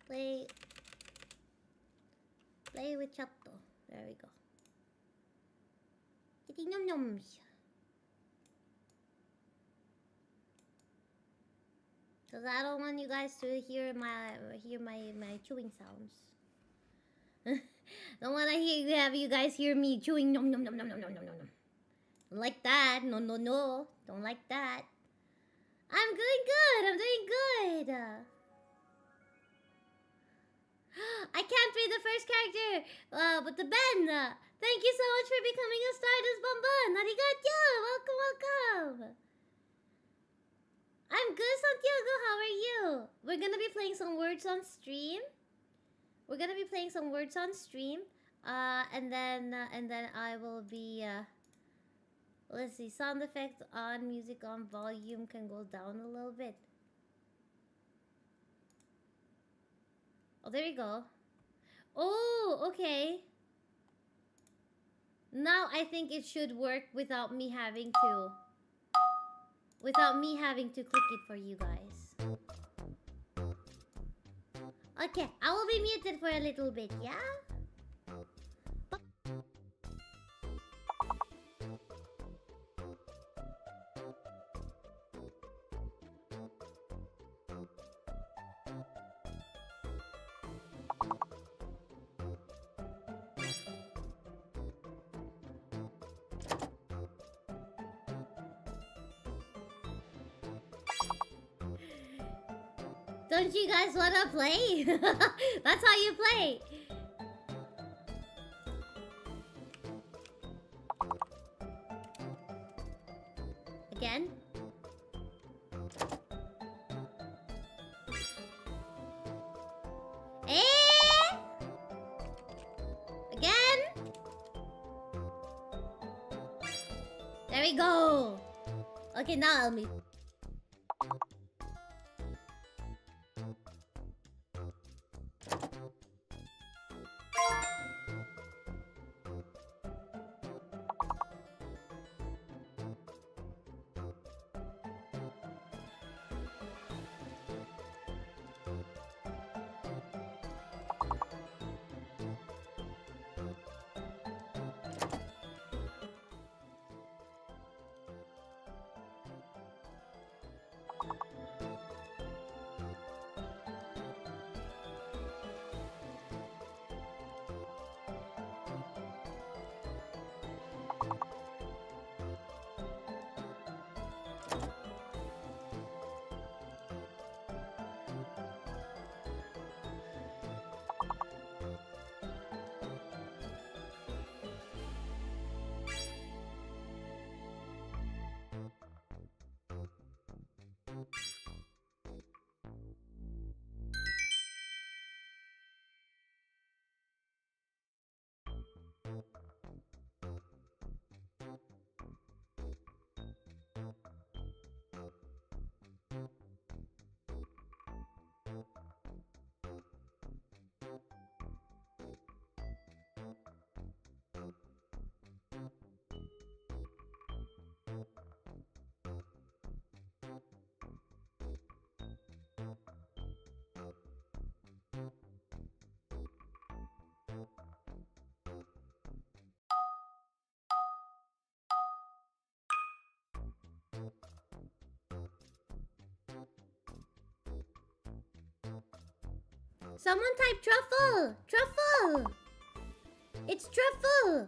Play with Chatto. There we go. Eating num-nums. Cause I don't want you guys to hear my chewing sounds. Don't want to have you guys hear me chewing nom nom nom nom nom nom nom nom. Don't like that. No. Don't like that. I'm doing good. I can't be the first character, but the Ben. Thank you so much for becoming a Stardust Bonbon. Arigato. Welcome. I'm good, Santiago. How are you? We're gonna be playing some words on stream. And then I will be. Let's see. Sound effects on, music on, volume can go down a little bit. Oh, there we go. Oh, okay. Now I think it should work without me having to. Click it for you guys. Okay, I will be muted for a little bit, yeah? Don't you guys wanna play? That's how you play. Again? Again? There we go. Okay, now I'll mute. Someone type truffle! Truffle! It's truffle!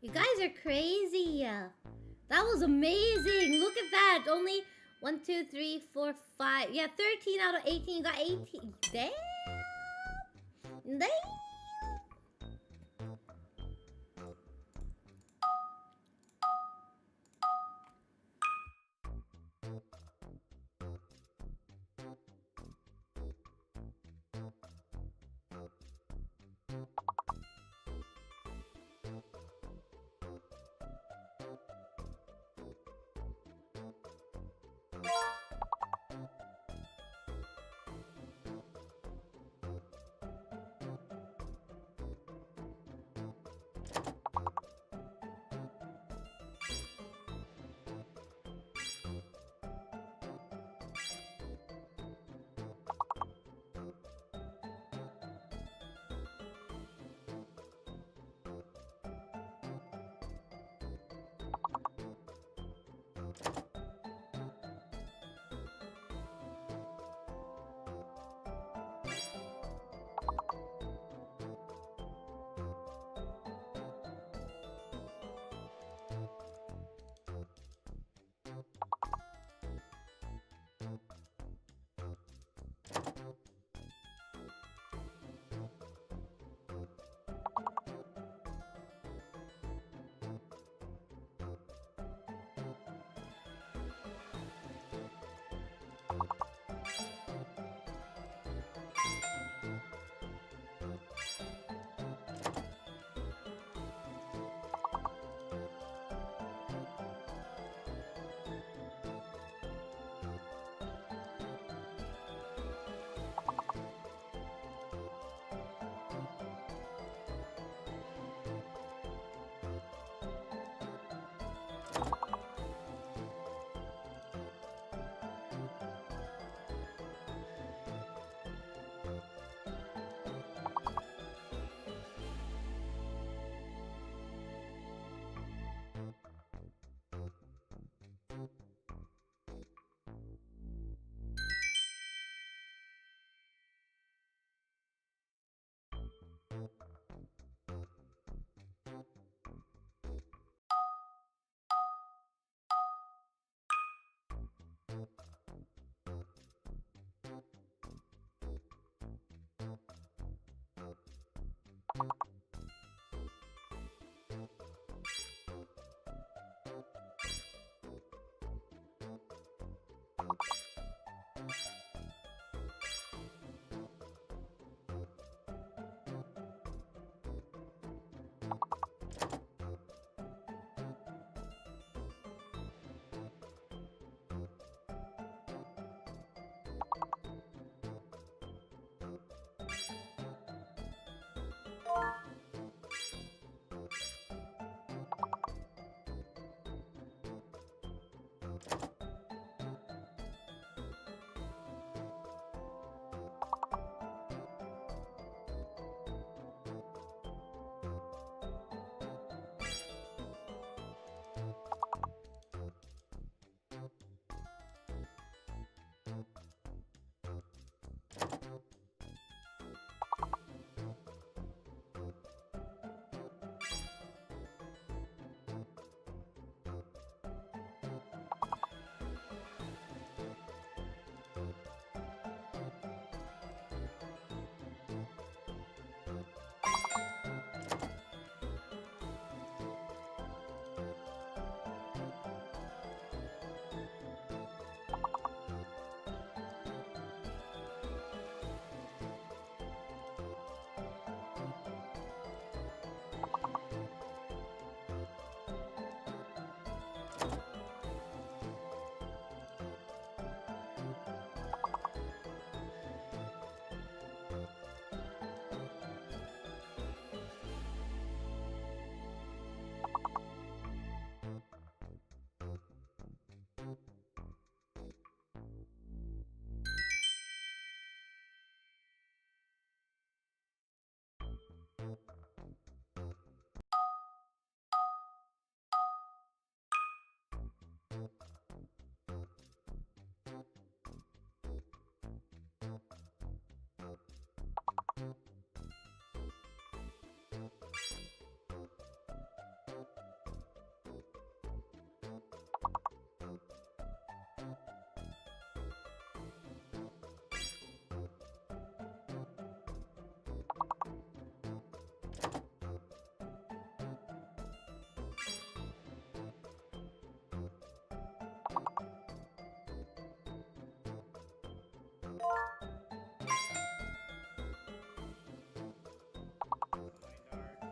You guys are crazy. That was amazing. Look at that. Only 1, 2, 3, 4, 5. Yeah, 13 out of 18. You got 18. Damn. Damn.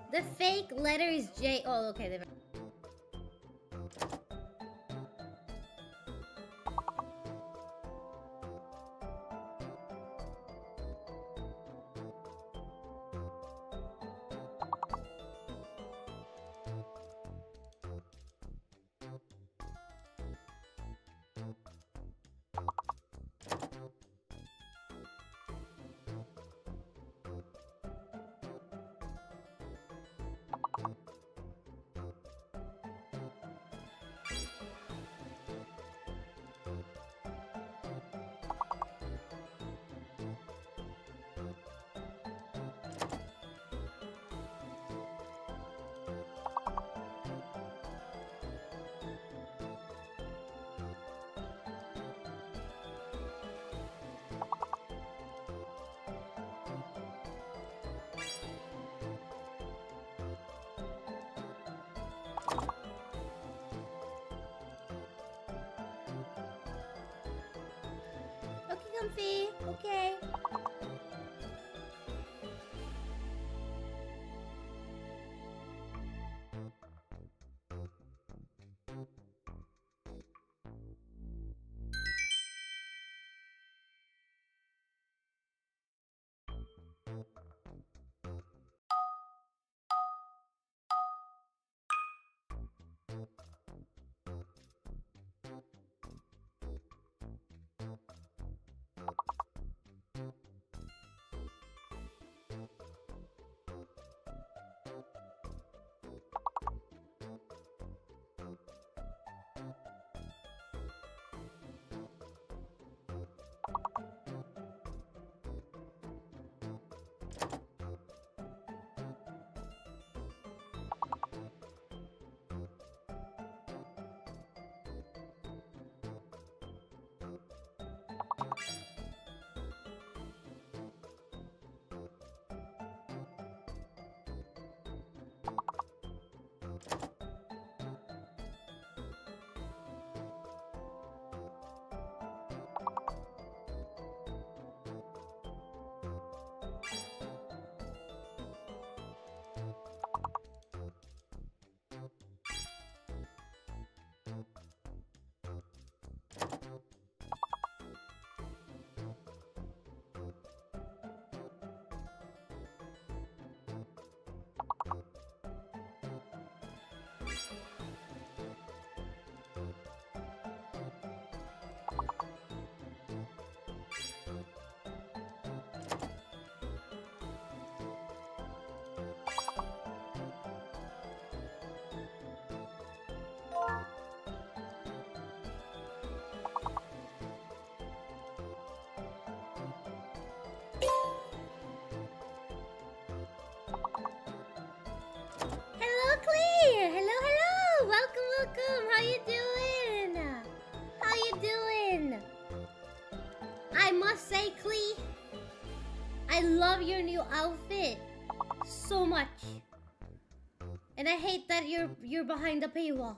The fake letter is J. Oh, okay. Okay, comfy. Okay. Hello, Clear. Hello, hello. Welcome, welcome. How you doing? How you doing? I must say, Clee, I love your new outfit so much, and I hate that you're behind the paywall.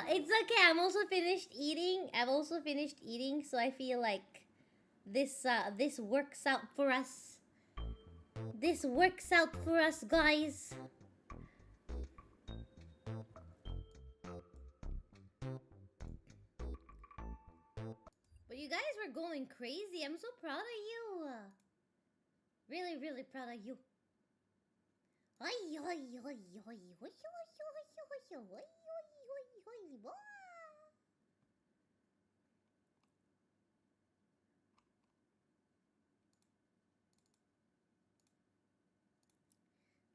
It's okay. I'm also finished eating. I've also finished eating, so I feel like this works out for us. This works out for us, guys. But you guys were going crazy. I'm so proud of you. Really, really proud of you.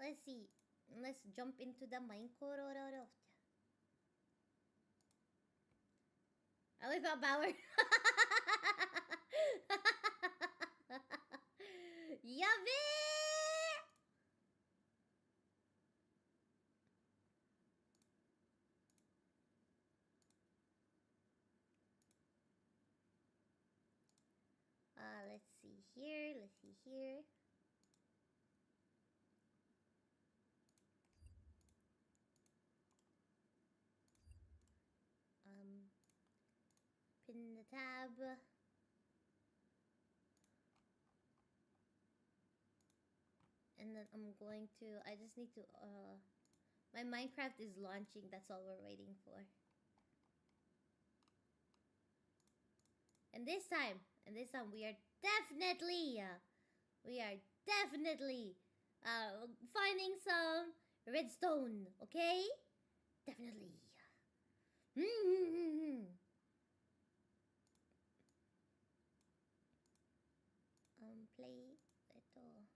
Let's see. Let's jump into the mine Kororo. I only thought Ballard. Yummy! Let's see here. Let's see here. Pin the tab. And then I'm going to, I just need to, my Minecraft is launching, that's all we're waiting for. And this time we are definitely, finding some redstone, okay? Definitely. Play it all.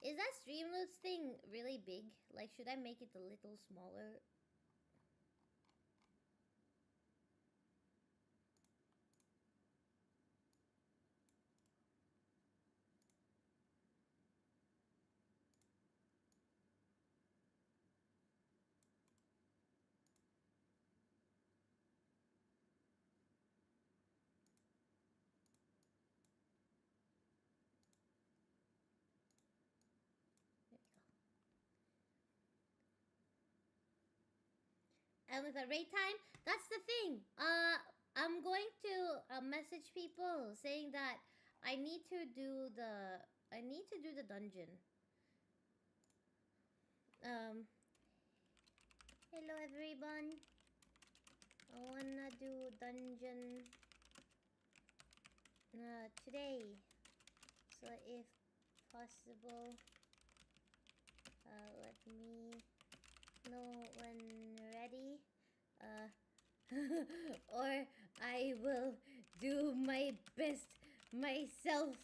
Is that Streamloots thing really big? Like, should I make it a little smaller? And with a raid time, that's the thing. I'm going to message people saying that I need to do the dungeon. Hello everyone. I wanna do dungeon today. So if possible, let me know when ready. Or I will do my best myself.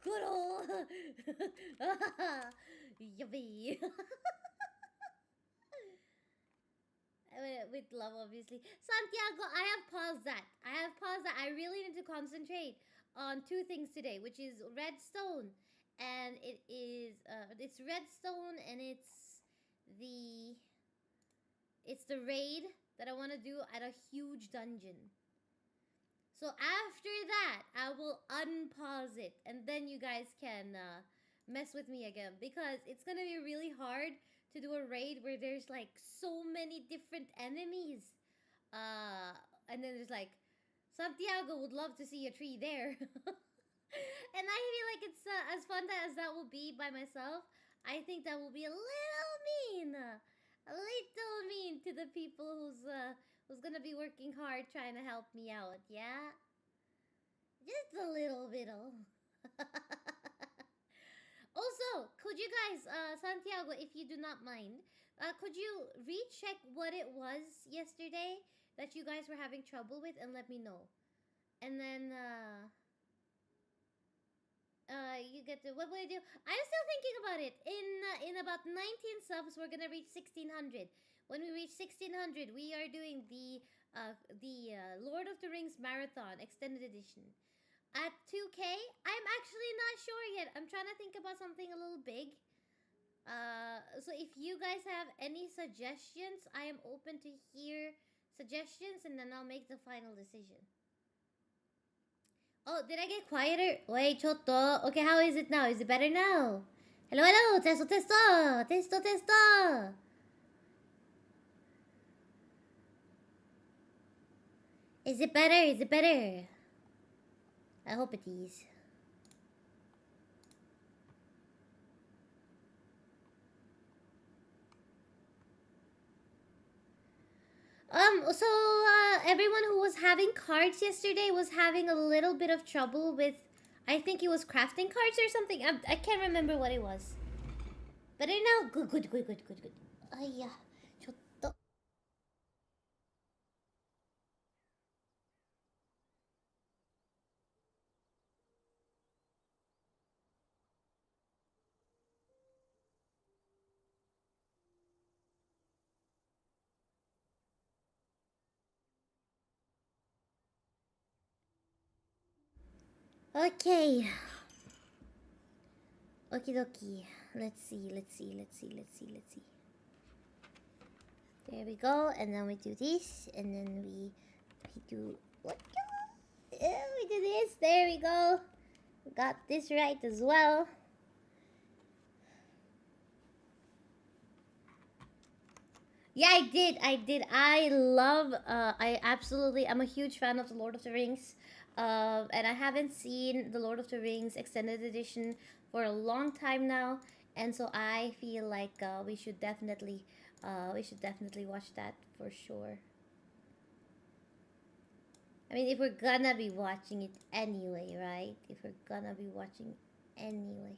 Koro! Yummy! With love, obviously. Santiago, I have paused that. I really need to concentrate on two things today, which is redstone. And it's redstone and it's the raid that I want to do at a huge dungeon. So after that, I will unpause it, and then you guys can mess with me again, because it's gonna be really hard to do a raid where there's like so many different enemies. And then there's like, Santiago would love to see a tree there. And I feel like it's as fun as that will be by myself. I think that will be a little mean. A little mean to the people who's gonna be working hard trying to help me out, yeah? Just a little bit. Also, could you guys, Santiago, if you do not mind, could you recheck what it was yesterday that you guys were having trouble with and let me know? And then, you get to, what will I do? I'm still thinking about it. In about 19 subs, we're gonna reach 1600. When we reach 1600, we are doing the Lord of the Rings Marathon Extended Edition. At 2K, I'm actually not sure yet. I'm trying to think about something a little big. So if you guys have any suggestions, I am open to hear suggestions, and then I'll make the final decision. Oh, did I get quieter? Wait, chotto. Okay, how is it now? Is it better now? Hello, hello. Testo, testo. Testo, testo. Is it better? Is it better? I hope it is. So, everyone who was having cards yesterday was having a little bit of trouble with, I think it was crafting cards or something. I can't remember what it was. Better now? Good, good, good, good, good, good. Ayya. Chotto. Okay. Okie dokie. Let's see. There we go, and then we do this, and then we do what? Yeah, we do this. There we go. Got this right as well. Yeah, I did. I'm a huge fan of The Lord of the Rings. And I haven't seen The Lord of the Rings Extended Edition for a long time now. And so I feel like we should definitely watch that for sure. I mean, if we're gonna be watching it anyway, right? If we're gonna be watching it anyway,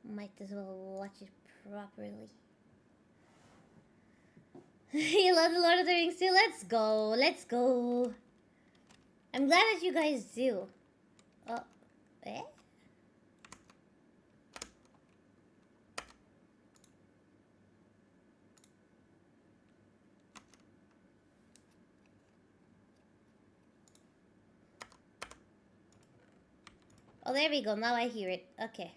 might as well watch it properly. You love The Lord of the Rings too? Let's go. Let's go. I'm glad that you guys do. Oh, eh? Oh, there we go. Now I hear it. Okay.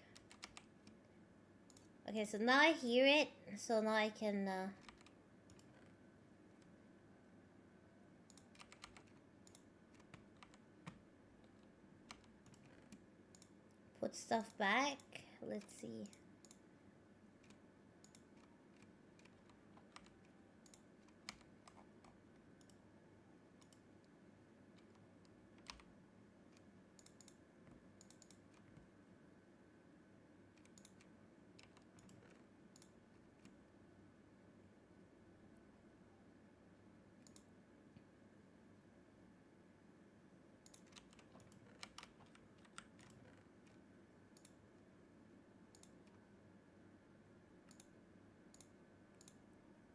Okay, so now I hear it. So now I can... put stuff back. Let's see.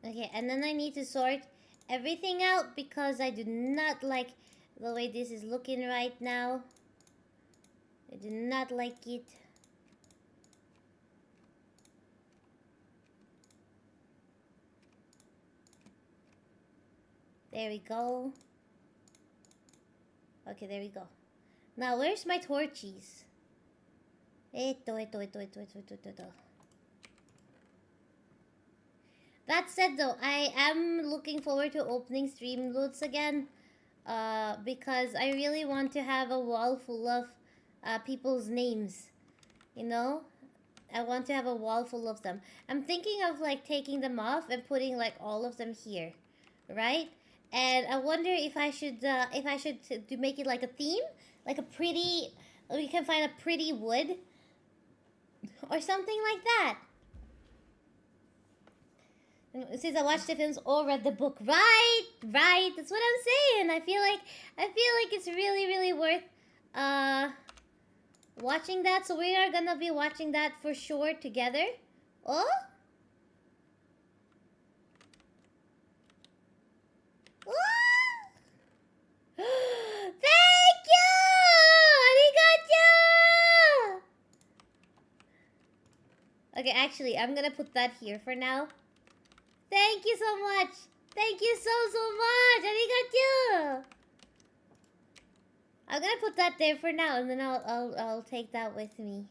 Okay, and then I need to sort everything out because I do not like the way this is looking right now. I do not like it. There we go. Okay, there we go. Now, where's my torchies? That said though, I am looking forward to opening stream loads again. Because I really want to have a wall full of people's names. You know? I want to have a wall full of them. I'm thinking of like taking them off and putting like all of them here. Right? And I wonder if I should to make it like a theme, like a pretty, we can find a pretty wood or something like that. Since I watched the films or read the book, right? That's what I'm saying. I feel like it's really worth watching that. So we are gonna be watching that for sure together. Oh. Thank you! Arigachu! Okay, actually, I'm gonna put that here for now. Thank you so much! Thank you so much! Arigachu! I'm gonna put that there for now, and then I'll take that with me.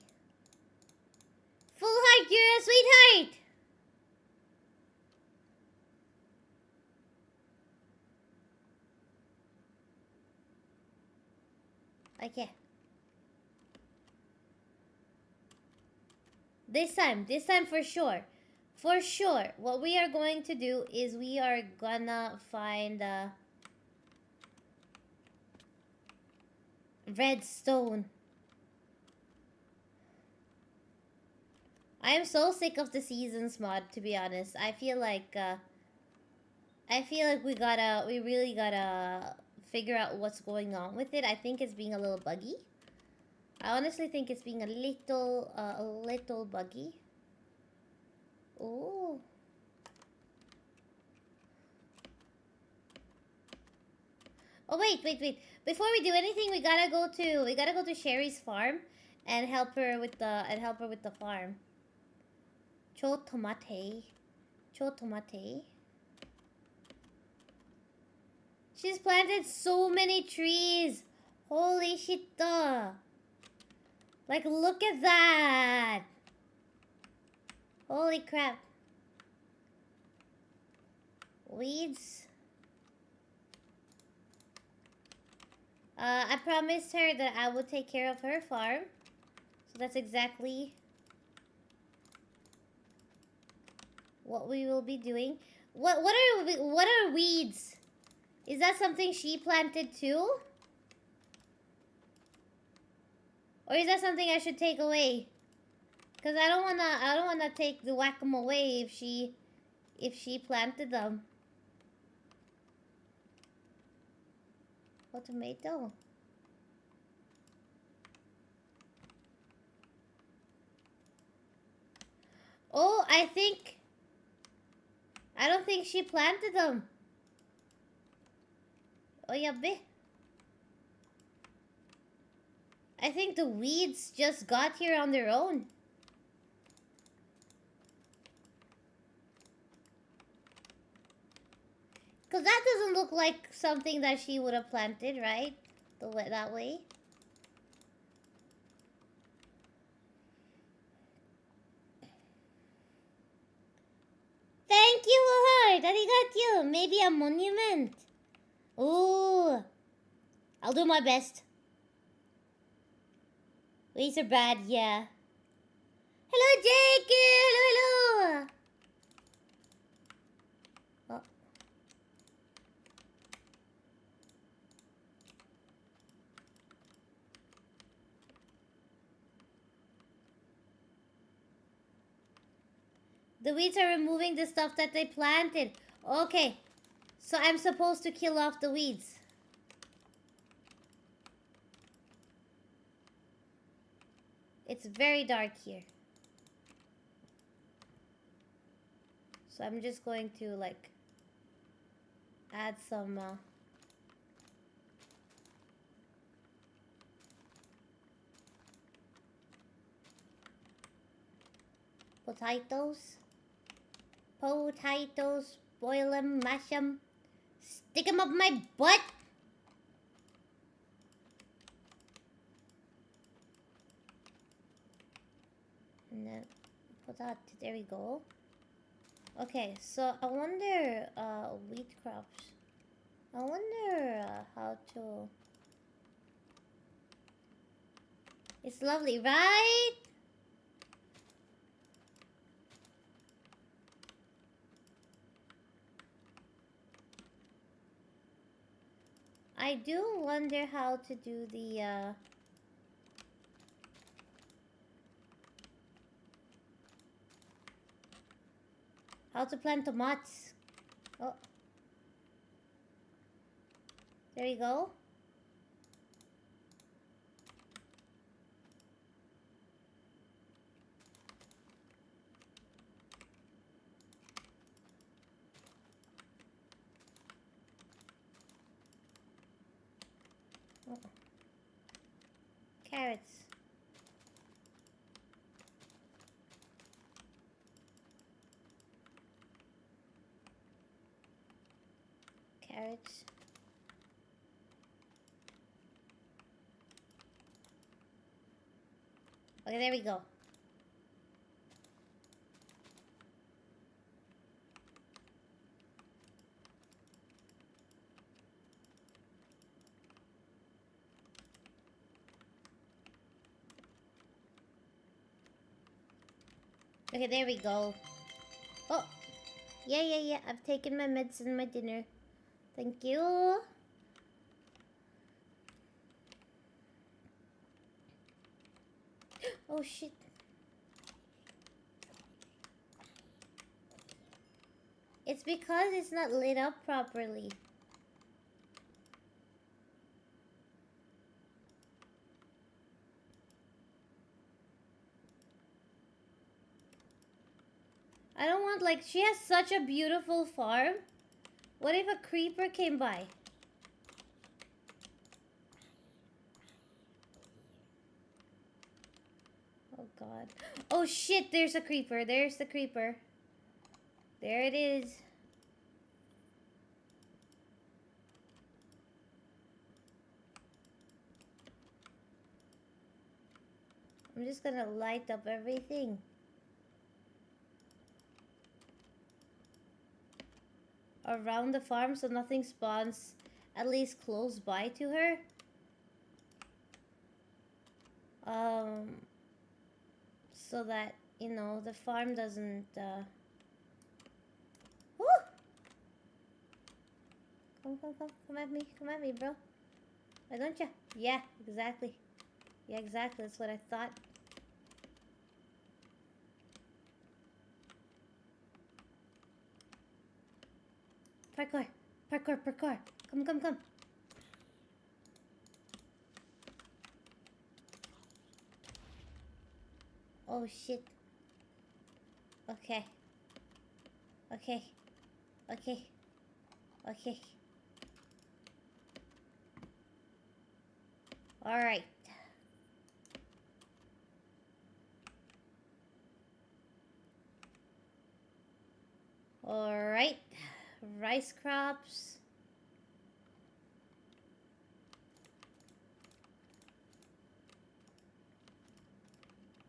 Full heart, you're a sweetheart! Okay. This time for sure. For sure, what we are going to do is we are gonna find redstone. I am so sick of the seasons mod, to be honest. I feel like we really gotta figure out what's going on with it. I think it's being a little buggy. I honestly think it's being a little buggy. Oh. Oh wait. Before we do anything, we gotta go to Sherry's farm and help her with the farm. Cho tomate. She's planted so many trees. Holy shit. Like, look at that. Holy crap. Weeds. I promised her that I would take care of her farm. So that's exactly what we will be doing. What are weeds? Is that something she planted too? Or is that something I should take away? Cause I don't wanna take the whack-em away if she planted them. Oh, tomato. Oh, I don't think she planted them. Oh, yabbe. I think the weeds just got here on their own. Because that doesn't look like something that she would have planted, right? That way. Thank you, heart. Arigachu. Maybe a monument. Ooh. I'll do my best. Weeds are bad, yeah. Hello, Jake. Hello. Oh. The weeds are removing the stuff that they planted. Okay. So I'm supposed to kill off the weeds. It's very dark here. So I'm just going to like add some potatoes. Potatoes, boil them, mash them, stick them up my butt. And then put that, there we go. Okay, so I wonder, wheat crops. I wonder how to... It's lovely, right? I do wonder how to do the, how to plant tomatoes. Oh. There you go. Oh. Carrots. Carrots. Okay, there we go. Okay, there we go. Oh, yeah. I've taken my medicine, my dinner. Thank you. Oh, shit. It's because it's not lit up properly. I don't want, like, she has such a beautiful farm. What if a creeper came by? Oh, God. Oh, shit, there's a creeper. There's the creeper. There it is. I'm just gonna light up everything. Around the farm so nothing spawns at least close by to her. So that, you know, the farm doesn't, Woo! Come at me, bro. Why don't ya? Yeah, exactly. Yeah, exactly, that's what I thought. Parkour. Come. Oh shit. Okay. Alright. Alright. Rice crops.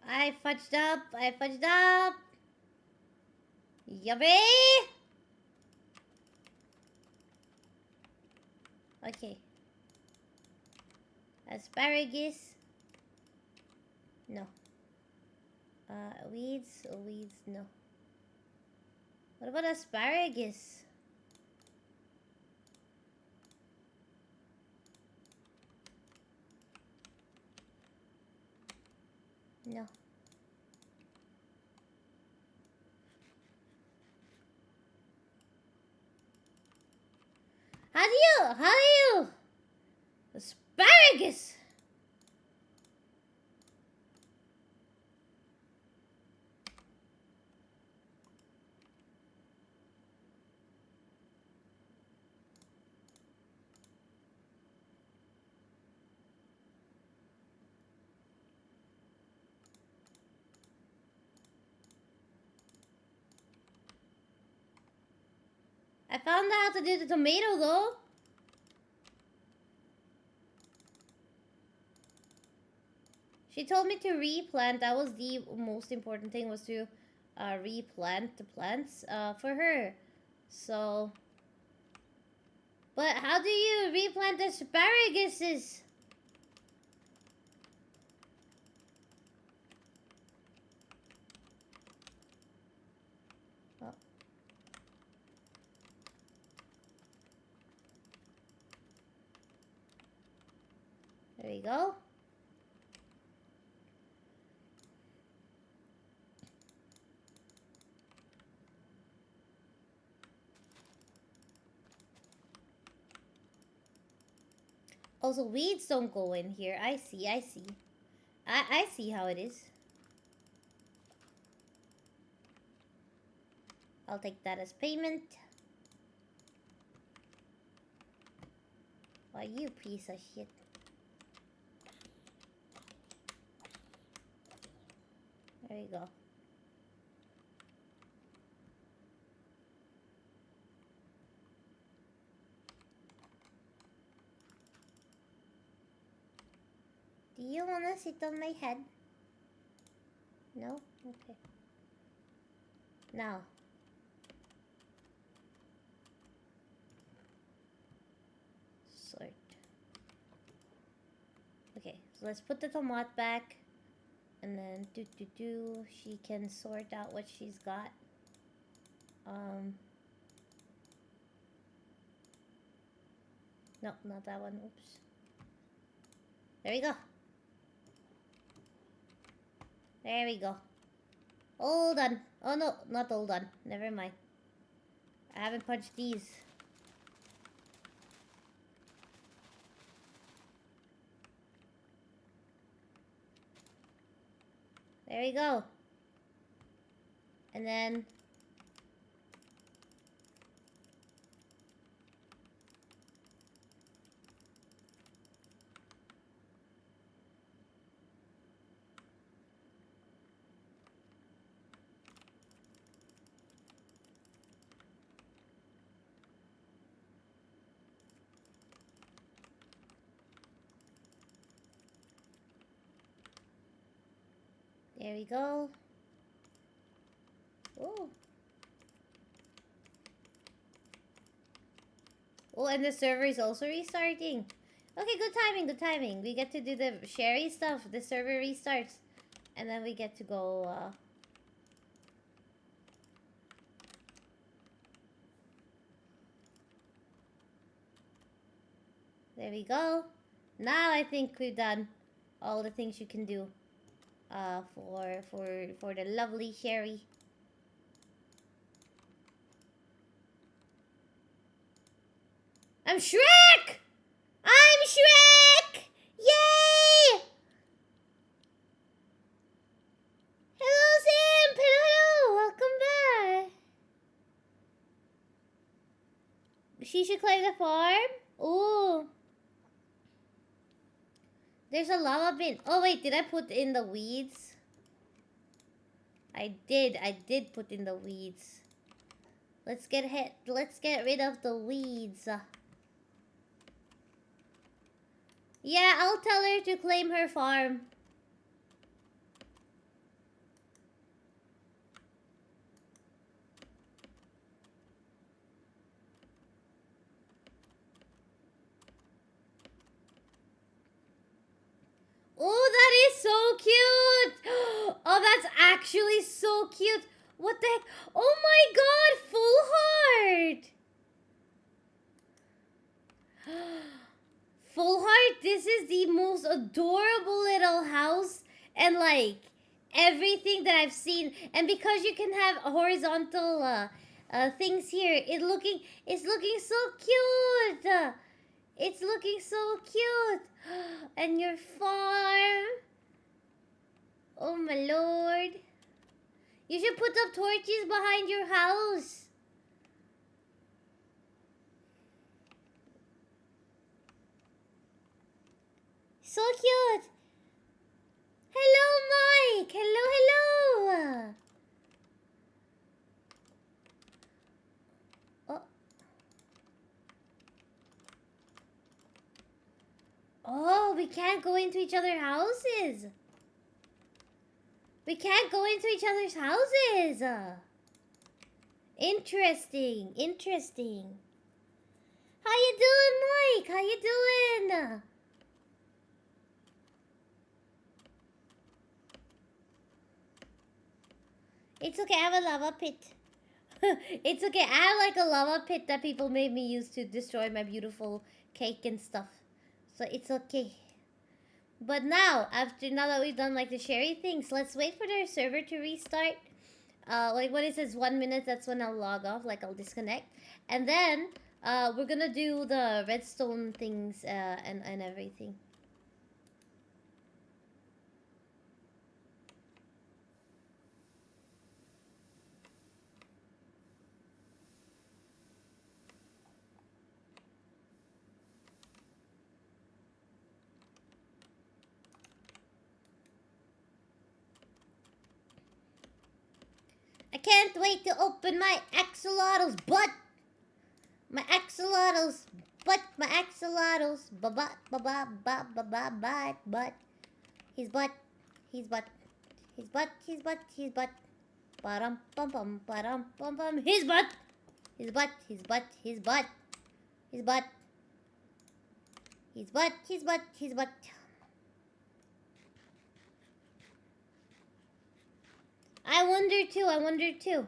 I fudged up. Yummy! Okay. Asparagus. No. Weeds, no. What about asparagus? No. How do you? Asparagus! I found out how to do the tomato though. She told me to replant. That was the most important thing, was to replant the plants for her. So, but how do you replant asparaguses? Oh. There we go. Also, weeds don't go in here. I see. I see how it is. I'll take that as payment. Why, you piece of shit. There you go. Do you wanna sit on my head? No? Okay. Now. Sort. Okay, so let's put the tomato back. And then she can sort out what she's got. No, not that one. Oops. There we go. There we go. All done. Oh no, not all done. Never mind. I haven't punched these. There we go. And then we go. Oh. Oh, and the server is also restarting. Okay, good timing, good timing. We get to do the Sherry stuff. The server restarts. And then we get to go, There we go. Now I think we've done all the things you can do for the lovely Sherry. I'm Shrek! I'm Shrek! Yay! Hello, Simp! Hello! Welcome back! She should claim the farm? Ooh. There's a lava bin. Oh, wait. Did I put in the weeds? I did put in the weeds. Let's get rid of the weeds. Yeah, I'll tell her to claim her farm. Oh, that is so cute! Oh, that's actually so cute. What the heck? Oh my god, full heart! Full heart, this is the most adorable little house. And like, everything that I've seen. And because you can have horizontal things here, it's looking so cute! It's looking so cute! And your farm. Oh my lord. You should put up torches behind your house. So cute. Hello, Mike. Hello. Oh. Oh, we can't go into each other's houses. We can't go into each other's houses. Interesting. How you doing, Mike? How you doing? It's okay, I have a lava pit. It's okay, I have like a lava pit that people made me use to destroy my beautiful cake and stuff. So it's okay. But now that we've done like the Sherry things, let's wait for their server to restart. Like when it says 1 minute, that's when I'll log off, like I'll disconnect. And then we're gonna do the redstone things and everything. I can't wait to open my axolotl's butt. My axolotl's butt. My axolotl's butt. His butt. His butt. His butt. His butt. His butt. Ba-dum bum bum ba-dum bum bum. His butt. His butt. His butt. His butt. His butt. His butt. His butt. His butt. I wonder too.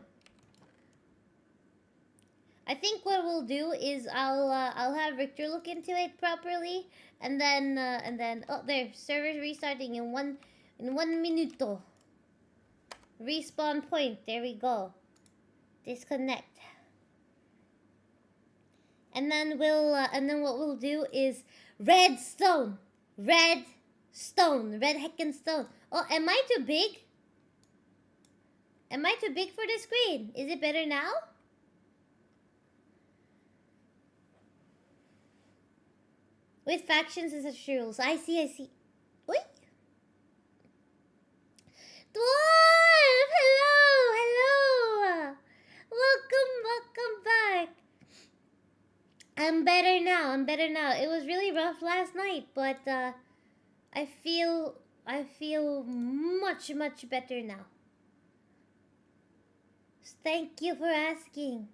I think what we'll do is I'll have Victor look into it properly, and then oh, there, server's restarting in one minuto. Respawn point. There we go. Disconnect. And then what we'll do is redstone, red heccin stone. Oh, am I too big? Am I too big for the screen? Is it better now? With factions and such rules. I see. Oi! Dwarf! Hello! Welcome back. I'm better now. It was really rough last night, but I feel I feel much, much better now. Thank you for asking.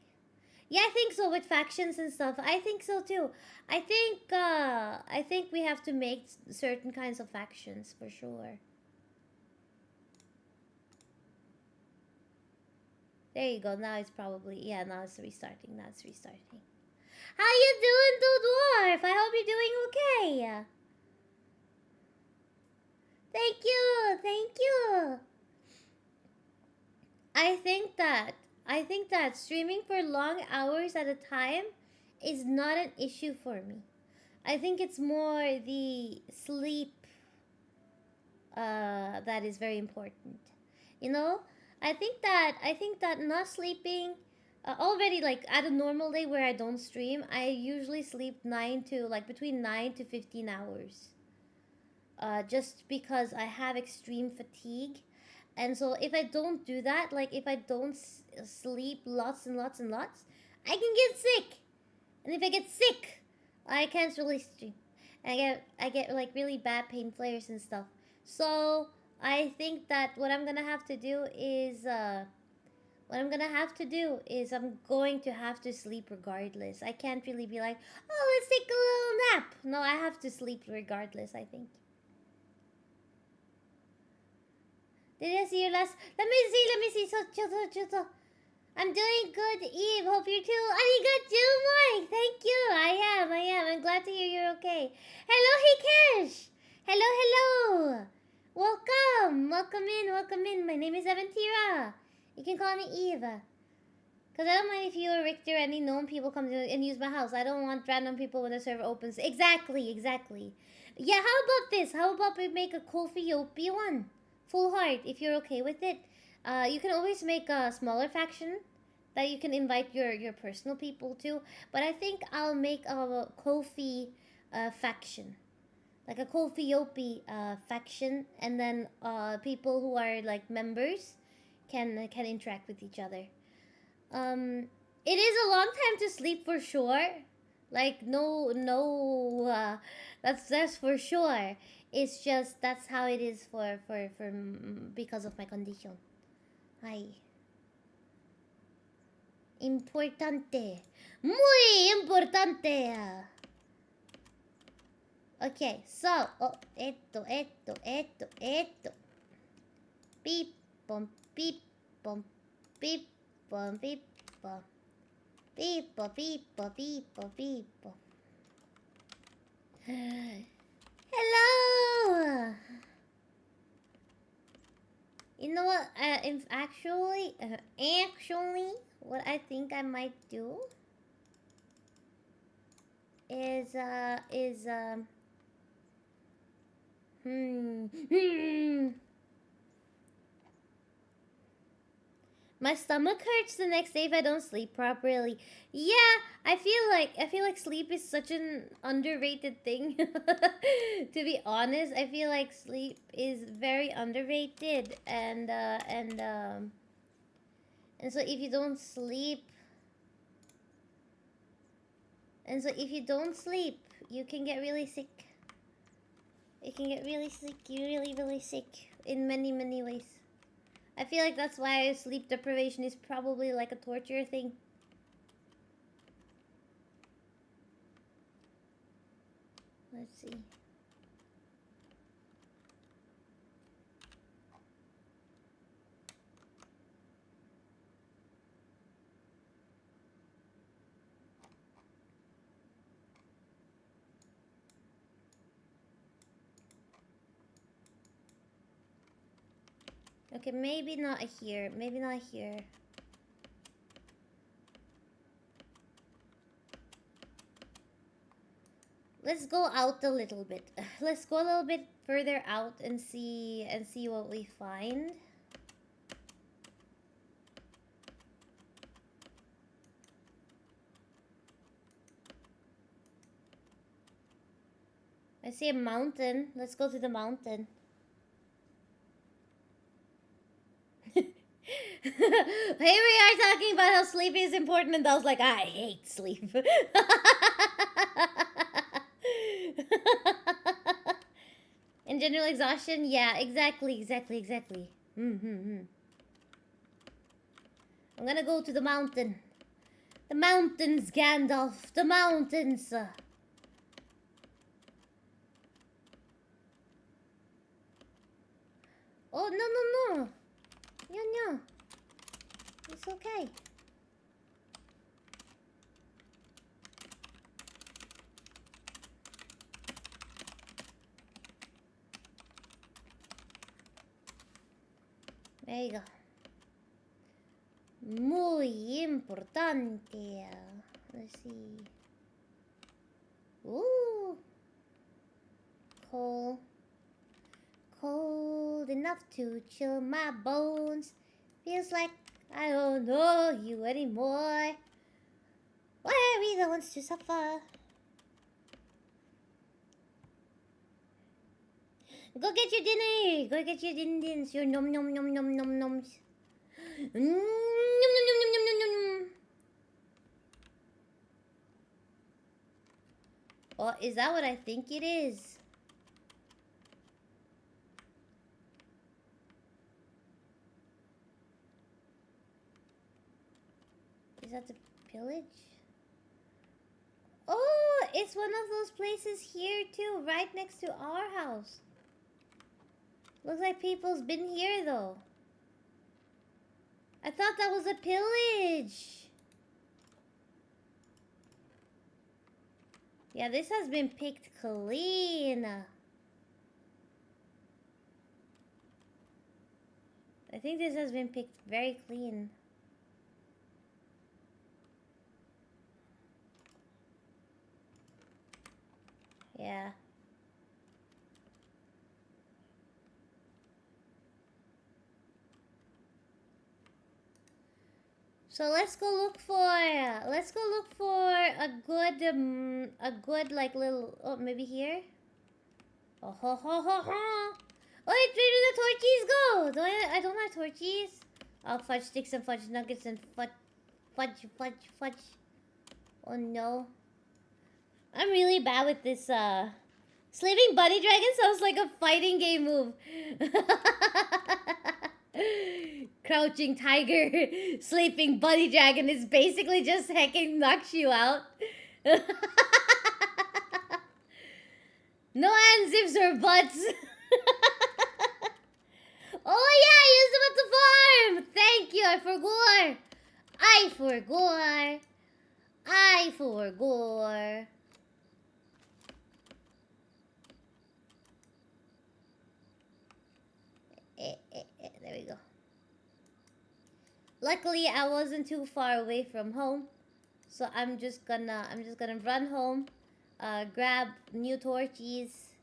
Yeah, I think so with factions and stuff. I think so too. I think we have to make certain kinds of factions for sure. There you go. Now it's probably, yeah, now it's restarting. Now it's restarting. How you doing, Dwarf? I hope you're doing okay. Thank you. Thank you. I think that streaming for long hours at a time is not an issue for me. I think it's more the sleep that is very important. You know, I think that not sleeping already, like at a normal day where I don't stream, I usually sleep between 9 to 15 hours. Just because I have extreme fatigue. And so if I don't do that, like if I don't sleep lots and lots and lots, I can get sick. And if I get sick, I can't really stream. And I get like really bad pain flares and stuff. So I think that what I'm gonna have to do is I'm going to have to sleep regardless. I can't really be like, oh, let's take a little nap. No, I have to sleep regardless, I think. Did I see your last? Let me see. So, I'm doing good, Eve. Hope you're too. Arigachu, Mike. Thank you. I am. I'm glad to hear you're okay. Hello, Hikesh. Hello. Welcome in. My name is Aphantasia. You can call me Eve. Because I don't mind if you or Richter or any known people come to and use my house. I don't want random people when the server opens. Exactly. Yeah, how about this? How about we make a Kofi one? Full heart, if you're okay with it. You can always make a smaller faction that you can invite your personal people to. But I think I'll make a Kofi faction. Like a Kofi faction. And then people who are like members can interact with each other. It is a long time to sleep for sure. Like that's for sure. It's just that's how it is for because of my condition. Hi. Importante. Muy importante. Okay, so esto. Beep bum. Beep bum. Hello! You know what? Actually, what I think I might do is my stomach hurts the next day if I don't sleep properly. Yeah, I feel like sleep is such an underrated thing. To be honest, I feel like sleep is very underrated, and so if you don't sleep, you can get really sick. You can get really sick. You're really sick in many ways. I feel like that's why sleep deprivation is probably like a torture thing. Let's see. Okay, maybe not here. Let's go out a little bit. Let's go a little bit further out and see what we find. I see a mountain. Let's go to the mountain. Here we are talking about how sleep is important, and I was like, I hate sleep. And general exhaustion? Yeah, exactly. I'm gonna go to the mountain. The mountains, Gandalf. The mountains. Oh, no. No. It's okay. There you go. Muy importante. Let's see. Ooh. Cold enough to chill my bones. Feels like I don't know you anymore. Why are we the ones to suffer? Go get your dinner. Go get your din-dins. Your nom nom nom nom nom noms. Nom nom nom nom nom nom nom. Oh, is that what I think it is? Is that the village? Oh, it's one of those places here too, right next to our house. Looks like people's been here though. I thought that was a pillage. Yeah, this has been picked clean. I think this has been picked very clean. Yeah. So let's go look for a good like little, oh, maybe here. Oh ho ho ho ho. Oh, wait, where do the torchies go? I don't have torchies. Oh, fudge sticks and fudge nuggets and fudge. Oh no. I'm really bad with this, Sleeping Bunny Dragon sounds like a fighting game move. Crouching Tiger, Sleeping Bunny Dragon is basically just heccin knocks you out. No hands, ifs, or buts. Oh yeah, I used them at the farm. Thank you, I forgot. There we go. Luckily, I wasn't too far away from home, so I'm just gonna run home, grab new torches,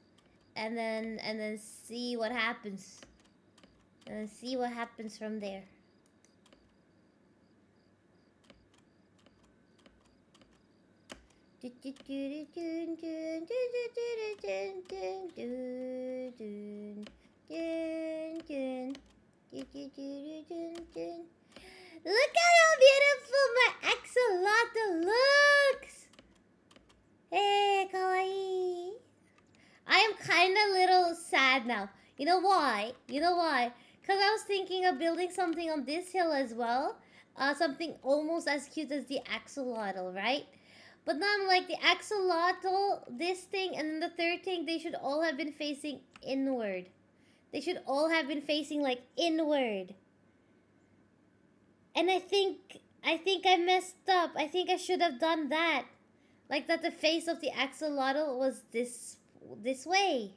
and then see what happens, and see what happens from there. Look at how beautiful my axolotl looks! Hey, kawaii. I am kind of little sad now. You know why? Because I was thinking of building something on this hill as well. Something almost as cute as the axolotl, right? But now I'm like, the axolotl, this thing, and then the third thing, they should all have been facing inward. They should all have been facing, like, inward. And I think I messed up. I think I should have done that. Like that the face of the axolotl was this way.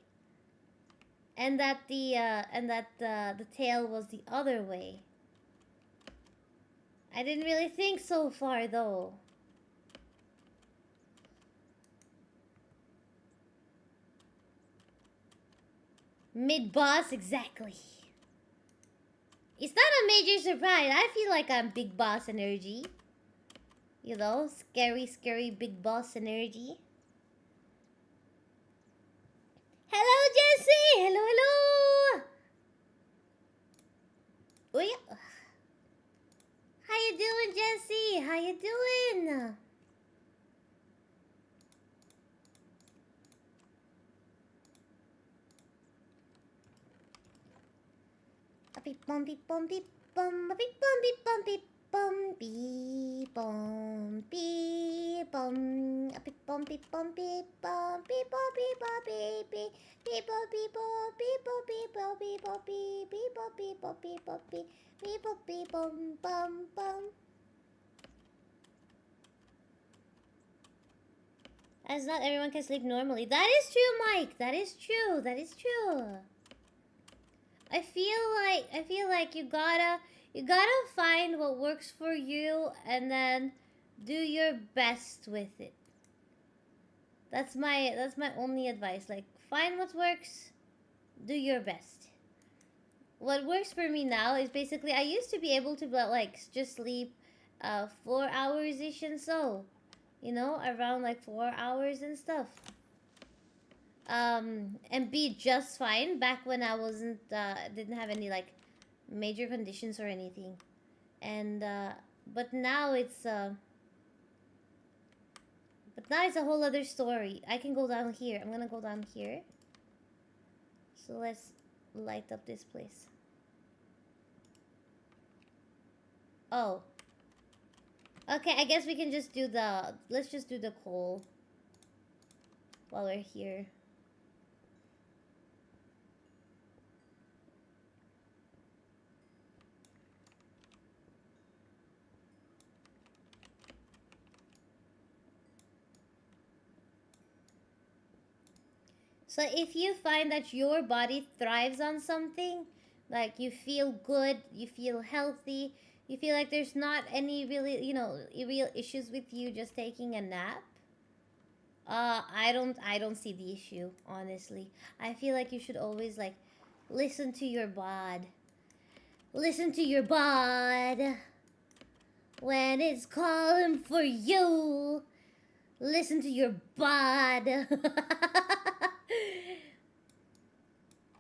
And that the tail was the other way. I didn't really think so far though. Mid-boss, exactly. It's not a major surprise. I feel like I'm big boss energy. You know, scary big boss energy. Hello, Jesse! Hello! Oh, yeah. How you doing, Jesse? How you doing? beep bum beep bum beep bum beep bum beep bum beep bum beep bum beep bum beep bum beep bum beep bum beep bum beep bum beep beep beep bum beep bum beep bum beep bum beep bum beep beep bum beep bum beep bum beep beep bum beep bum bum bum. As not everyone can sleep normally. That is true, Mike. That is true. That is true. I feel like you gotta find what works for you and then do your best with it. That's my only advice. Like, find what works, do your best. What works for me now is basically I used to be able to like just sleep 4 hours ish and so, you know, around like 4 hours and stuff. And be just fine back when I wasn't didn't have any like major conditions or anything. And but now it's a whole other story. I can go down here. I'm gonna go down here. So let's light up this place. Oh. Okay, I guess we can just do the... Let's just do the coal while we're here. So if you find that your body thrives on something, like you feel good, you feel healthy, you feel like there's not any really, you know, real issues with you just taking a nap, I don't see the issue, honestly. I feel like you should always like listen to your bod. Listen to your bod when it's calling for you. Listen to your bod.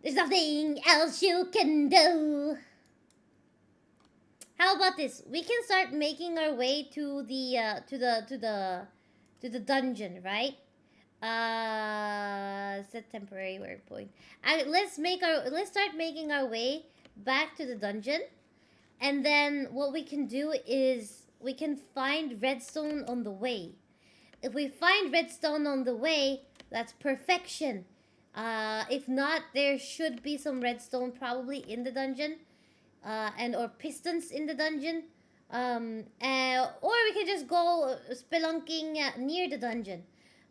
There's nothing else you can do. How about this? We can start making our way to the dungeon, right? Set temporary waypoint. Let's start making our way back to the dungeon, and then what we can do is we can find redstone on the way. If we find redstone on the way, that's perfection. If not, there should be some redstone probably in the dungeon, or pistons in the dungeon, or we can just go spelunking near the dungeon.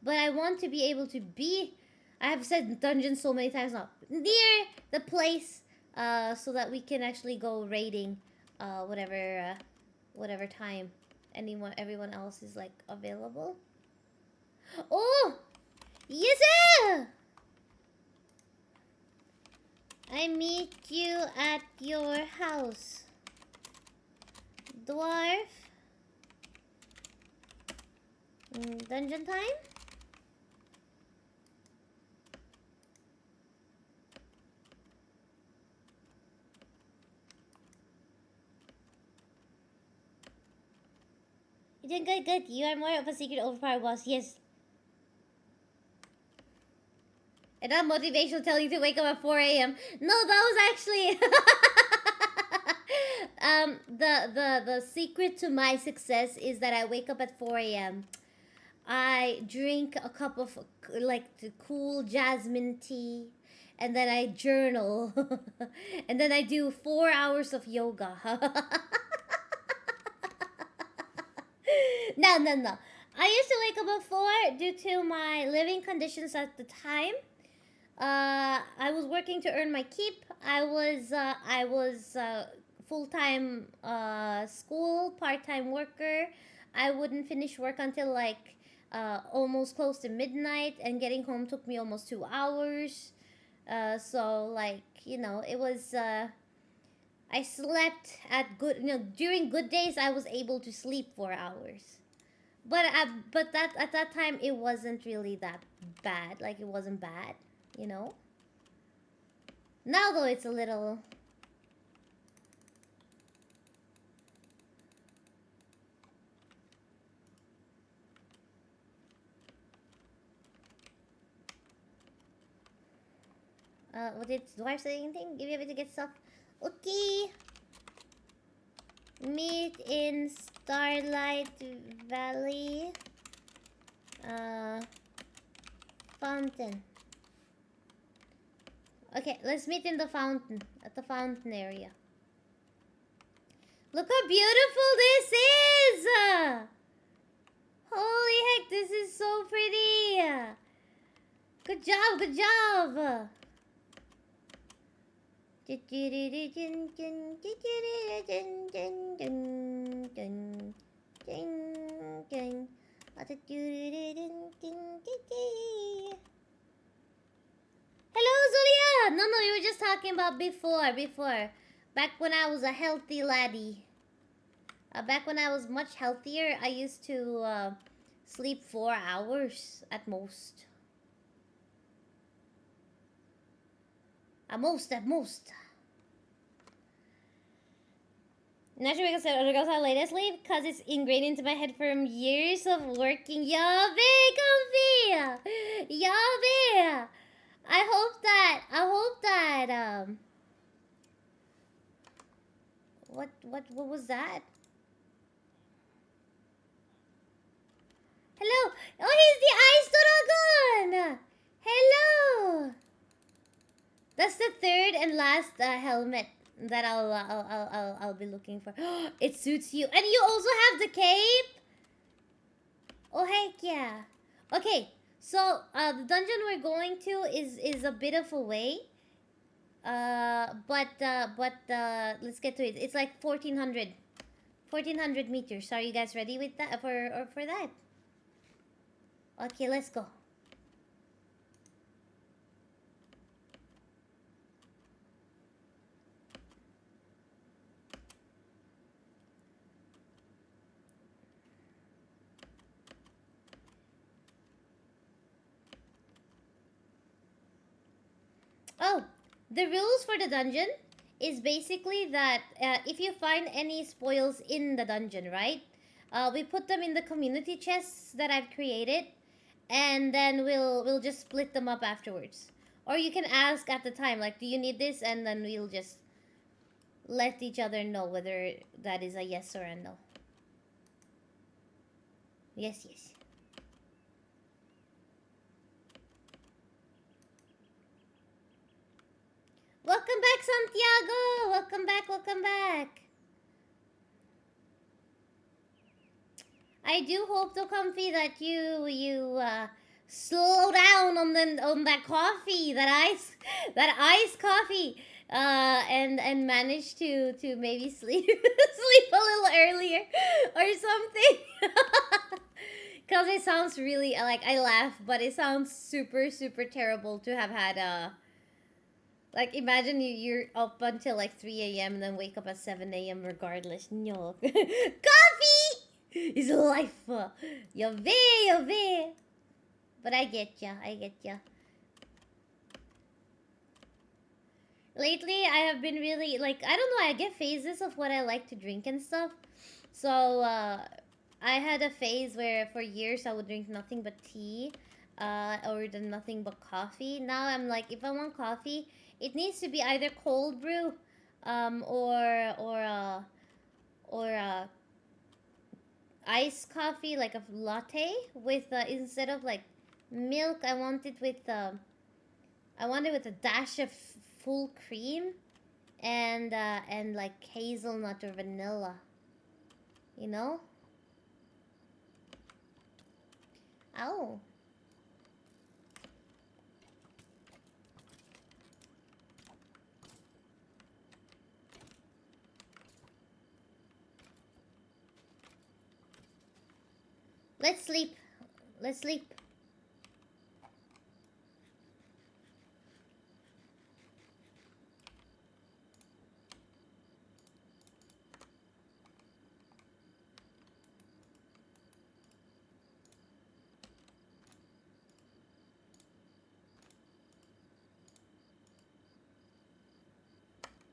But I want to be able to be, I have said dungeon so many times now, near the place, so that we can actually go raiding, whatever time everyone else is like available. Oh, yes, sir! I meet you at your house, dwarf. Dungeon time? You doing good, good. You are more of a secret overpowered boss, yes. And not motivational tell you to wake up at 4 a.m. No, that was actually the secret to my success is that I wake up at 4 a.m. I drink a cup of like the cool jasmine tea, and then I journal, and then I do 4 hours of yoga. No. I used to wake up at 4 due to my living conditions at the time. I was working to earn my keep. I was full-time school, part-time worker. I wouldn't finish work until like almost close to midnight, and getting home took me almost 2 hours. So like, you know, it was I slept at good, you know, during good days I was able to sleep 4 hours. But that at that time it wasn't really that bad. Like, it wasn't bad, you know. Now though, it's a little. What did Dwarf say anything? Give you a bit to get stuff. Okay. Meet in Starlight Valley. Fountain. Okay, let's meet in the fountain. At the fountain area. Look how beautiful this is! Holy heck, this is so pretty! Good job, good job! Hello, Zulia! No, you were just talking about before. Back when I was a healthy laddie. Back when I was much healthier, I used to sleep 4 hours at most. At most. Not sure because I laid asleep because it's ingrained into my head from years of working. Yabe, comfy! Yabe! I hope that, what was that? Hello! Oh, he's the Ice Dragon! Hello! That's the third and last helmet that I'll be looking for. It suits you. And you also have the cape? Oh, heck yeah. Okay. So, the dungeon we're going to is a bit of a way. But let's get to it. It's like 1400 meters. Are you guys ready with that? For that? Okay, let's go. Oh, the rules for the dungeon is basically that if you find any spoils in the dungeon, right? We put them in the community chests that I've created, and then we'll just split them up afterwards. Or you can ask at the time, like, do you need this? And then we'll just let each other know whether that is a yes or a no. Yes. Welcome back, Santiago! Welcome back! I do hope, though, Comfy, that you slow down on that coffee, that iced coffee, and manage to maybe sleep a little earlier or something. Cause it sounds really, like, I laugh, but it sounds super terrible to have had like, imagine you're up until like 3 a.m. and then wake up at 7 a.m. regardless. No. Coffee is life. Yove. But I get ya. Lately, I have been really, like, I don't know, I get phases of what I like to drink and stuff. So, I had a phase where for years I would drink nothing but tea. Or nothing but coffee. Now I'm like, if I want coffee, it needs to be either cold brew, or iced coffee, like a latte with instead of like milk. I want it with a dash of full cream, and like hazelnut or vanilla. You know? Oh. Let's sleep.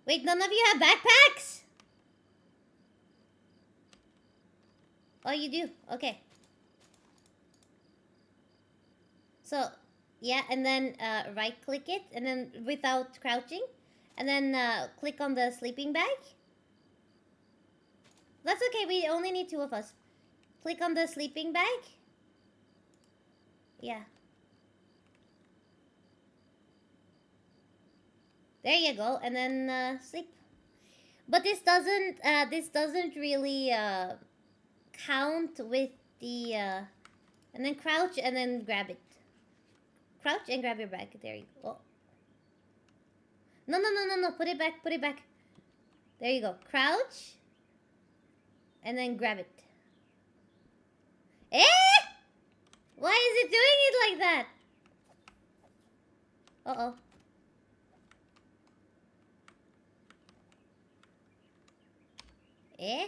Wait, none of you have backpacks? Oh, you do? Okay. So, yeah, and then right-click it, and then without crouching, And then click on the sleeping bag. That's okay, we only need 2 of us. Click on the sleeping bag. Yeah. There you go, and then sleep. But this doesn't really count with the and then crouch and then grab it. Crouch and grab your bag. There you go. Oh. No. Put it back. Put it back. There you go. Crouch. And then grab it. Eh? Why is it doing it like that? Uh-oh. Eh?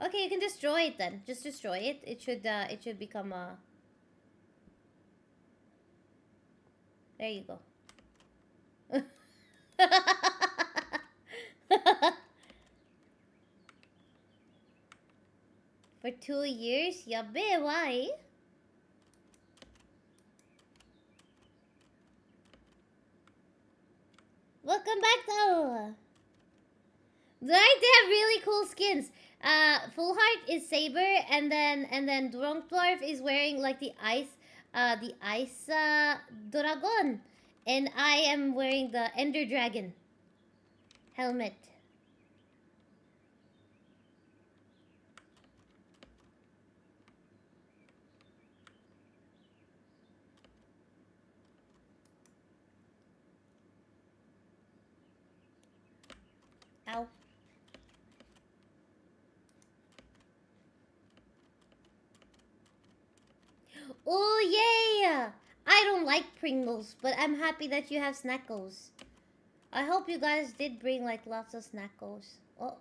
Okay, you can destroy it then. Just destroy it. It should become a... There you go. For 2 years? Yabe, why? Welcome back though. Right, they have really cool skins. Full Heart is Saber, and then DrunkDwarf is wearing like the ice dragon, and I am wearing the Ender Dragon helmet. Ow. Oh, yay! I don't like Pringles, but I'm happy that you have Snackos. I hope you guys did bring like lots of Snackos. Oh.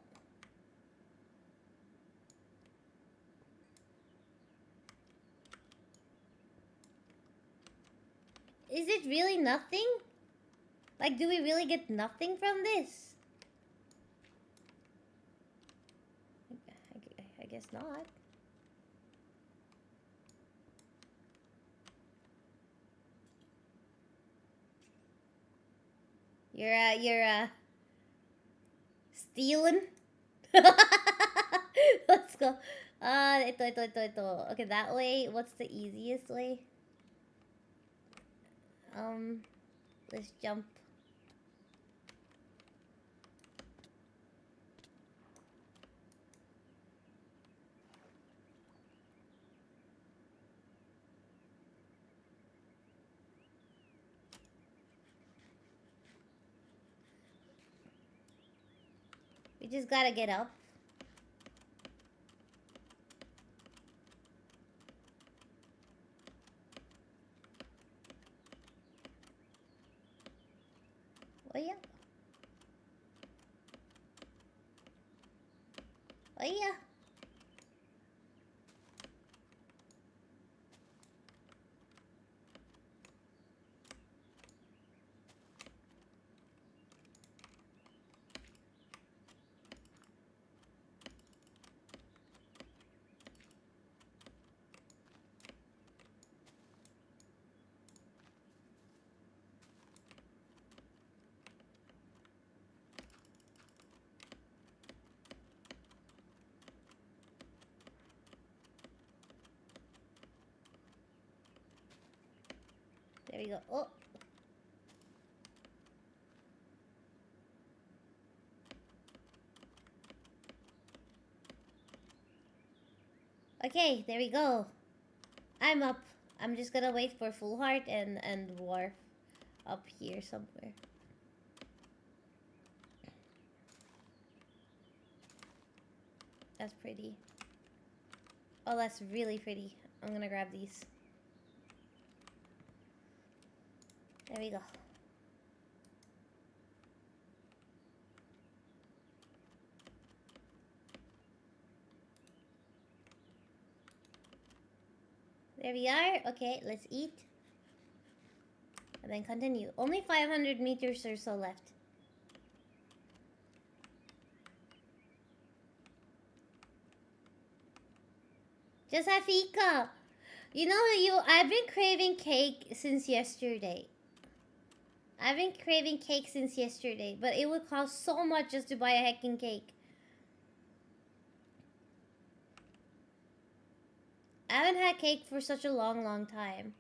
Is it really nothing? Like, do we really get nothing from this? I guess not. You're stealing? Let's go. Ito. Okay, that way. What's the easiest way? Let's jump. We just gotta get up. Oh yeah. Oh yeah. There we go. Oh. Okay, there we go. I'm up. I'm just gonna wait for Full Heart and Dwarf up here somewhere. That's pretty. Oh, that's really pretty. I'm gonna grab these. There we go. There we are. Okay, let's eat. And then continue. Only 500 meters or so left. Just have Fika. You know, I've been craving cake since yesterday. I've been craving cake since yesterday, but it would cost so much just to buy a heckin' cake. I haven't had cake for such a long time.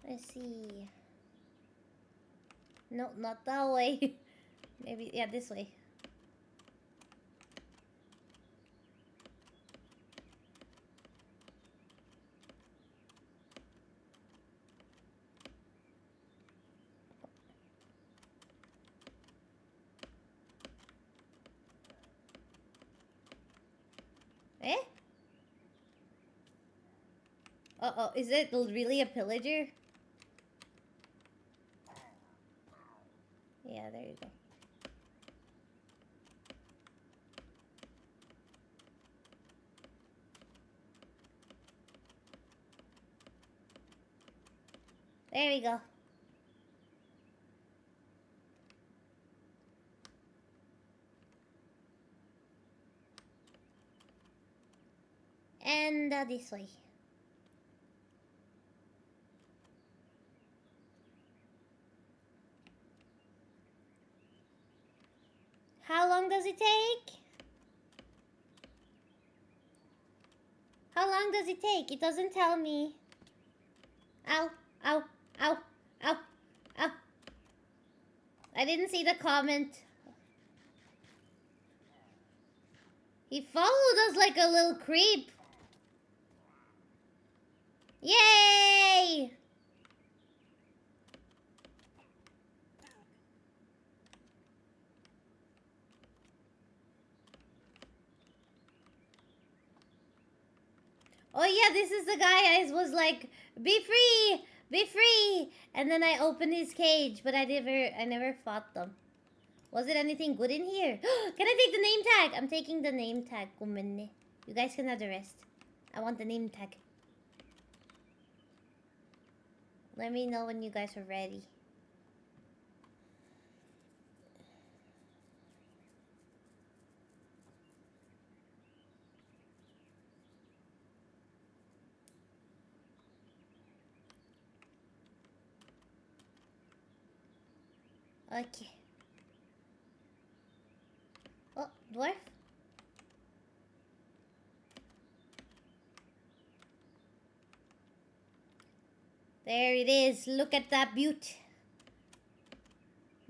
Let's see. No, not that way. Maybe, yeah, this way. Eh? Uh-oh, is it really a pillager? Yeah, there you go. There we go. And this way. How long does it take? How long does it take? It doesn't tell me. Ow, ow, ow, ow, ow. I didn't see the comment. He followed us like a little creep. Yay! Oh yeah, this is the guy I was like, be free, be free. And then I opened his cage, but I never fought them. Was it anything good in here? Can I take the name tag? I'm taking the name tag. You guys can have the rest. I want the name tag. Let me know when you guys are ready. Okay. Oh, dwarf? There it is. Look at that beaut.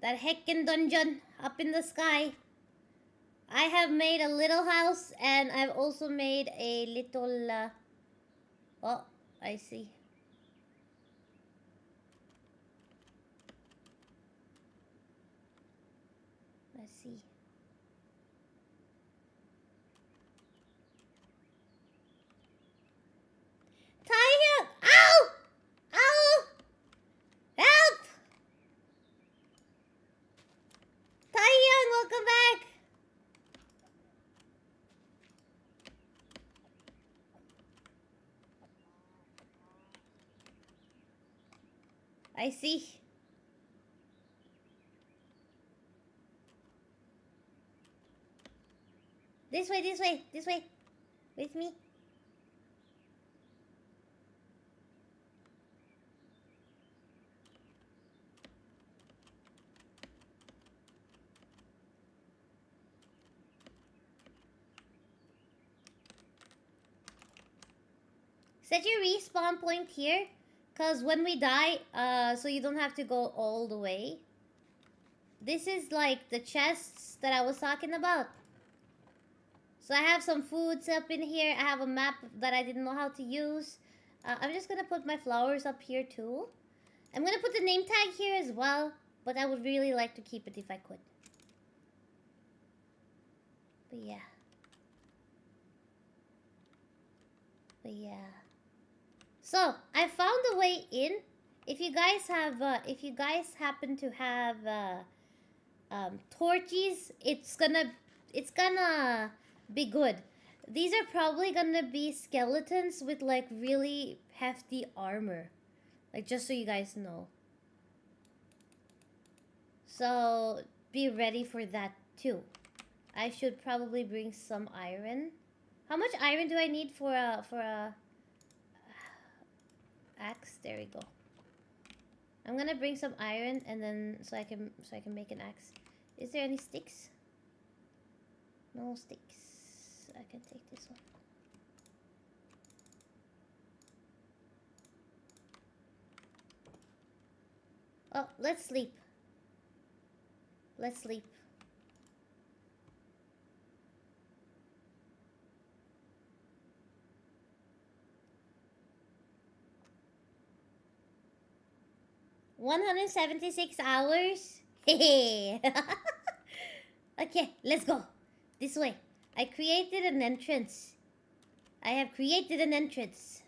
That heckin' dungeon up in the sky. I have made a little house and I've also made a little... Oh, I see. Let's see. Taehyung! Ow! Ow! Help! Taehyung, welcome back! I see. This way, this way, this way. With me. Set your respawn point here, because when we die, so you don't have to go all the way. This is like the chests that I was talking about. So I have some foods up in here. I have a map that I didn't know how to use. I'm just gonna put my flowers up here too. I'm gonna put the name tag here as well, but I would really like to keep it if I could. But yeah. 'But yeah. So I found a way in. If you guys happen to have torches, it's gonna be good. These are probably gonna be skeletons with like really hefty armor, like just so you guys know. So be ready for that too. I should probably bring some iron. How much iron do I need for a axe? There we go. I'm gonna bring some iron and then so I can make an axe. Is there any sticks? No sticks. I can take this one. Oh, let's sleep. Let's sleep. $176 hours? Hey. Okay, let's go. This way. I created an entrance. I have created an entrance.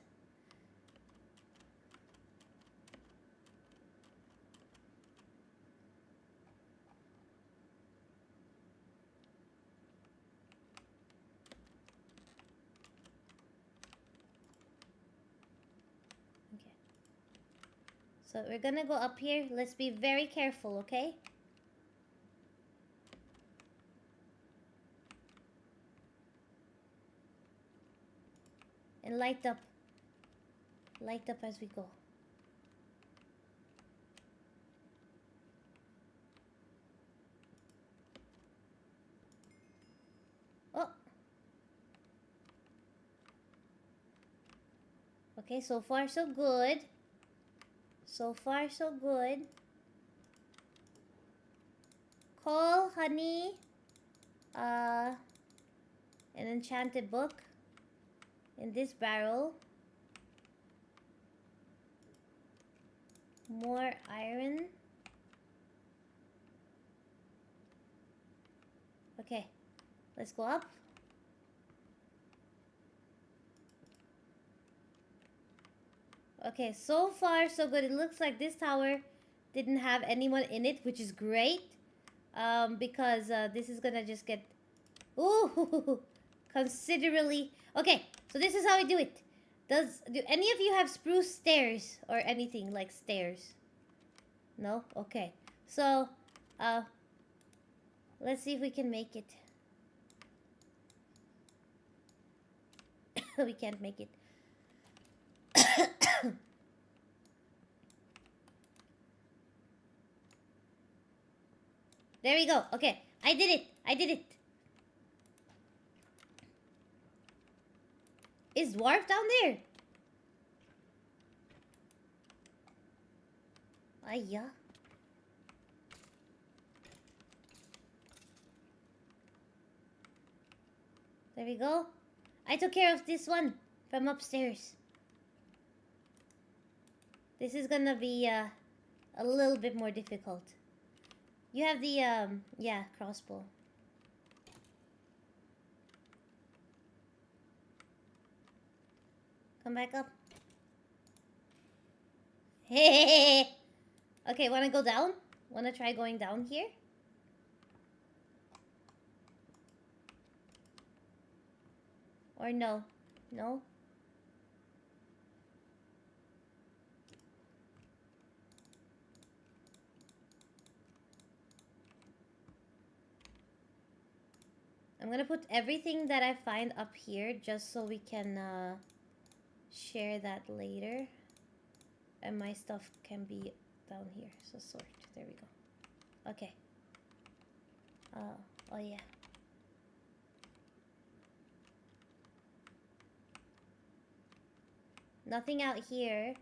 Okay. So we're gonna go up here. Let's be very careful, okay? And light up. Light up as we go. Oh. Okay, so far so good. So far so good. Coal, honey. An enchanted book. In this barrel. More iron. Okay, let's go up. Okay, so far so good. It looks like this tower didn't have anyone in it, which is great. Because this is gonna just get considerably. Okay, so this is how we do it. Do any of you have spruce stairs or anything like stairs? No? Okay. So, let's see if we can make it. We can't make it. There we go. Okay, I did it. I did it. Is Dwarf down there? Yeah. There we go. I took care of this one from upstairs. This is gonna be a little bit more difficult. You have the yeah, crossbow. Come back up. Hey. Okay, wanna go down? Wanna try going down here? Or no? No? I'm gonna put everything that I find up here just so we can share that later. And my stuff can be down here. So sort. There we go. Okay. Oh yeah. Nothing out here.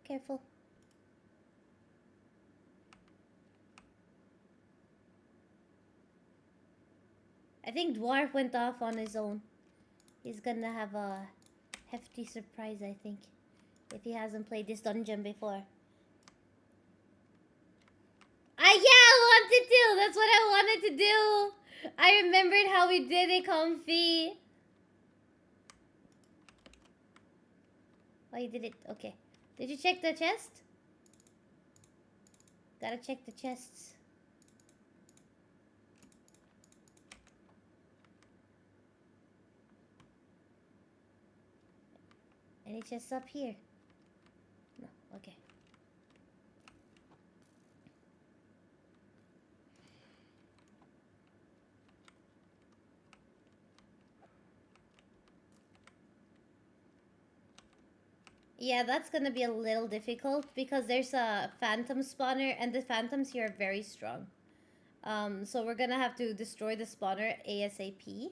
careful. I think Dwarf went off on his own. He's gonna have a hefty surprise, I think, if he hasn't played this dungeon before. Yeah, I wanted to. That's what I wanted to do. I remembered how we did it, Comfy. Oh, you did it. Okay. Did you check the chest? Gotta check the chests. Any chests up here? No. Okay. Yeah, that's gonna be a little difficult because there's a phantom spawner and the phantoms here are very strong. So we're gonna have to destroy the spawner ASAP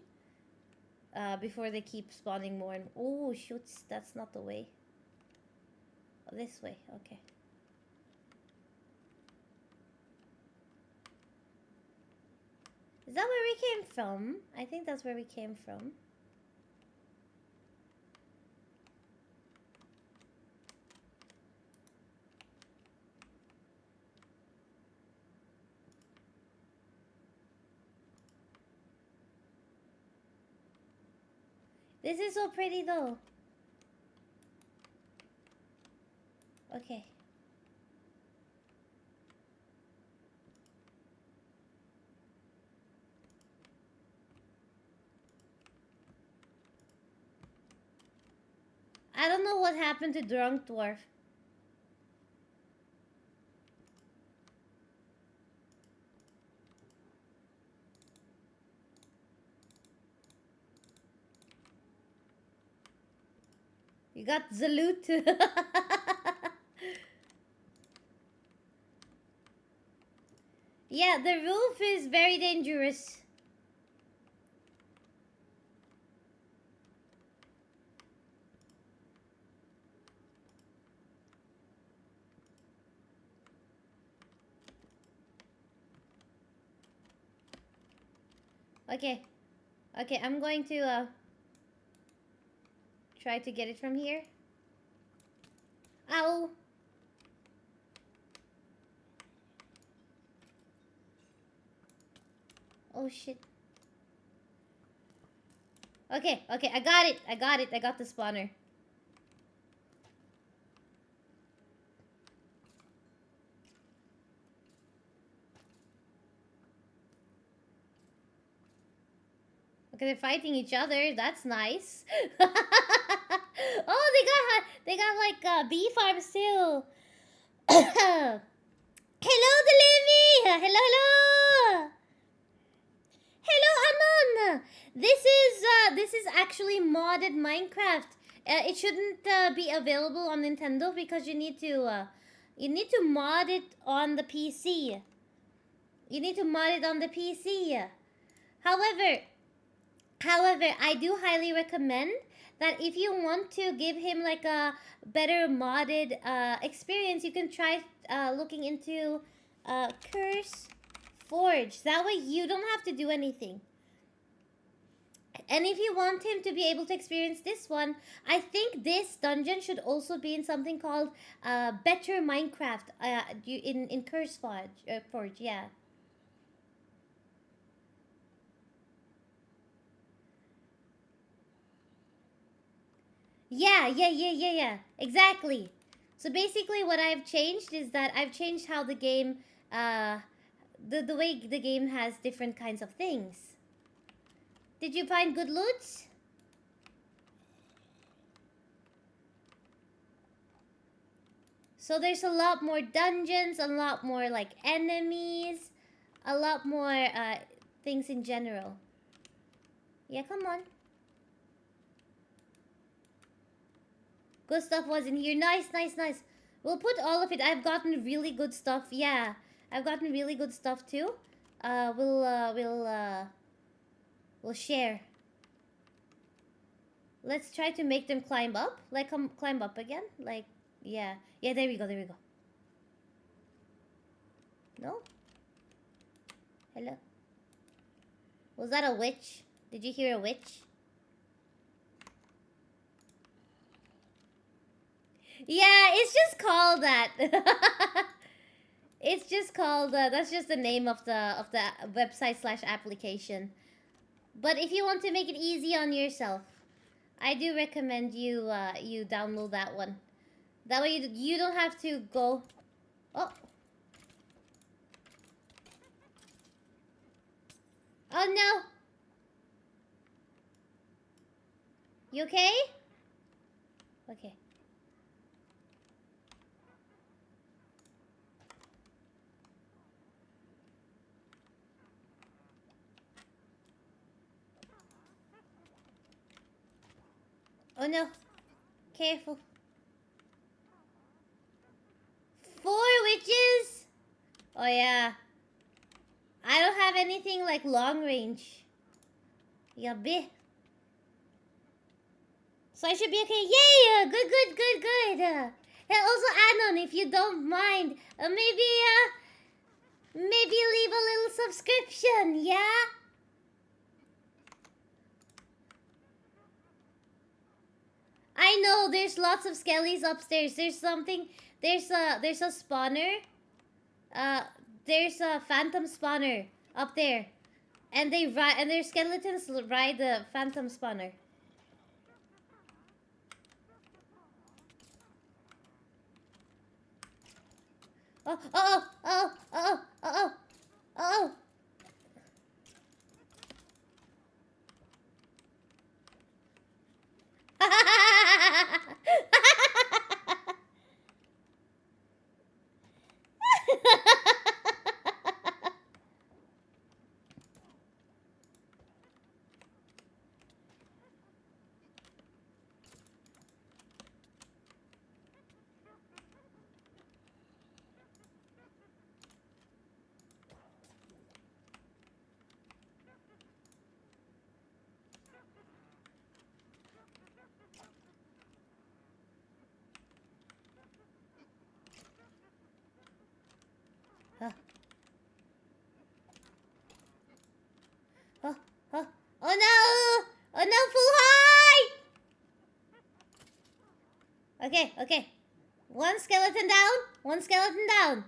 before they keep spawning more. And oh, shoots, that's not the way. Oh, this way, okay. Is that where we came from? I think that's where we came from. This is so pretty though. Okay. I don't know what happened to DrunkDwarf. You got the loot. Yeah, the roof is very dangerous. Okay. Okay, I'm going to try to get it from here. Ow! Oh shit. Okay, okay, I got it. I got it. I got the spawner. Okay, they're fighting each other. That's nice. Oh, they got like bee farms too. Hello, Delimi. Hello, hello. Hello, Anon. This is actually modded Minecraft. It shouldn't be available on Nintendo because you need to mod it on the PC. You need to mod it on the PC. However, I do highly recommend that if you want to give him like a better modded experience, you can try looking into Curse Forge. That way you don't have to do anything. And if you want him to be able to experience this one, I think this dungeon should also be in something called Better Minecraft in Curse Forge, yeah. Yeah. Exactly. So basically what I've changed is that I've changed how the game, the way the game has different kinds of things. Did you find good loot? So there's a lot more dungeons, a lot more like enemies, a lot more things in general. Yeah, come on. Good stuff was in here. Nice. We'll put all of it. I've gotten really good stuff. Yeah, I've gotten really good stuff too. We'll share. Let's try to make them climb up. Like, climb up again. Like, Yeah. Yeah, there we go, there we go. No? Hello? Was that a witch? Did you hear a witch? Yeah, it's just called that. It's just called, that's just the name of the website / application. But if you want to make it easy on yourself, I do recommend you you download that one. That way you don't have to go. Oh. Oh no. You okay? Okay. Oh no. Careful. 4 witches? Oh yeah. I don't have anything like long range. Yeah, be. So I should be okay. Yay! Good. And also, Anon, if you don't mind, maybe leave a little subscription, yeah? I know there's lots of skellies upstairs. There's a spawner. There's a phantom spawner up there. And their skeletons ride the phantom spawner. Oh. Oh no! Oh no, full high! Okay. One skeleton down.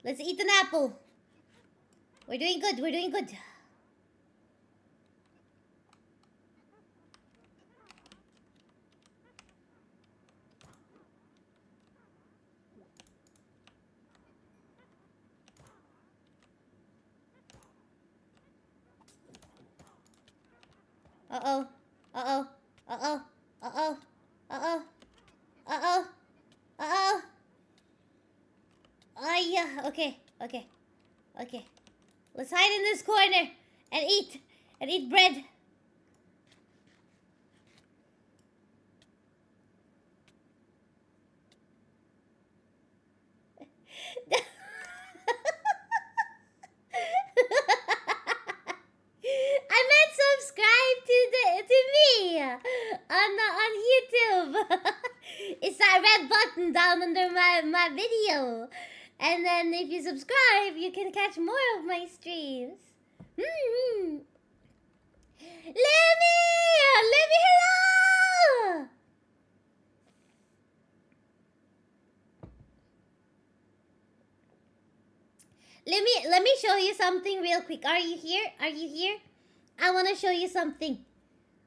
Let's eat an apple. We're doing good. Uh-oh. Oh yeah, okay. Let's hide in this corner and eat bread. I meant subscribe to me on YouTube. It's that red button down under my video. And then if you subscribe, you can catch more of my streams. Lemmy, hello! Let me show you something real quick. Are you here? I want to show you something.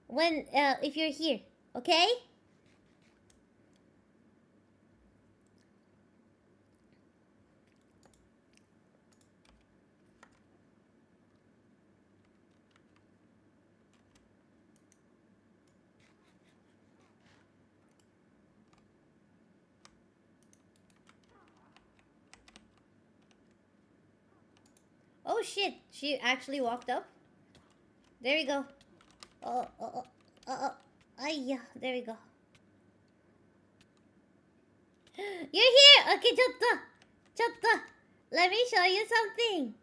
When if you're here, okay? Oh shit, she actually walked up. There we go. Yeah, there we go. You're here! Okay, Chotto. Let me show you something.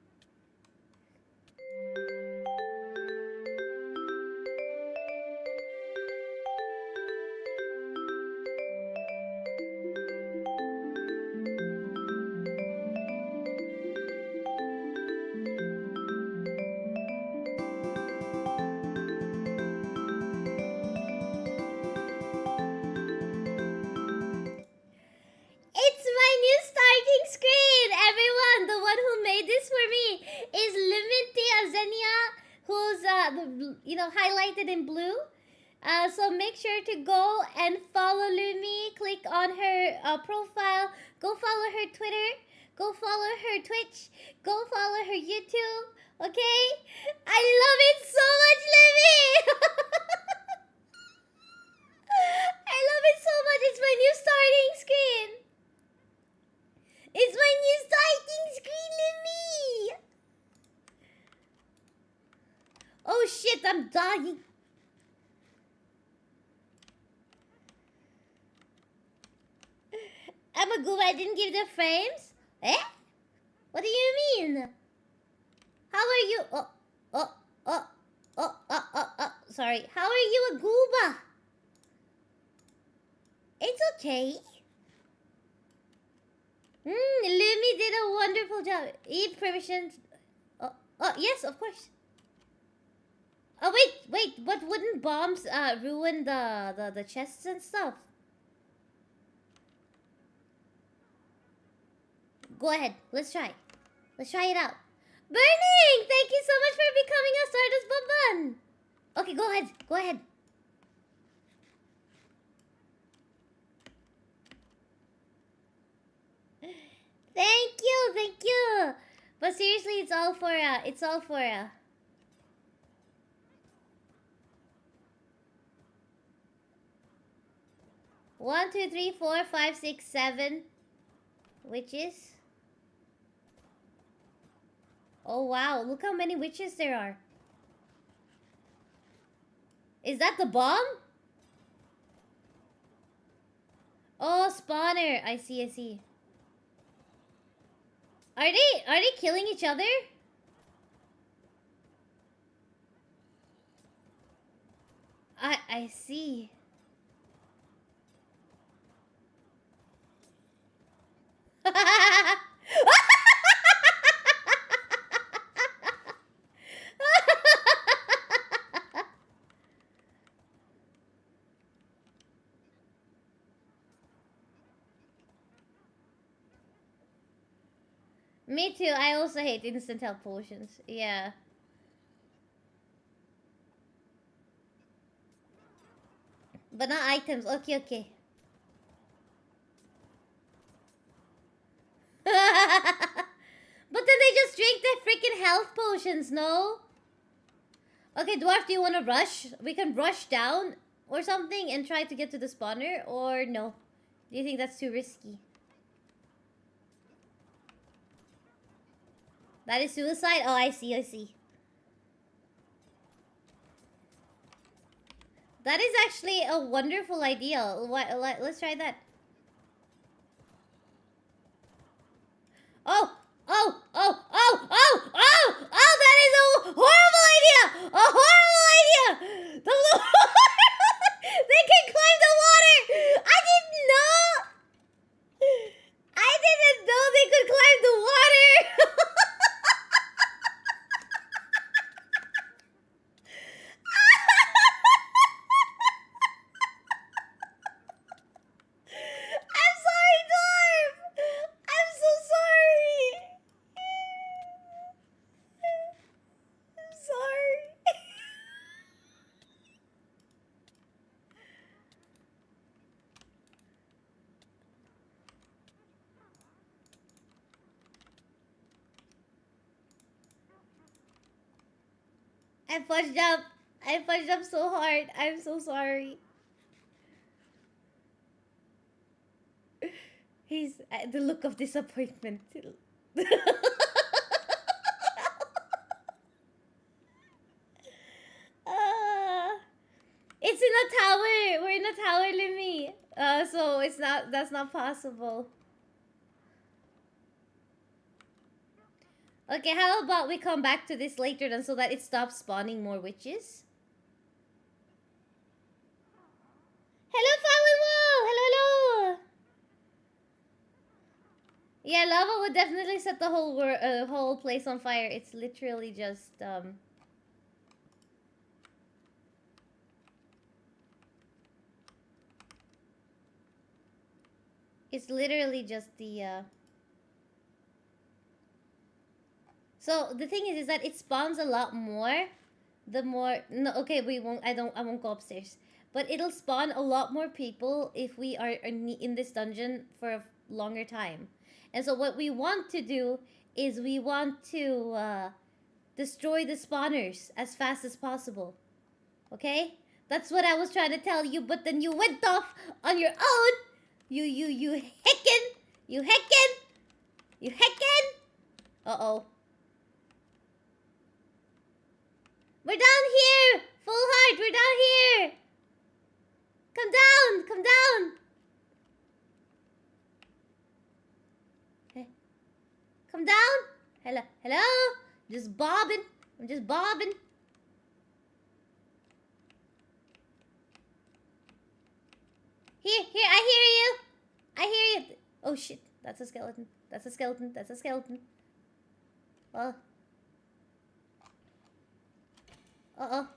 you know, highlighted in blue. So make sure to go and follow Lumi. Click on her profile. Go follow her Twitter. Go follow her Twitch. Go follow her YouTube. Okay? I love it so much, Lumi! I love it so much. It's my new starting screen. It's my new starting screen, Lumi! Oh shit, I'm dying. I'm a goof, I didn't give the frames? Eh? What do you mean? How are you? Sorry. How are you a gooba? It's okay. Lumi did a wonderful job. Eat permissions. Yes, of course. Oh, wait, but wouldn't bombs ruin the chests and stuff? Go ahead, let's try. Let's try it out. Burning! Thank you so much for becoming a Stardust Bumban! Okay, go ahead, go ahead. Thank you! But seriously, it's all for 1, 2, 3, 4, 5, 6, 7 witches. Oh wow, look how many witches there are. Is that the bomb? Oh, spawner. I see. Are they killing each other? I see. Me too. I also hate instant health potions. Yeah. But not items. Okay. But then they just drink their freaking health potions, no? Okay, Dwarf, do you want to rush? We can rush down or something and try to get to the spawner, or no? Do you think that's too risky? That is suicide? Oh, I see. That is actually a wonderful idea. Let's try that. Oh, that is a horrible idea! A horrible idea! They can climb the water! I didn't know they could climb the water! I'm sorry, Dwarf! I'm so sorry! I'm sorry. I fudged up so hard. I'm so sorry. He's the look of disappointment. It's in a tower. We're in a tower, Lumi. So that's not possible. Okay, how about we come back to this later then so that it stops spawning more witches? Hello, Fallen Hello. Yeah, lava would definitely set the whole place on fire. It's literally just it's literally just the So the thing is that it spawns a lot more the more no, okay, we won't. I won't go upstairs. But it'll spawn a lot more people if we are in this dungeon for a longer time. And so what we want to do is we want to destroy the spawners as fast as possible. Okay? That's what I was trying to tell you, but then you went off on your own. You heccin. You heccin. You heccin. Uh-oh. We're down here. Full heart, we're down here. Come down, come down. Hey. Come down. Hello, hello. Just bobbing. I'm just bobbing. Here, I hear you. I hear you. Oh shit, that's a skeleton. That's a skeleton. That's a skeleton. Well. Uh-oh.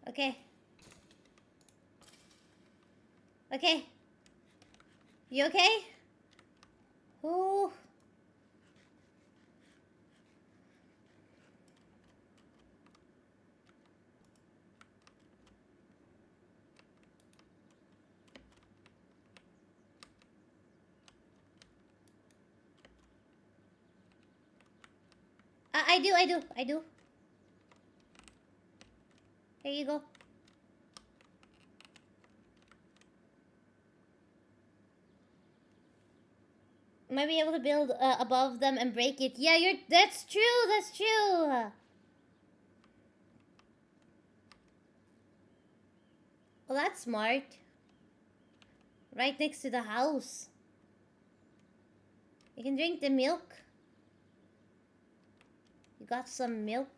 Okay. Okay. You okay? Ooh. I do. Here you go. Might be able to build above them and break it. Yeah, that's true, that's true. Well, that's smart. Right next to the house. You can drink the milk. You got some milk?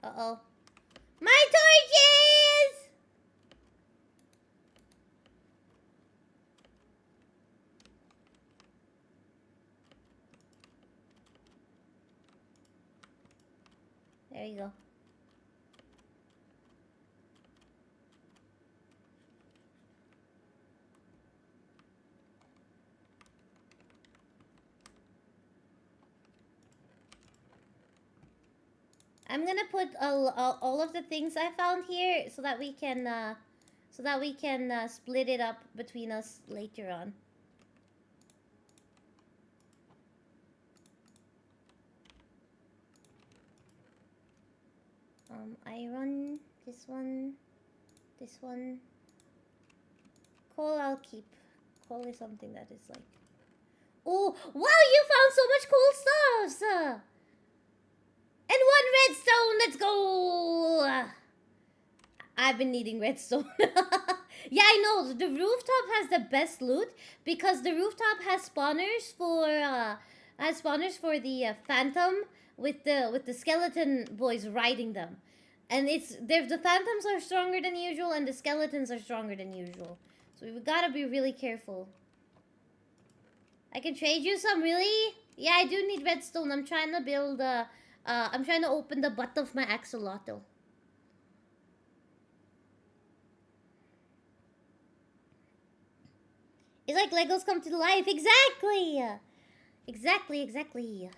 Uh-oh. My torches! There you go. I'm gonna put all of the things I found here so that we can split it up between us later on. Iron, this one. Coal I'll keep. Coal is something that is like... Oh, wow, you found so much cool stuff! And one redstone, let's go! I've been needing redstone. Yeah, I know, the rooftop has the best loot because the rooftop has spawners for the phantom with the skeleton boys riding them. And the phantoms are stronger than usual and the skeletons are stronger than usual. So we've got to be really careful. I can trade you some, really? Yeah, I do need redstone. I'm trying to build I'm trying to open the butt of my axolotl. It's like Legos come to life. Exactly! Exactly.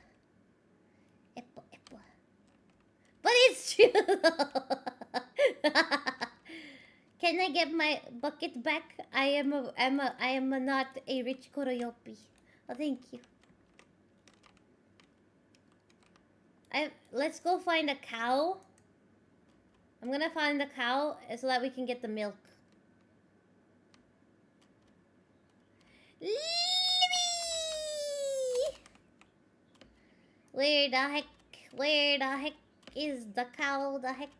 But it's true. Can I get my bucket back? I am not a rich Koroyopi. Oh, thank you. Let's go find a cow. I'm gonna find a cow so that we can get the milk. Libby! Where the heck is the cow? The heck.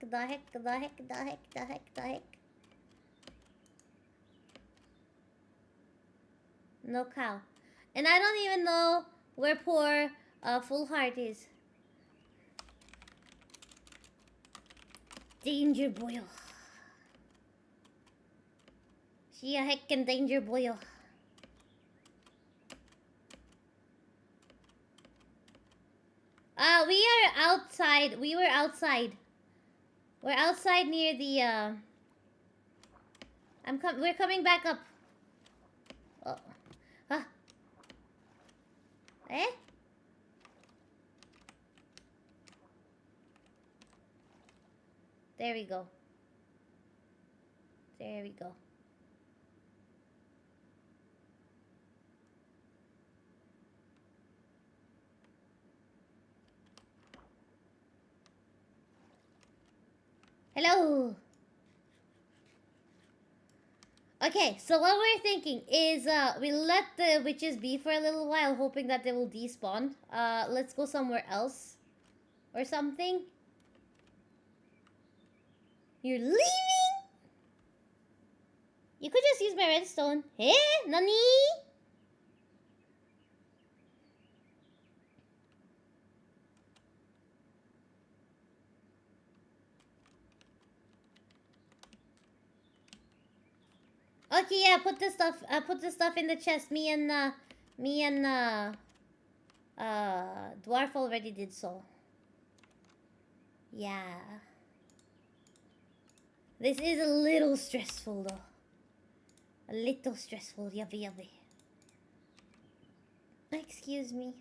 No cow. And I don't even know where poor Full Heart is. Danger boy. She a heckin' danger boyo. We are outside. We were outside. We're outside near the, we're coming back up. Oh. Huh. Eh? There we go. There we go. Hello. Okay, so what we're thinking is we let the witches be for a little while, hoping that they will despawn. Let's go somewhere else or something. You're leaving? You could just use my redstone. Eh? Nani? Okay, yeah, put the stuff in the chest. Me and Dwarf already did so. Yeah. This is a little stressful though. A little stressful, yubby yubby. Excuse me.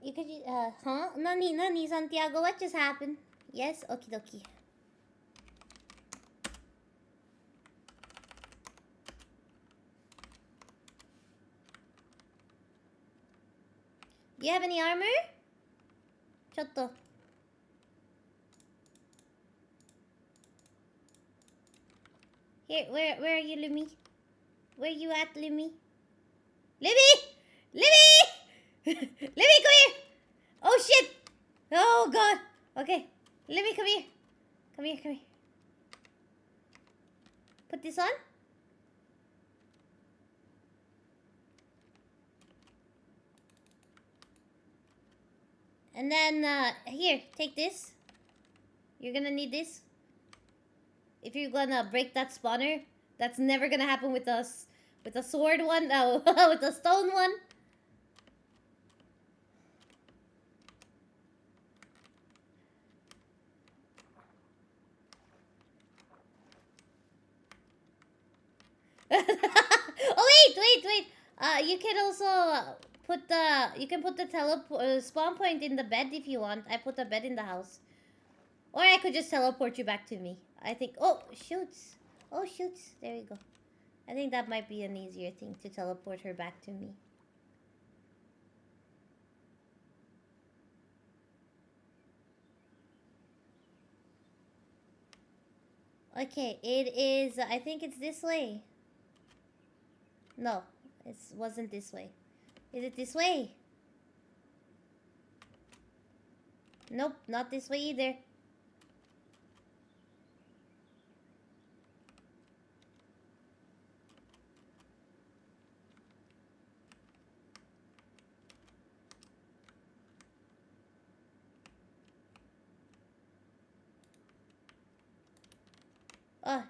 You could, huh? Nani, Santiago, what just happened? Yes? Okie dokie. Do you have any armor? Chotto. Here, where are you, Lumi? Where you at, Lumi? Libby! Libby! Libby, come here! Oh, shit! Oh, God. Okay. Libby, come here. Come here, come here. Put this on. And then, here, take this. You're gonna need this. If you're gonna break that spawner, that's never gonna happen with us. With a sword one, no, with a stone one. Oh wait. You can also put the spawn point in the bed if you want. I put a bed in the house, or I could just teleport you back to me. I think. Oh shoots! Oh shoots! There we go. I think that might be an easier thing to teleport her back to me. Okay, it is. I think it's this way. No, it wasn't this way. Is it this way? Nope, not this way either. Oh.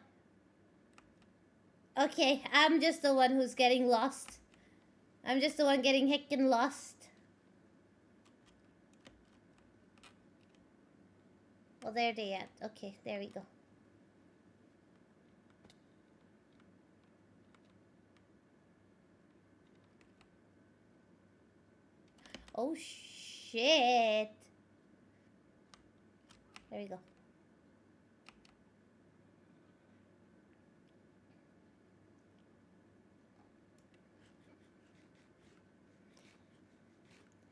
Okay, I'm just the one who's getting lost. I'm just the one getting heckin' lost. Well, there they at. Okay, there we go. Oh shit. There we go.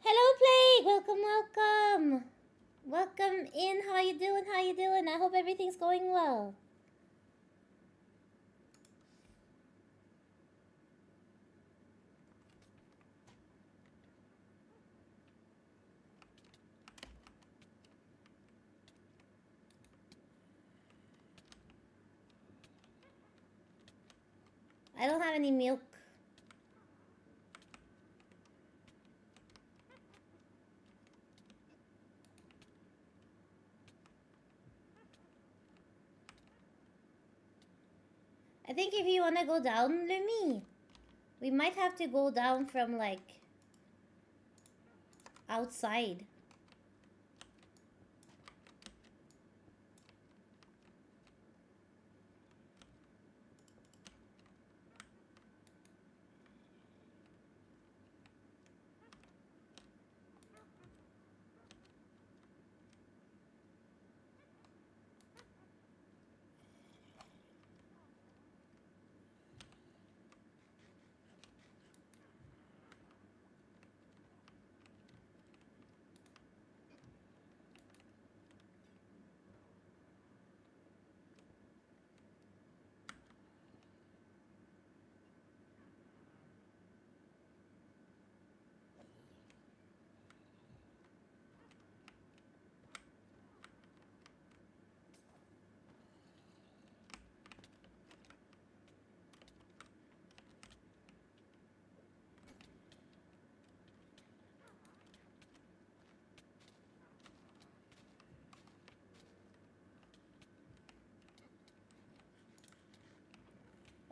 Hello, Plague! Welcome, welcome! Welcome in. How you doing? How you doing? I hope everything's going well. I don't have any milk. I think if you want to go down, Lumi, we might have to go down from, like, outside.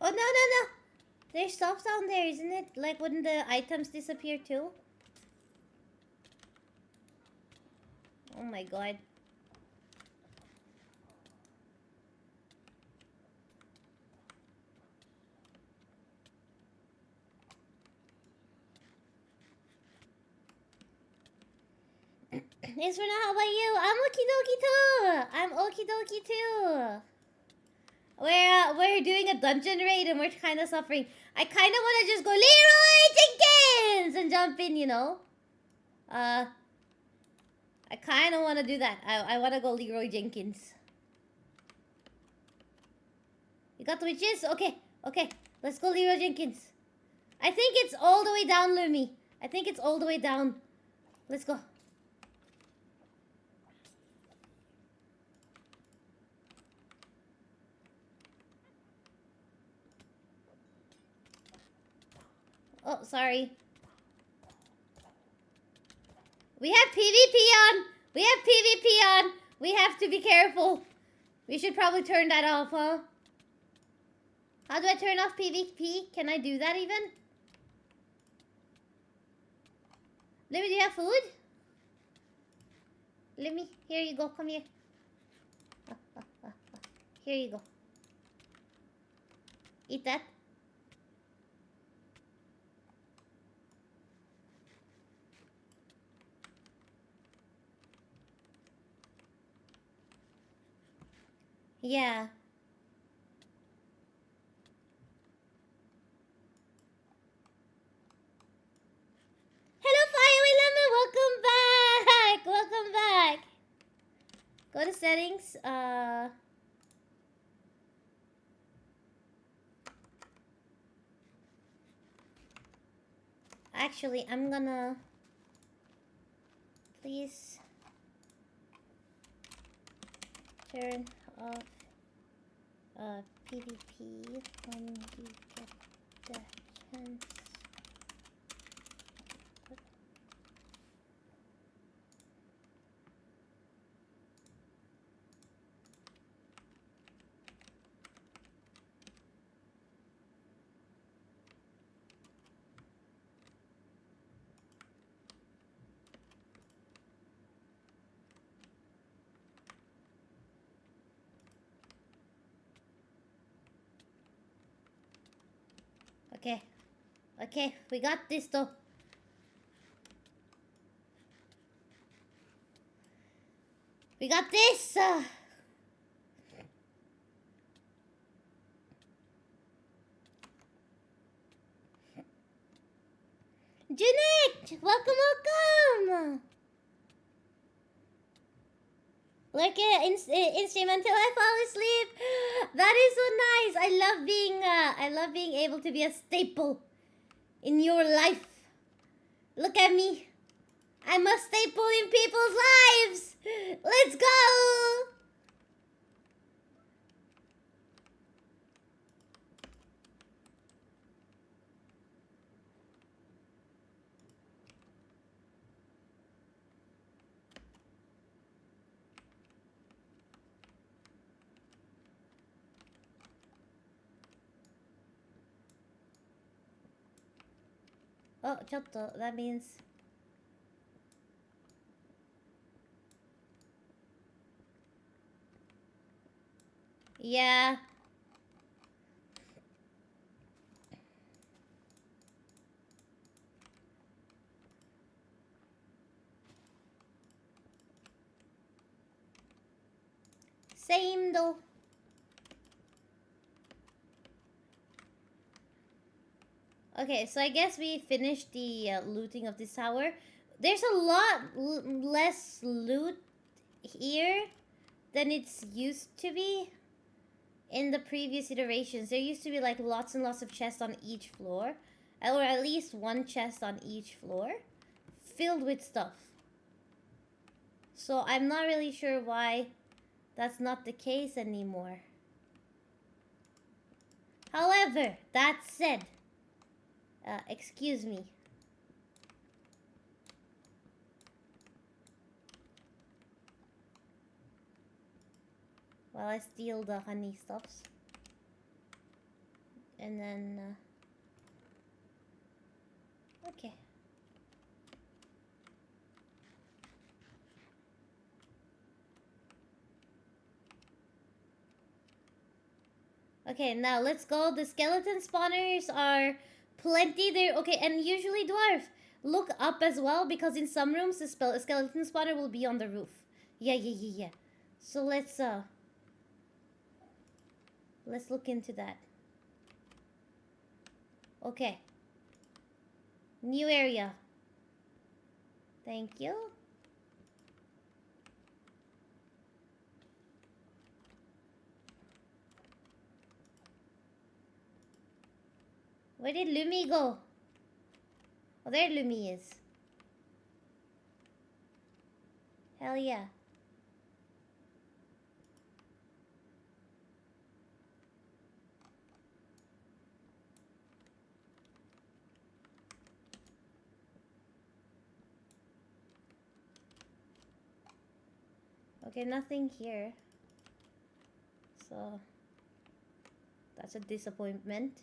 Oh, no, no, no! There's stuff down there, isn't it? Like, wouldn't the items disappear too? Oh my god. Yes, for now, how about you? I'm okie dokie too! I'm okie dokie too! We're doing a dungeon raid and we're kind of suffering. I kind of want to just go Leroy Jenkins and jump in, you know? I kind of want to do that. I want to go Leroy Jenkins. You got the witches? Okay, okay. Let's go Leroy Jenkins. I think it's all the way down, Lumi. I think it's all the way down. Let's go. Oh, sorry. We have PvP on. We have PvP on. We have to be careful. We should probably turn that off, huh? How do I turn off PvP? Can I do that even? Let me, do you have food? Let me, here you go, come here. Here you go. Eat that. Yeah. Hello, Fiery Lemon! Welcome back! Welcome back! Go to settings. Actually, I'm gonna... Please... turn off PvP when you get the chance. Okay. Okay, we got this though. We got this! Junet! Welcome, welcome! Lurker in stream until I fall asleep. That is so nice. I love being able to be a staple in your life. Look at me. I'm a staple in people's lives. Let's go. Oh, chotto, that means... Yeah. Same though. Okay, so I guess we finished the looting of this tower. There's a lot less loot here than it's used to be in the previous iterations. There used to be like lots and lots of chests on each floor, or at least one chest on each floor filled with stuff. So I'm not really sure why that's not the case anymore. However, that said, excuse me. While I steal the honey stuffs. And then, okay. Okay, now let's go. The skeleton spawners are plenty there. Okay, and usually dwarf, look up as well, because in some rooms the skeleton spawner will be on the roof. Yeah. So let's look into that. Okay. New area. Thank you. Where did Lumi go? Oh, there Lumi is. Hell yeah. Okay, nothing here. So, that's a disappointment.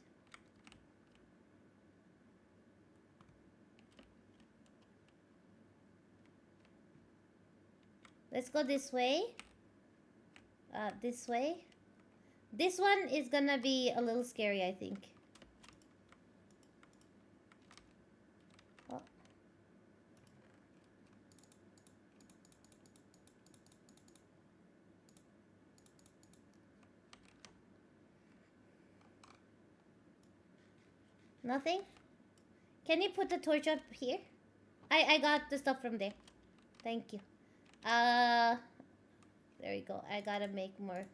Let's go this way. This way. This one is gonna be a little scary, I think. Oh. Nothing? Can you put the torch up here? I got the stuff from there. Thank you. There we go. I gotta make more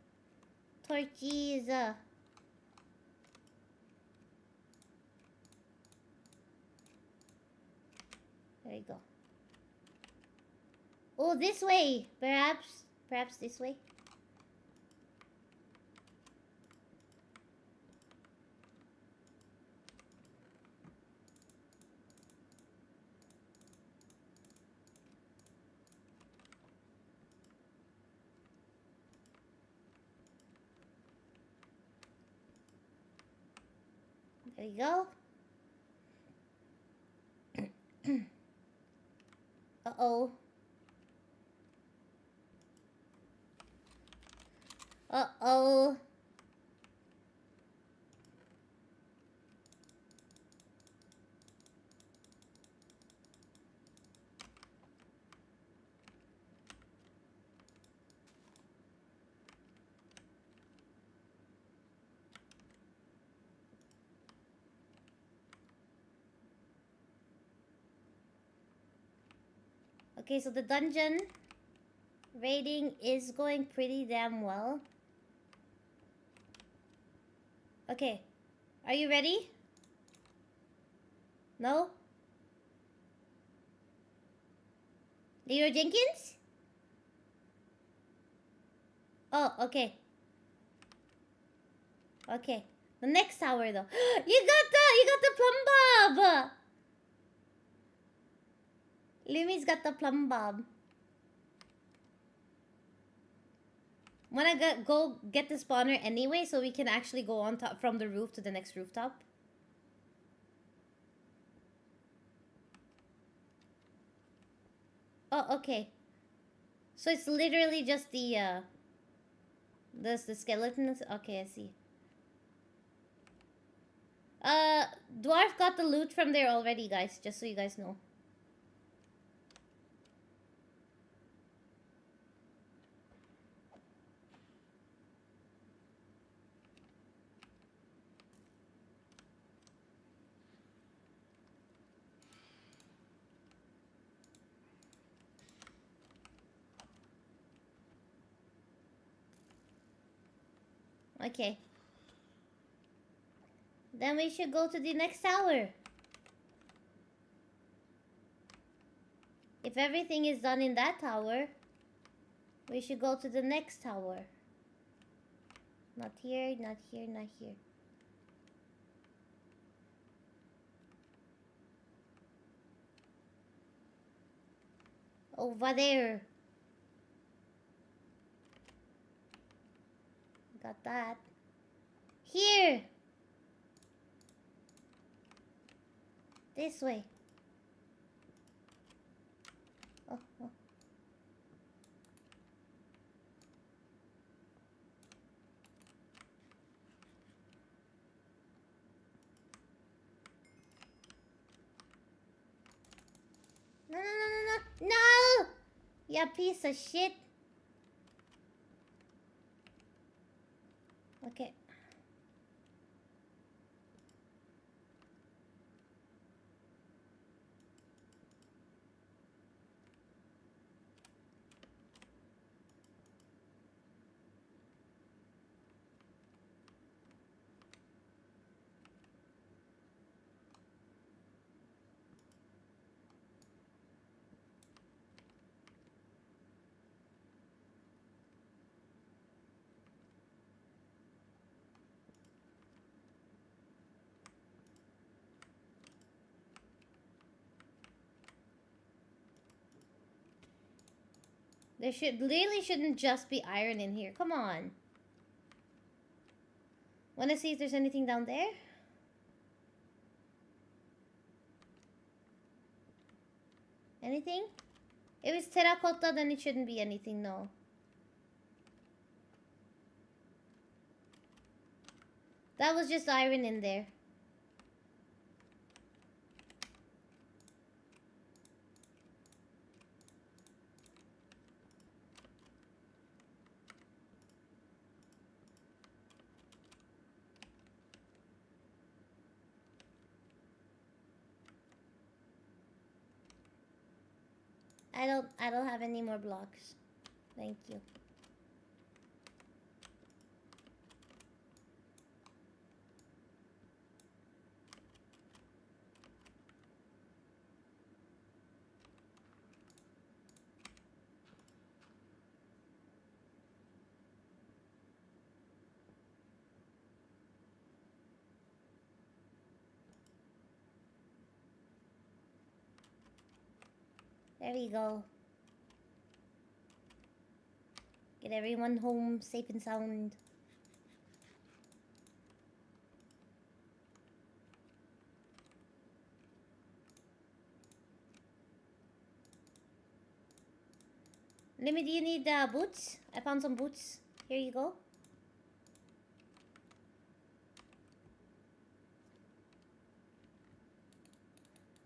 torches. There you go. Oh, this way. Perhaps this way. There you go. Uh-oh. Uh-oh. Okay, so the dungeon raiding is going pretty damn well. Okay, are you ready? No? Leroy Jenkins? Oh, okay. Okay. The next tower though. You got the plum bob! Lumi's got the plum bob. Wanna go get the spawner anyway so we can actually go on top from the roof to the next rooftop? Oh, okay. So it's literally just the skeletons? Okay, I see. Dwarf got the loot from there already, guys, just so you guys know. Okay. Then we should go to the next tower. If everything is done in that tower, we should go to the next tower. Not here, not here, not here. Over there. Got that. Here! This way. Oh, oh. No, no, no, no, no! No! You piece of shit. Okay. There shouldn't just be iron in here. Come on. Wanna see if there's anything down there? Anything? If it's terracotta, then it shouldn't be anything, no. That was just iron in there. I don't have any more blocks. Thank you. There we go. Get everyone home safe and sound. Lemmy, do you need boots? I found some boots. Here you go.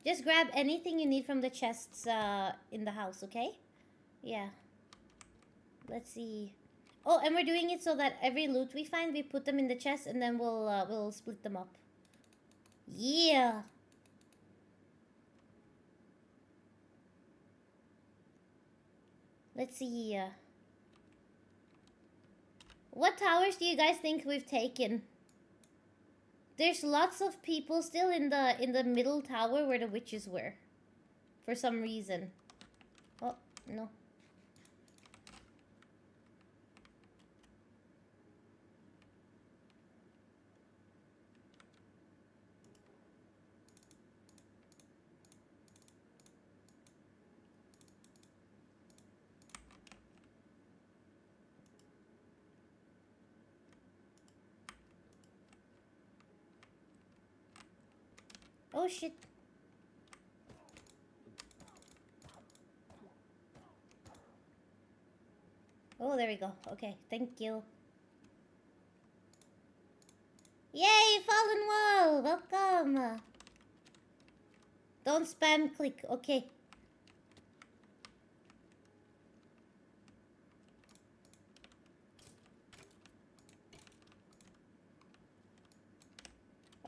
Just grab anything you need from the chests in the house, okay? Yeah. Let's see. Oh, and we're doing it so that every loot we find, we put them in the chest and then we'll split them up. Yeah. Let's see. What towers do you guys think we've taken? There's lots of people still in the middle tower where the witches were. For some reason. Oh, no. Oh shit. Oh, there we go. Okay, thank you. Yay, fallen wall! Welcome! Don't spam click, okay.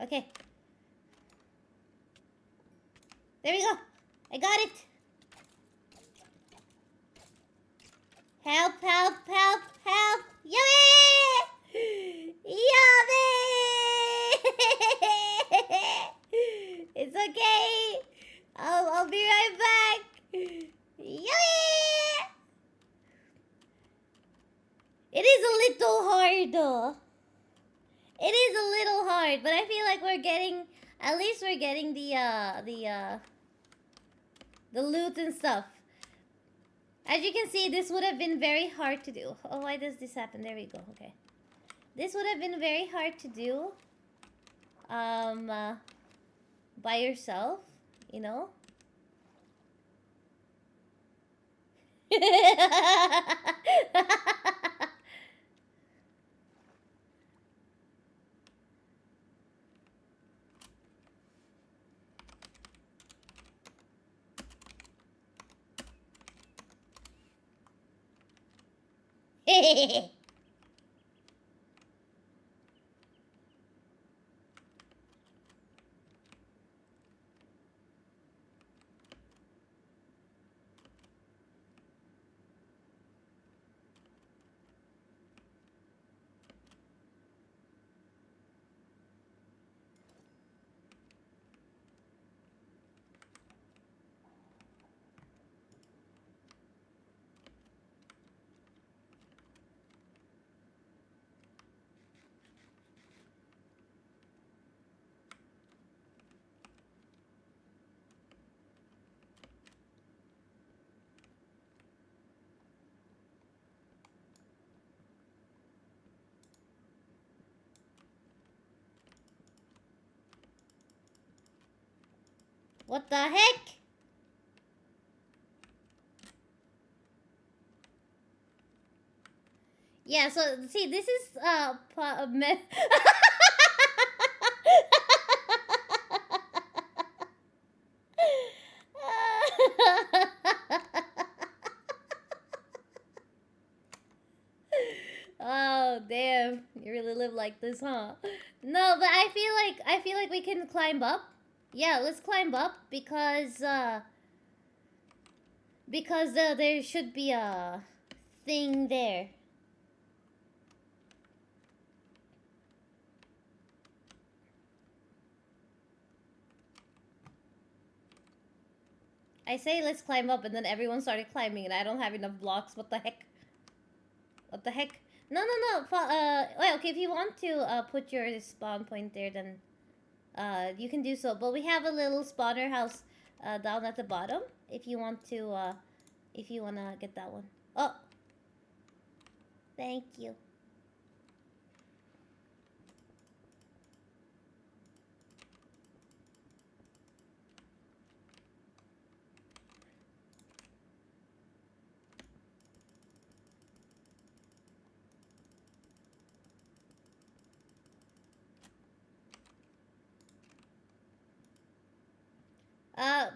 Okay. There we go. I got it. Help, help, help, help. Yummy! Yummy! It's okay. I'll be right back. Yummy! It is a little hard though. It is a little hard, but I feel like we're getting, at least we're getting the loot and stuff. As you can see, this would have been very hard to do. Oh, why does this happen? There we go. Okay. This would have been very hard to do. By yourself, you know? What the heck? Yeah, so see, this is Oh damn, you really live like this, huh? No, but I feel like we can climb up. Yeah, let's climb up because there should be a thing there. I say let's climb up and then everyone started climbing and I don't have enough blocks. What the heck? What the heck? No, no, no. Well, okay, if you want to put your spawn point there, then you can do so. But we have a little spawner house down at the bottom. If you want to, if you wanna get that one. Oh, thank you.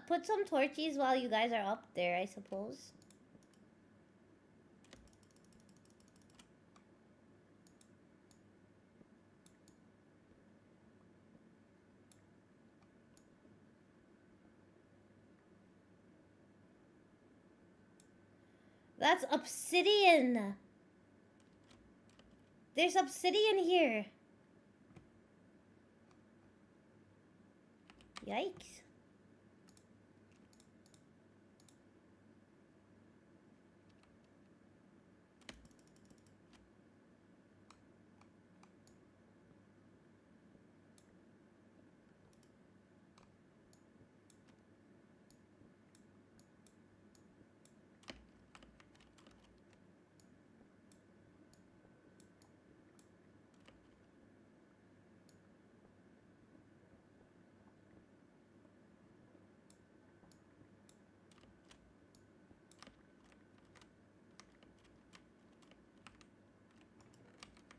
Put some torches while you guys are up there, I suppose. That's obsidian. There's obsidian here. Yikes.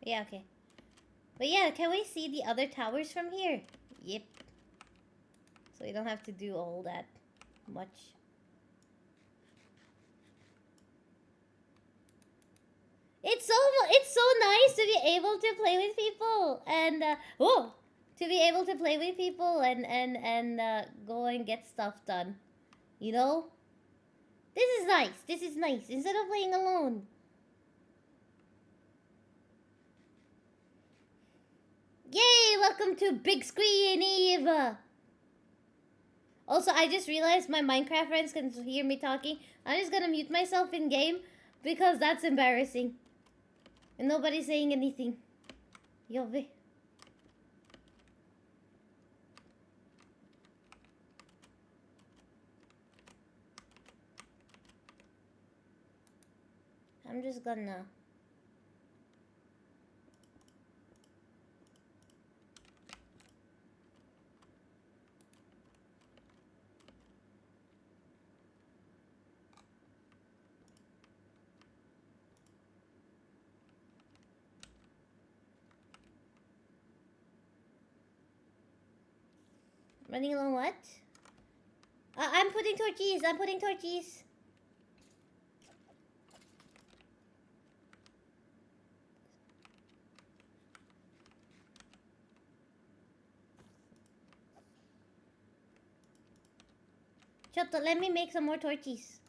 Yeah, okay. But yeah, can we see the other towers from here? Yep. So we don't have to do all that much. It's so nice to be able to play with people and to be able to play with people and go and get stuff done. You know? This is nice. This is nice. Instead of playing alone. Yay! Welcome to Big Screen Eve! Also, I just realized my Minecraft friends can hear me talking. I'm just gonna mute myself in game because that's embarrassing. And nobody's saying anything. Yove. I'm just gonna... Running along what? I'm putting torches. I'm putting torches. Choto, let me make some more torches.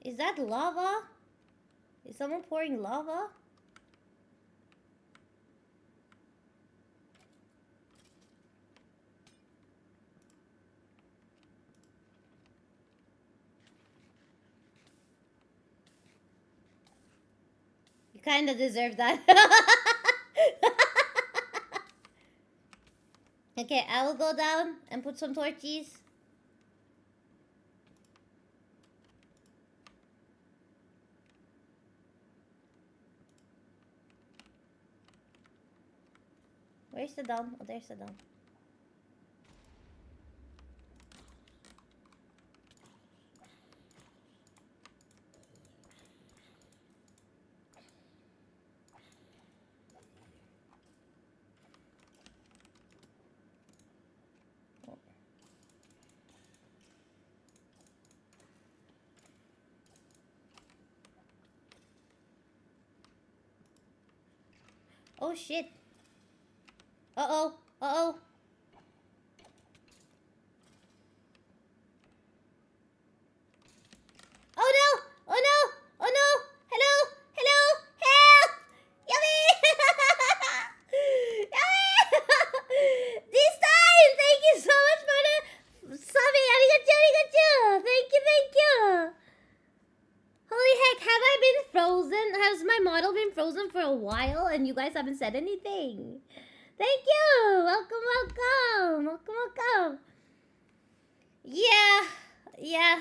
Is that lava? Is someone pouring lava? You kind of deserve that. Okay, I will go down and put some torches. Where's the dome? Oh, there's the dome. Oh shit. Uh-oh. Uh-oh. Oh no! Oh no! Oh no! Hello! Hello! Help! Yummy! Yummy! This time! Thank you so much for the subbing! Arigachu! Arigachu! Thank you! Thank you! and you guys haven't said anything. Thank you. Welcome, welcome. Welcome, welcome. Yeah. Yeah.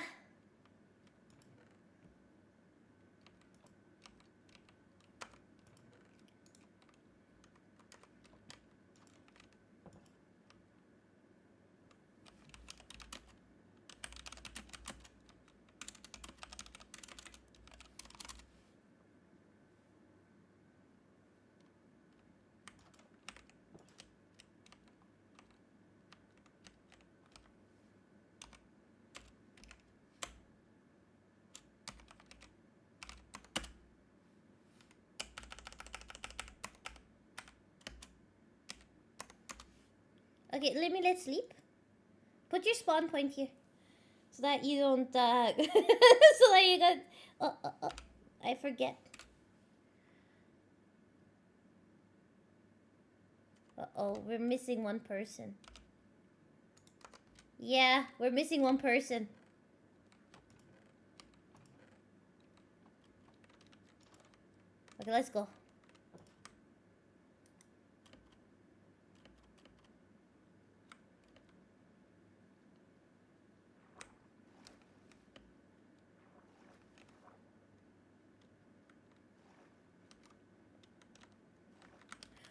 Okay, let's sleep. Put your spawn point here. So that you don't, so that you got, I forget. Uh-oh, we're missing one person. Yeah, we're missing one person. Okay, let's go.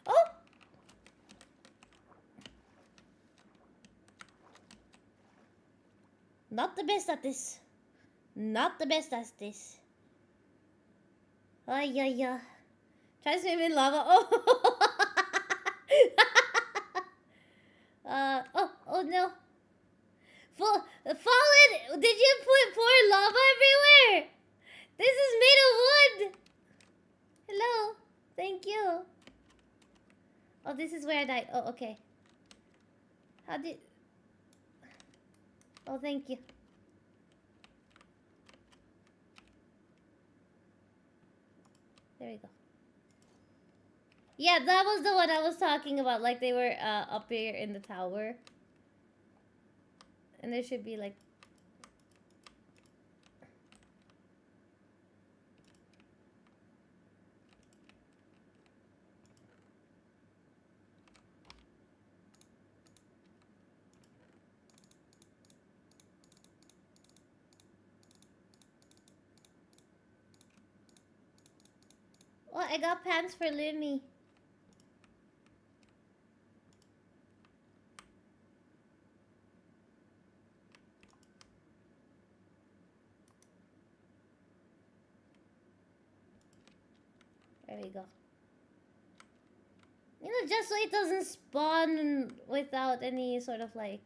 Oh! Not the best at this. Not the best at this. Ay, ay, ay. Try to swim in lava. Oh! Oh no. Fallen! Did you pour lava everywhere? This is made of wood! Hello. Thank you. Oh, this is where I died. Oh, okay. How did... Oh, thank you. There we go. Yeah, that was the one I was talking about. Like, they were up here in the tower. And there should be, like... Oh, I got pants for Lumi. There we go. You know, just so it doesn't spawn without any sort of like...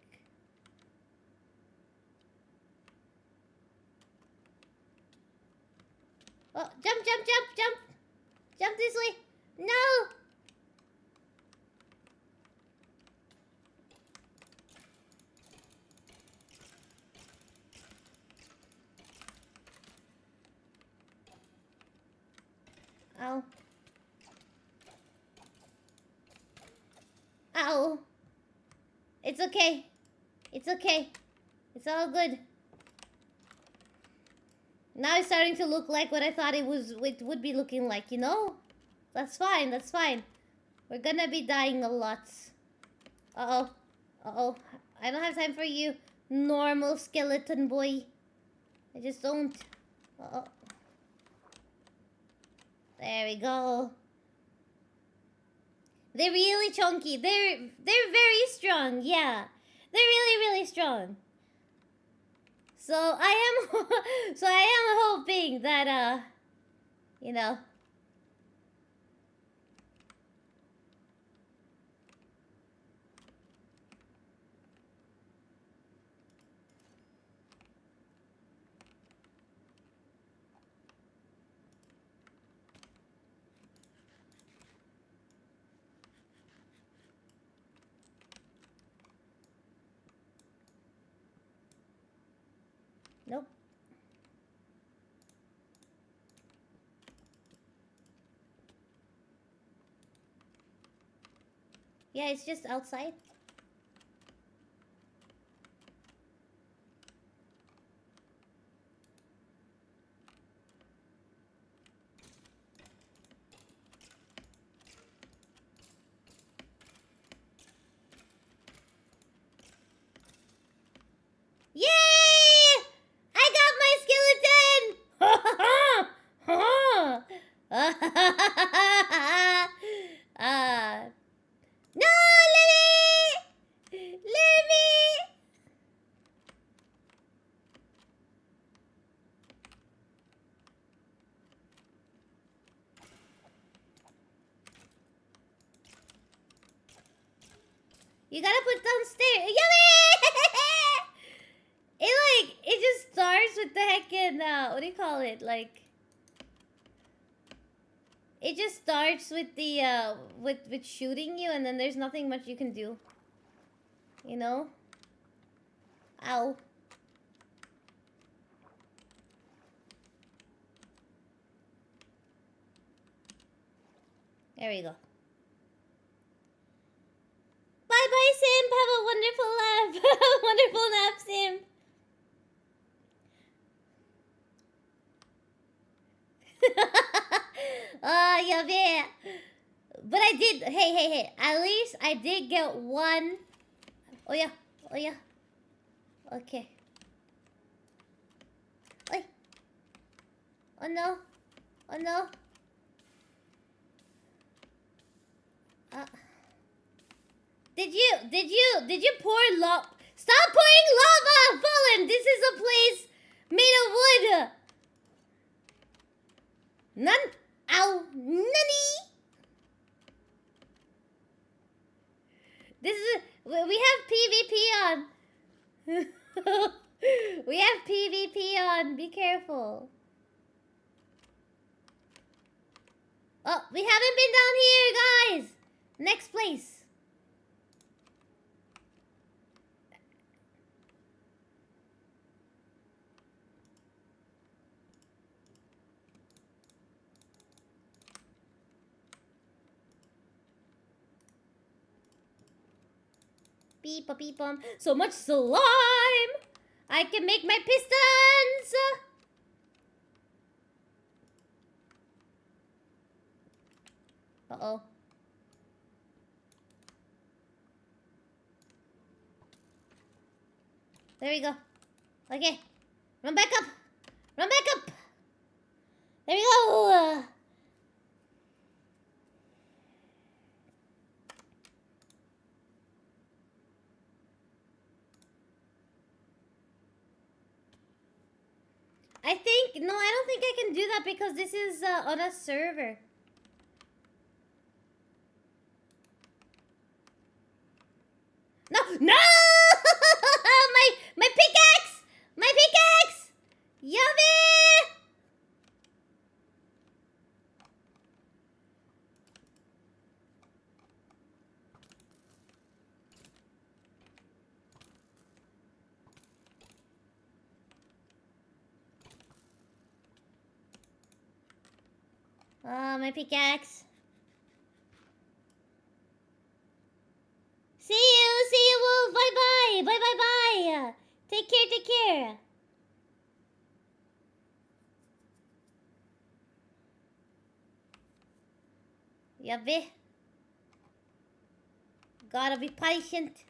Oh, jump, jump, jump, jump! Jump this way! No! Ow. Ow. It's okay. It's okay. It's all good. Now it's starting to look like what I thought it would be looking like, you know? That's fine, that's fine. We're gonna be dying a lot. Uh-oh. Uh-oh. I don't have time for you, normal skeleton boy. I just don't. Uh-oh. There we go. They're really chunky. They're very strong. Yeah. They're really strong. So I am hoping that you know. Nope. Yeah, it's just outside. You gotta put downstairs. Yummy! It just starts with the heckin', what do you call it? Like, it just starts with the, with shooting you, and then there's nothing much you can do. You know? Ow. There we go. Bye-bye, Sim. Have a wonderful laugh. Have a wonderful nap, Sim. Oh, yeah. But I did. Hey. At least I did get one. Oh, yeah. Okay. Oi. Oh, no. Did you pour lava? Stop pouring lava, Fallen! This is a place made of wood. None. Ow. Nunny. This is. We have PvP on. We have PvP on. Be careful. Oh, we haven't been down here, guys. Next place. Beep bum. So much slime. I can make my pistons. Uh-oh. There we go. Okay. Run back up. There we go. No, I don't think I can do that because this is on a server. No! my pickaxe! Yummy! My pickaxe. See you, Wolf. Bye. Take care. Yabby. Gotta be patient.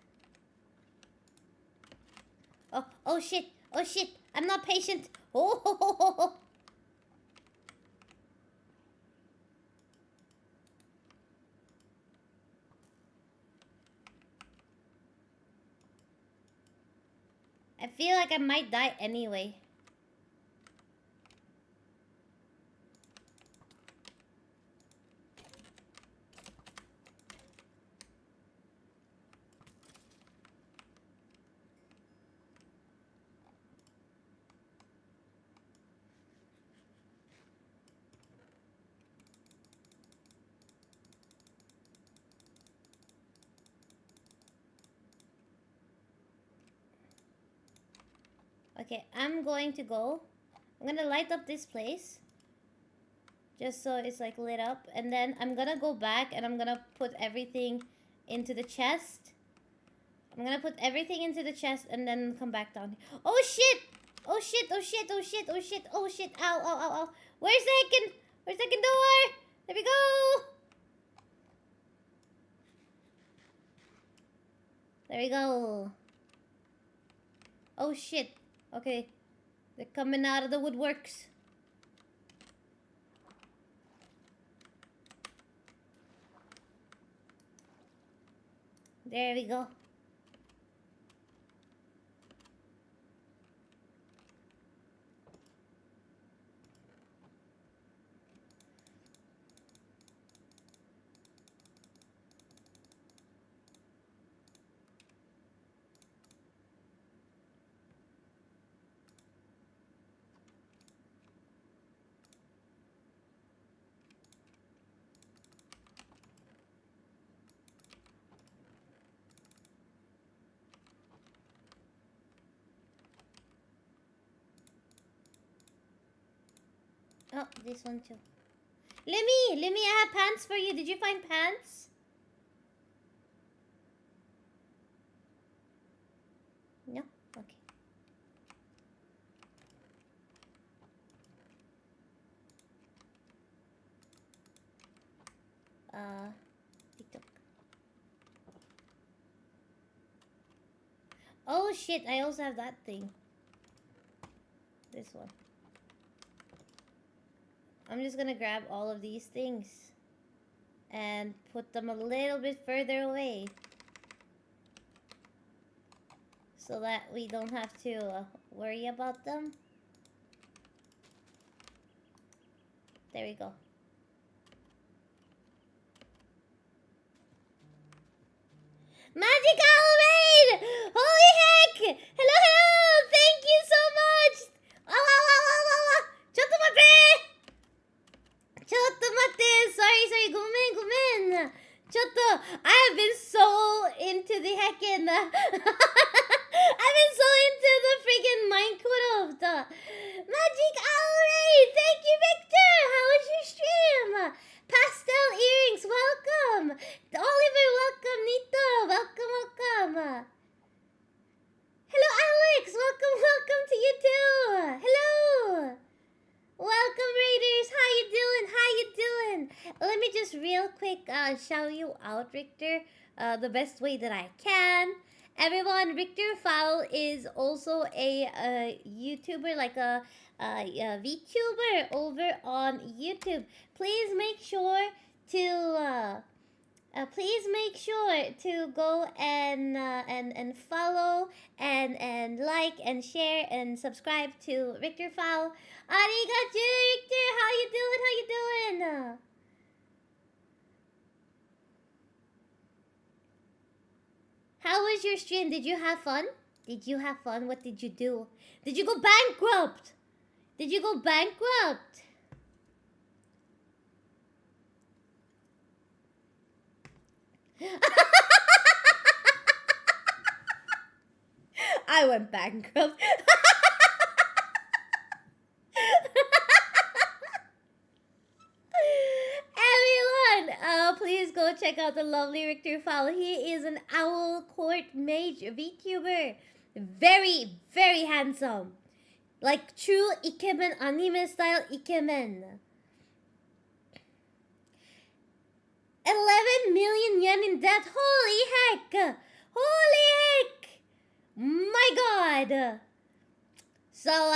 Oh shit. I'm not patient. Oh. I feel like I might die anyway. Okay, I'm going to light up this place. Just so it's like lit up. And then I'm gonna go back and I'm gonna put everything into the chest. And then come back down. Oh shit! Ow. Where's the heckin' door? There we go. Oh shit. Okay. They're coming out of the woodworks. There we go. Oh, this one too. Lemmy, I have pants for you. Did you find pants? No? Okay. TikTok. Oh shit, I also have that thing. This one. I'm just gonna grab all of these things and put them a little bit further away so that we don't have to worry about them. There we go. Magic Owl Raid! Holy heck! Hello, hello! Thank you so much! Sorry, gomen. I have been so into the heccin. I've been so into the freaking Minecraft. Magic Owl Raid! Thank you, Victor! How was your stream? Pastel earrings, welcome! Oliver, welcome! Nito, welcome! Hello, Alex! Welcome to you too! Hello! Welcome, Raiders! How you doing? Let me just real quick shout you out, Richter, the best way that I can. Everyone, Richter Fowl is also a YouTuber, like a Vtuber over on YouTube. Please make sure to go and follow and like and share and subscribe to Richter Fowl. Arigachu, Richter. How you doing? How was your stream? Did you have fun? What did you do? Did you go bankrupt? I went bankrupt. Everyone, please go check out the lovely Richter Fowl. He is an Owl Court Mage VTuber. Very, very handsome. Like true ikemen, anime style ikemen. 11 million yen in debt. Holy heck! My god! So,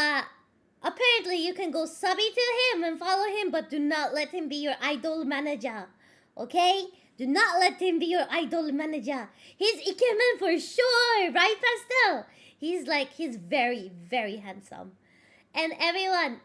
apparently you can go subby to him and follow him, but do not let him be your idol manager. Okay? Do not let him be your idol manager. He's ikemen for sure, right, Pastel? He's very, very handsome. And everyone,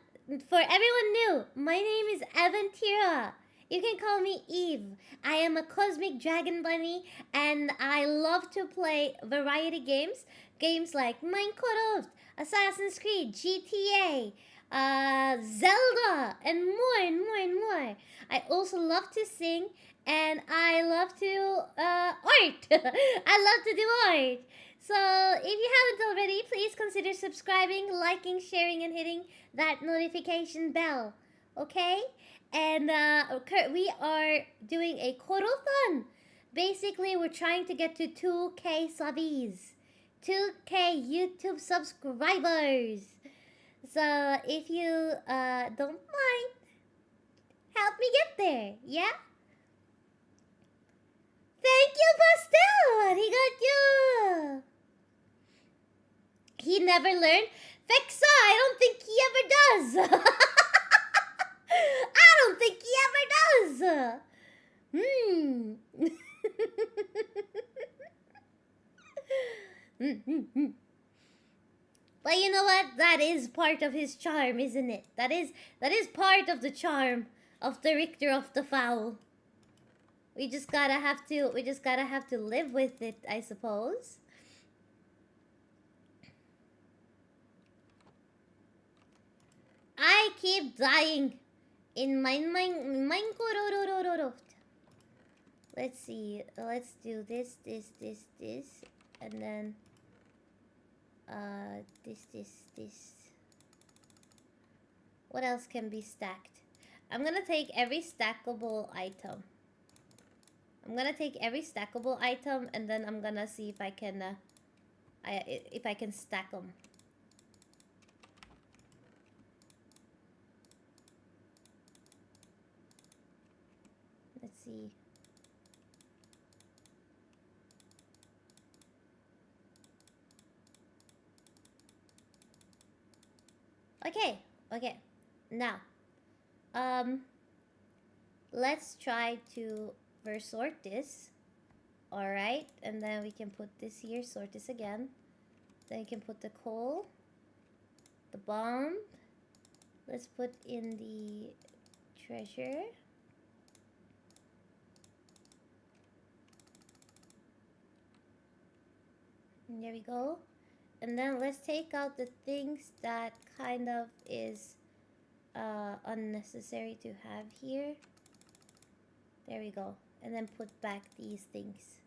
for everyone new, my name is Aphantasia. You can call me Eve. I am a cosmic dragon bunny, and I love to play variety games. Games like Minecraft, Assassin's Creed, GTA, Zelda, and more. I also love to sing, and I love to art. I love to do art. So if you haven't already, please consider subscribing, liking, sharing, and hitting that notification bell. Okay? And we are doing a Korothon. Basically, we're trying to get to 2K subbies. 2K YouTube subscribers. So if you don't mind, help me get there, yeah? Thank you, Pastel! Arigachu! He never learned. Vexa, I don't think he ever does. I don't think he ever does. But you know what? That is part of his charm, isn't it? That is part of the charm of the Richter of the Fowl. We just gotta have to live with it, I suppose. I keep dying in mine. Let's see. Let's do this, and then this. What else can be stacked? I'm gonna take every stackable item. I'm gonna take every stackable item, and then I'm gonna see if I can, if I can stack them. Let's see. Okay, okay. Now, let's try to first sort this. Alright, and then we can put this here, sort this again. Then you can put the coal, the bomb. Let's put in the treasure. And there we go. And then let's take out the things that kind of is unnecessary to have here. There we go. And then put back these things.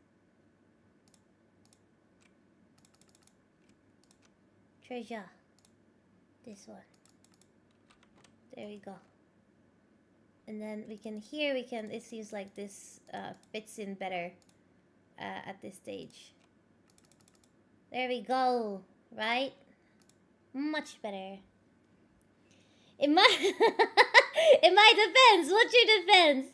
Treasure. This one. There we go. And then we can, here we can, it seems like this fits in better at this stage. There we go, right? Much better. In my in my defense, what's your defense?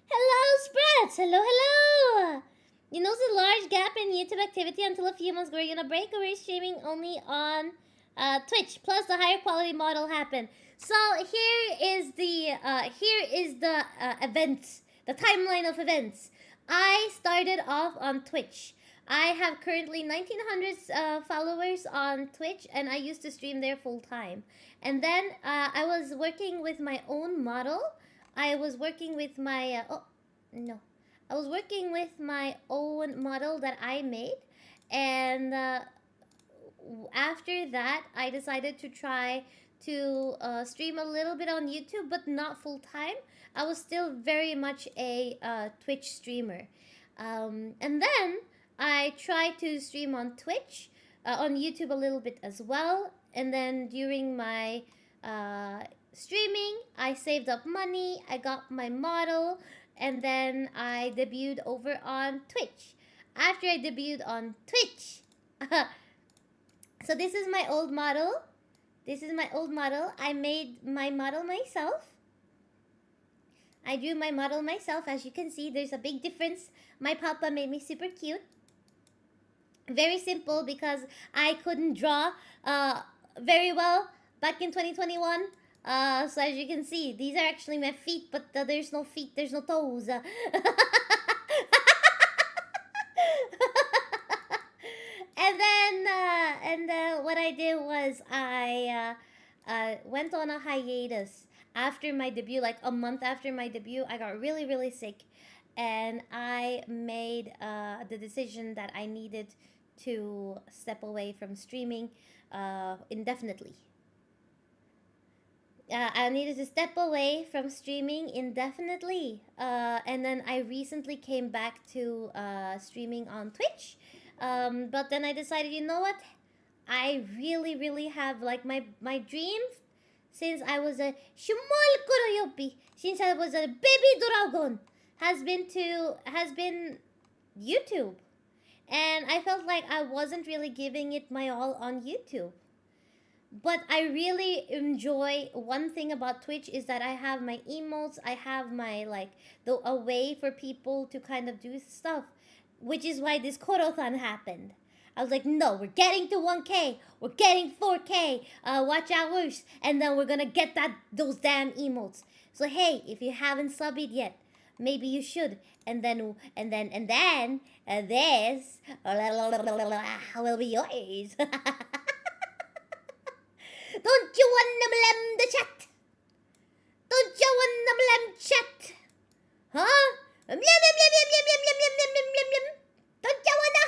Hello, Sprats! Hello, hello! You notice a large gap in YouTube activity until a few months ago. You're gonna break away streaming only on Twitch. Plus, the higher quality model happened. So here is the events. The timeline of events. I started off on Twitch. I have currently 1900 followers on Twitch, and I used to stream there full time. And then I was working with my own model. I was working with my I was working with my own model that I made, and after that, I decided to try to stream a little bit on YouTube, but not full time. I was still very much a Twitch streamer. And then I tried to stream on Twitch, on YouTube a little bit as well. And then during my streaming, I saved up money, I got my model, and then I debuted over on Twitch. After I debuted on Twitch, so this is my old model. This is my old model. I made my model myself. I drew my model myself. As you can see, there's a big difference. My papa made me super cute. Very simple because I couldn't draw very well back in 2021. So as you can see, these are actually my feet, but there's no feet, there's no toes. And then what I did was I went on a hiatus after my debut. Like a month after my debut, I got really, really sick, and I made the decision that I needed to step away from streaming indefinitely. I needed to step away from streaming indefinitely, and then I recently came back to streaming on Twitch. But then I decided, you know what? I really, really have like my dream since I was a small Sheriipie, since I was a baby dragon, has been YouTube, and I felt like I wasn't really giving it my all on YouTube. But I really enjoy, one thing about Twitch is that I have my emotes, I have my a way for people to kind of do stuff, which is why this Korothon happened. I was like, no, we're getting to 1K, we're getting 4K watch hours, and then we're gonna get those damn emotes. So hey, if you haven't subbed yet, maybe you should. And then this will be yours. Don't you wanna blame the chat? Don't you wanna blame chat? Huh? Don't you wanna?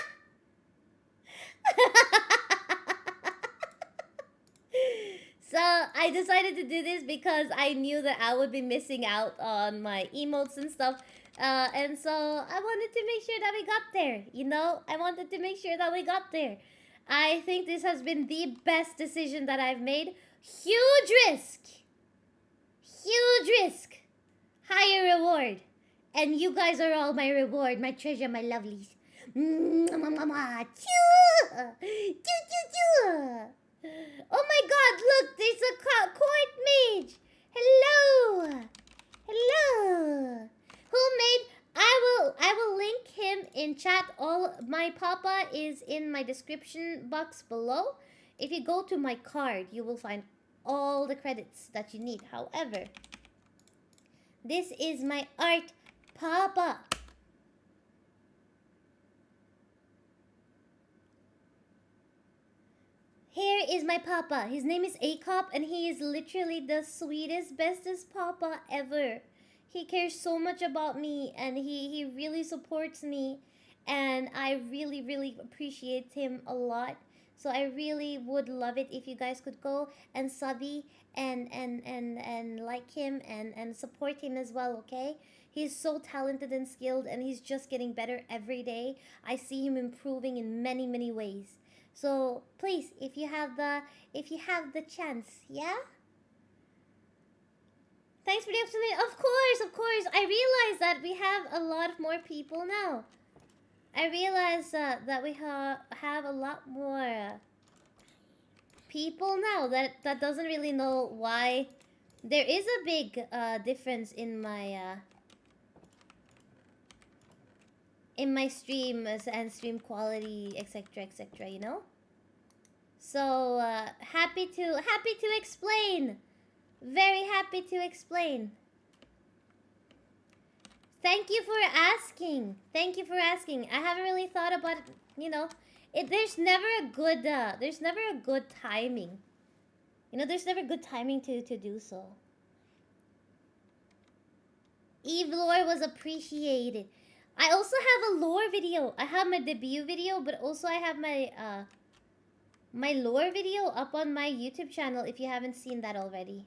So I decided to do this because I knew that I would be missing out on my emotes and stuff. And so I wanted to make sure that we got there, you know? I wanted to make sure that we got there. I think this has been the best decision that I've made. Huge risk! Huge risk! Higher reward. And you guys are all my reward, my treasure, my lovelies. Oh my god, look, there's a court mage. Hello. Hello. Who made... I will link him in chat. All my papa is in my description box below. If you go to my card, you will find all the credits that you need. However, this is my art papa. Here is my papa. His name is Acop, and he is literally the sweetest, bestest papa ever. He cares so much about me, and he really supports me, and I really, really appreciate him a lot. So I really would love it if you guys could go and subby and like him and support him as well, okay? He's so talented and skilled, and he's just getting better every day. I see him improving in many, many ways. So please, if you have the chance, yeah? Thanks for the explanation. Of course. I realize that we have a lot more people now. I realize that we have a lot more people now that doesn't really know why. There is a big difference in my streams and stream quality, etc., you know. So happy to explain. Very happy to explain. Thank you for asking. I haven't really thought about it, you know. There's never a good timing. You know, there's never good timing to do so. Eve lore was appreciated. I also have a lore video. I have my debut video, but also I have my my lore video up on my YouTube channel if you haven't seen that already.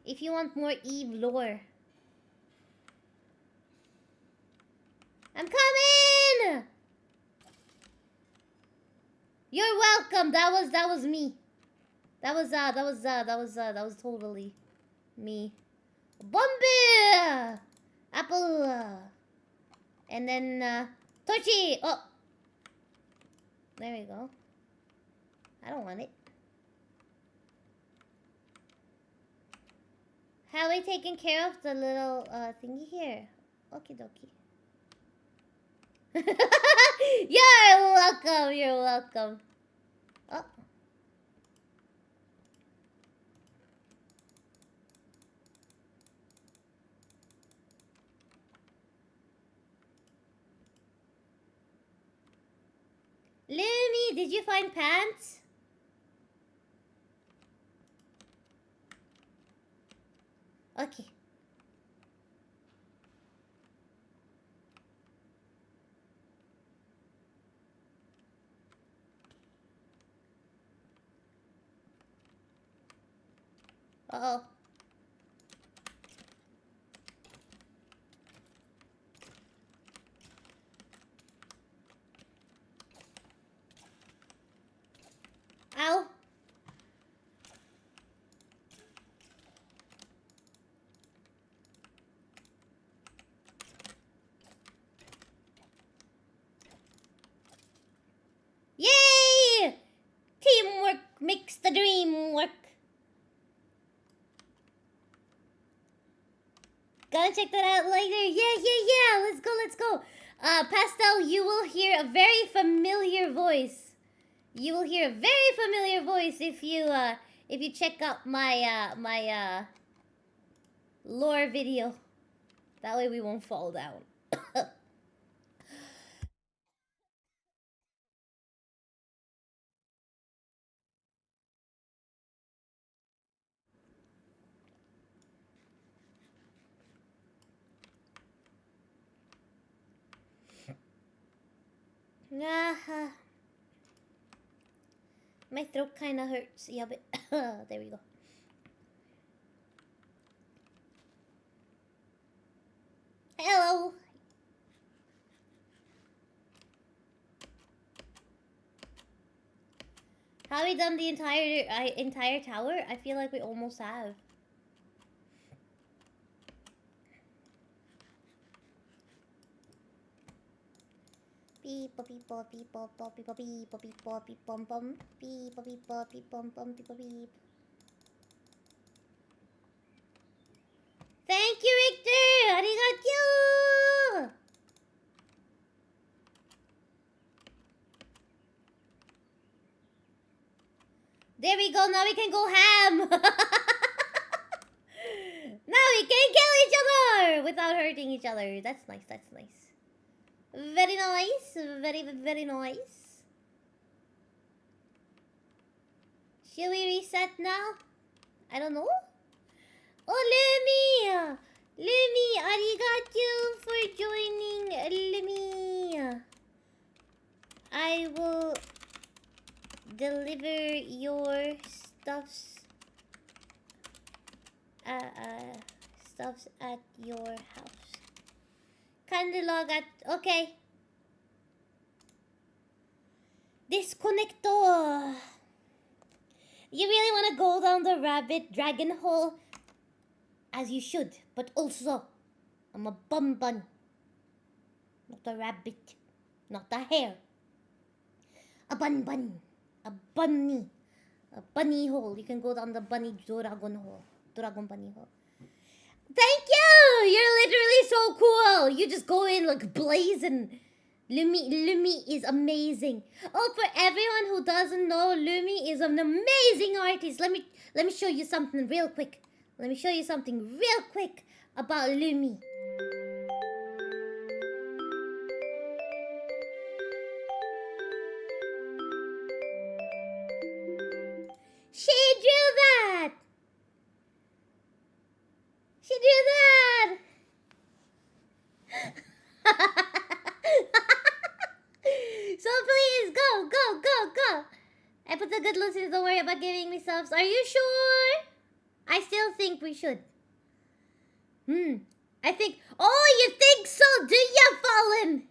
If you want more Eve lore. I'm coming! You're welcome. That was me. That was totally me. Bombe! Apple. And then Torchy. Oh. There we go. I don't want it. How are we taking care of the little thingy here? Okie dokie. You're welcome. Oh. Lumi, did you find pants? Okay. Uh-oh. Ow. Yay! Teamwork makes the dream work. Gotta check that out later. Yeah. Let's go. Pastel, you will hear a very familiar voice. You will hear a very familiar voice if you check out my my lore video. That way we won't fall down. My throat kind of hurts. Yeah, but there we go. Hello, Have we done the entire tower? I feel like we almost have. Beep beep beep beep beep beep beep beep beep beep bum bum beep beep beep bum bum beep beep. Thank you, Richter! Arigatou! There we go, now we can go ham! Now we can kill each other without hurting each other. That's nice, that's nice. Very nice, very nice. Should we reset now? I don't know. Oh, Lumi! Lumi, arigatou for joining, Lumi. I will deliver your stuffs at your house. Kindly log at... Okay. Disconnector. You really want to go down the rabbit dragon hole? As you should. But also, I'm a bun. Not a rabbit. Not a hare. A bun. A bunny. A bunny hole. You can go down the bunny dragon hole. Dragon bunny hole. Thank you! You're literally so cool! You just go in like blazing. Lumi is amazing. Oh, for everyone who doesn't know, Lumi is an amazing artist. Let me show you something real quick. Let me show you something real quick about Lumi. She drew that! She drew that! So please, go! I put the good listeners, don't worry about giving me subs. Are you sure? I still think we should. I think... Oh, you think so, do ya, Fallen?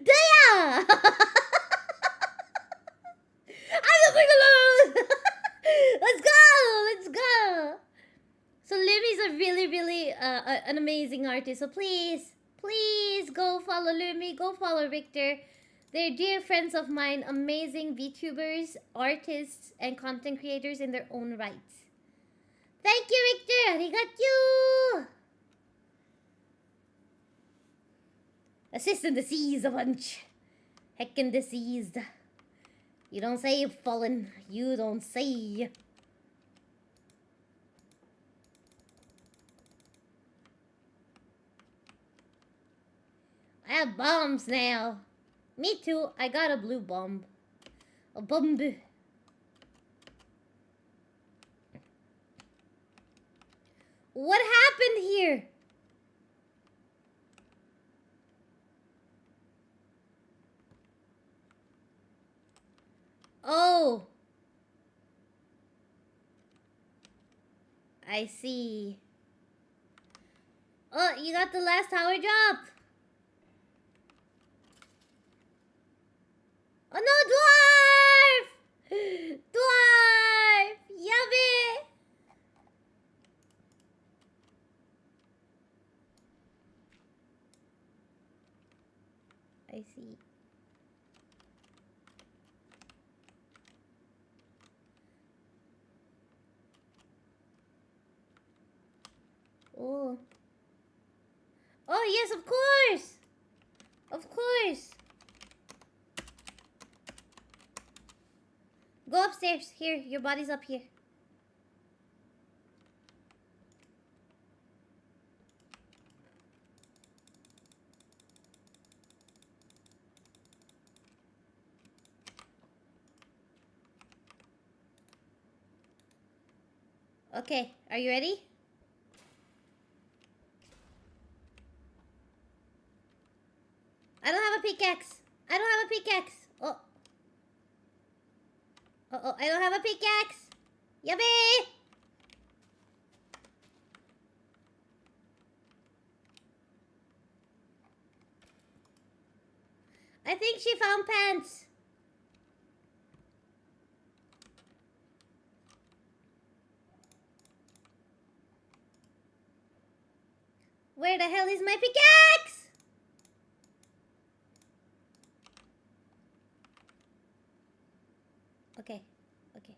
Do ya? I'm looking alone! Let's go! So Lumi's a really, an amazing artist. So please go follow Lumi, go follow Richter. They're dear friends of mine, amazing VTubers, artists, and content creators in their own right. Thank you, Richter! Arigatou! Assist in disease a bunch. Heckin' deceased. You don't say, Fallen. You don't say. I have bombs now. Me too. I got a blue bomb. A bomb. What happened here? Oh. I see. Oh, you got the last tower drop. Oh no, dwarf! Dwarf! Yummy! I see. Oh. Oh, yes, of course! Of course! Go upstairs. Here, your body's up here. Okay, are you ready? I don't have a pickaxe. I don't have a pickaxe. Oh. Oh, I don't have a pickaxe. Yummy! I think she found pants. Where the hell is my pickaxe? Okay. Okay.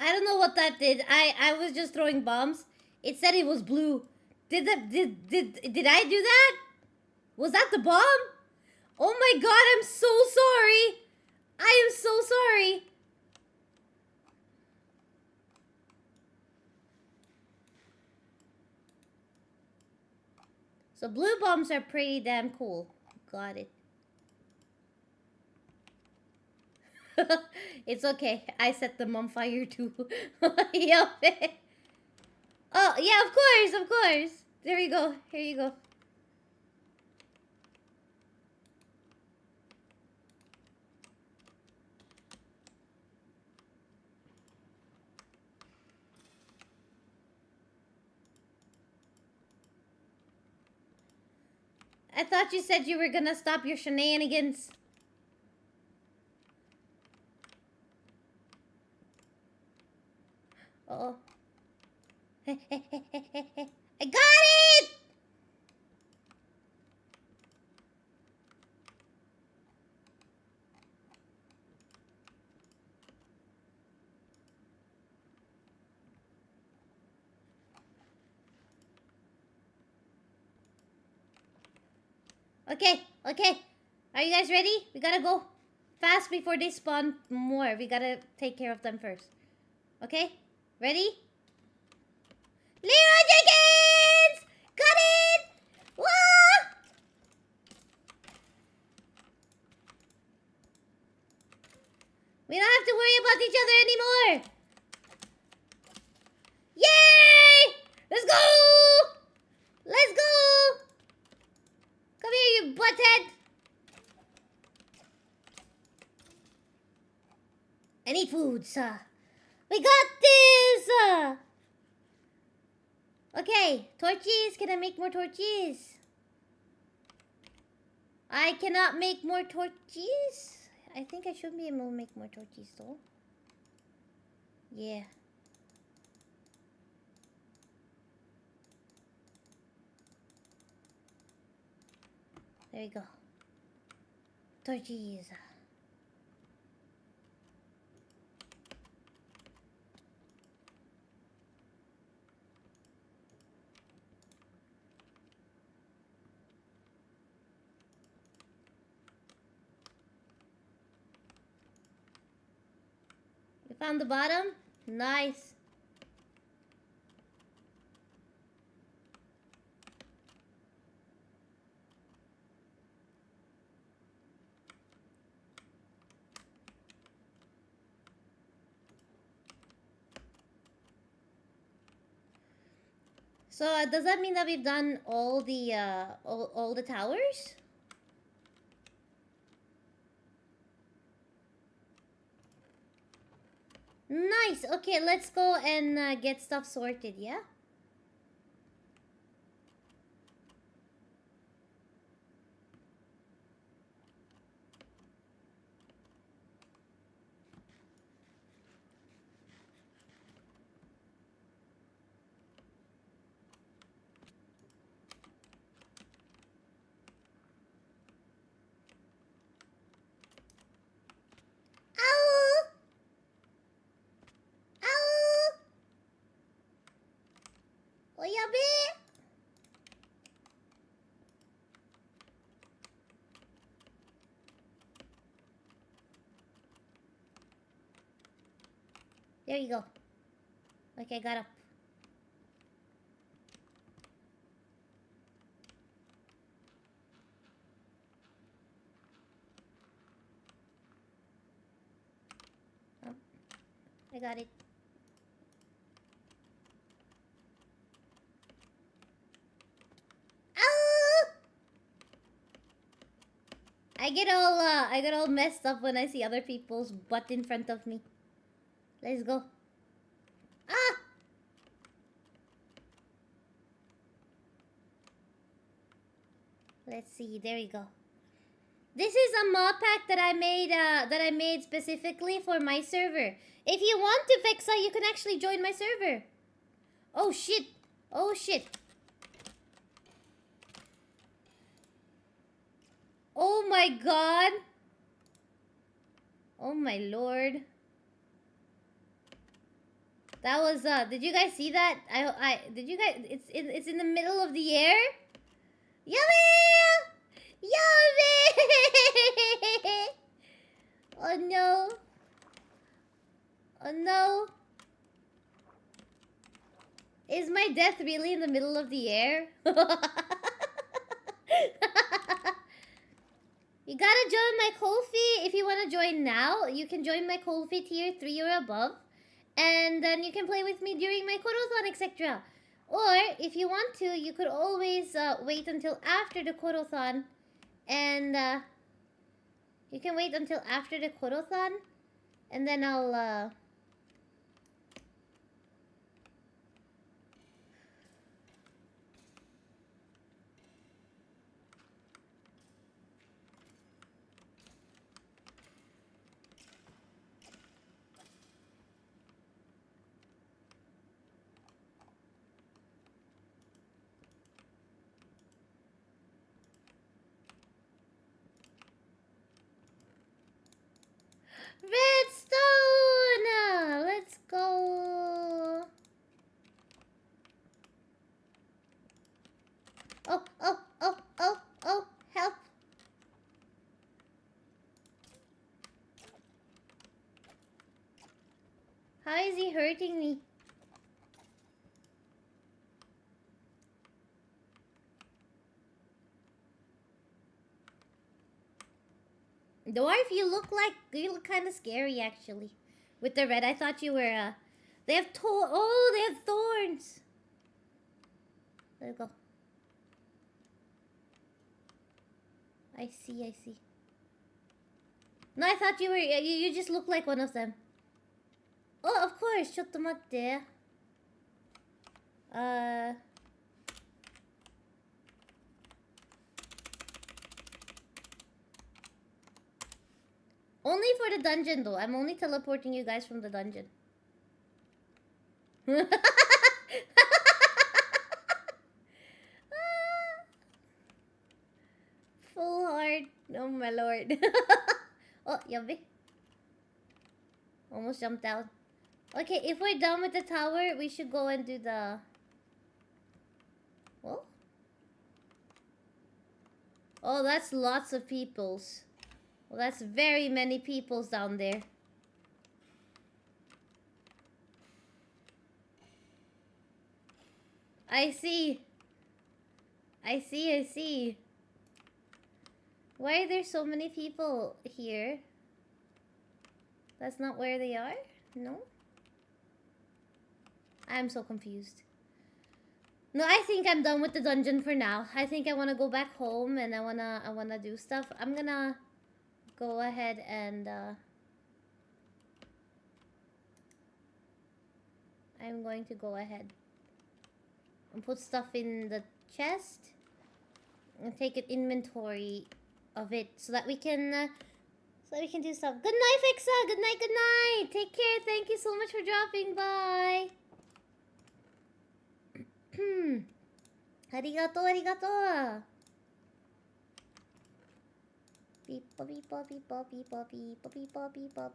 I don't know what that did. I was just throwing bombs. It said it was blue. Did I do that? Was that the bomb? Oh my god, I'm so sorry. I am so sorry. So blue bombs are pretty damn cool. Got it. It's okay. I set them on fire too. Yup. Oh, yeah, of course, of course. There you go. Here you go. I thought you said you were gonna stop your shenanigans. Uh-oh. I got it! Okay, okay. Are you guys ready? We gotta go fast before they spawn more. We gotta take care of them first. Okay? Ready? Little chickens! Got it! Wah! We don't have to worry about each other anymore. Yay! Let's go! Let's go! Come here, you butthead! I need food, sir. We got this! Okay, torches. Can I make more torches? I cannot make more torches. I think I should be able to make more torches, though. Yeah. There you go. Torches. You found the bottom? Nice. So does that mean that we've done all the all the towers? Nice. Okay, let's go and get stuff sorted, yeah? Ow! Ow! Oyabe! There you go. Okay, got up. Oh, I got it. Ow! I get all messed up when I see other people's butt in front of me. Let's go. Ah! Let's see. There we go. This is a mod pack that I made specifically for my server. If you want to, Vexa, you can actually join my server. Oh shit! Oh shit! Oh my god! Oh my lord! That was did you guys see that? Did you guys? It's in the middle of the air. Yummy! Yummy! Oh no! Oh no! Is my death really in the middle of the air? You gotta join my Ko-fi. If you want to join now, you can join my Ko-fi tier 3 or above. And then you can play with me during my Korothon, etc. Or, if you want to, you could always wait until after the Korothon. And you can wait until after the Korothon. And then I'll... Redstone! Let's go! Oh, oh, oh, oh, oh, help! How is he hurting me? Dwarf, you look kind of scary actually. With the red, I thought you were they have they have thorns. There we go. I see. No, I thought you were you just look like one of them. Oh, of course. ちょっと待って. Only for the dungeon though. I'm only teleporting you guys from the dungeon. Full heart. Oh my lord. Oh, yummy. Almost jumped out. Okay, if we're done with the tower, we should go and do the... What? Oh, that's lots of peoples. Well, that's very many peoples down there. I see. I see. Why are there so many people here? That's not where they are? No? I'm so confused. No, I think I'm done with the dungeon for now. I think I want to go back home and I wanna do stuff. I'm gonna go ahead and I'm going to go ahead and put stuff in the chest and take an inventory of it so that we can do stuff. Good night, Fixa. Good night. Take care. Thank you so much for dropping by. Arigato. Beep beep beep beep beep beep beep beep beep beep beep beep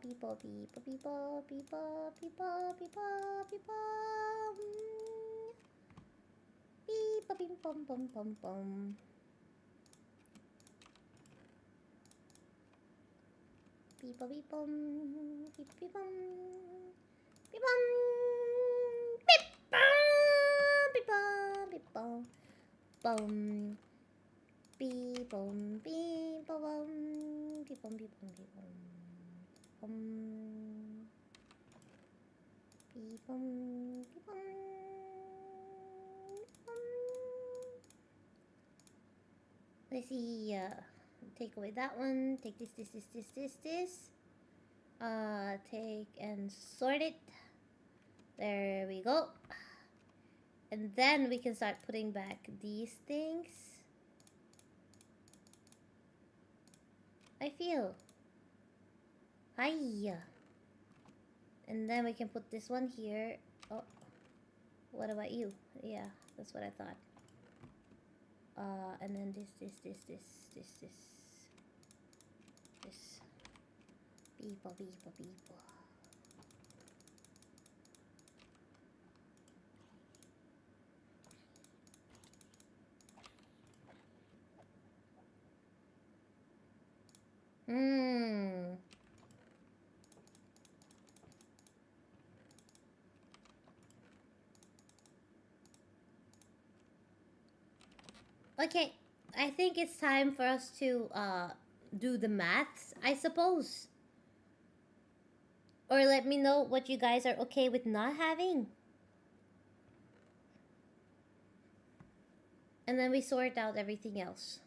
beep beep bum bum bum bum. Beep beep bum beep beep bum beep bum beep bum beep bum bum. Beep bum beep bum beep bum beep bum beep bum beep bum beep bum. Let's see. take away that one. Take this. Take and sort it. There we go. And then we can start putting back these things. I feel. Hiya. And then we can put this one here. Oh. What about you? Yeah, that's what I thought. And then this. People. Okay, I think it's time for us to do the maths, I suppose. Or let me know what you guys are okay with not having. And then we sort out everything else.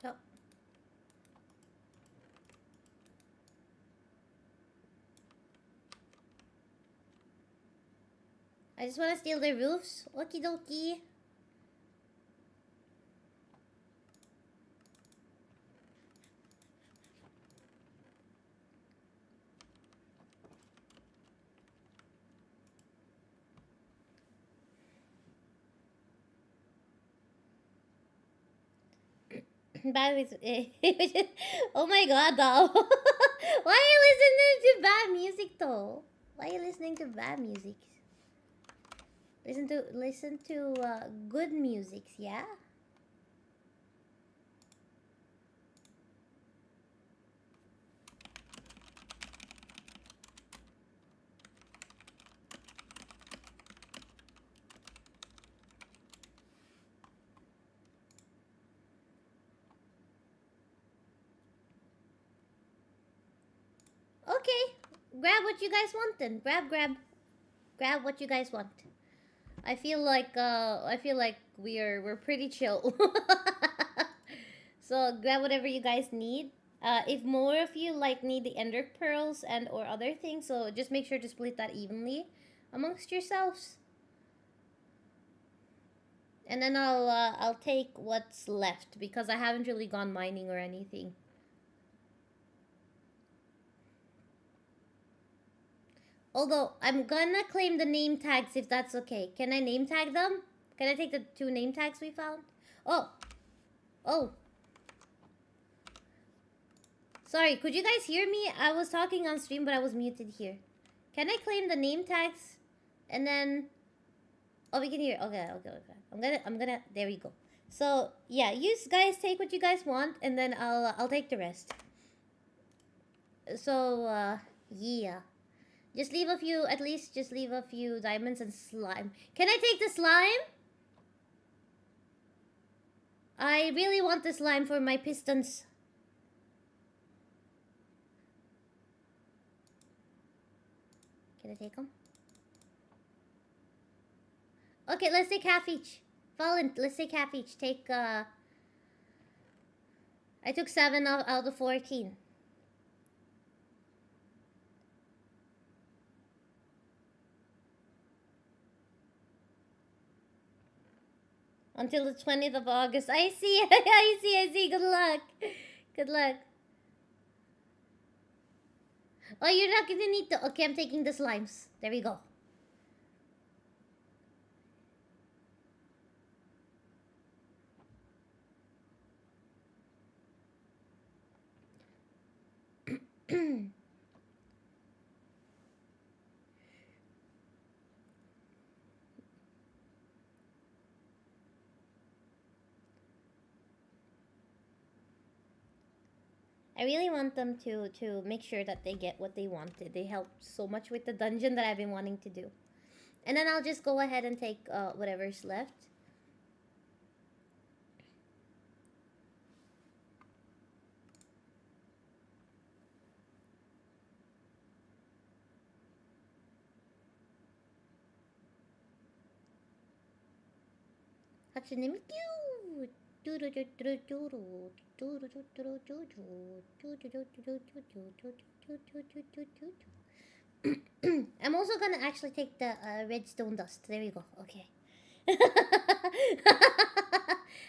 Oh. I just want to steal their roofs. Okie dokie. Bad music. Oh my god, though. Why are you listening to bad music, though? Why are you listening to bad music? Listen to good music, yeah? Okay, grab what you guys want then. Grab what you guys want. I feel like we're pretty chill. So grab whatever you guys need. If more of you need the ender pearls and or other things, so just make sure to split that evenly amongst yourselves. And then I'll take what's left because I haven't really gone mining or anything. Although, I'm gonna claim the name tags if that's okay. Can I name tag them? Can I take the 2 name tags we found? Oh. Sorry, could you guys hear me? I was talking on stream, but I was muted here. Can I claim the name tags? And then... Oh, we can hear. Okay. I'm gonna... There we go. So, yeah, you guys take what you guys want, and then I'll take the rest. So, yeah. Just leave a few, at least just leave a few diamonds and slime. Can I take the slime? I really want the slime for my pistons. Can I take them? Okay, let's take half each. Valent, let's take half each. Take, I took 7 out of 14. Until the 20th of August. I see. I see. Good luck. Good luck. Oh, you're not gonna need to... Okay, I'm taking the slimes. There we go. I really want them to make sure that they get what they wanted. They helped so much with the dungeon that I've been wanting to do. And then I'll just go ahead and take whatever's left. I'm also gonna actually take the redstone dust. There we go. Okay.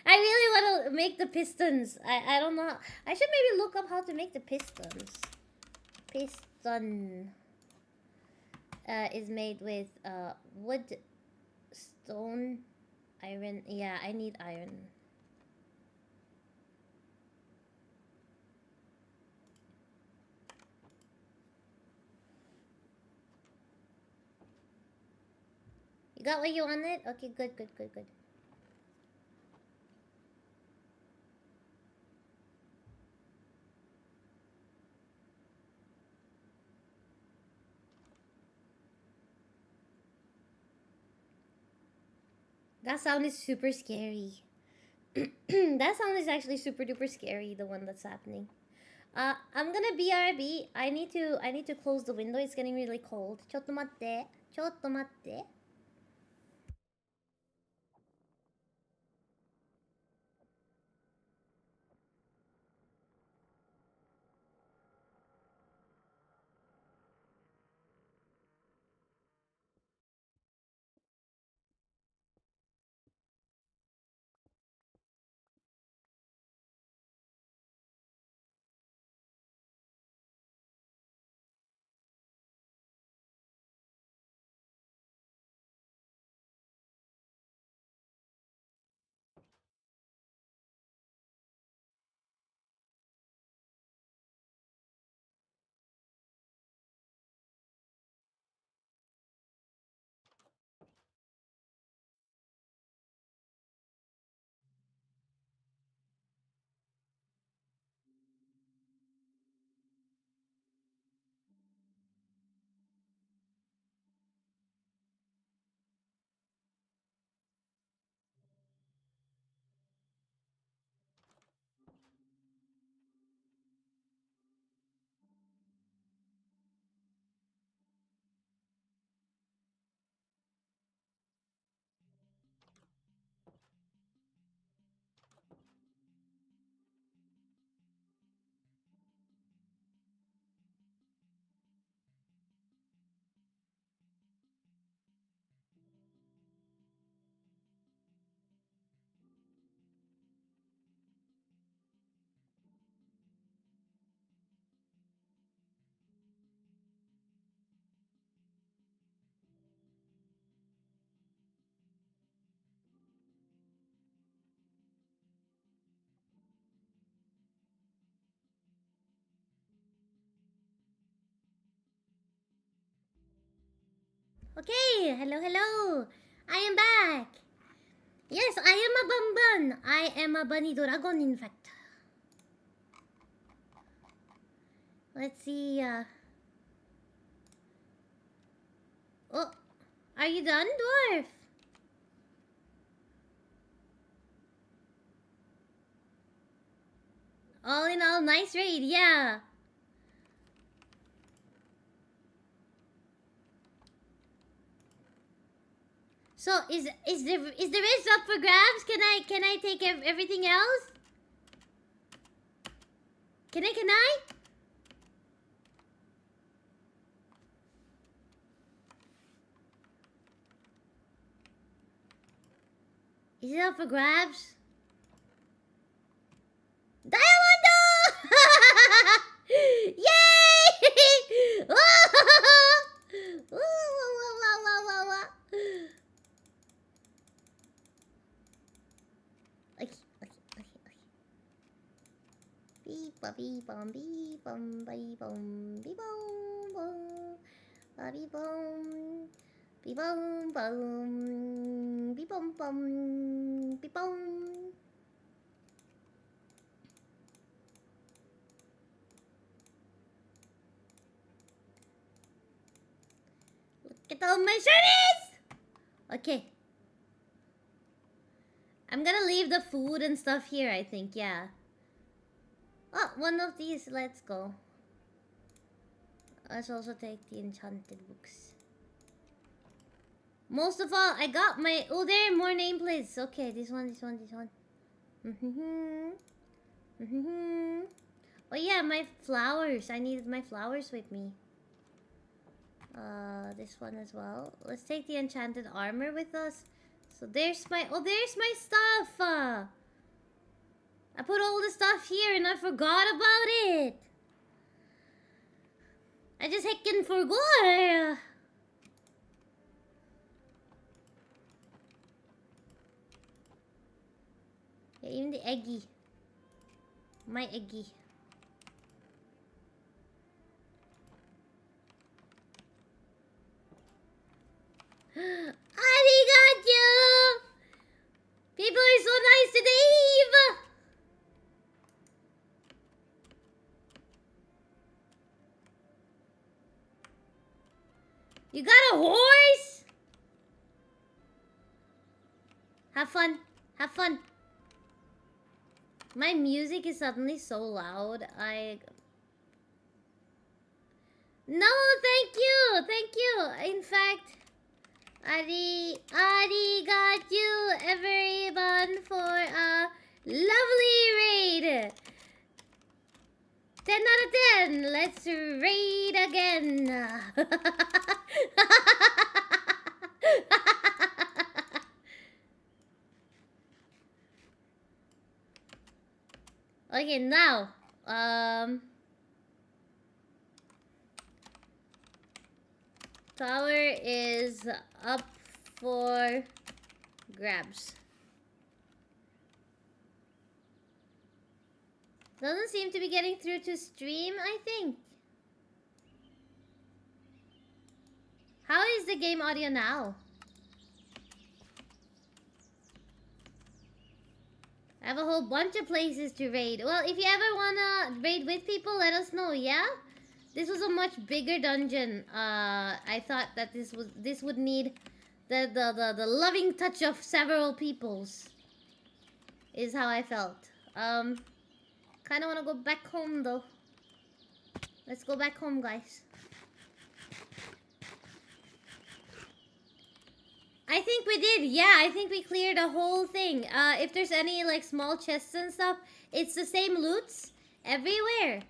I really want to make the pistons. I don't know. I should maybe look up how to make the pistons. Piston is made with wood, stone, iron. Yeah, I need iron. You got what you wanted? Okay, good. That sound is super scary. That sound is actually super duper scary, the one that's happening. I'm gonna BRB. I need to close the window. It's getting really cold. Chotto matte. Chotto matte. Okay, hello. I am back. Yes, I am a bun. I am a bunny dragon, in fact. Let's see. Oh, are you done, dwarf? All in all, nice raid. Yeah. So is the race up for grabs? Can I take everything else? Can I? Is it up for grabs? Diamondo! Yay! Okay. Beep bum beep bum beep bum beep bum beep bum bum beep bum beep bum bum beep bum bum beep bum. Get all my shirties! Okay. I'm gonna leave the food and stuff here, I think, yeah. Oh, one of these, let's go. Let's also take the enchanted books. Most of all, I got my... Oh, there are more nameplates. Okay, this one. Oh yeah, my flowers. I needed my flowers with me. This one as well. Let's take the enchanted armor with us. So there's my... Oh, there's my stuff! I put all the stuff here and I forgot about it! I just heckin' forgot! Yeah, even the eggy. My eggy. Arigachu! People are so nice to Dave! You got a horse? Have fun. Have fun. My music is suddenly so loud. No, thank you. Thank you. In fact, arigachu everyone for a lovely raid. 10 out of 10. Let's raid again. Okay, now, tower is up for grabs. Doesn't seem to be getting through to stream, I think. How is the game audio now? I have a whole bunch of places to raid. Well, if you ever wanna raid with people, let us know, yeah? This was a much bigger dungeon. I thought that this would need the loving touch of several peoples. Is how I felt. Kinda wanna go back home though. Let's go back home, guys. I think we did, yeah, I think we cleared the whole thing. If there's any like small chests and stuff, it's the same loots everywhere.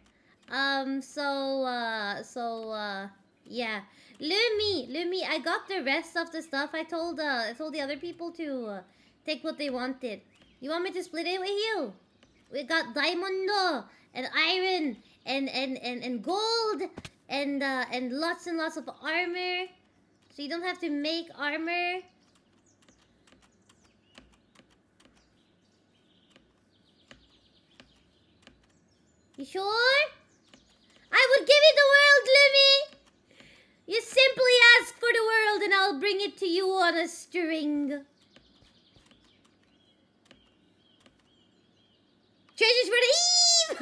Yeah. Lumi, I got the rest of the stuff. I told the other people to take what they wanted. You want me to split it with you? We got diamond and iron and gold and lots of armor. So you don't have to make armor. You sure? I would give you the world, Lumi! You simply ask for the world and I'll bring it to you on a string. Treasures for the Eve!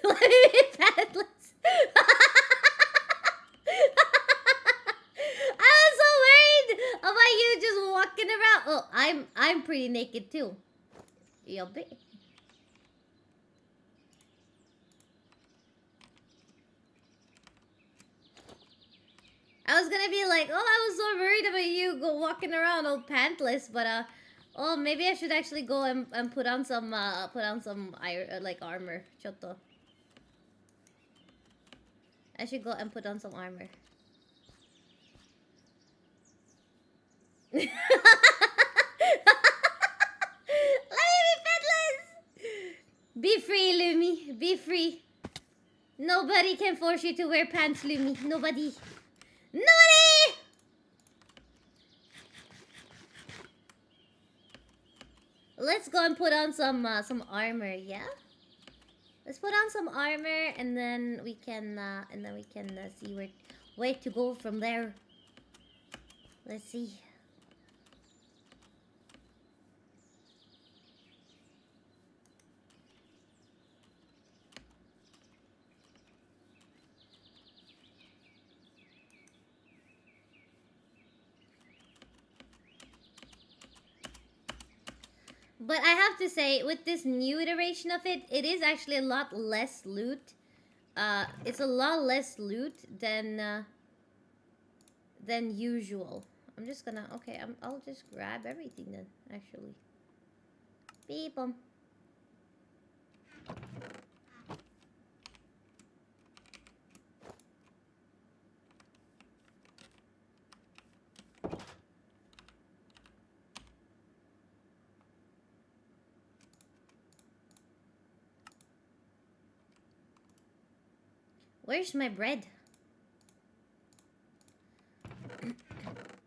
Let me be paddless. I was so worried about you just walking around. Oh, I'm pretty naked too. Yuppie. I was gonna be like, oh, I was so worried about you walking around all pantless, but oh, maybe I should actually go and put on some like armor. Chotto. I should go and put on some armor. Let me be peddlers! Be free, Lumi. Be free. Nobody can force you to wear pants, Lumi. Nobody. Nobody! Let's go and put on some armor, yeah? Let's put on some armor and then we can see where to go from there. Let's see. But I have to say, with this new iteration of it, it is actually a lot less loot. It's a lot less loot than usual. I'm just gonna, okay, I'll just grab everything then, actually. Beep 'em. Where's my bread?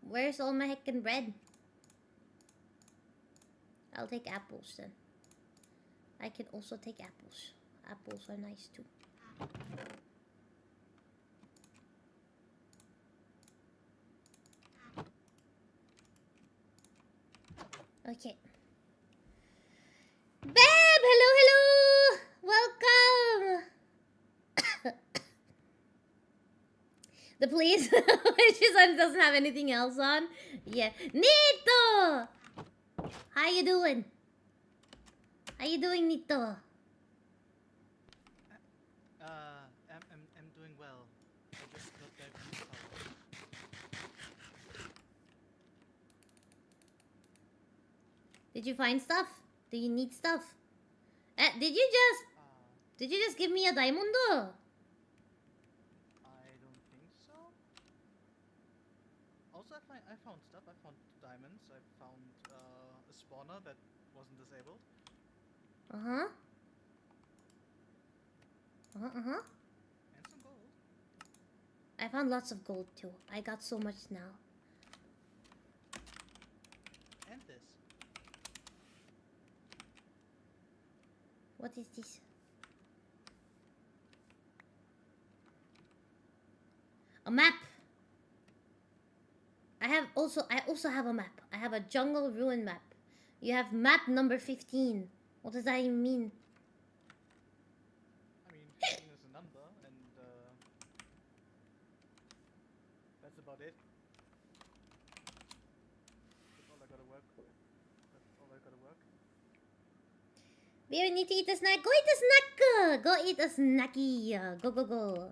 Where's all my heckin' bread? I'll take apples then. I can also take apples. Apples are nice too. Okay. Beb! Hello, hello! Welcome! The police doesn't have anything else on. Yeah. Nito! How you doing? How you doing, Nito? I'm doing well. I just got back from the tower. Did you find stuff? Do you need stuff? Did you just give me a diamond? I don't think so. Also, I found stuff. I found diamonds. I found a spawner that wasn't disabled. Uh-huh. And some gold. I found lots of gold too. I got so much now. And this. What is this? A map. I also have a map. I have a jungle ruin map. You have map number 15. What does that even mean? I mean, 15 is a number, and that's about it. That's all I gotta work with. That's all I gotta work. We need to eat a snack. Go eat a snack. Go eat a snacky. Go, go, go.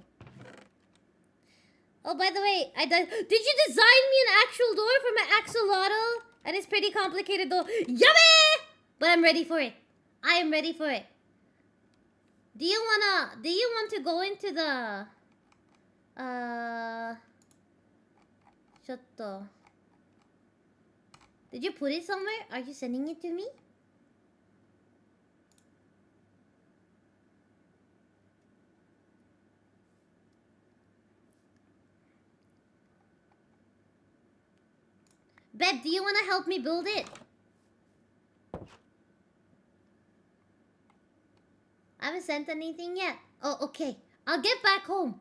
Oh, by the way, did you design me an actual door for my axolotl? And it's pretty complicated though. Yummy! But I'm ready for it. I am ready for it. Do you want to go into the Shotto. Did you put it somewhere? Are you sending it to me? Beb, do you want to help me build it? I haven't sent anything yet. Oh, okay. I'll get back home.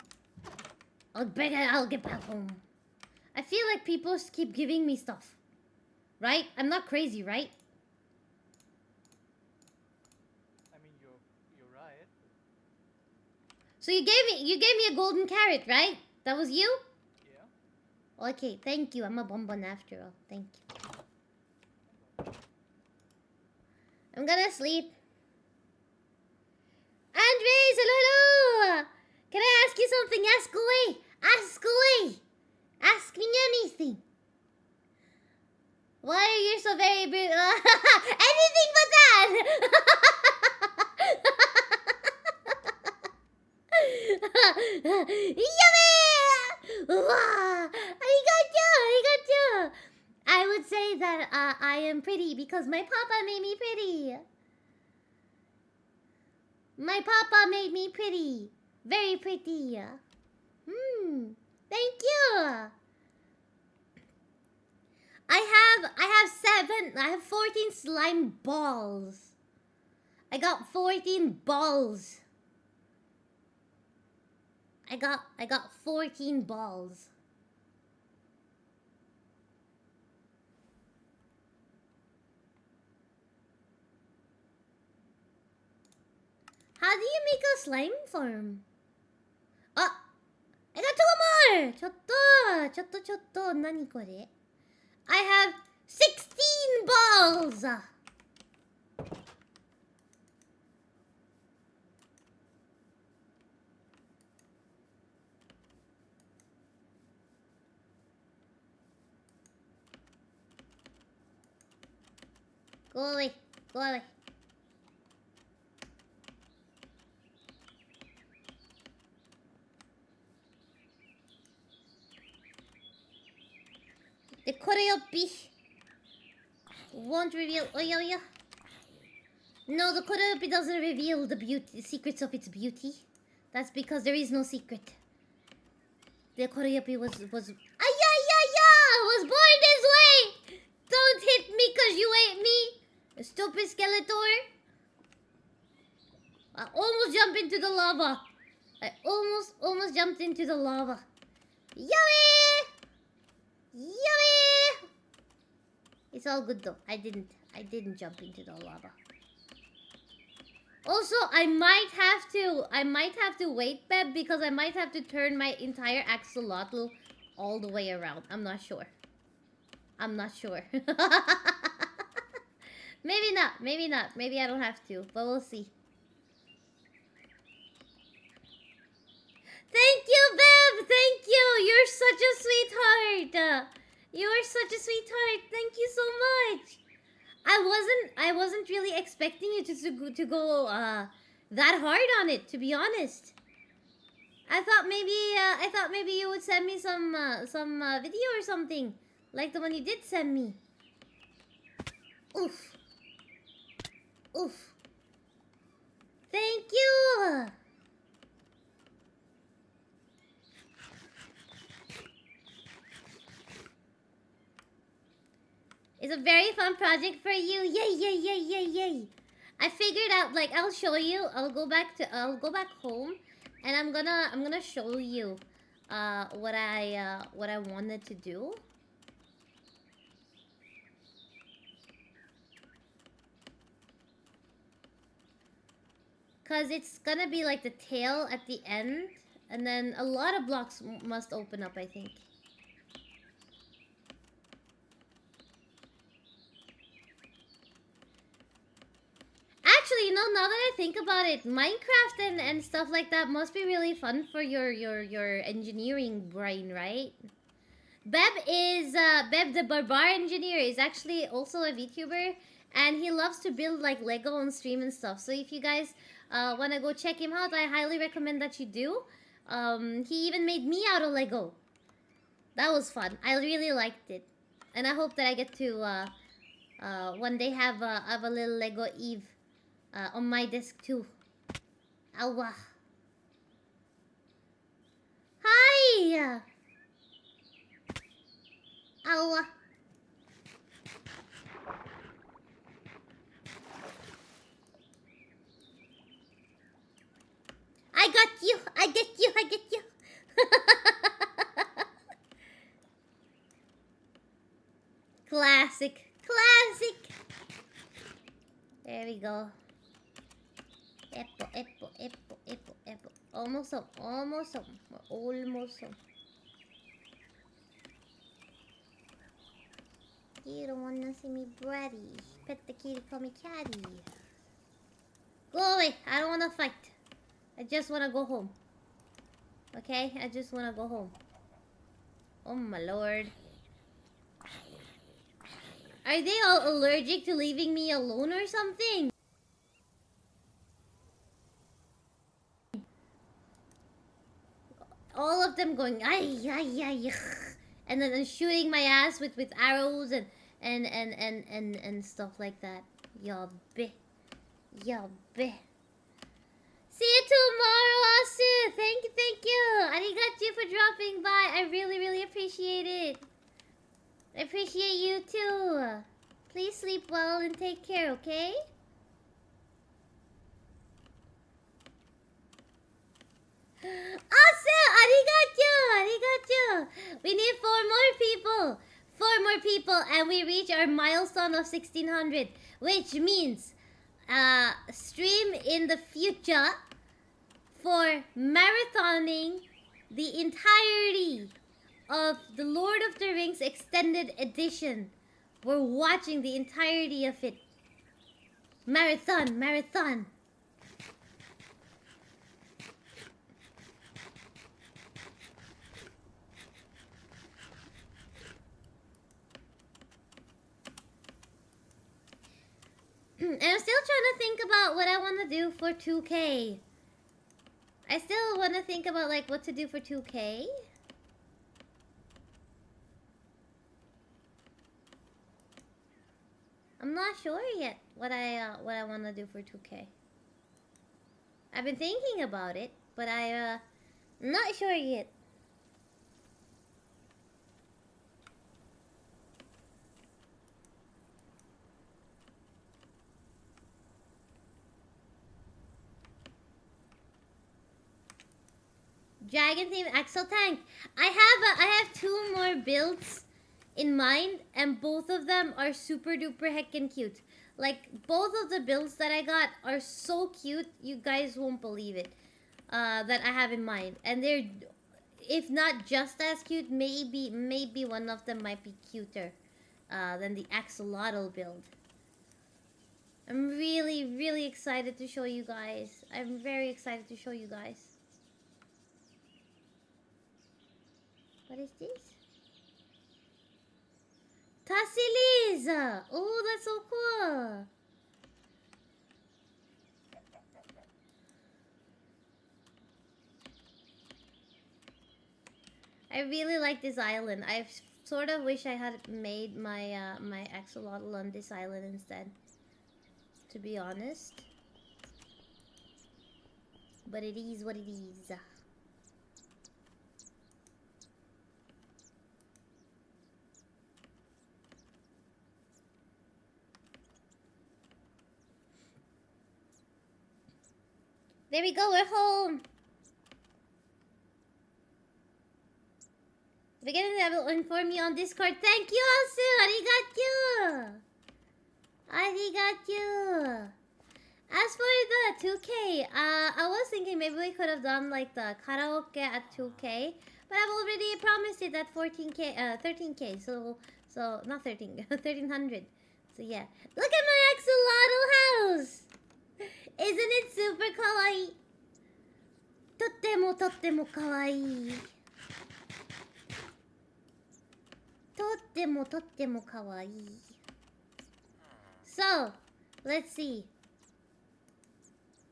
I'll get back home. I feel like people keep giving me stuff. Right? I'm not crazy, right? I mean, you're right. So you gave me a golden carrot, right? That was you? Yeah. Okay, thank you. I'm a bonbon after all. Thank you. I'm gonna sleep. Andres, hello, hello! Can I ask you something? Ask away! Ask away! Ask me anything! Why are you so very brutal? Anything but that! Yummy! Wow! Arigatou! I would say that I am pretty because my papa made me pretty. My papa made me pretty. Very pretty. Thank you. I have 14 slime balls. I got 14 balls. I got 14 balls. How do you make a slime farm? Oh, I got 2 more. Chotto. Nani kore? I have 16 balls. Go away. Go away. The Korothon won't reveal. Oh yeah. No, the Korothon doesn't reveal the secrets of its beauty. That's because there is no secret. The Korothon was born this way. Don't hit me cause you ate me, stupid Skeletor. I almost jumped into the lava. I almost jumped into the lava. Yummy! Yummy! It's all good though. I didn't jump into the lava. Also, I might have to wait, Beb, because I might have to turn my entire axolotl all the way around. I'm not sure. Maybe not. Maybe I don't have to, but we'll see. Thank you, Bev! Thank you! You're such a sweetheart! You're such a sweetheart! Thank you so much! I wasn't really expecting you to go that hard on it, to be honest. I thought maybe you would send me some video or something, like the one you did send me. Oof. Oof. Thank you! It's a very fun project for you. Yay. I figured out, like, I'll show you. I'll go back home and I'm gonna show you what I wanted to do. Cause it's gonna be like the tail at the end, and then a lot of blocks must open up, I think. Actually, you know, now that I think about it, Minecraft and stuff like that must be really fun for your engineering brain, right? Beb the Barbar Engineer is actually also a VTuber, and he loves to build like Lego on stream and stuff. So if you guys want to go check him out, I highly recommend that you do. He even made me out of Lego. That was fun. I really liked it, and I hope that I get to one day have a little Lego Eve on my desk too. Awa. Hi. Awa. I got you. I get you. Classic. There we go. Apple. Almost home. We're almost home. You don't wanna see me bratty. Pet the kitty, call me catty. Go away. I don't wanna fight. I just wanna go home. Okay? I just wanna go home. Oh my lord. Are they all allergic to leaving me alone or something? All of them going ay, and then shooting my ass with arrows and stuff like that. Yabbe. See you tomorrow, Asu. Thank you. Arigachu for dropping by. I really appreciate it. I appreciate you too. Please sleep well and take care, okay? Awesome! Arigachu! We need 4 more people, and we reach our milestone of 1600, which means stream in the future for marathoning the entirety of the Lord of the Rings Extended Edition. We're watching the entirety of it. Marathon. And I'm still trying to think about what I want to do for 2K. I still want to think about like what to do for 2K. I'm not sure yet what I want to do for 2K. I've been thinking about it, but I'm not sure yet. Dragon theme Axel Tank. I have 2 more builds in mind, and both of them are super duper heckin' cute. Like, both of the builds that I got are so cute, you guys won't believe it. That I have in mind. And they're, if not just as cute, maybe one of them might be cuter than the axolotl build. I'm really excited to show you guys. I'm very excited to show you guys. What is this? Tasili's! Oh, that's so cool! I really like this island. I sort of wish I had made my my axolotl on this island instead, to be honest. But it is what it is. There we go, we're home! Beginning, I will inform you on Discord. Thank you, Asu! Arigachu! As for the 2K, I was thinking maybe we could have done like the karaoke at 2K, but I've already promised it at 14K, 13K, so not 13, 1300. So yeah. Look at my axolotl house! Isn't it super kawaii? Tottemo kawaii. Tottemo kawaii. So, let's see.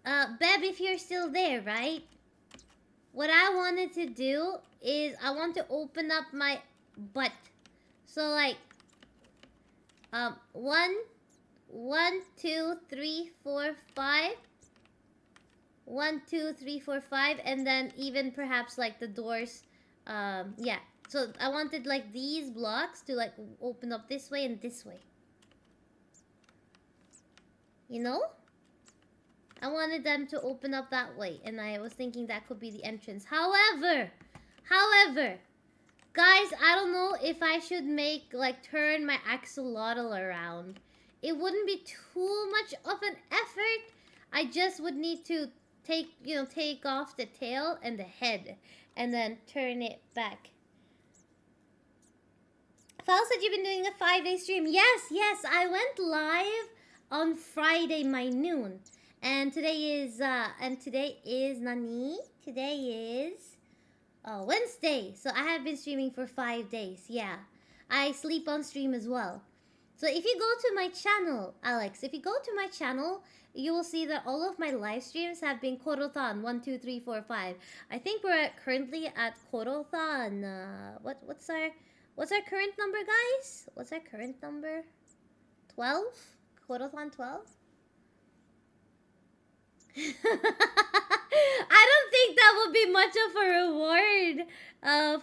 Beb, if you're still there, right? What I wanted to do is I want to open up my butt. So like, 1, 2, 3, 4, 5. 1, 2, 3, 4, 5, and then even perhaps like the doors. Yeah. So I wanted like these blocks to like open up this way and this way. You know? I wanted them to open up that way, and I was thinking that could be the entrance. However, guys, I don't know if I should make like turn my axolotl around. It wouldn't be too much of an effort. I just would need to take off the tail and the head and then turn it back. Fal said you've been doing a 5-day stream. Yes, I went live on Friday my noon. And today is Nani? Today is Wednesday. So I have been streaming for 5 days. Yeah. I sleep on stream as well. So if you go to my channel, Alex, if you go to my channel, you will see that all of my live streams have been Korothon 1, 2, 3, 4, 5. I think we're currently at Korothon. What's our current number, guys? What's our current number? 12? Korothon 12? I don't think that would be much of a reward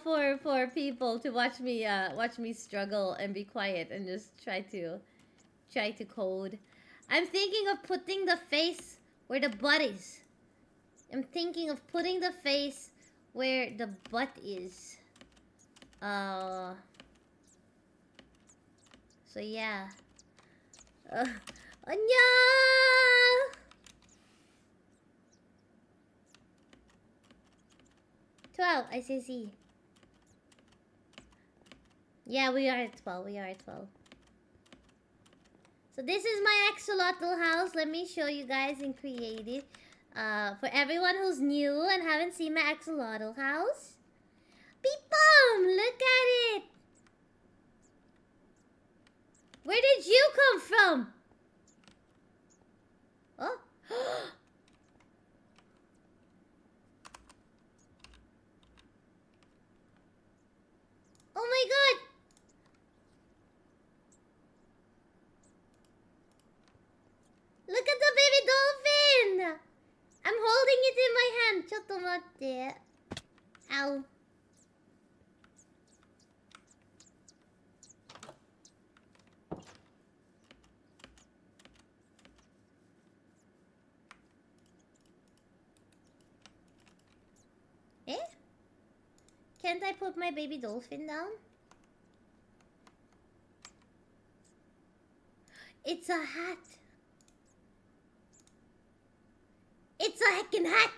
for people to watch me struggle and be quiet and just try to code. I'm thinking of putting the face where the butt is. I'm thinking of putting the face where the butt is. So yeah. Anya! 12, I see. Yeah, we are at 12. So this is my axolotl house. Let me show you guys in creative. For everyone who's new and haven't seen my axolotl house. Beep bum! Look at it! Where did you come from? there. Ow. Eh? Can't I put my baby dolphin down? It's a hat. It's a heckin' hat.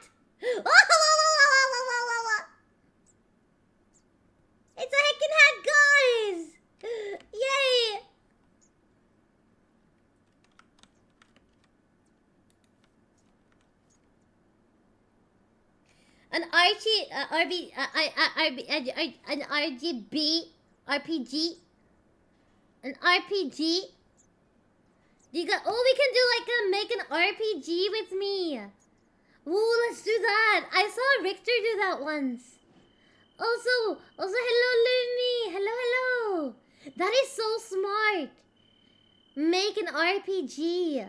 It's a heckin' hat, guys. Yay. An an RGB RPG. An RPG. You got, oh, we can do like make an RPG with me. Ooh, let's do that. I saw Richter do that once. Also, hello, Lumi. Hello. That is so smart. Make an RPG.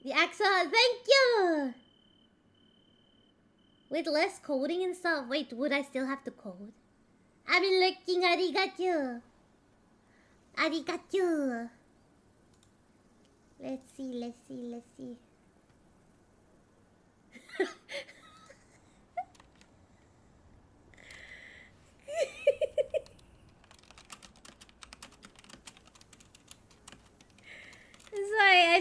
The AXA, thank you. With less coding and stuff. Wait, would I still have to code? I've been lurking. ARIGACHU. ARIGACHU. Let's see. Sorry, I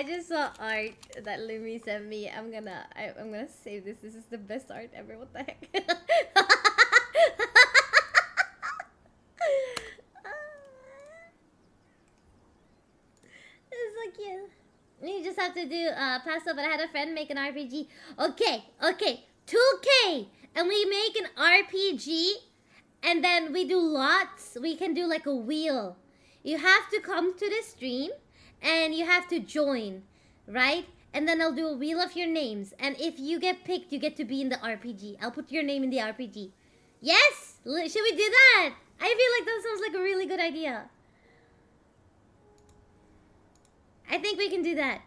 just saw art that Lumi sent me. I'm gonna save this. This is the best art ever. What the heck? It's so cute. You just have to do pasta, but I had a friend make an RPG. Okay. 2K, and we make an RPG, and then we do lots. We can do like a wheel. You have to come to the stream, and you have to join, right? And then I'll do a wheel of your names, and if you get picked, you get to be in the RPG. I'll put your name in the RPG. Yes? Should we do that? I feel like that sounds like a really good idea. I think we can do that.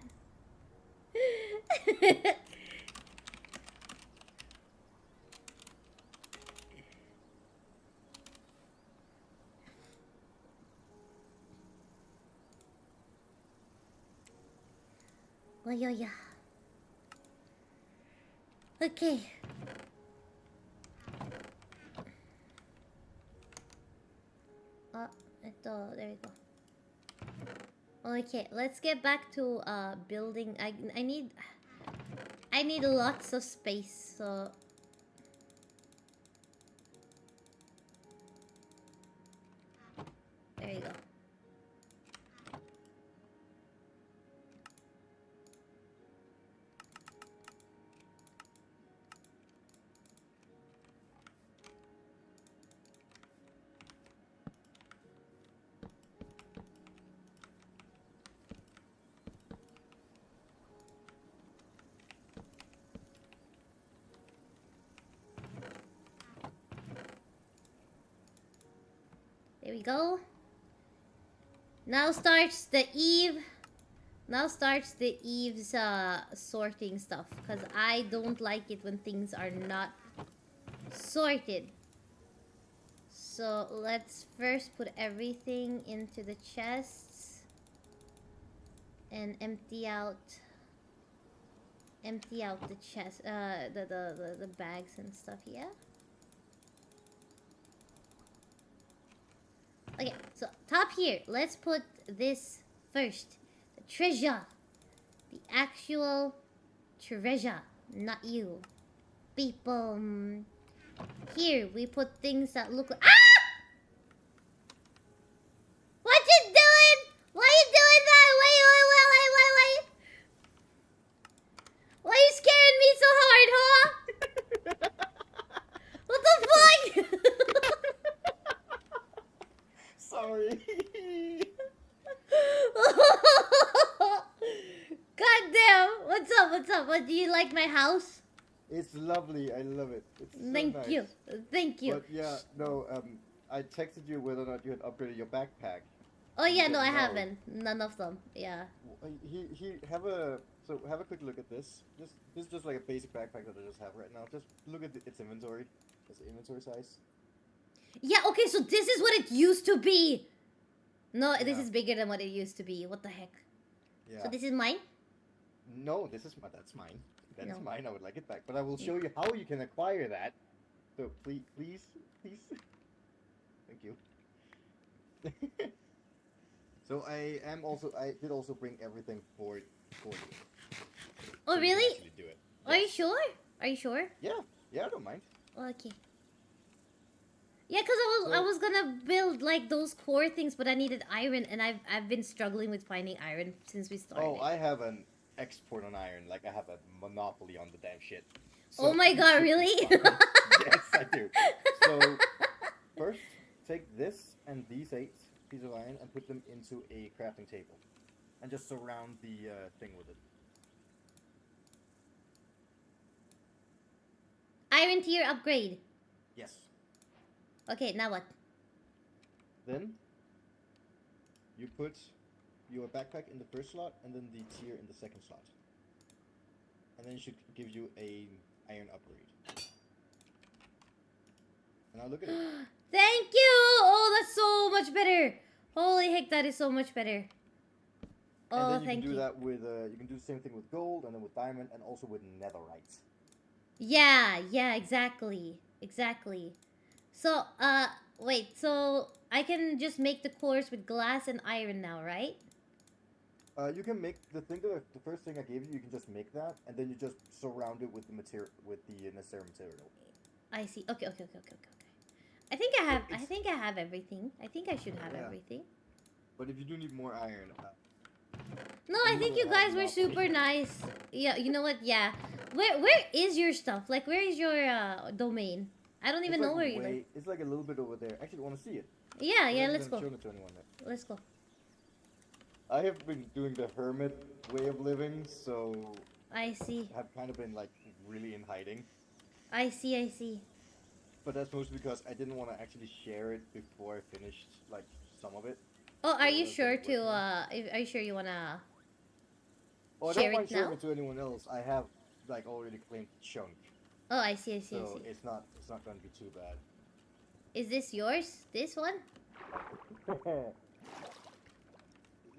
Oh, yeah. Okay. There we go. Okay, let's get back to building. I need lots of space, so there you go. There we go. Now starts the Eve. Now starts the Eve's sorting stuff, because I don't like it when things are not sorted. So let's first put everything into the chests and empty out the chest, the bags and stuff. Yeah. Okay, so top here, let's put this first. The treasure. The actual treasure, not you. People. Here, we put things that look like... Ah! What you doing? Why you doing that? Wait. Why are you scaring me so hard, huh? What the fuck? Sorry. God damn. What's up? What, do you like my house? It's lovely. I love it. It's so Thank nice. you. But yeah, no, I texted you whether or not you had upgraded your backpack. Oh yeah, no, I No. haven't. None of them. Yeah. Here, have a quick look at this. This is just like a basic backpack that I just have right now. Just look at its inventory. Its inventory size. Yeah, okay, so this is what it used to be. No, this Yeah. is bigger than what it used to be. What the heck? Yeah. So this is mine? No, that's mine. That's No. mine. I would like it back, but I will show you how you can acquire that. So please. Thank you. So I did also bring everything for you. Oh, So you can really? actually do it. Are you Yes. sure? Are you sure? Yeah, I don't mind. Okay. Yeah, cause I was gonna build like those core things, but I needed iron, and I've been struggling with finding iron since we started. Oh, I have an export on iron. Like I have a monopoly on the damn shit. Oh my it god, should be really? fine. Yes, I do. So first, take this and these 8 pieces of iron and put them into a crafting table, and just surround the thing with it. Iron tier upgrade. Yes. Okay, now what? Then you put your backpack in the first slot, and then the tier in the second slot, and then it should give you a iron upgrade. And now look at it. Thank you! Oh, that's so much better. Holy heck, that is so much better. Oh, And then you thank can do you. that with you can do the same thing with gold, and then with diamond, and also with netherite. Yeah, exactly. So, wait, so I can just make the cores with glass and iron now, right? You can make the first thing I gave you. You can just make that, and then you just surround it with the material, with the necessary material. I see. Okay. I think I have everything. I think I should have Yeah. everything. But if you do need more iron, No, I think you guys were super nice. Yeah, you know what? Yeah. Where is your stuff? Like, where is your domain? I don't even it's know like where you live. It's like a little bit over there. Actually, want to see it? Yeah, I let's haven't go. shown it to anyone yet. Let's go. I have been doing the hermit way of living, so I see. I have kind of been like really in hiding. I see. But that's mostly because I didn't want to actually share it before I finished like some of it. Oh, are Yeah, you that's sure what to I'm are you sure you wanna Well, I share don't mind it showing now? it to anyone else. I have like already claimed chunk, Oh, I see. so it's not going to be too bad. Is this yours? This one?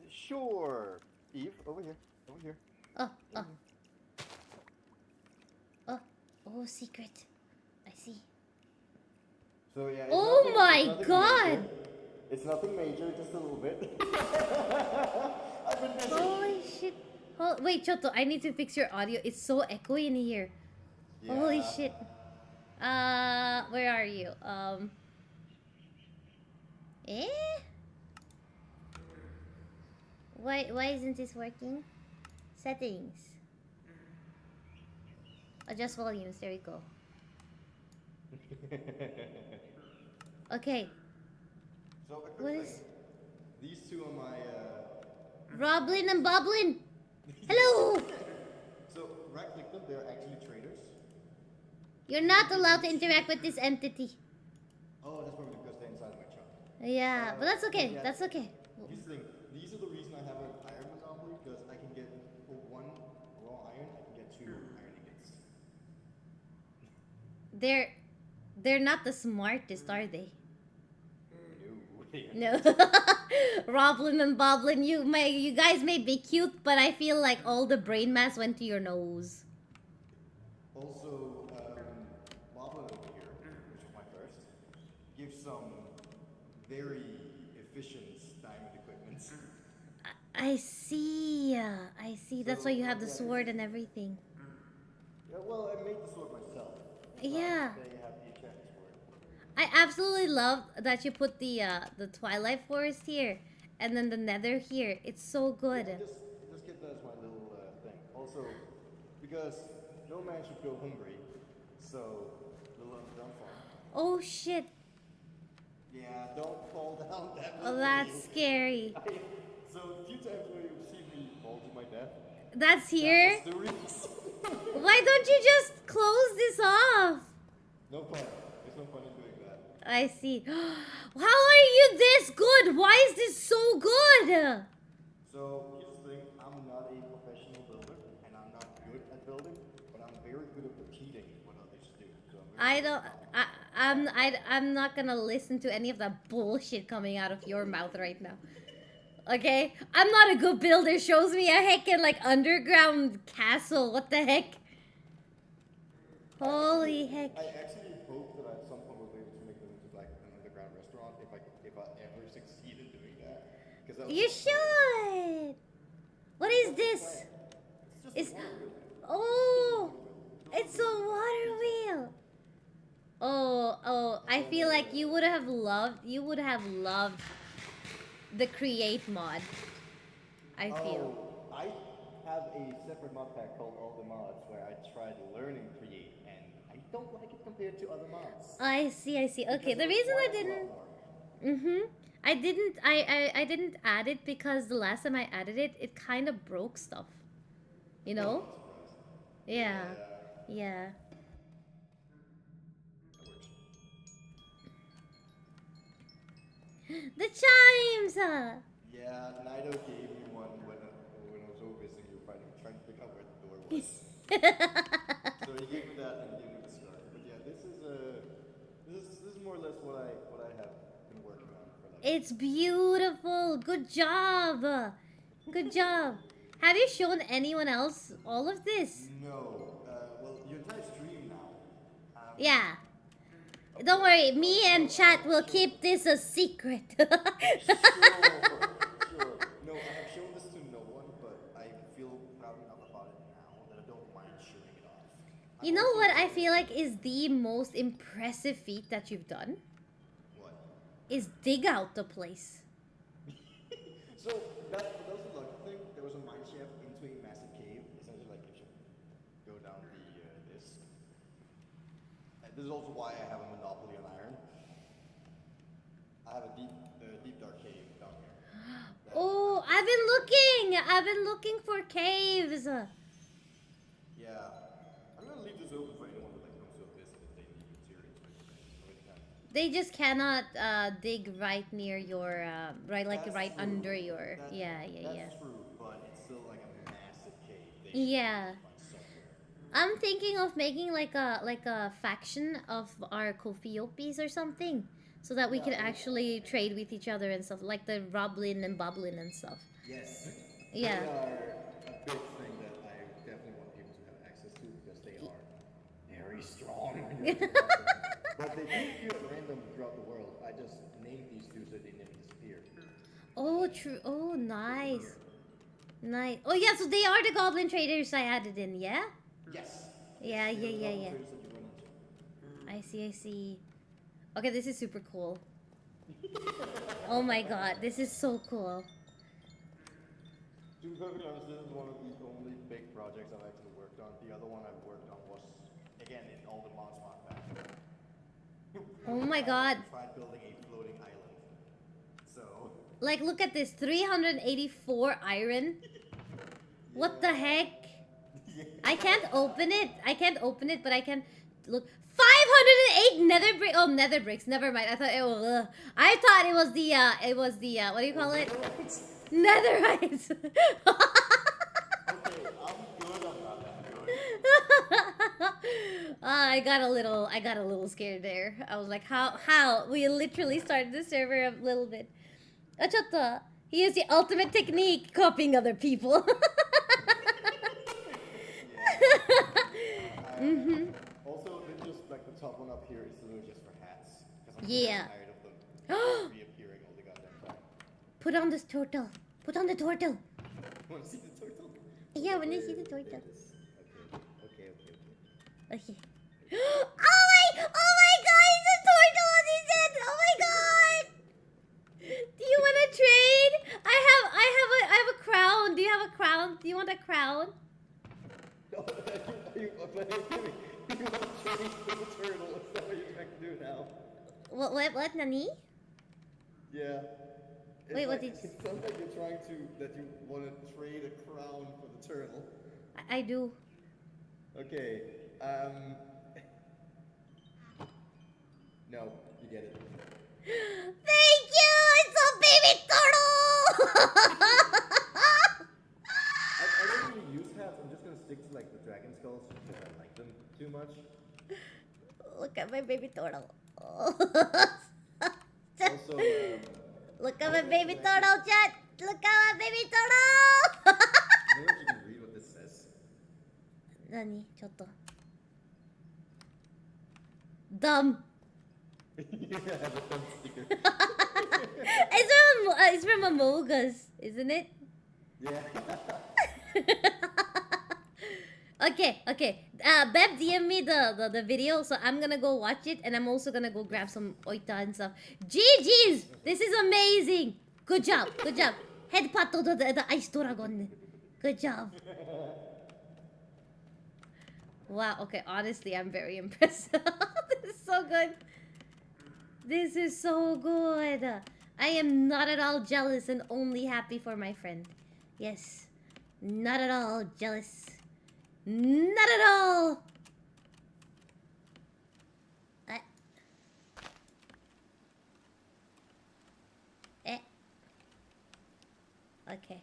Sure. Eve, over here. Oh. Oh, secret. I see. So yeah. Oh it's my nothing god! major. It's nothing major, just a little bit. I've been busy. Holy shit. Wait, Choto, I need to fix your audio. It's so echoey in here. Holy Yeah. shit. Where are you? Why isn't this working? Settings. Adjust volumes. There we go. Okay. So a quick What thing. is These two are my. Roblin and Boblin? Hello. So right click them. They're actually traders. You're not allowed to interact with this entity. Oh, that's probably because they're inside of my chunk. Yeah, but that's okay. Yeah. That's okay. Here's the thing. These are the reason I have an iron monopoly, because I can get for 1 raw iron, I can get 2 iron ingots. They're not the smartest, are they? No. No. Roblin and Boblin, you guys may be cute, but I feel like all the brain mass went to your nose. Also, Boblin over here, which was my first, gives some very efficient diamond equipment. I see. That's why you have the sword and everything. Yeah, well, I made the sword myself. Yeah. They have the enchantments for it. I absolutely love that you put the Twilight Forest here and then the Nether here. It's so good. Yeah, just get that as my little thing. Also, because no man should go hungry, so little underground farm. Oh shit. Yeah, don't fall down that. Oh, little that's hill. scary. So a few times where you see me fall to my death. That's here? That was the reason. Why don't you just close this off? No fun. There's no fun in doing that. I see. How are you this good? Why is this so good? So here's the thing, I'm not a professional builder, and I'm not good at building, but I'm very good at repeating what others do. So I'm very good at I'm not gonna listen to any of that bullshit coming out of your mouth right now. Okay? I'm not a good builder. Shows me a heckin' like underground castle. What the heck? Holy heck. I actually hope that at some point we'll be able to make them into like an underground restaurant if I ever succeed in doing that. You should. What is this? It's It's oh, it's a water wheel. Oh, I feel like you would have loved the create mod. I feel. I have a separate mod pack called All the Mods where I tried learning create and I don't like it compared to other mods. I see. Okay, the reason I didn't I didn't add it because the last time I added it, it kind of broke stuff. You know? Yeah. Yeah. The chimes! Yeah, Nido gave me one when I was over visiting you, trying to figure out where the door was. So he gave me that and he gave me the scarf. But yeah, this is more or less what I have been working on for like. It's beautiful. Good job. Good job. Have you shown anyone else all of this? No. Well, your entire stream now. Yeah. Don't worry, me and chat will keep this a secret. Sure. No, I have shown this to no one, but I feel proud enough about it now that I don't mind showing it off. You know what I feel like is the most impressive feat that you've done? What? Is dig out the place. So that was a lucky thing. There was a mine shaft into a massive cave. Essentially, like if you go down this. This is also why I have a monopoly on iron. I have a deep dark cave down here. Oh, I've been looking for caves. Yeah, I'm gonna leave this open for anyone that comes to visit if they need materials or anything. They just cannot dig right near your right under your That's true, but it's still like a massive cave. Yeah. I'm thinking of making like a faction of our Kofiopis or something, so that we can actually trade with each other and stuff, like the Roblin and Boblin and stuff. Yes. Yeah. They are a big thing that I definitely want people to have access to because they are very strong. But they do appear at random throughout the world. I just named these two so they never disappear. Oh, true. Oh, nice. Nice. Oh, yeah, so they are the Goblin traders I added in, yeah? Yes. Yeah. I see. Okay, this is super cool. Oh my god, this is so cool. To be perfectly honest, this is one of the only big projects I've actually worked on. The other one I've worked on was, again, in all the mods mod pack. Oh my god. I tried building a floating island. So. Like, look at this, 384 iron. What the heck? I can't open it, but I can look. 508 nether brick. Oh, nether bricks. Never mind. I thought it was. I thought it was the. What do you call it? Netherite. Okay, I'm good. I'm not that good. I got a little scared there. I was like, how? We literally started the server a little bit. Achotto. He used the ultimate technique, copying other people. Also, then just like the top one up here is literally just for hats. I'm Yeah. tired of them reappearing all the goddamn time. Put on this turtle. Put on the turtle. Want to see the turtle? Yeah, I want to see the turtle. Okay. Okay. Oh my god, it's a turtle on his head. Oh my god. Do you want to trade? I have a crown. Do you have a crown? Do you want a crown? You want to trade for the turtle? Is that what you're trying to do now? What, Nani? Yeah. Wait, what did It sounds like you're trying that you want to trade a crown for the turtle. I do. Okay, no, you get it. Thank you! It's a baby turtle! I don't really use hats. I'm just gonna stick to like the dragon skulls because I like them too much. Look at my baby turtle. Also, Look at my baby turtle, chat! Look at my baby turtle! I don't know if you can read what this says. Nani? Chotto. Dumb. Yeah, the thumb sticker. It's from Amogus, isn't it? Yeah. Okay. Beb DM me the video, so I'm gonna go watch it, and I'm also gonna go grab some oita and stuff. GG's! This is amazing! Good job. Head pat to the ice dragon. Good job. Wow, okay, honestly, I'm very impressed. This is so good. This is so good. I am not at all jealous and only happy for my friend. Yes. Not at all jealous. Not at all! Okay.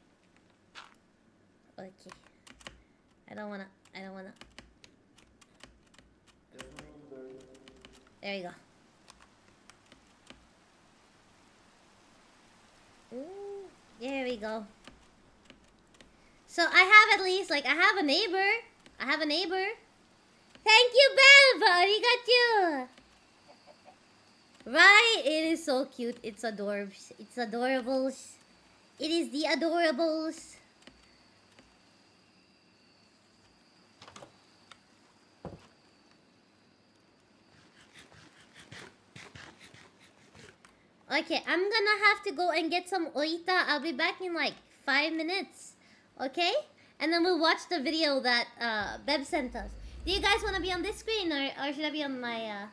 I don't wanna. There you go. There we go. So I have at least, like, I have a neighbor. Thank you, Bev! Arigachu! Right? It is so cute. It's adorbs. It's adorables. It is the adorables. Okay, I'm gonna have to go and get some oita. I'll be back in like 5 minutes. Okay? And then we'll watch the video that Beb sent us. Do you guys want to be on this screen or should I be on my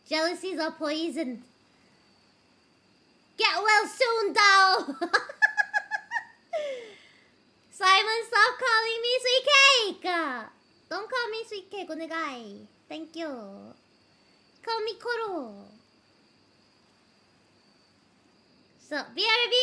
jealousies are poison. Get well soon, Dao! Simon, stop calling me sweet cake! Don't call me sweet cake, onegai. Thank you. Call me Koro. So, BRB!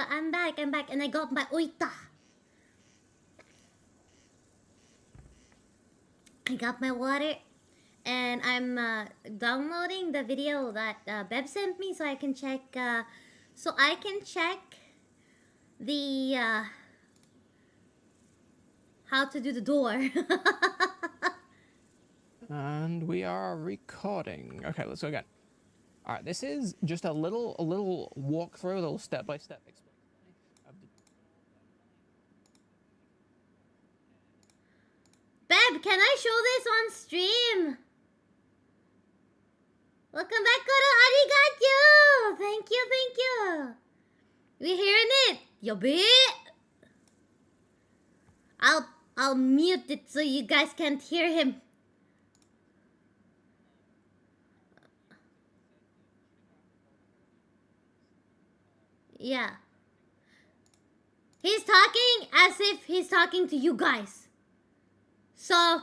I'm back, and I got my oita. I got my water, and I'm downloading the video that Beb sent me so I can check. The how to do the door. And we are recording. Okay, let's go again. All right, this is just a little walkthrough, a little step-by-step explanation of the... Beb, can I show this on stream? Welcome back, Koro. Arigachu. Thank you. We hearing it? Yo, bit. I'll mute it so you guys can't hear him. Yeah. He's talking as if he's talking to you guys. So,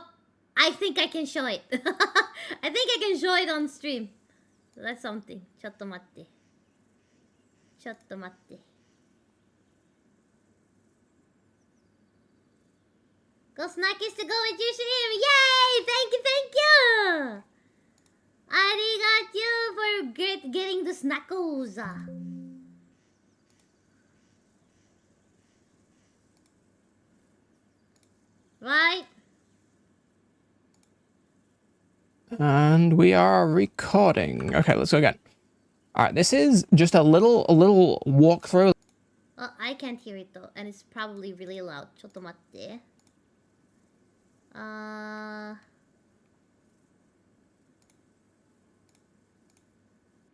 I think I can show it. I think I can show it on stream. So that's something. Chotto matte. Go snack is to go with you, Sheriipie. Yay! Thank you. Arigachu for getting the snackos. Right? And we are recording. Okay, let's go again. All right, this is just a little walkthrough. Oh, I can't hear it though, and it's probably really loud. Chotto matte. And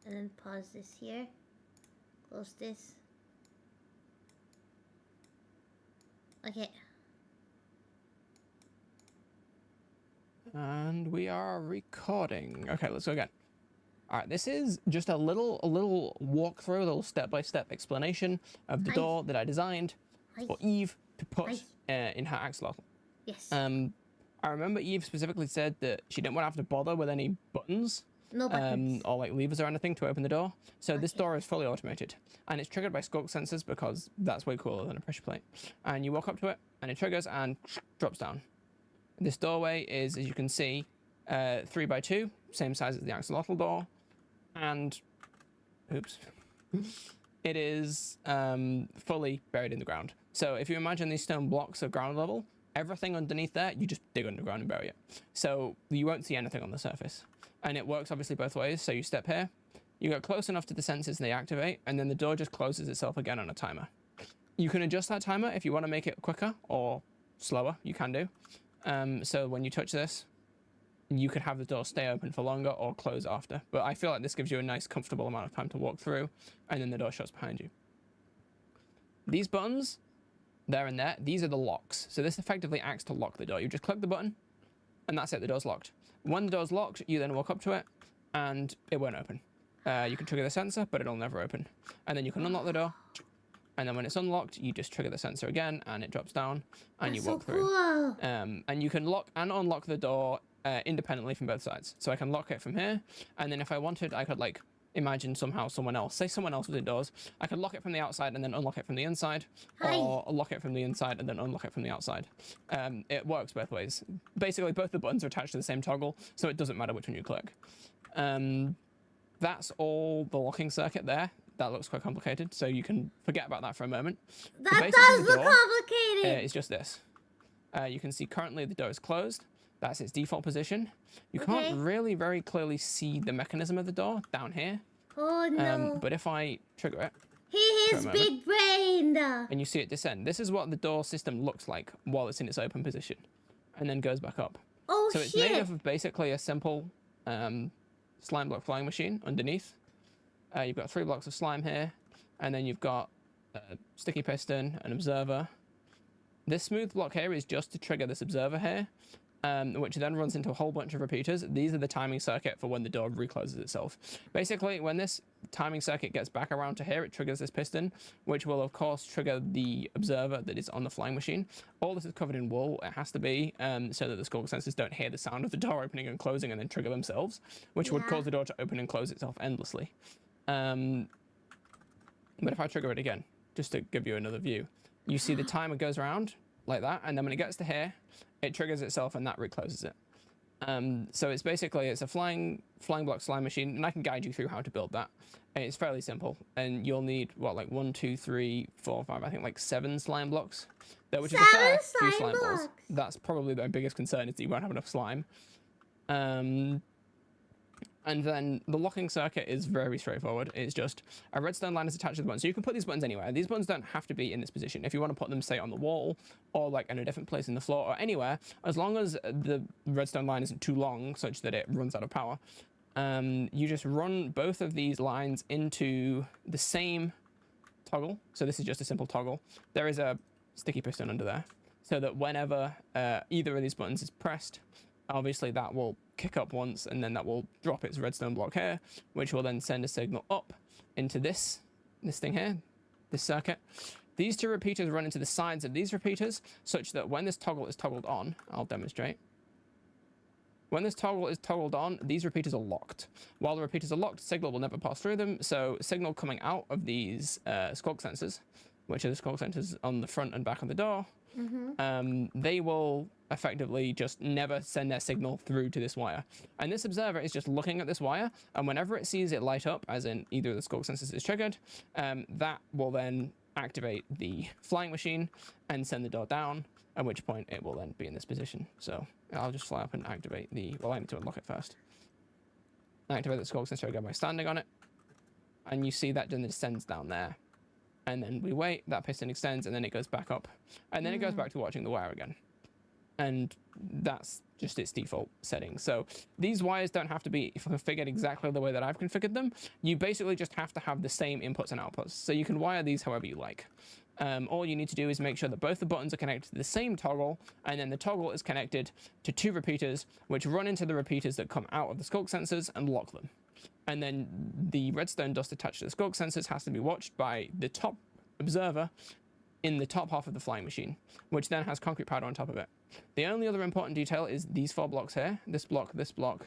then pause this here. Close this. Okay. And we are recording. Okay, let's go again. All right, this is just a little walkthrough, a little step-by-step explanation of the door that I designed for Eve to put in her axolotl. Yes. I remember Eve specifically said that she didn't want to have to bother with any buttons. No buttons. Or like levers or anything to open the door. So this door is fully automated. And it's triggered by skulk sensors because that's way cooler than a pressure plate. And you walk up to it and it triggers and drops down. This doorway is, as you can see, 3x2, same size as the axolotl door. And, oops, it is fully buried in the ground. So if you imagine these stone blocks at ground level, everything underneath there, you just dig underground and bury it. So you won't see anything on the surface. And it works obviously both ways. So you step here, you get close enough to the sensors and they activate, and then the door just closes itself again on a timer. You can adjust that timer if you want to make it quicker or slower, you can do. So when you touch this, you could have the door stay open for longer or close after. But I feel like this gives you a nice, comfortable amount of time to walk through, and then the door shuts behind you. These buttons, there and there, these are the locks. So this effectively acts to lock the door. You just click the button, and that's it, the door's locked. When the door's locked, you then walk up to it, and it won't open. You can trigger the sensor, but it'll never open. And then you can unlock the door, and then when it's unlocked, you just trigger the sensor again, and it drops down, and you walk through. Cool. And you can lock and unlock the door independently from both sides. So I can lock it from here, and then if I wanted, I could like imagine somehow someone else, say someone else was indoors, I could lock it from the outside and then unlock it from the inside, or lock it from the inside and then unlock it from the outside. It works both ways. Basically, both the buttons are attached to the same toggle, so it doesn't matter which one you click. That's all the locking circuit there. That looks quite complicated, so you can forget about that for a moment. That does look complicated. It's just this. You can see currently the door is closed. That's its default position. You can't really very clearly see the mechanism of the door down here. Oh no. But if I trigger it, he is big brained. And you see it descend. This is what the door system looks like while it's in its open position, and then goes back up. Oh so it's made up of basically a simple slime block flying machine underneath. You've got 3 blocks of slime here, and then you've got a sticky piston, an observer. This smooth block here is just to trigger this observer here, which then runs into a whole bunch of repeaters. These are the timing circuit for when the door recloses itself. Basically, when this timing circuit gets back around to here, it triggers this piston, which will of course trigger the observer that is on the flying machine. All this is covered in wool. It has to be so that the skulk sensors don't hear the sound of the door opening and closing and then trigger themselves, which would cause the door to open and close itself endlessly. But if I trigger it again, just to give you another view. You see the timer goes around like that, and then when it gets to here, it triggers itself and that recloses it. So it's basically, it's a flying block slime machine, and I can guide you through how to build that. And it's fairly simple, and you'll need what, like 1, 2, 3, 4, 5, I think like 7 slime blocks. Which is a fair few slime balls. That's probably my biggest concern, is that you won't have enough slime. And then the locking circuit is very straightforward. It's just a redstone line is attached to the button. So you can put these buttons anywhere. These buttons don't have to be in this position. If you want to put them, say, on the wall or like in a different place in the floor or anywhere, as long as the redstone line isn't too long such that it runs out of power, you just run both of these lines into the same toggle. So this is just a simple toggle. There is a sticky piston under there, so that whenever either of these buttons is pressed, obviously that will kick up once, and then that will drop its redstone block here, which will then send a signal up into this thing here, this circuit. These 2 repeaters run into the sides of these repeaters, such that when this toggle is toggled on, I'll demonstrate. When this toggle is toggled on, these repeaters are locked. While the repeaters are locked, signal will never pass through them, so signal coming out of these skulk sensors, which are the skulk sensors on the front and back of the door, they will effectively just never send their signal through to this wire. And this observer is just looking at this wire, and whenever it sees it light up, as in either of the skulk sensors is triggered, that will then activate the flying machine and send the door down, at which point it will then be in this position. So I'll just fly up and activate the, well, I need to unlock it first. Activate the skulk sensor again by standing on it, and you see that then descends down there. And then we wait, that piston extends, and then it goes back up. And then it goes back to watching the wire again. And that's just its default setting. So these wires don't have to be configured exactly the way that I've configured them. You basically just have to have the same inputs and outputs. So you can wire these however you like. All you need to do is make sure that both the buttons are connected to the same toggle, and then the toggle is connected to 2 repeaters, which run into the repeaters that come out of the skulk sensors and lock them. And then the redstone dust attached to the skulk sensors has to be watched by the top observer in the top half of the flying machine, which then has concrete powder on top of it. The only other important detail is these 4 blocks here. This block, that block,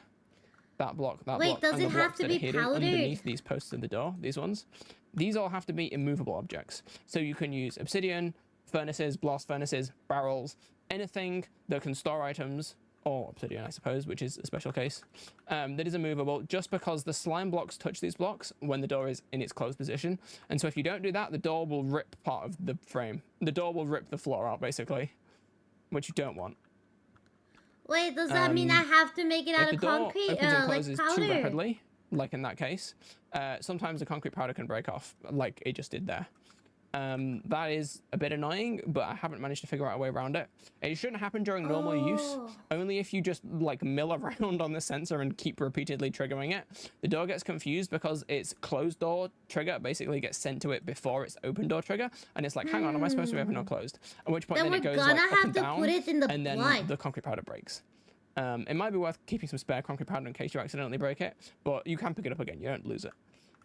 that block. Wait, does and it the have blocks to that are be hidden powdered? underneath these posts of the door, these ones. These all have to be immovable objects. So you can use obsidian, furnaces, blast furnaces, barrels, anything that can store items, or obsidian, I suppose, which is a special case, that is immovable, just because the slime blocks touch these blocks when the door is in its closed position. And so if you don't do that, the door will rip part of the frame. The door will rip the floor out, basically, which you don't want. Wait, does that mean I have to make it out of concrete? If the door opens and Like closes powder? too rapidly, like in that case, sometimes the concrete powder can break off, like it just did there. That is a bit annoying, but I haven't managed to figure out a way around it. It shouldn't happen during normal use, only if you just like mill around on the sensor and keep repeatedly triggering it. The door gets confused because its closed door trigger basically gets sent to it before its open door trigger, and it's like, hang on, am I supposed to be open or closed? At which point then it goes like up and down, and then the concrete powder breaks. It might be worth keeping some spare concrete powder in case you accidentally break it, but you can pick it up again, you don't lose it.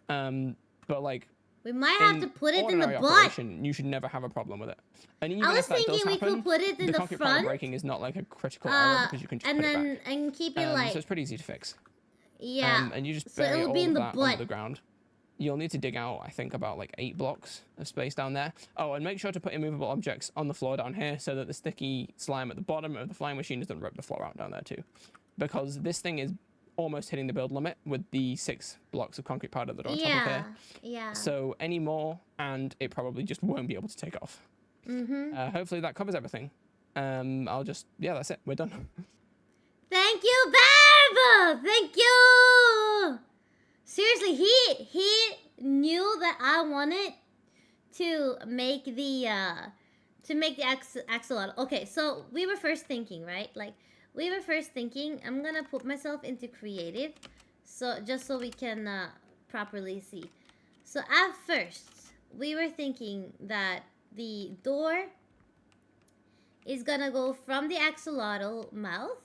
But like, we might have to put it in the butt. Operation, you should never have a problem with it. And even I was if that thinking does we happen, could put it in the concrete powder front. breaking is not like a critical error because you can just and put then it back. and keep it like. So it's pretty easy to fix. Yeah. And you just So bury it'll all be in of the that butt. under the ground. You'll need to dig out, I think, about like 8 blocks of space down there. Oh, and make sure to put immovable objects on the floor down here so that the sticky slime at the bottom of the flying machine doesn't rip the floor out down there too. Because this thing is almost hitting the build limit with the 6 blocks of concrete powder that are on top of here. Yeah. So any more, and it probably just won't be able to take off. Hopefully that covers everything. Yeah, that's it. We're done. Thank you, Barb! Thank you! Seriously, he knew that I wanted to make the axolotl. Okay, so we were first thinking, right? Like, we were first thinking, I'm gonna put myself into creative, so just so we can properly see. So at first, we were thinking that the door is gonna go from the axolotl mouth.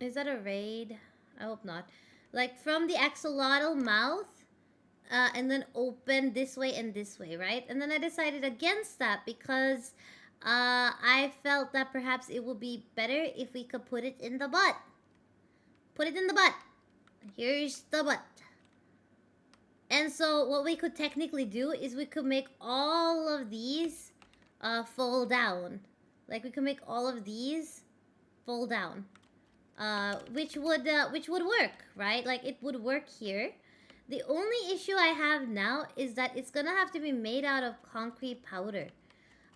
Is that a raid? I hope not. Like from the axolotl mouth, and then open this way and this way, right? And then I decided against that because I felt that perhaps it would be better if we could put it in the butt. Put it in the butt. Here's the butt. And so what we could technically do is we could make all of these fall down. Like we could make all of these fall down. Which would work, right? Like it would work here. The only issue I have now is that it's gonna have to be made out of concrete powder.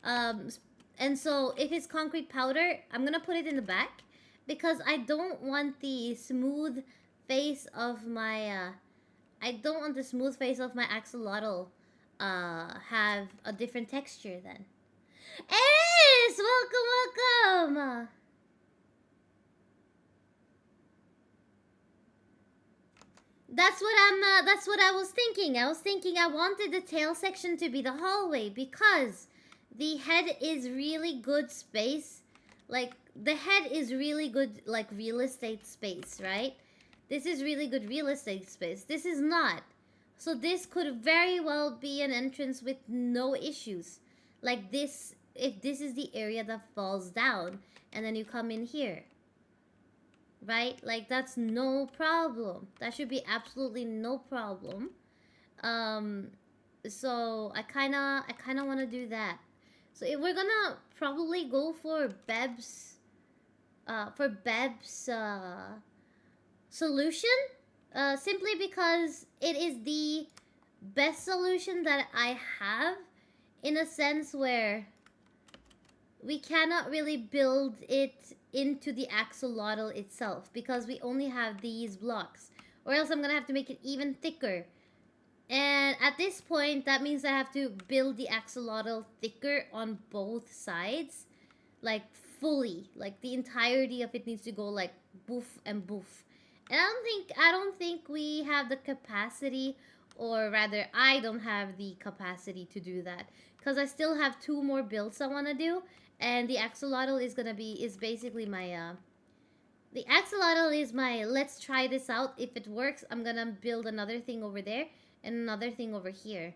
And so if it's concrete powder, I'm gonna put it in the back because I don't want the smooth face of my axolotl have a different texture then. Ace, welcome. That's what I was thinking. I wanted the tail section to be the hallway because the head is really good space. Like the head is really good like real estate space, right? This is really good real estate space. This is not. So this could very well be an entrance with no issues. Like this, if this is the area that falls down and then you come in here. Right? Like that's no problem. That should be absolutely no problem. So I kinda wanna do that. So if we're gonna probably go for Beb's solution, simply because it is the best solution that I have, in a sense where we cannot really build it into the axolotl itself because we only have these blocks, or else I'm gonna have to make it even thicker. And at this point, that means I have to build the axolotl thicker on both sides, like fully, like the entirety of it needs to go like boof and boof. And I don't think we have the capacity, or rather I don't have the capacity to do that because I still have 2 more builds I want to do, and the axolotl is basically my the axolotl is my let's try this out. If it works, I'm gonna build another thing over there and another thing over here,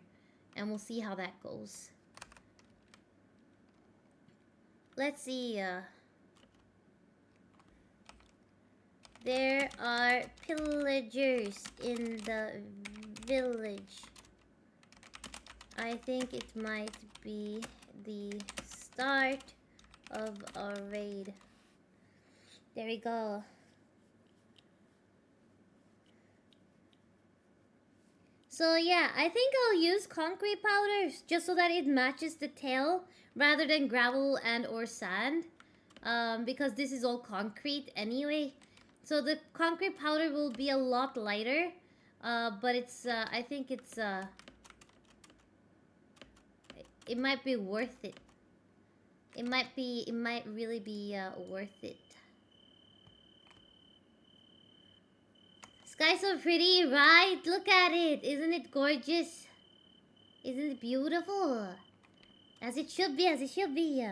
and we'll see how that goes. Let's see. There are pillagers in the village. I think it might be the start of a raid. There we go. So yeah, I think I'll use concrete powders just so that it matches the tail rather than gravel and or sand, because this is all concrete anyway. So the concrete powder will be a lot lighter, but it's I think it's it might be worth it. It might really be worth it. Sky's so pretty, right? Look at it. Isn't it gorgeous? Isn't it beautiful? As it should be, as it should be.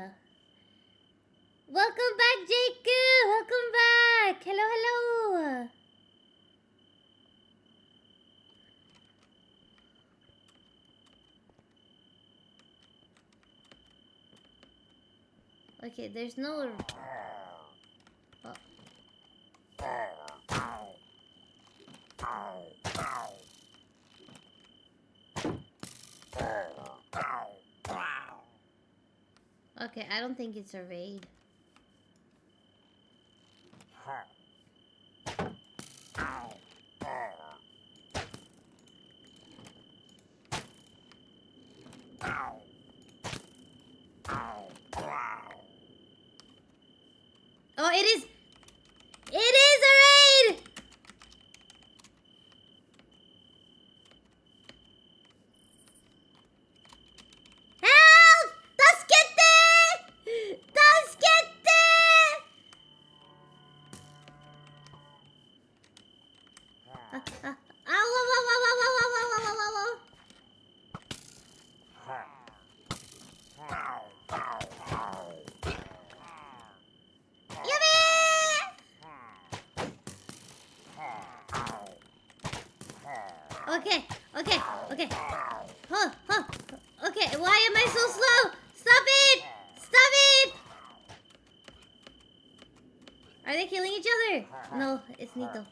Welcome back, Jacob. Welcome back. Hello, hello. Okay, there's no... Oh. Okay, I don't think it's a raid. Oh, it is! It is a raid! Help! Taskete! Taskete! Ow, ow, ow, ow, ow, ow, ow, ow, ow, ow. Okay, okay, okay. Oh, oh, okay, why am I so slow? Stop it! Stop it! Are they killing each other? No, it's Nito.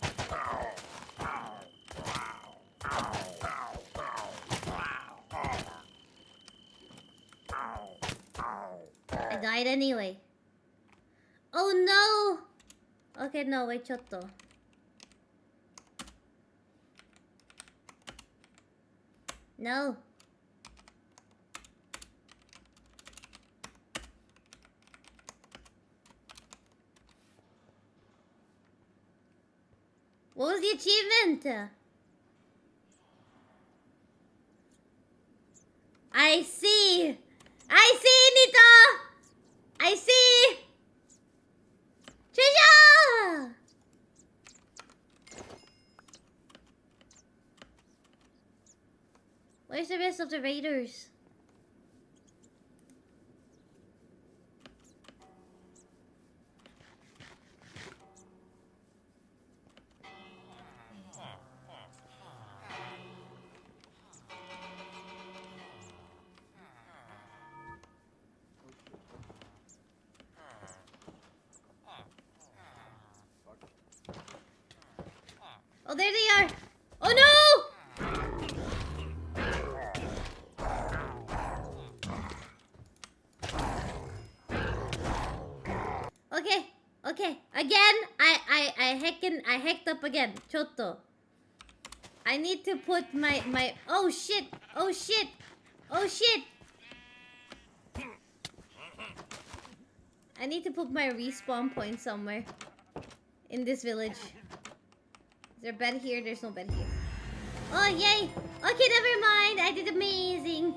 I died anyway. Oh no! Okay, no, wait, chotto. No. What was the achievement? I see! I see, Nita! I see! Treasure! Where's the rest of the raiders? Oh, there they are! Oh no! Okay, okay. Again, I hecked up again. Chotto. I need to put my oh shit! Oh shit! Oh shit! I need to put my respawn point somewhere in this village. Is there a bed here? There's no bed here. Oh yay! Okay, never mind. I did amazing.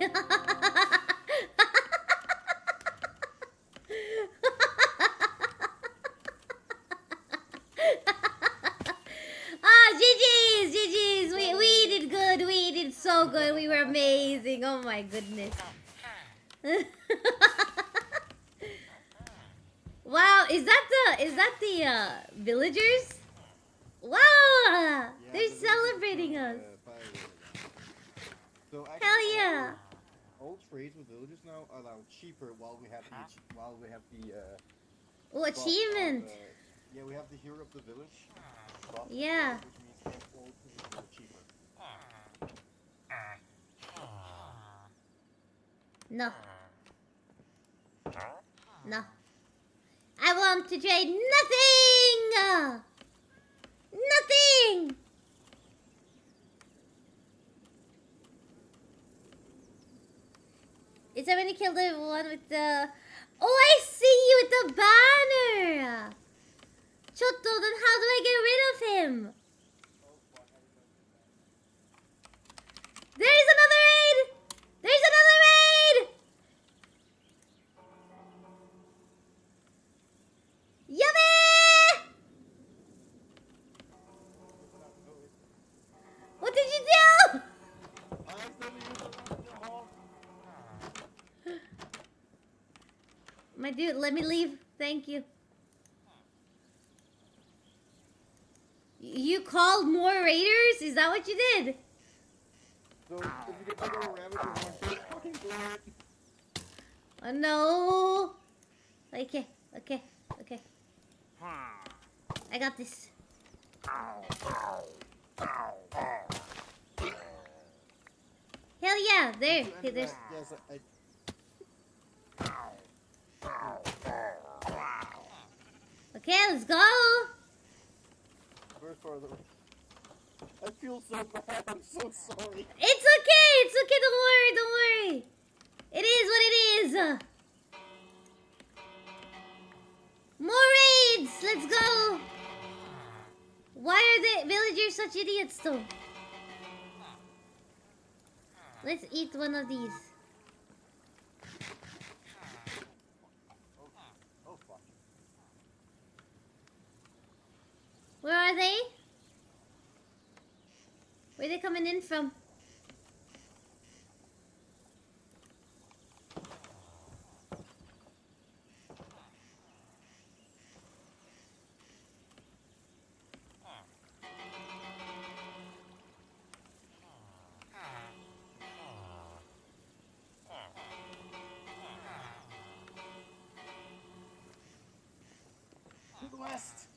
GG's, GG's. We did good. We did so good. We were amazing. Oh my goodness. Wow, is that the villagers? Wow, Yeah, they're the villagers celebrating from, us. So actually, Hell yeah. All trades with villagers now are now cheaper while we have the Oh, buff achievement. of, yeah, we have the hero of the village. Buff, Yeah. which means all things are cheaper. No. No. I want to trade nothing! Nothing! Is that when you kill the one with the... Oh, I see you with the banner! Chotto, then how do I get rid of him? There's another raid! There's another raid! Yummy! What did you do? My dude, let me leave. Thank you. You called more raiders? Is that what you did? So if you get to go rabbit, you're going to fucking do it. Oh no. Okay, okay, okay. I got this. Hell yeah, there. Okay, there's... Yes, Okay, let's go. First part of the... I feel so bad. I'm so sorry. It's okay. It's okay. Don't worry. Don't worry. It is what it is. More raids. Let's go. Why are the villagers such idiots though? Let's eat one of these. Oh fuck. Where are they? Where are they coming in from? To the west.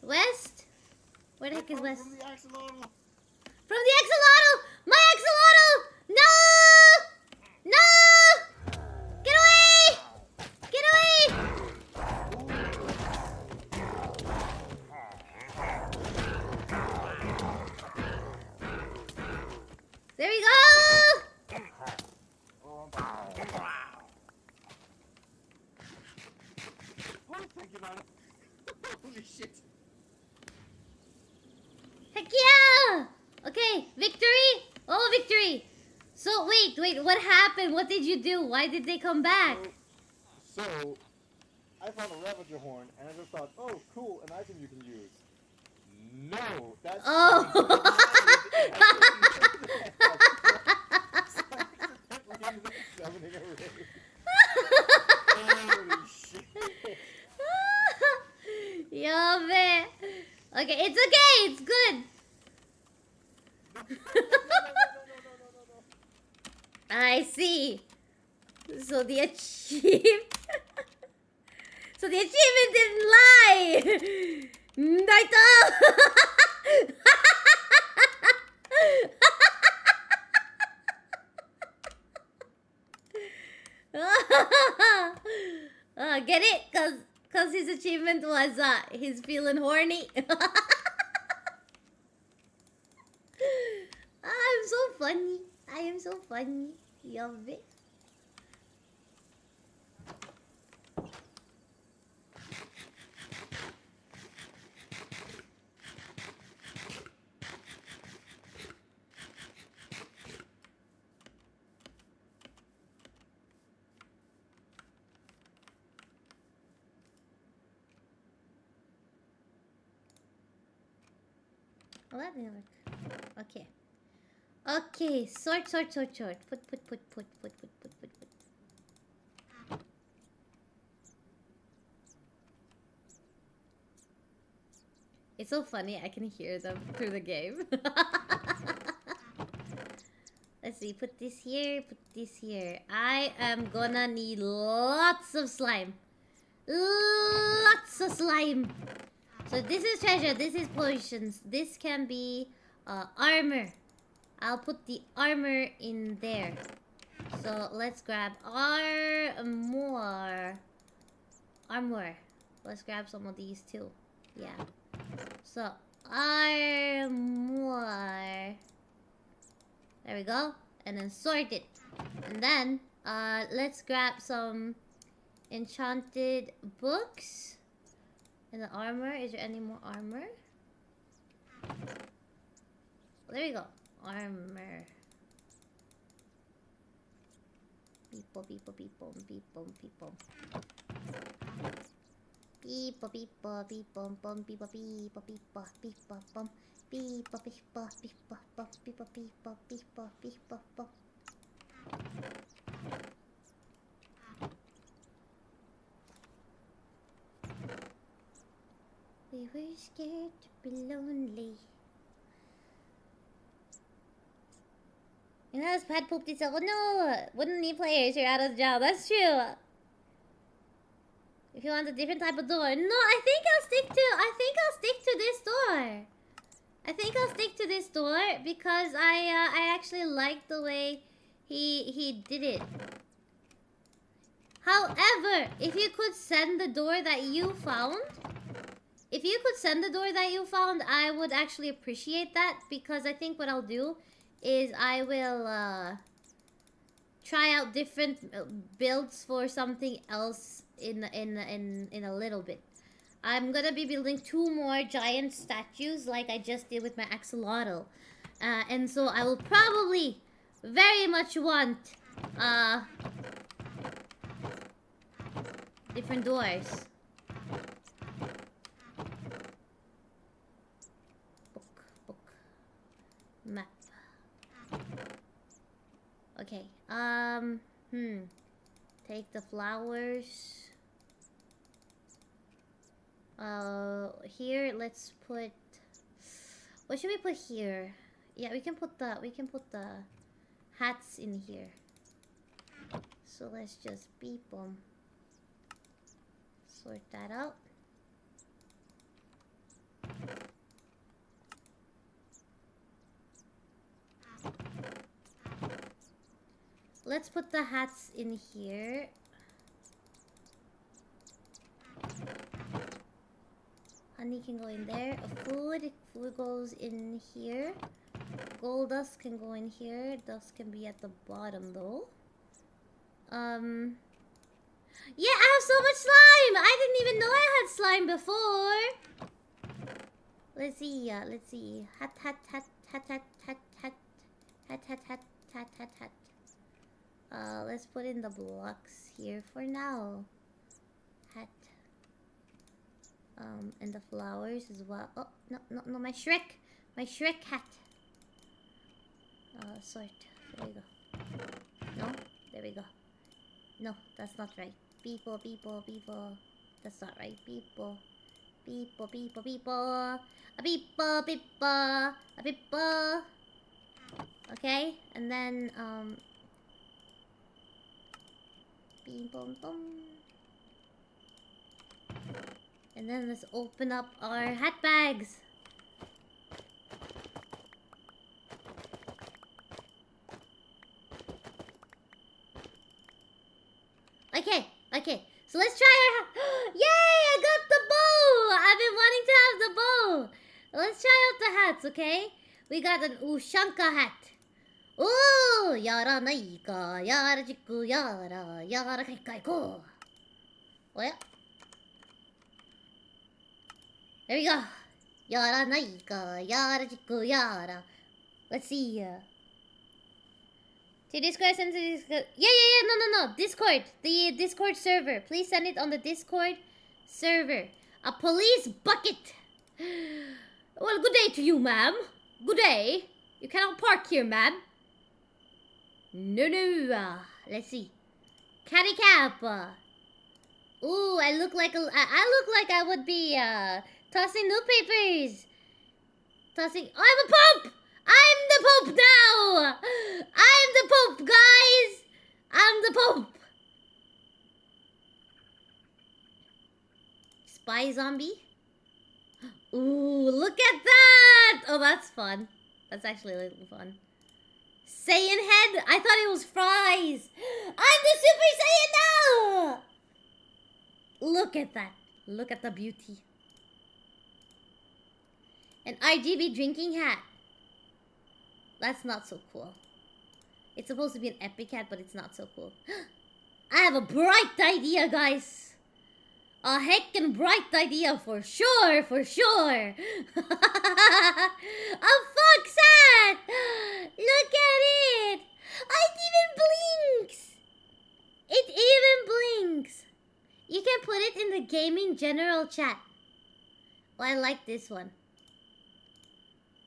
West? Where the heck is west? From the axolotl. From the axolotl! My axolotl! No! No! Get away! Holy shit. Heck yeah! Okay, victory! Oh, victory! So, wait, what happened? What did you do? Why did they come back? So I found a Ravager horn, and I just thought, oh, cool, an item you can use. No, that's... Oh! Summoning a raid. Holy shit. Yo, man. Okay, it's okay. It's good. I see. So the achievement... So the achievement didn't lie! Naito! Get it? Cause his achievement was he's feeling horny. I'm so funny. I am so funny. Love it. Oh, that didn't work. Okay. Okay, sort. Put. It's so funny, I can hear them through the game. Let's see, put this here, put this here. I am gonna need lots of slime. Lots of slime. So this is treasure, this is potions. This can be armor. I'll put the armor in there. So let's grab armor. Let's grab some of these too. Yeah. So armor. There we go. And then sort it. And then let's grab some enchanted books. And the armor. Is there any more armor? There we go. Armor. People. We were scared to be lonely. You know, this pad pooped itself. Oh no! Wouldn't need players. You're out of the job. That's true. If you want a different type of door. No, I think I'll stick to this door. I think I'll stick to this door because I actually like the way he did it. However, if you could send the door that you found, I would actually appreciate that, because I think what I'll do is I will try out different builds for something else in a little bit. I'm gonna be building 2 more giant statues like I just did with my axolotl, and so I will probably very much want different doors. Book map. Okay. Take the flowers. Here, let's put... What should we put here? Yeah, we can put the hats in here. So let's just beep them. Sort that out. Let's put the hats in here. Honey can go in there. Food goes in here. Gold dust can go in here. Dust can be at the bottom though. Yeah, I have so much slime! I didn't even know I had slime before. Let's see. Hat. Let's put in the blocks here for now. Hat. And the flowers as well. Oh, no, my Shrek hat. Sort. There we go. No, there we go. No, that's not right. People. That's not right. People. Okay, and then beep boom boom. And then let's open up our hat bags. Okay. So let's try our hat. Yay! I got the bow! I've been wanting to have the bow. Let's try out the hats, okay? We got an Ushanka hat. Ooh! Yara naika, yara jiku yara kai ko. Well, there we go. Yara naika, yara jiku yara. Let's see. To Discord, send to Discord. Yeah. No. Discord. The Discord server. Please send it on the Discord server. A police bucket. Well, good day to you, ma'am. Good day. You cannot park here, ma'am. No. Let's see. Catty cap. Ooh, I look like I would be tossing newspapers. Tossing. Oh, I'm a pope. I'm the Pope now! I'm the Pope, guys! I'm the Pope! Spy zombie? Ooh, look at that! Oh, that's fun. That's actually a little fun. Saiyan head? I thought it was fries! I'm the Super Saiyan now! Look at that. Look at the beauty. An RGB drinking hat. That's not so cool. It's supposed to be an epic hat, but it's not so cool. I have a bright idea, guys. A heckin' bright idea for sure. A fox hat! Look at it! It even blinks! You can put it in the gaming general chat. Oh, I like this one.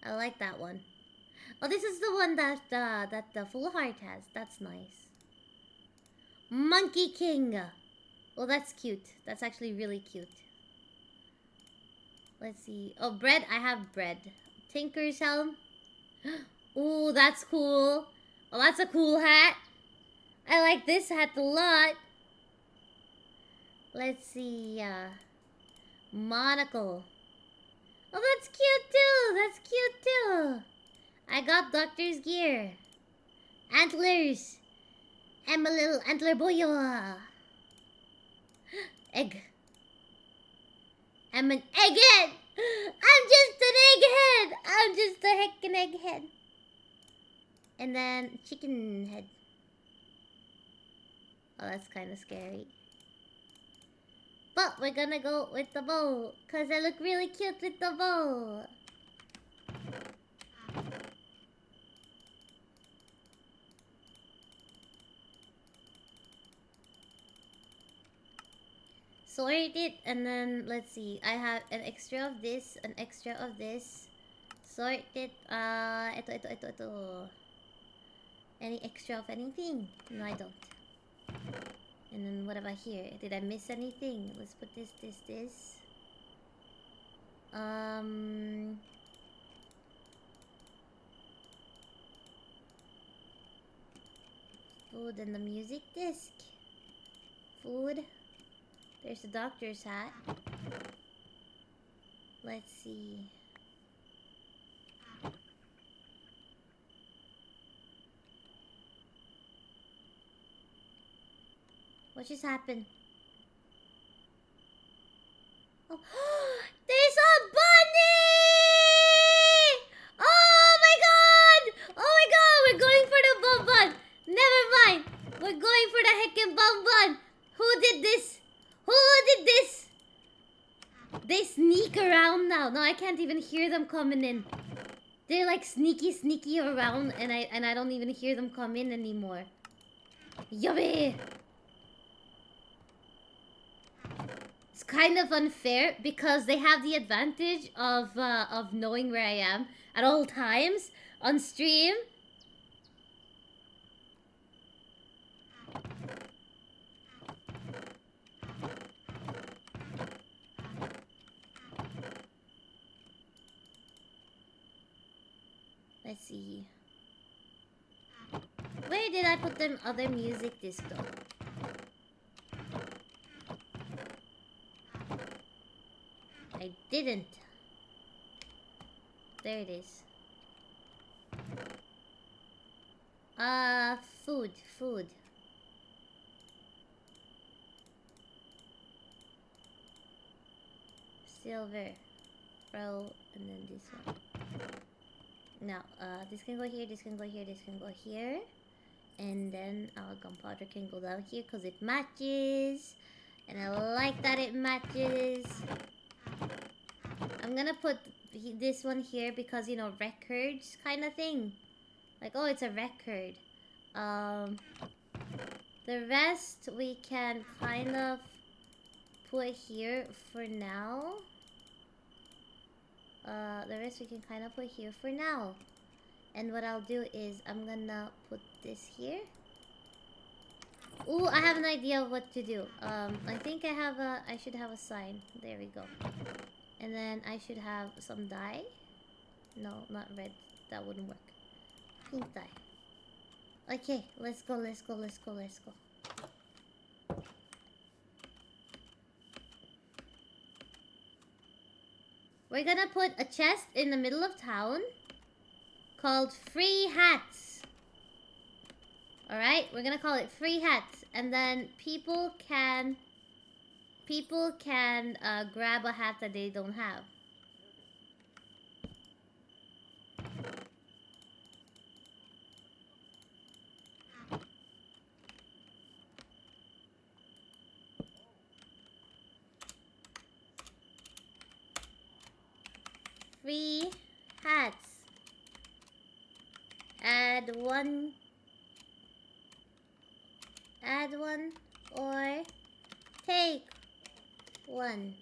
I like that one. Oh, this is the one that the full heart has. That's nice. Monkey King. Well, that's cute. That's actually really cute. Let's see. Oh, bread. I have bread. Tinker's helm. Ooh, that's cool. Oh, that's a cool hat. I like this hat a lot. Let's see. Monocle. Oh, that's cute too. I got doctor's gear. Antlers. I'm a little antler boyo. Egg. I'm an egghead. I'm just an egghead. I'm just a heckin' egghead. And then chicken head. Oh, that's kind of scary. But we're gonna go with the bow, cause I look really cute with the bow. Sort it, and then let's see. I have an extra of this, an extra of this. Sort it. Ito. Any extra of anything? No, I don't. And then what about here? Did I miss anything? Let's put this. Food and the music disc. Food. There's the doctor's hat. Let's see. What just happened? Oh, there's a bunny! Oh my god! We're going for the bun bun. Never mind. We're going for the heckin' bun bun. Who did this? sneak around now. No, I can't even hear them coming in. They're like sneaky around, and I don't even hear them come in anymore. Yummy! It's kind of unfair because they have the advantage of knowing where I am at all times on stream. Let's see. Where did I put the other music disc though? I didn't. There it is. Food. Silver. Pro, and then this one. Now, this can go here, this can go here, this can go here. And then our gunpowder can go down here because it matches. And I like that it matches. I'm gonna put this one here because, you know, records kind of thing. Like, oh, it's a record. The rest we can kind of put here for now. The rest we can kind of put here for now. And what I'll do is I'm gonna put this here. Ooh, I have an idea of what to do. I think I should have a sign. There we go. And then I should have some dye. No, not red. That wouldn't work. Pink dye. Okay, let's go. We're gonna put a chest in the middle of town called Free Hats. Alright, we're gonna call it Free Hats. And then people can grab a hat that they don't have. Free hats. Add one or take one.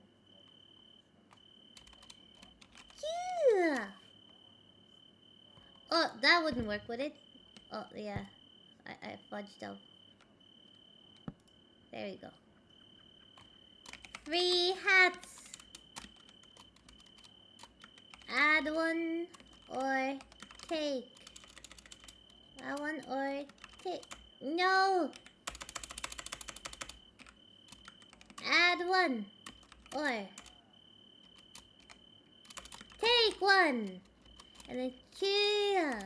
Yeah. Oh, that wouldn't work, would it? Oh, yeah. I fudged out. There you go. Free hats. Add one or take. Add one or take. No! Add one or take one. And then yeah.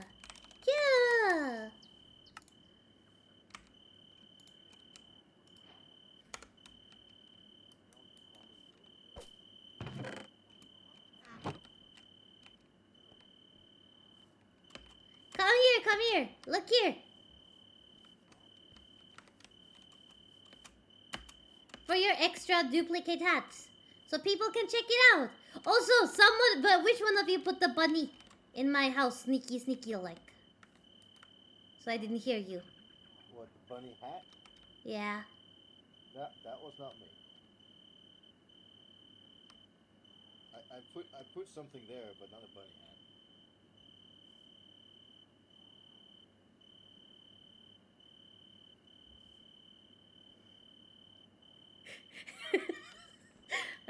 Come here. Look here. For your extra duplicate hats. So people can check it out. Also, but which one of you put the bunny in my house? Sneaky like. So I didn't hear you. What, the bunny hat? Yeah. That was not me. I put something there, but not a bunny hat.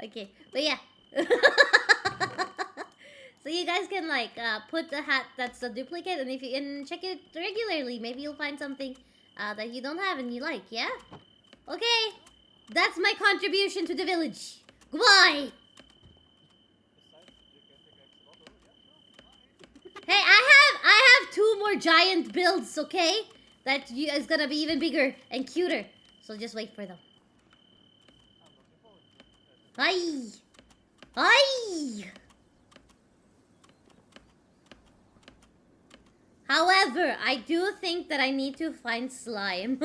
Okay, but yeah. So you guys can like put the hat that's a duplicate, and if you check it regularly, maybe you'll find something that you don't have and you like. Yeah. Okay, that's my contribution to the village. Goodbye. Hey, I have 2 more giant builds. Okay, that is gonna be even bigger and cuter. So just wait for them. Hi! However, I do think that I need to find slime.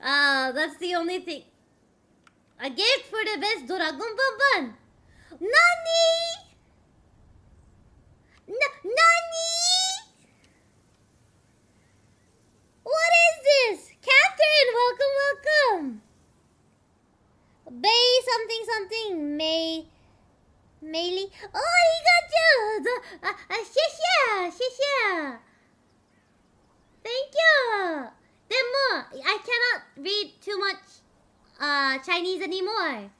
That's the only thing. A gift for the best Dragon Bonbon! Nani? Nani? What is this? Catherine, welcome, welcome. Bay something something. Meili. Oh, he got you. Shishia, shishia. Thank you. Demo, I cannot read too much Chinese anymore.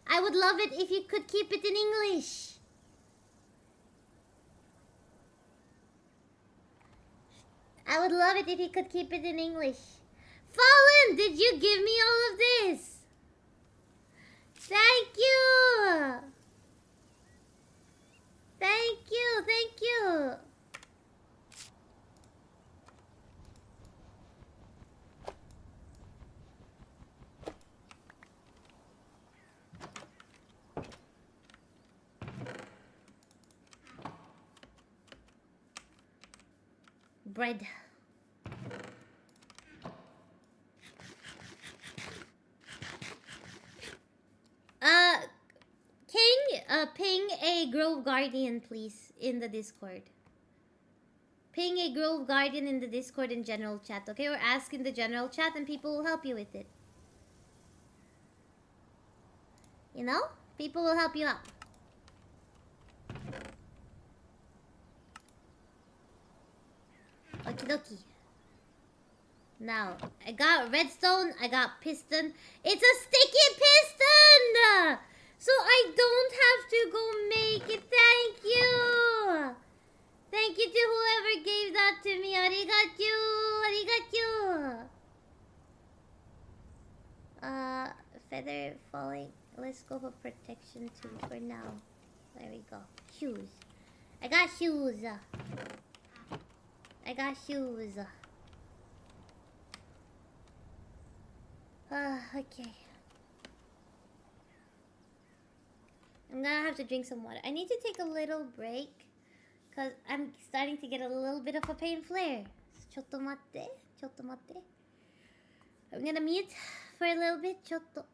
I would love it if you could keep it in English. I would love it if you could keep it in English. Fallen, did you give me all of this? Thank you. Thank you, thank you. Bread. King, ping a Grove Guardian, please, in the Discord. Ping a Grove Guardian in the Discord in general chat, okay? Or ask in the general chat and people will help you with it. You know? People will help you out. Okie dokie. Now, I got redstone, I got piston. It's a sticky piston! So I don't have to go make it. Thank you! Thank you to whoever gave that to me. Arigachu! Arigachu! Feather falling. Let's go for protection too for now. There we go. Shoes. I got shoes. I got shoes. Okay. I'm gonna have to drink some water. I need to take a little break because I'm starting to get a little bit of a pain flare. Chotto matte. Chotto matte. I'm gonna mute for a little bit. Chotto.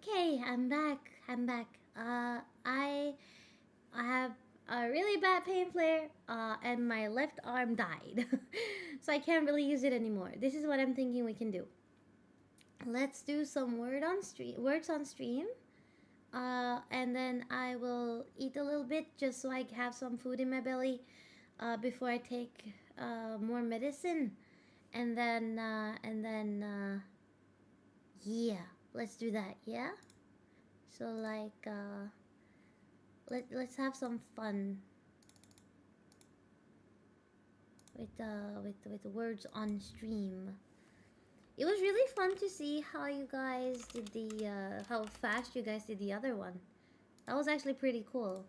Okay, I'm back. I'm back. I have a really bad pain flare, and my left arm died. So I can't really use it anymore. This is what I'm thinking we can do. Let's do some words on stream. And then I will eat a little bit just so I have some food in my belly before I take more medicine. And then yeah, let's do that, yeah? So like, let's have some fun with the words on stream. It was really fun to see how you guys did the how fast you guys did the other one. That was actually pretty cool.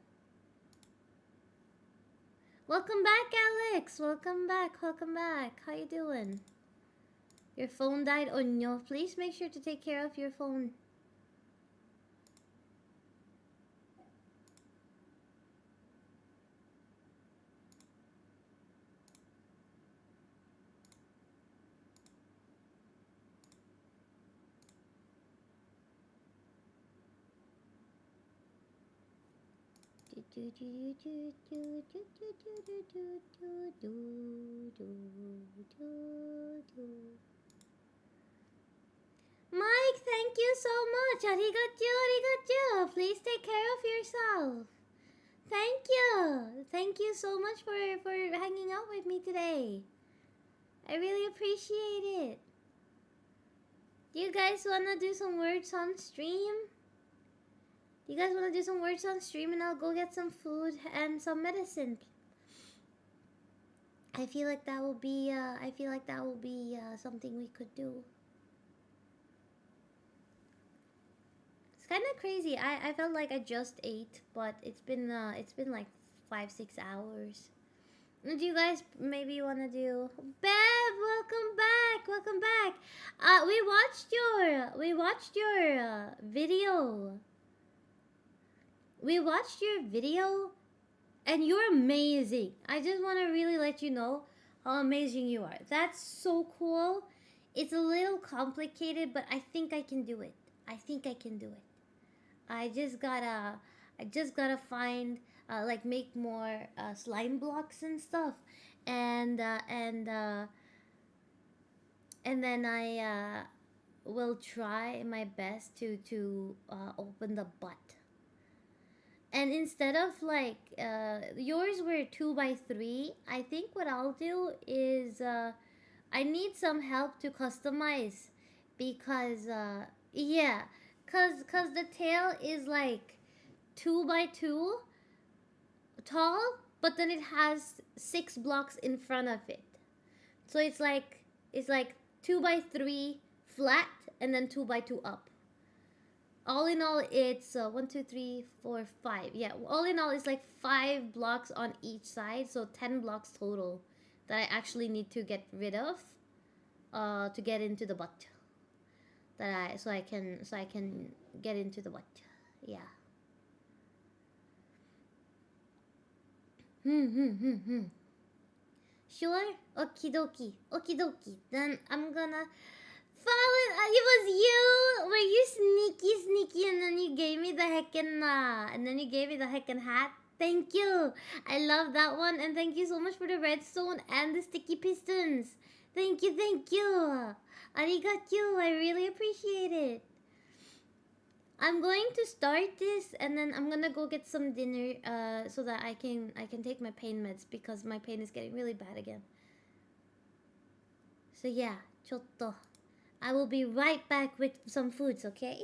Welcome back, Alex. Welcome back. Welcome back. How you doing? Your phone died. Oh no! Please make sure to take care of your phone. Mike, thank you so much. Arigachu, arigachu. Please take care of yourself. Thank you. Thank you so much for hanging out with me today. I really appreciate it. Do you guys want to do some words on stream? You guys want to do some words on stream, and I'll go get some food and some medicine. I feel like that will be something we could do. It's kind of crazy. I felt like I just ate, but it's been like 5-6 hours. Do you guys maybe want to do? Bev, welcome back. Welcome back. We watched your video. We watched your video, and you're amazing. I just want to really let you know how amazing you are. That's so cool. It's a little complicated, but I think I can do it. I think I can do it. I just gotta find, like, make more slime blocks and stuff, and then I will try my best to open the butt. And instead of like, yours were 2x3, I think what I'll do is, I need some help to customize, because, yeah, cause the tail is like 2x2 tall, but then it has 6 blocks in front of it. So it's like 2x3 flat, and then 2x2 up. All in all, it's 1, 2, 3, 4, 5. Yeah, all in all, it's like 5 blocks on each side, so 10 blocks total that I actually need to get rid of to get into the butt. So I can get into the butt. Yeah. Sure. Okie dokie. Okie dokie. Then I'm gonna. It was you. Were you sneaky, and then you gave me the heccin hat. Thank you. I love that one, and thank you so much for the redstone and the sticky pistons. Thank you. Arigachu. I really appreciate it. I'm going to start this, and then I'm gonna go get some dinner, so that I can take my pain meds, because my pain is getting really bad again. So yeah, chotto. I will be right back with some foods, okay?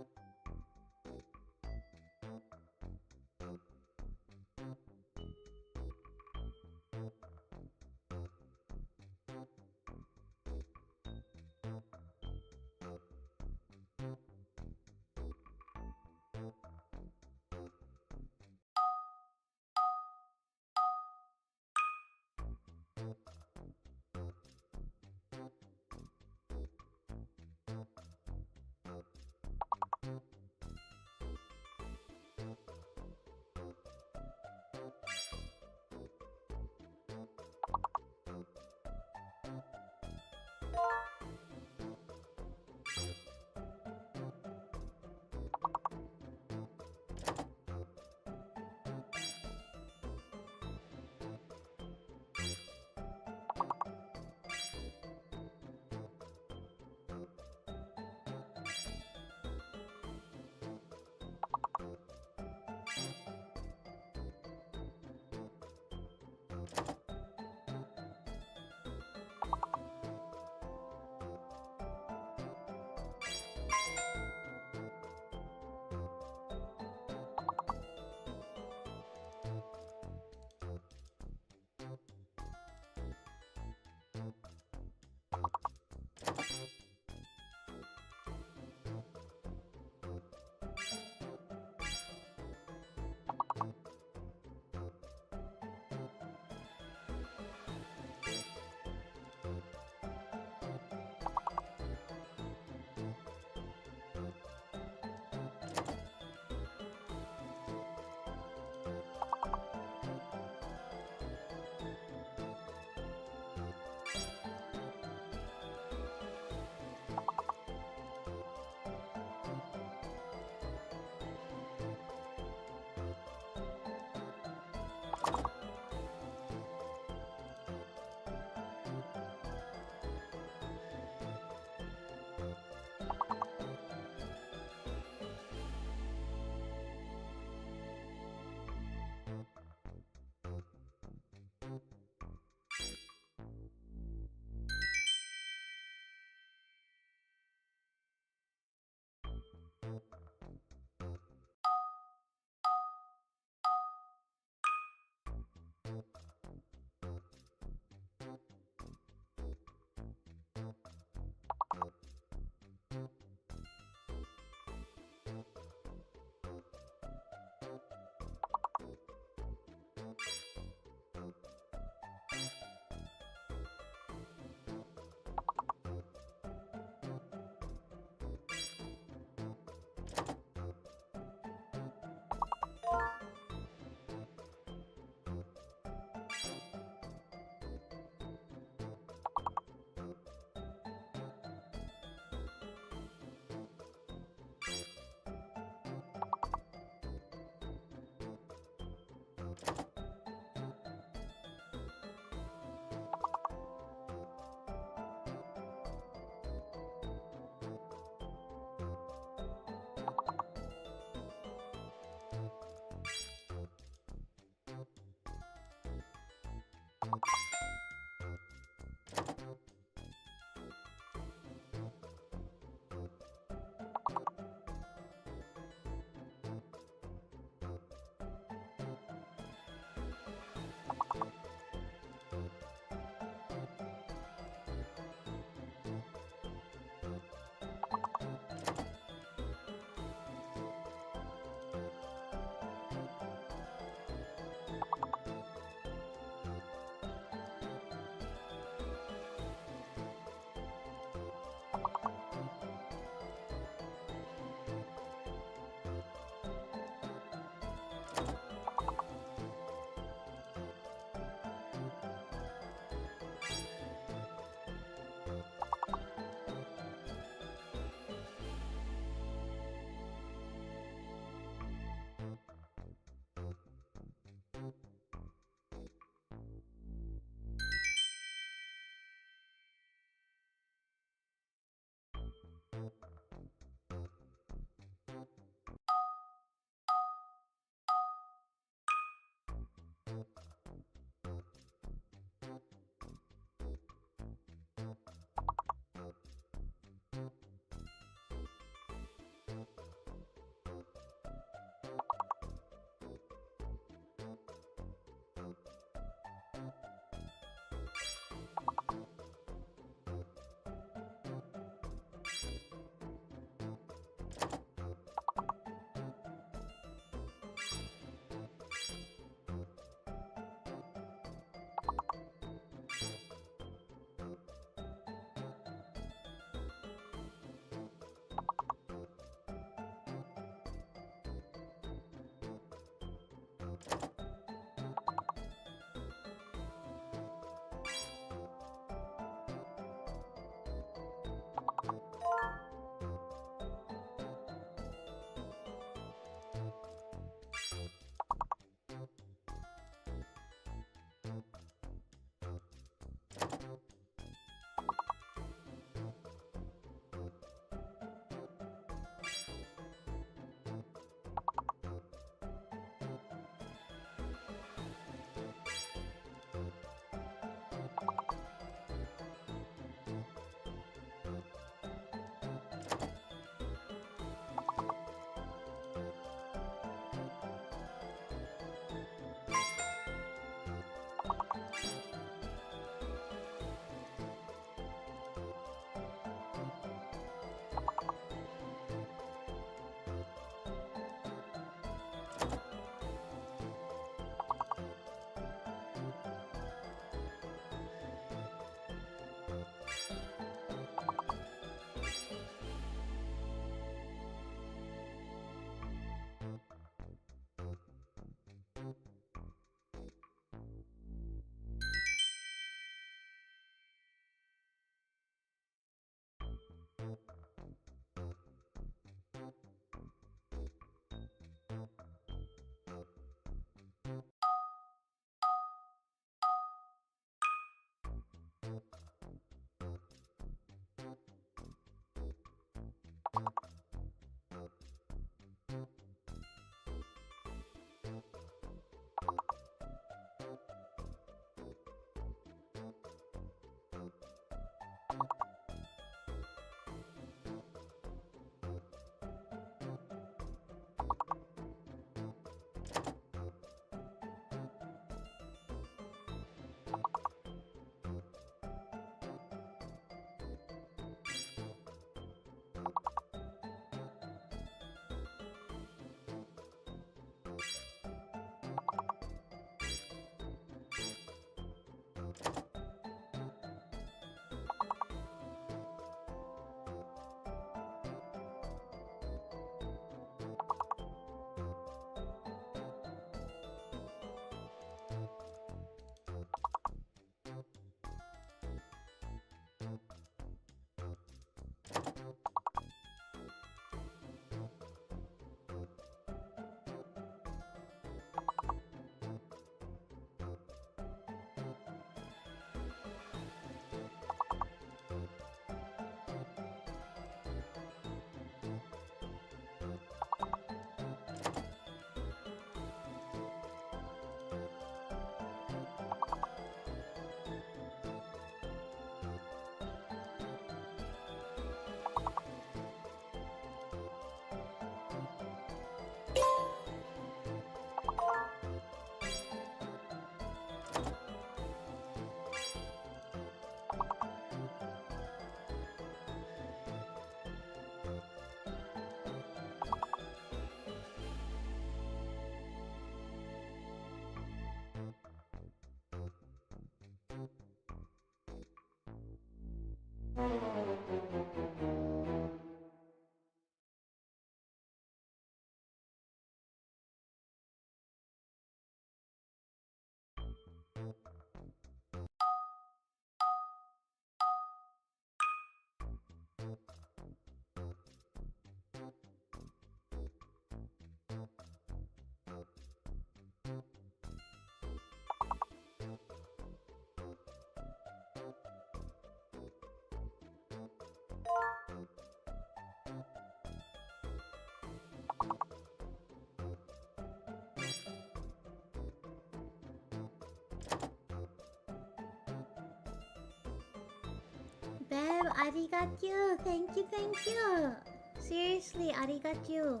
Bev, arigachu. Thank you, thank you. Seriously, arigachu.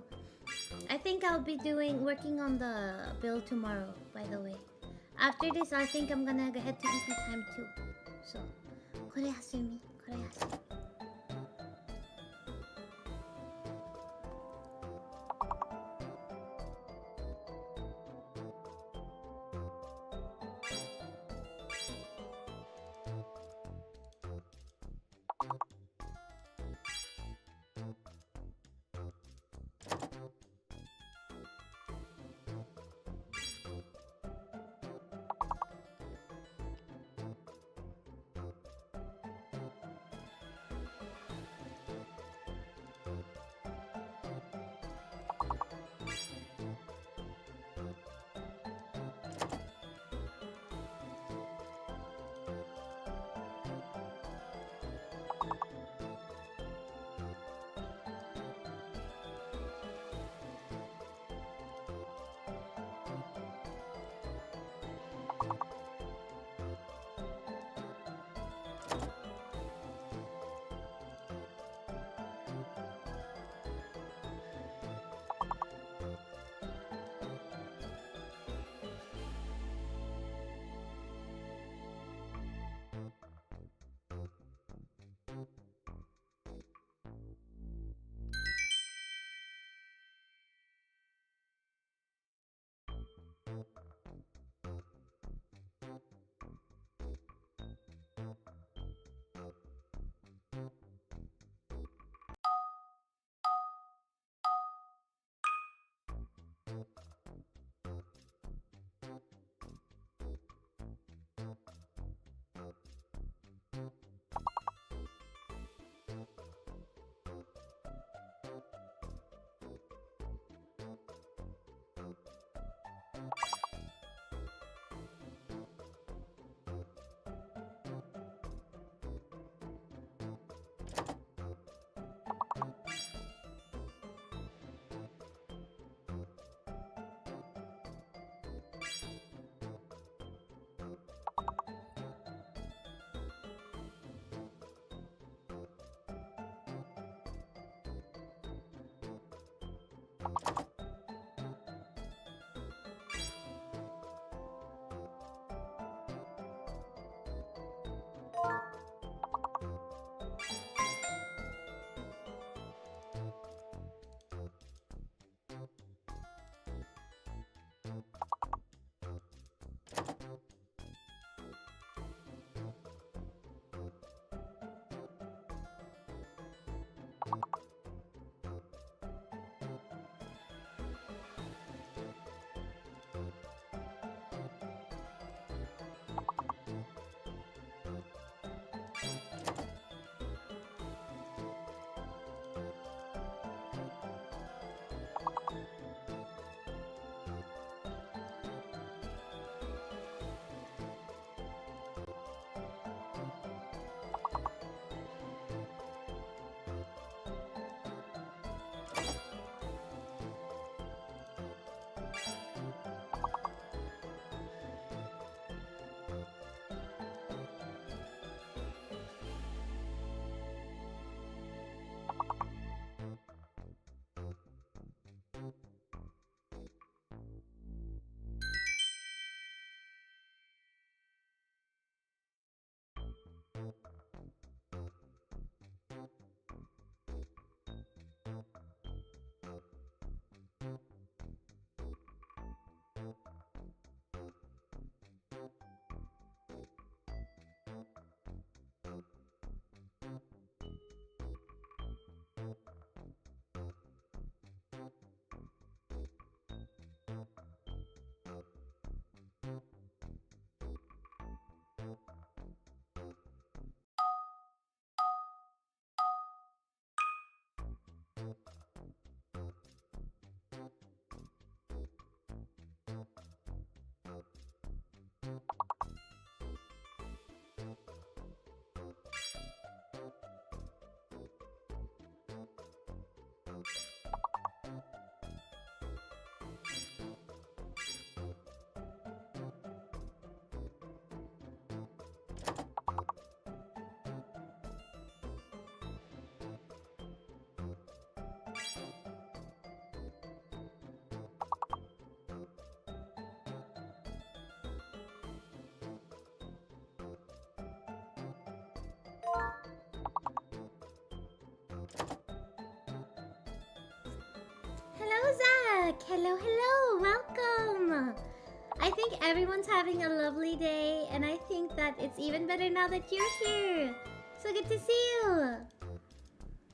I think I'll be working on the build tomorrow, by the way. After this, I think I'm gonna head to EP time too. So, koreasumi, koreasumi. Zach! Hello, hello, welcome! I think everyone's having a lovely day, and I think that it's even better now that you're here. So good to see you!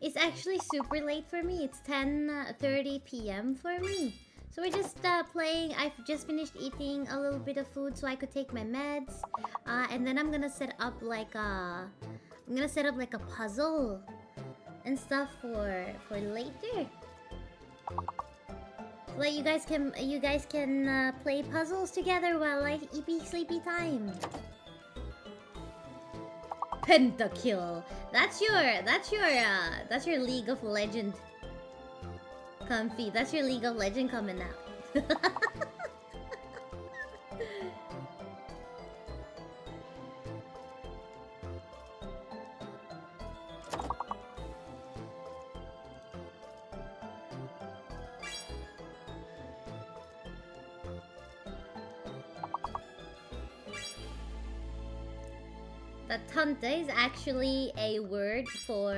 It's actually super late for me. It's 10:30 p.m. for me. So we're just playing. I've just finished eating a little bit of food so I could take my meds. And then I'm gonna set up like a puzzle and stuff for later. So that you guys can play puzzles together while I eat sleepy time. Pentakill. That's your League of Legend. Comfy. That's your League of Legend coming out. That tante is actually a word for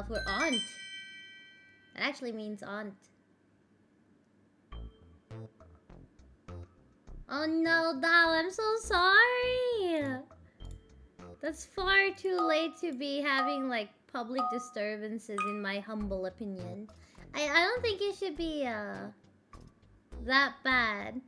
for aunt. It actually means aunt. Oh no, Dao, I'm so sorry. That's far too late to be having like public disturbances, in my humble opinion. I don't think it should be that bad.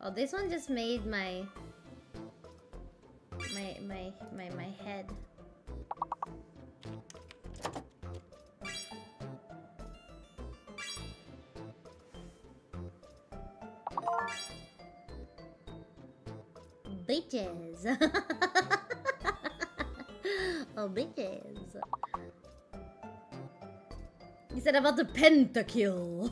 Oh, this one just made my head. Bitches. Oh, bitches. You said about the pentakill.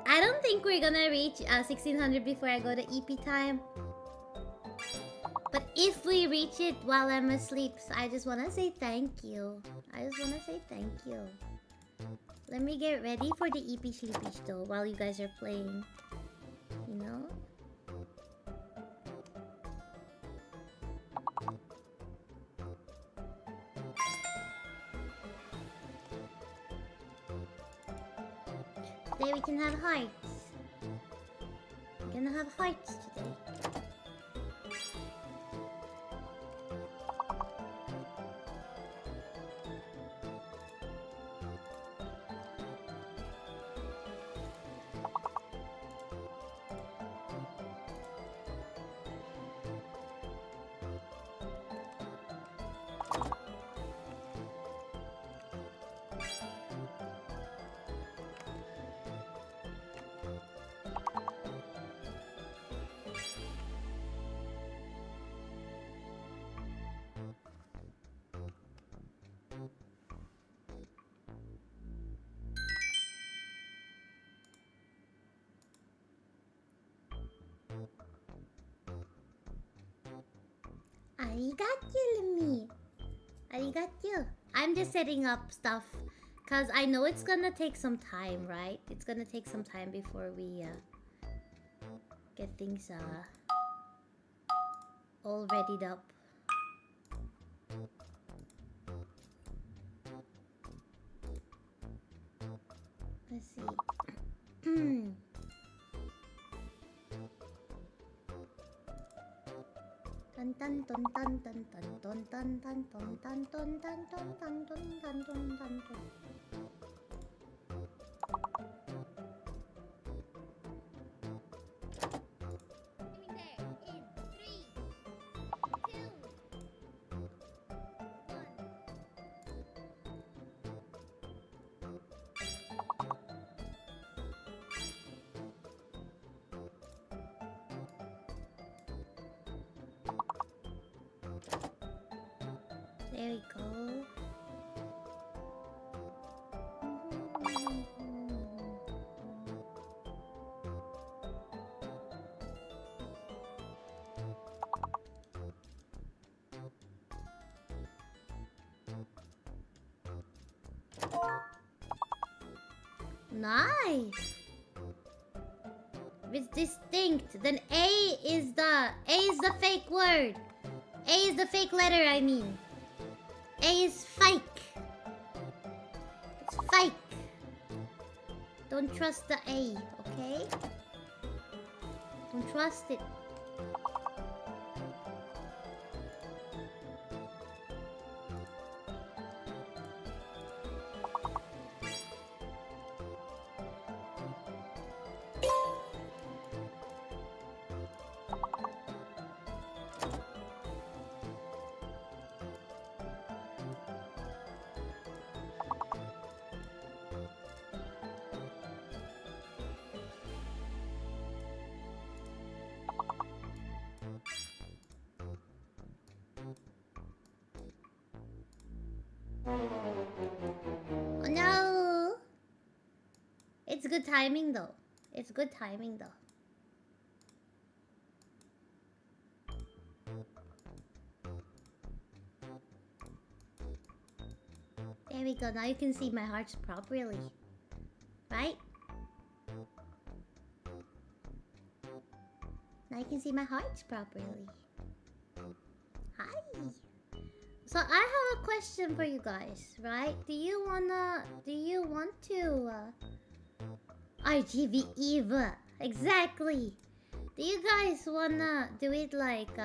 I don't think we're gonna reach 1600 before I go to EP time. But if we reach it while I'm asleep, I just wanna say thank you. Let me get ready for the EP sleepy still while you guys are playing. You know? Today we can have hearts. We're gonna have hearts today. Arigachu, Lumi. Arigachu. I'm just setting up stuff because I know it's gonna take some time, right? It's gonna take some time before we get things all readied up. Let's see. Dun dun dun dun dun dun dun dun dun dun dun dun dun dun dun dun dun dun dun. There we go. Nice. If it's distinct, then A is the fake word. A is the fake letter, I mean. A is fake. It's fake. Don't trust the A, okay? Don't trust it. Oh no! It's good timing though. It's good timing though. There we go. Now you can see my hearts properly. Right? Now you can see my hearts properly. Hi! So I have a question for you guys, right? Do you want to RGB Eva? Exactly. Do you guys wanna do it like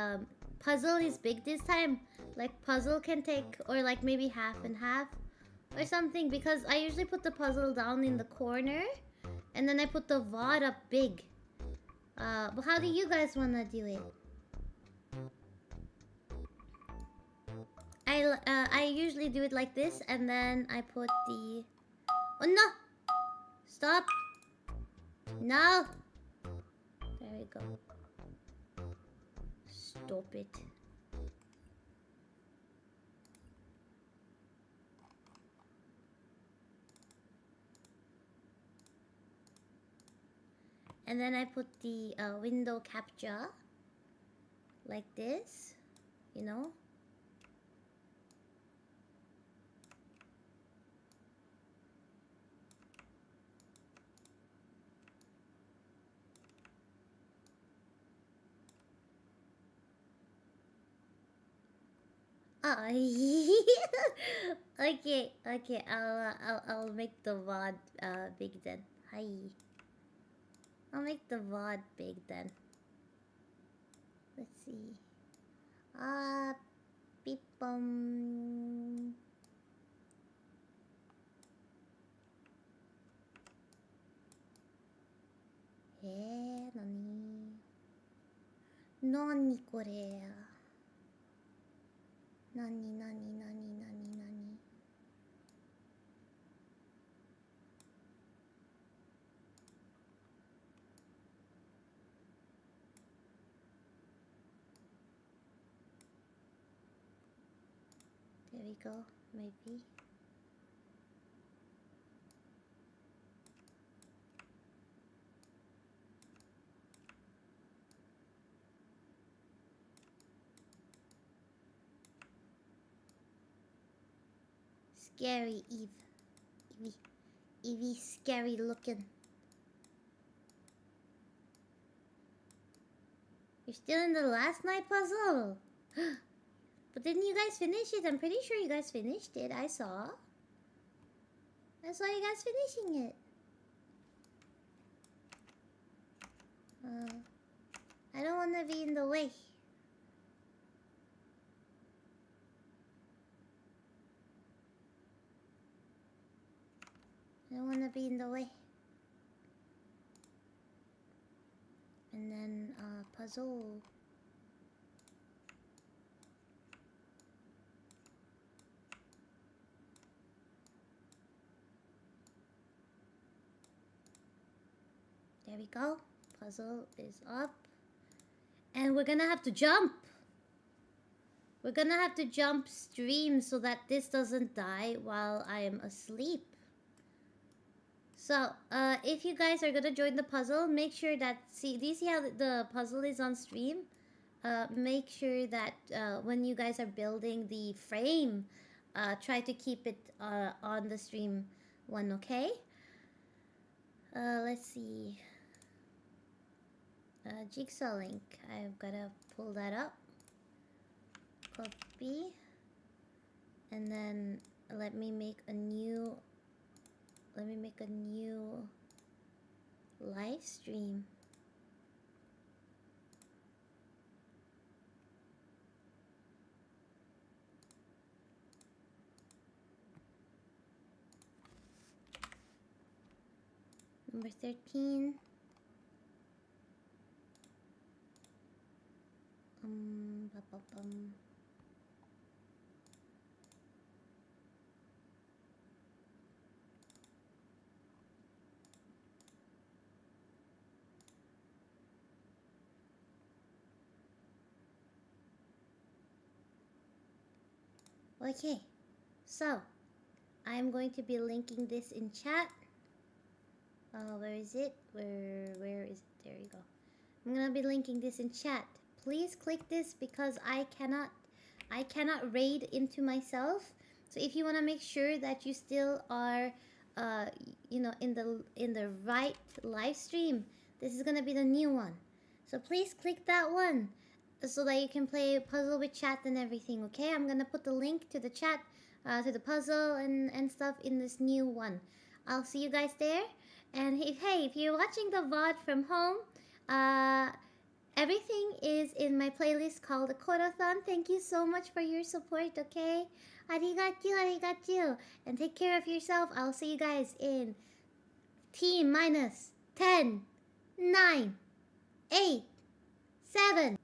puzzle is big this time? Like puzzle can take, or like maybe half and half or something, because I usually put the puzzle down in the corner and then I put the VOD up big. But how do you guys wanna do it? I usually do it like this, and then I put the... Oh no! Stop! No! There we go. Stop it. And then I put the window capture like this, you know. Oh, okay. I'll make the VOD big then. Hi. I'll make the VOD big then. Let's see. Beep bum. Nani? Nani kore? Nani? There we go, maybe. Scary Evie scary looking. You're still in the last night puzzle. But didn't you guys finish it? I'm pretty sure you guys finished it. I saw you guys finishing it. I don't want to be in the way. I don't want to be in the way. And then, puzzle. There we go. Puzzle is up. And we're gonna have to jump. We're gonna have to jump stream so that this doesn't die while I am asleep. So, if you guys are gonna join the puzzle, make sure that... do you see how the puzzle is on stream? Make sure that when you guys are building the frame, try to keep it on the stream one, okay? Let's see. Jigsaw link. I've gotta pull that up. Copy. And then let me make a new live stream. Number 13. Ba-ba-bum. Okay, so I'm going to be linking this in chat. Where is it? Where is it? There you go. I'm gonna be linking this in chat. Please click this because I cannot raid into myself. So if you want to make sure that you still are you know, in the right live stream, this is gonna be the new one. So please click that one so that you can play puzzle with chat and everything. Okay, I'm gonna put the link to the chat, to the puzzle and stuff in this new one. I'll see you guys there. And if you're watching the VOD from home, everything is in my playlist called the Korothon. Thank you so much for your support, okay? Arigachu. And take care of yourself. I'll see you guys in T minus 10, 9, 8, 7,